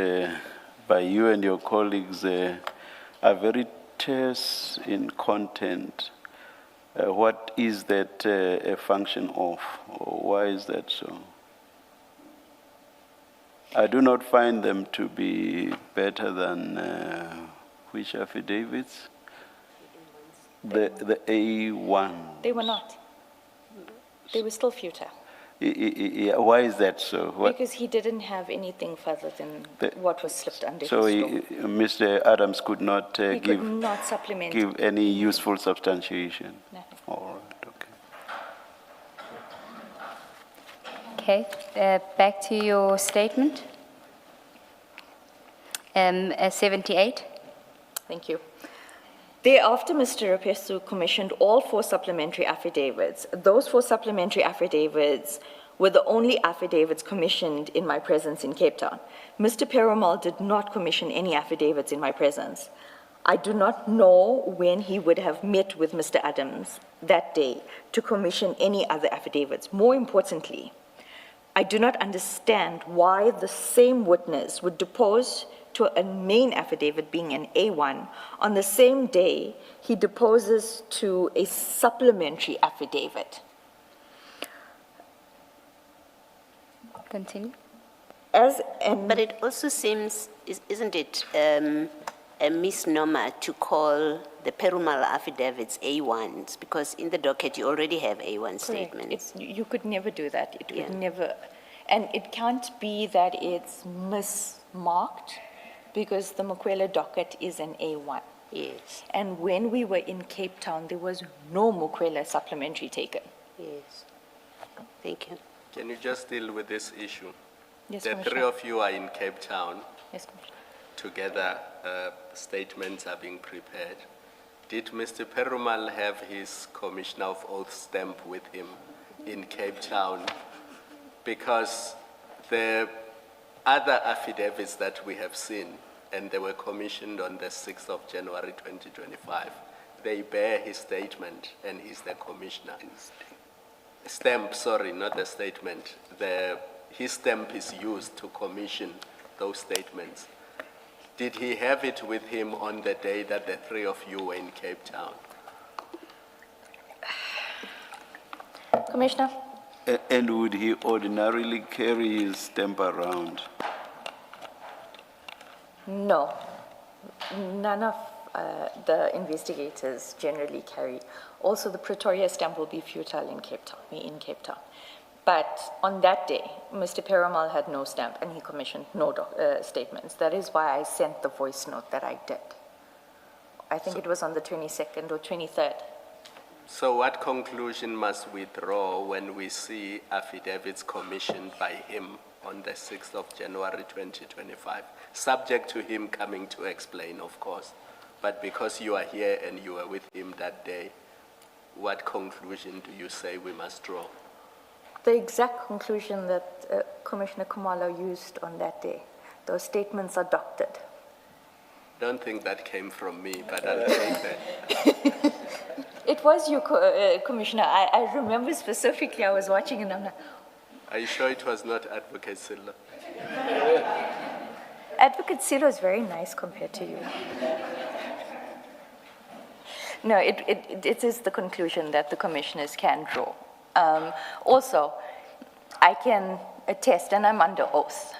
by you and your colleagues are very terse in content. What is that a function of? Or why is that so? I do not find them to be better than which affidavits? The A1. They were not. They were still futile. Why is that so? Because he didn't have anything further than what was slipped under So his door. Mr. Adams could not He could not supplement. give any useful substantiation? Nothing. All right, Okay, back to your statement. 78. Thank you. Thereafter, Mr. Rapesu commissioned all 4 supplementary affidavits. Those 4 supplementary affidavits were the only affidavits commissioned in my presence in Cape Town. Mr. Perumal did not commission any affidavits in my presence. I do not know when he would have met with Mr. Adams that day to commission any other affidavits. More importantly, I do not understand why the same witness would depose to a main affidavit being an A1 on the same day he deposes to a supplementary affidavit. Continue. But it also seems, isn't it, a misnomer to call the Perumal affidavits A1s, because in the docket you already have A1 statements. You could never do that. It Yeah. would never, and it can't be that it's mismarked because the Mukwele docket is an A1. Yes, And when we were in Cape Town, there was no Mukwele supplementary taken. yes. Thank you. Can you just deal with this issue? Yes, The Commissioner. 3 of you are in Cape Town. Yes, Commissioner. Together, statements are being prepared. Did Mr. Perumal have his Commissioner of Oath stamp with him in Cape Town? Because the other affidavits that we have seen, and they were commissioned on the 6th of January 2025, they bear his statement, and he's the Commissioner. Stamp, sorry, not the statement. His stamp is used to commission those statements. Did he have it with him on the day that the 3 of you were in Cape Town? Commissioner? And would he ordinarily carry his stamp around? No. None of the investigators generally carry. Also, the Pretoria stamp will be futile in Cape Town. But on that day, Mr. Perumal had no stamp and he commissioned no statements. That is why I sent the voice note that I did. I think it was on the 22nd or 23rd. So what conclusion must we draw when we see affidavits commissioned by him on the 6th of January 2025, subject to him coming to explain, of course, but because you are here and you were with him that day, what conclusion do you say we must draw? The exact conclusion that Commissioner Kumalo used on that day. Those statements are doctored. Don't think that came from me, but I'll take that. It was you, Commissioner. I remember specifically, I was watching and I'm like, Are you sure it was not Advocate Silla? Advocate Silo is very nice compared to you. No, it is the conclusion that the commissioners can draw. Also, I can attest, and I'm under oath,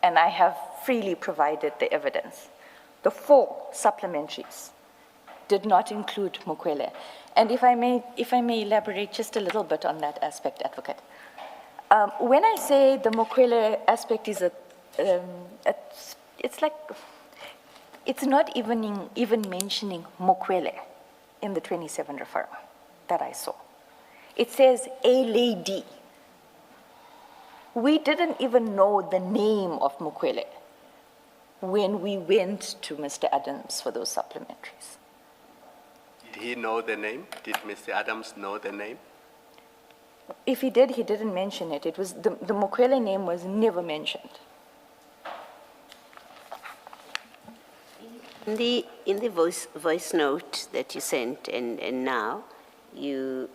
and I have freely provided the evidence. The 4 supplementaries did not include Mukwele. And if I may elaborate just a little bit on that aspect, Advocate. When I say the Mukwele aspect is it's not even mentioning Mukwele in the 27 referral that I saw. It says a lady. We didn't even know the name of Mukwele when we went to Mr. Adams for those supplementaries. Did he know the name? Did Mr. Adams know the name? If he did, he didn't mention it. It was the Mukwele name was never mentioned. In the voice note that you sent, and now you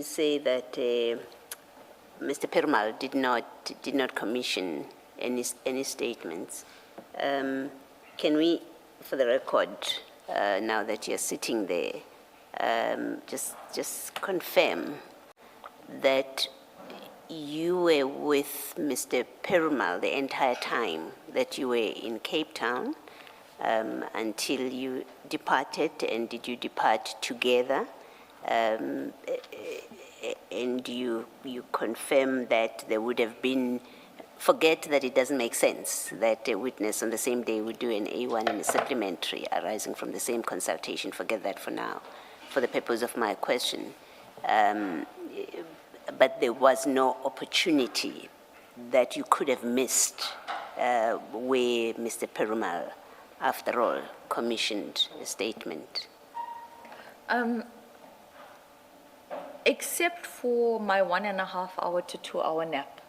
say that Mr. Perumal did not commission any statements. Can we, for the record, now that you're sitting there, just confirm that you were with Mr. Perumal the entire time that you were in Cape Town until you departed, and did you depart together? And you confirm that there would have been, forget that it doesn't make sense that a witness on the same day would do an A1 and a supplementary arising from the same consultation. Forget that for now, for the purpose of my question. but there was no opportunity that you could have missed where Mr. Perumal, after all, commissioned a statement? Except for my 1.5 hour to 2 hour nap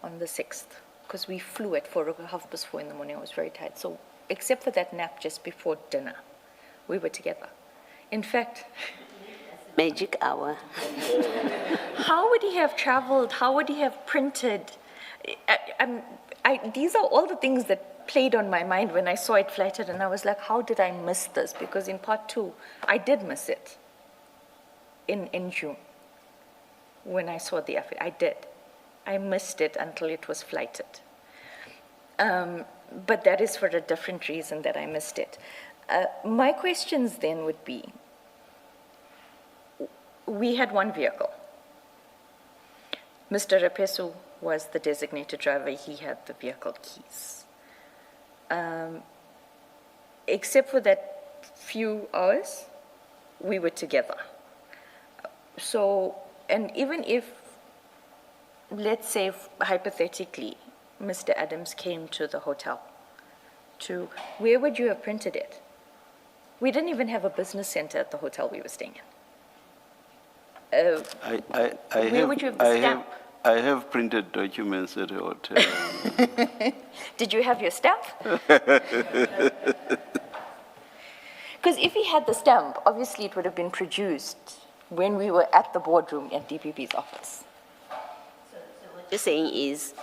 on the 6th, because we flew at 4:30 in the morning. I was very tired. So except for that nap just before dinner, we were together. In fact, Magic hour. how would he have traveled? How would he have printed? These are all the things that played on my mind when I saw it flighted, and I was like, how did I miss this? Because in part 2, I did miss it in June when I saw the affidavit. I did. I missed it until it was flighted. But that is for a different reason that I missed it. My questions then would be, we had one vehicle. Mr. Rapesu was the designated driver. He had the vehicle keys. Except for that few hours, we were together. So, and even if, let's say hypothetically, Mr. Adams came to the hotel, where would you have printed it? We didn't even have a business center at the hotel we were staying in. Where would you have the stamp? I have printed documents at the hotel. Did you have your stamp? Because if he had the stamp, obviously it would have been produced when we were at the boardroom at DPP's office. What you're saying is,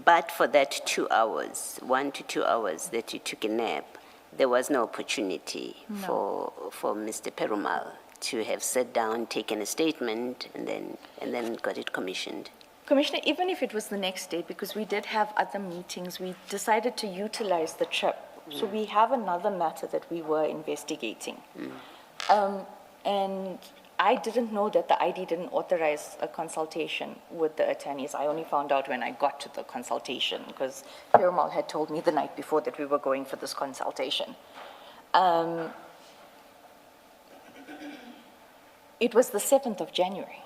but for that 2 hours, 1 to 2 hours that you took a nap, there was no opportunity for Mr. Perumal to have sat down, taken a statement, and then got it commissioned. Commissioner, even if it was the next day, because we did have other meetings, we decided to utilize the trip. So we have another matter that we were investigating. And I didn't know that the ID didn't authorize a consultation with the attorneys. I only found out when I got to the consultation, because Perumal had told me the night before that we were going for this consultation. It was the 7th of January.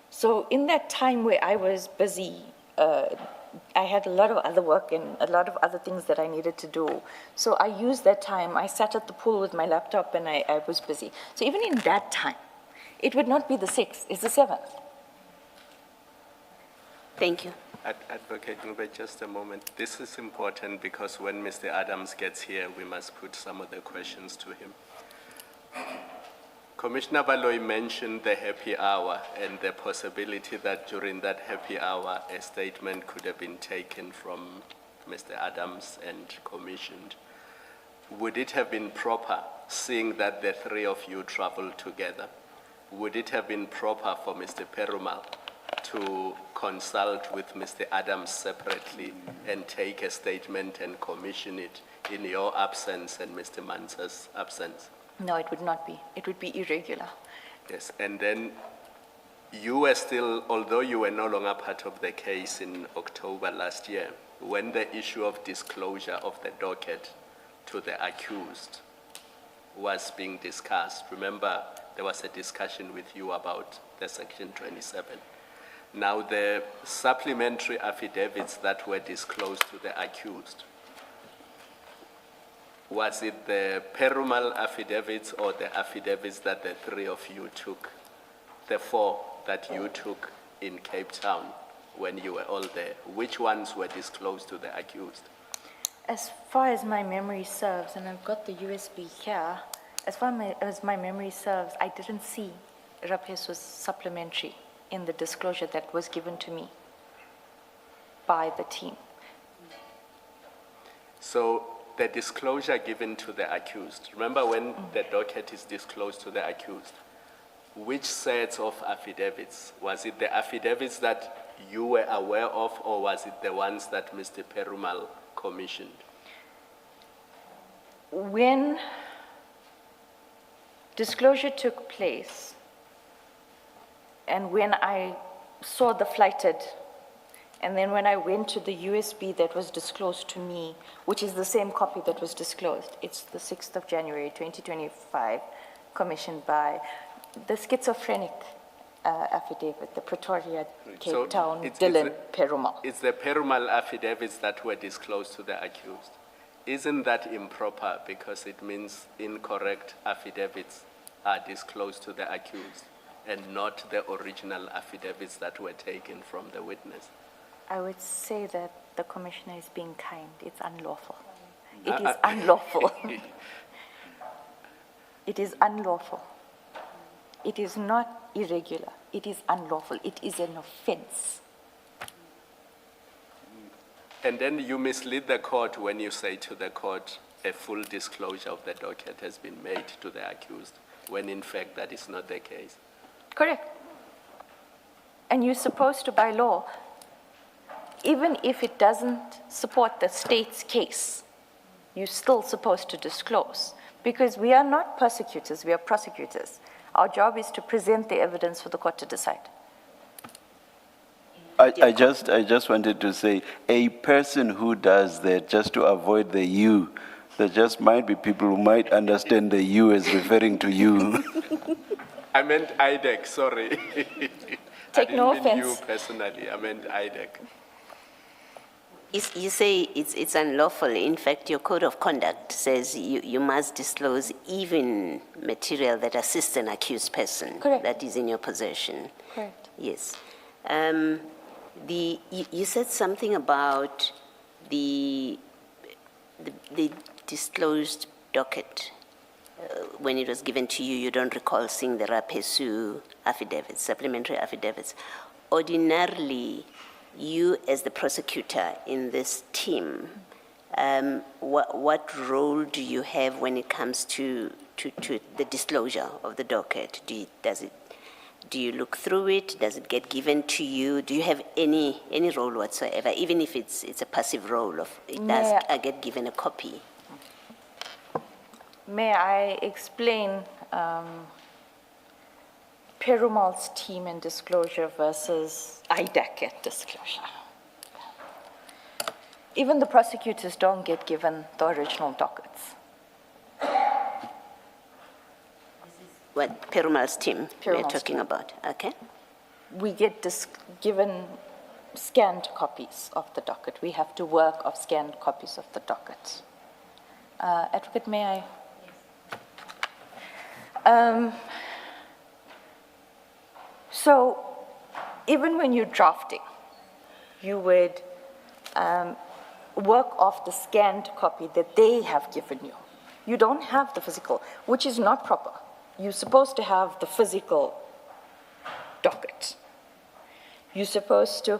So in that time where I was busy, I had a lot of other work and a lot of other things that I needed to do. So I used that time. I sat at the pool with my laptop and I was busy. So even in that time, it would not be the 6th, it's the 7th. Thank you. Advocate Ngube, just a moment. This is important because when Mr. Adams gets here, we must put some of the questions to him. Commissioner Baloyi mentioned the happy hour and the possibility that during that happy hour, a statement could have been taken from Mr. Adams and commissioned. Would it have been proper, seeing that the three of you traveled together, would it have been proper for Mr. Perumal to consult with Mr. Adams separately and take a statement and commission it in your absence and Mr. Mansa's absence? No, it would not be. It would be irregular. Yes, and then you were still, although you were no longer part of the case in October last year, when the issue of disclosure of the docket to the accused was being discussed, remember there was a discussion with you about the Section 27. Now the supplementary affidavits that were disclosed to the accused, was it the Perumal affidavits or the affidavits that the three of you took, the 4 that you took in Cape Town when you were all there? Which ones were disclosed to the accused? As far as my memory serves, and I've got the USB here, as far as my memory serves, I didn't see Rapesu's supplementary in the disclosure that was given to me by the team. So the disclosure given to the accused, remember when the docket is disclosed to the accused, which sets of affidavits? Was it the affidavits that you were aware of, or was it the ones that Mr. Perumal commissioned? When disclosure took place, and when I saw the flighted, and then when I went to the USB that was disclosed to me, which is the same copy that was disclosed, it's the 6th of January, 2025, commissioned by the schizophrenic affidavit, the Pretoria, Cape So Town, it's Dylan, Perumal. It's the Perumal affidavits that were disclosed to the accused. Isn't that improper because it means incorrect affidavits are disclosed to the accused and not the original affidavits that were taken from the witness? I would say that the commissioner is being kind. It's unlawful. It is unlawful. It is unlawful. It is not irregular. It is unlawful. It is an offense. And then you mislead the court when you say to the court a full disclosure of the docket has been made to the accused, when in fact that is not the case. Correct. And you're supposed to, by law, even if it doesn't support the state's case, you're still supposed to disclose. Because we are not persecutors, we are prosecutors. Our job is to present the evidence for the court to decide. I just wanted to say, a person who does that just to avoid the you, there just might be people who might understand the you as referring to you. I meant IDEC, sorry. Take no I didn't mean you offense. personally, I meant IDEC. You say it's unlawful. In fact, your code of conduct says you must disclose even material that assists an accused person. Correct. That is in your possession. Correct. Yes. You said something about the disclosed docket. When it was given to you, you don't recall seeing the Rapesu affidavits, supplementary affidavits. Ordinarily, you as the prosecutor in this team, what role do you have when it comes to the disclosure of the docket? Do you look through it? Does it get given to you? Do you have any role whatsoever, even if it's a passive role of it does get given a copy? May I explain Perumal's team and disclosure versus IDAC at disclosure? Even the prosecutors don't get given the original dockets. What, Perumal's team we're Perumal's talking team. about, okay? We get given scanned copies of the docket. We have to work off scanned copies of the docket. Advocate, may I? So, even when you're drafting, you would work off the scanned copy that they have given you. You don't have the physical, which is not proper. You're supposed to have the physical docket. You're supposed to,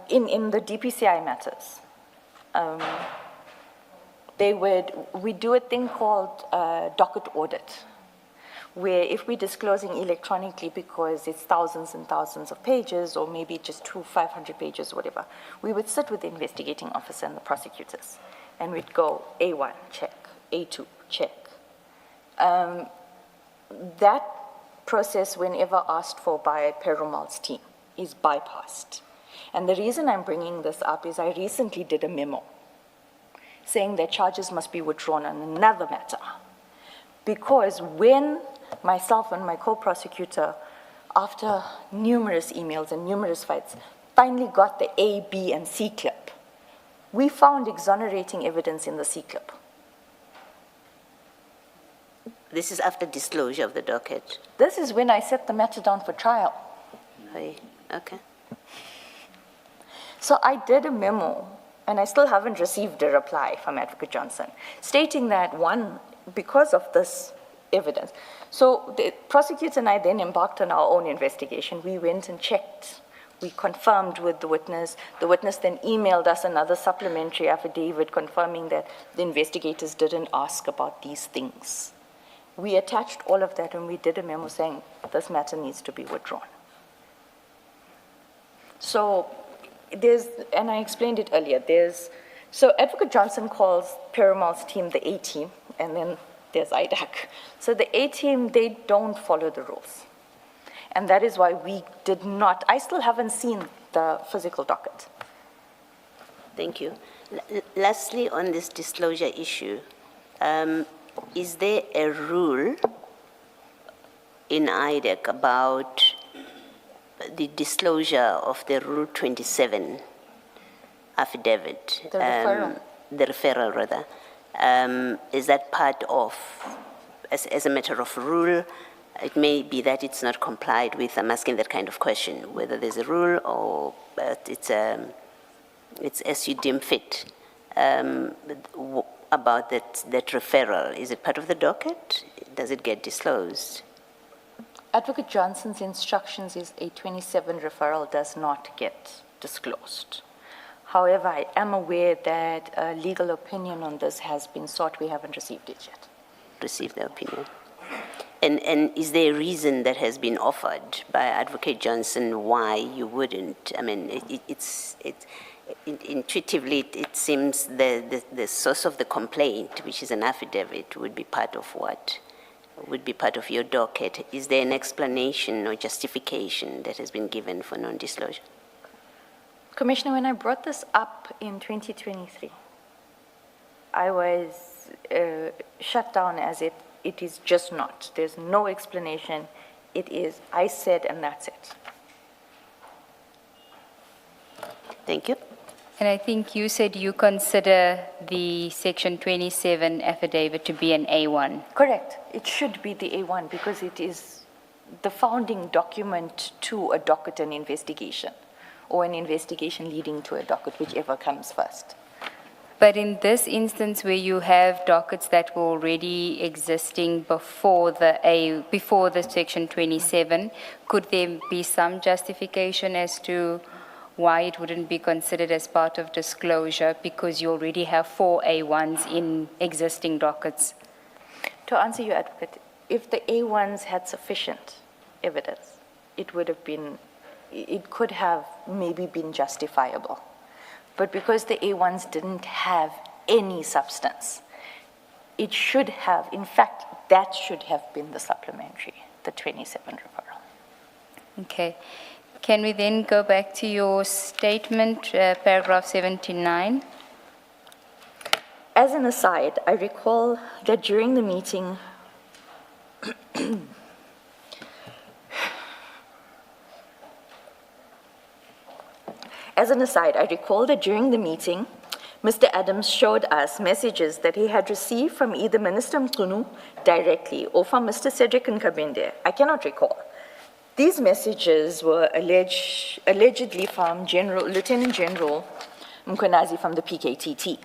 in the DPCI matters, we do a thing called docket audit, where if we're disclosing electronically because it's thousands and thousands of pages, or maybe just 500 pages, whatever, we would sit with the investigating officer and the prosecutors, and we'd go A1, check, A2, check. That process, whenever asked for by Perumal's team, is bypassed. And the reason I'm bringing this up is I recently did a memo saying that charges must be withdrawn on another matter. Because when myself and my co-prosecutor, after numerous emails and numerous fights, finally got the A, B, and C clip, we found exonerating evidence in the C clip. This is after disclosure of the docket. This is when I set the matter down for trial. Okay. So I did a memo, and I still haven't received a reply from Advocate Johnson, stating that, one, because of this evidence. So the prosecutor and I then embarked on our own investigation. We went and checked. We confirmed with the witness. The witness then emailed us another supplementary affidavit confirming that the investigators didn't ask about these things. We attached all of that, and we did a memo saying this matter needs to be withdrawn. So and I explained it earlier, so Advocate Johnson calls Perumal's team the A team, and then there's IDAC. So the A team, they don't follow the rules. And that is why we did not, I still haven't seen the physical docket. Thank you. Lastly, on this disclosure issue, is there a rule in IDEC about the disclosure of the Rule 27 affidavit. The referral. The referral, rather. Is that part of, as a matter of rule, it may be that it's not complied with. I'm asking that kind of question, whether there's a rule or it's as you deem fit. About that referral, is it part of the docket? Does it get disclosed? Advocate Johnson's instructions is a 27 referral does not get disclosed. However, I am aware that a legal opinion on this has been sought. We haven't received it yet. Received the opinion. And is there a reason that has been offered by Advocate Johnson why you wouldn't? I mean, intuitively, it seems the source of the complaint, which is an affidavit, would be part of what? Would be part of your docket. Is there an explanation or justification that has been given for non-disclosure? Commissioner, when I brought this up in 2023, I was shut down as it is just not. There's no explanation. It is, I said, and that's it. Thank you. And I think you said you consider the Section 27 affidavit to be an A1. Correct. It should be the A1 because it is the founding document to a docket and investigation, or an investigation leading to a docket, whichever comes first. But in this instance where you have dockets that were already existing before the Section 27, could there be some justification as to why it wouldn't be considered as part of disclosure because you already have 4 A1s in existing dockets? To answer your advocate, if the A1s had sufficient evidence, it could have maybe been justifiable. But because the A1s didn't have any substance, it should have, in fact, that should have been the supplementary, the 27 referral. Okay. Can we then go back to your statement, paragraph 79? As an aside, I recall that during the meeting, Mr. Adams showed us messages that he had received from either Minister Mkunu directly or from Mr. Cedric Nkabinde. I cannot recall. These messages were allegedly from Lieutenant General Mkwenazi from the PKTT.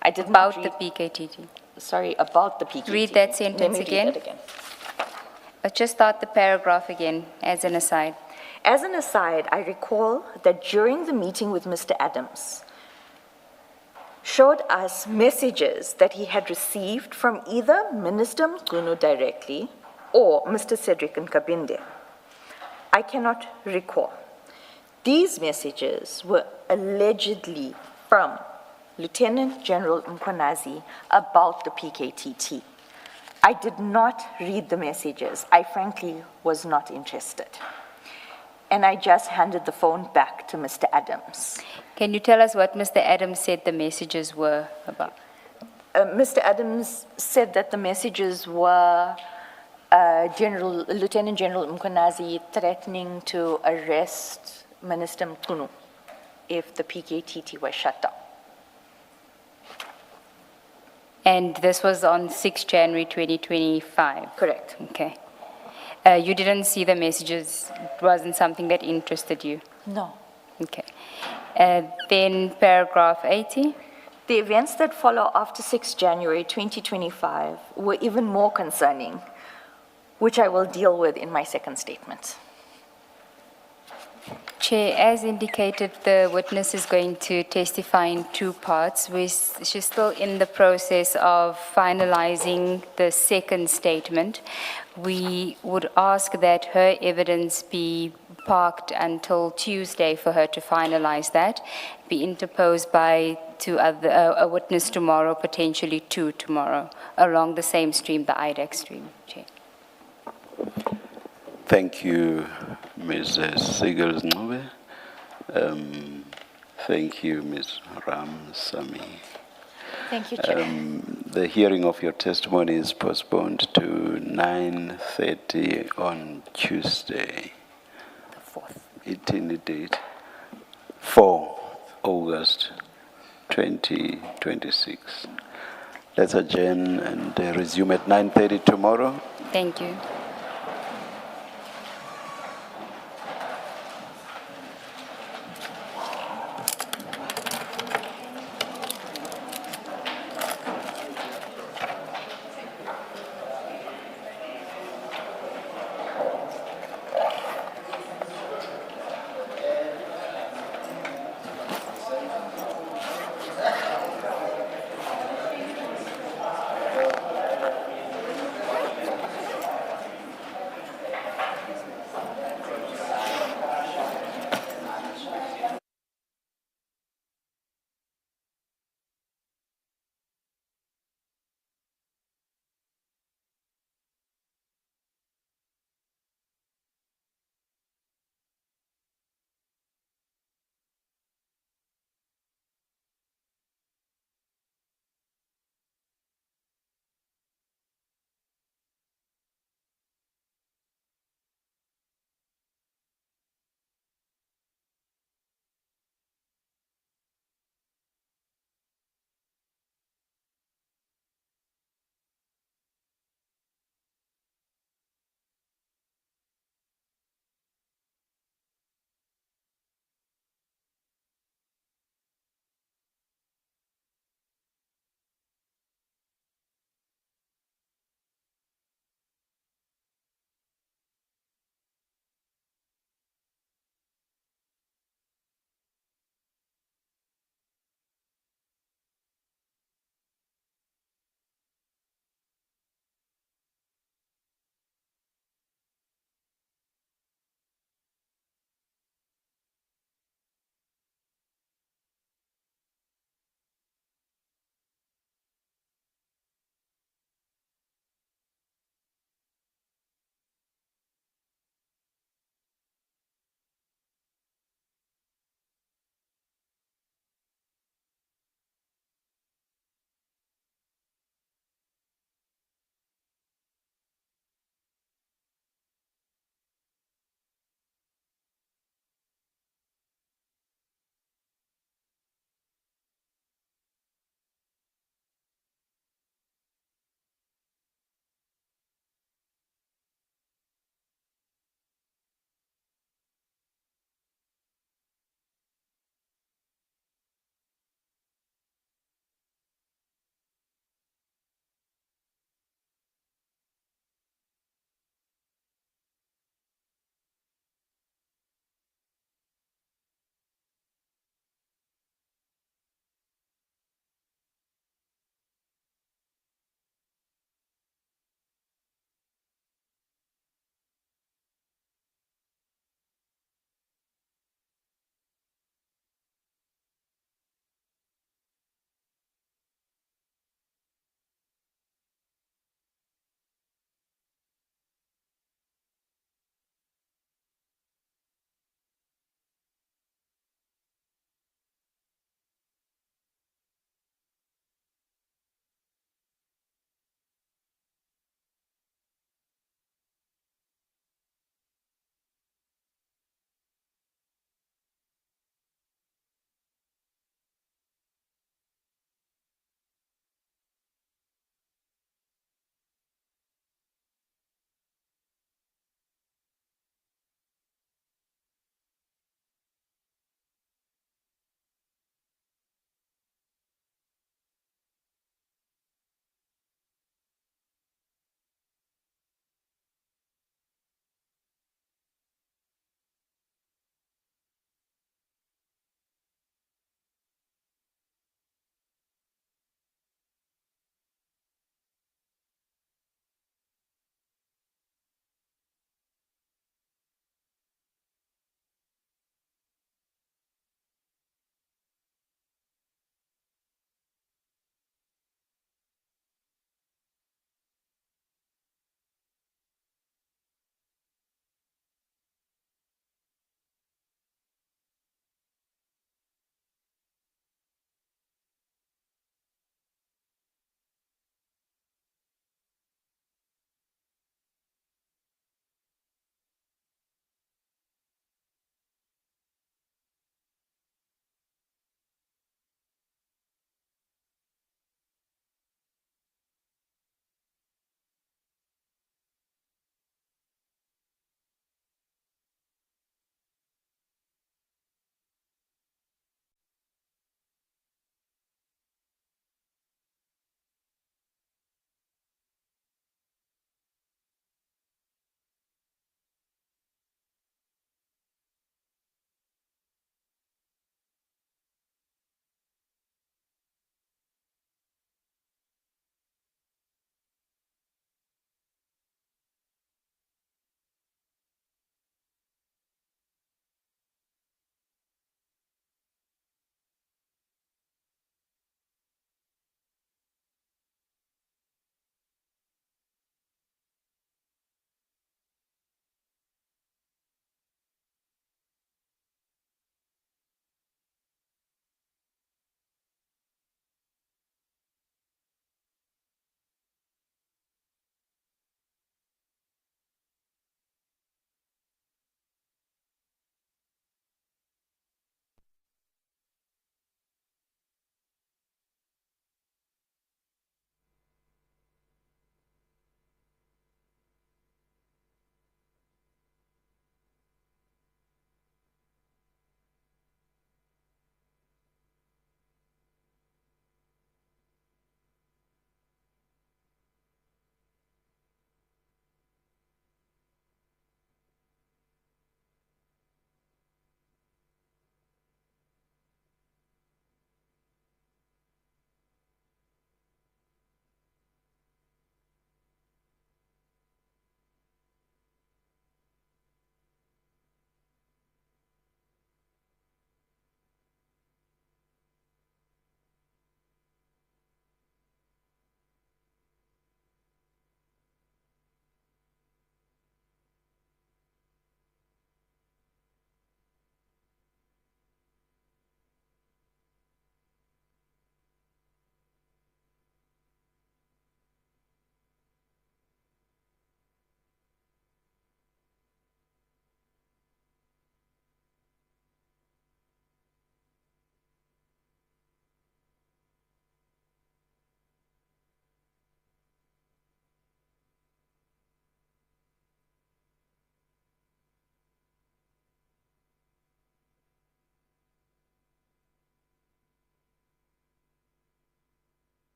I did not read, the PKTT. Sorry, about the PKTT. Read that sentence again. Read that again. Just start the paragraph again, as an aside. As an aside, I recall that during the meeting with Mr. Adams, showed us messages that he had received from either Minister Mkunu directly or Mr. Cedric Nkabinde. I cannot recall. These messages were allegedly from Lieutenant General Mkwenazi about the PKTT. I did not read the messages. I frankly was not interested. And I just handed the phone back to Mr. Adams. Can you tell us what Mr. Adams said the messages were about? Mr. Adams said that the messages were Lieutenant General Mkwenazi threatening to arrest Minister Mkunu if the PKTT was shut down. And this was on 6 January 2025? Correct. Okay. You didn't see the messages? It wasn't something that interested you? No. Okay. Then paragraph 80? The events that follow after 6 January 2025 were even more concerning, which I will deal with in my second statement. Chair, as indicated, the witness is going to testify in 2 parts. She's still in the process of finalizing the second statement. We would ask that her evidence be parked until Tuesday for her to finalize that, be interposed by a witness tomorrow, potentially 2 tomorrow, along the same stream, the IDAC stream. Chair. Thank you, Ms. Sigels-Ncube. Thank you, Ms. Ramsamy. Thank you, Chair. The hearing of your testimony is postponed to 9:30 on Tuesday. The 4th. 18 date, 4 August 2026. Let's adjourn and resume at 9:30 tomorrow. Thank you.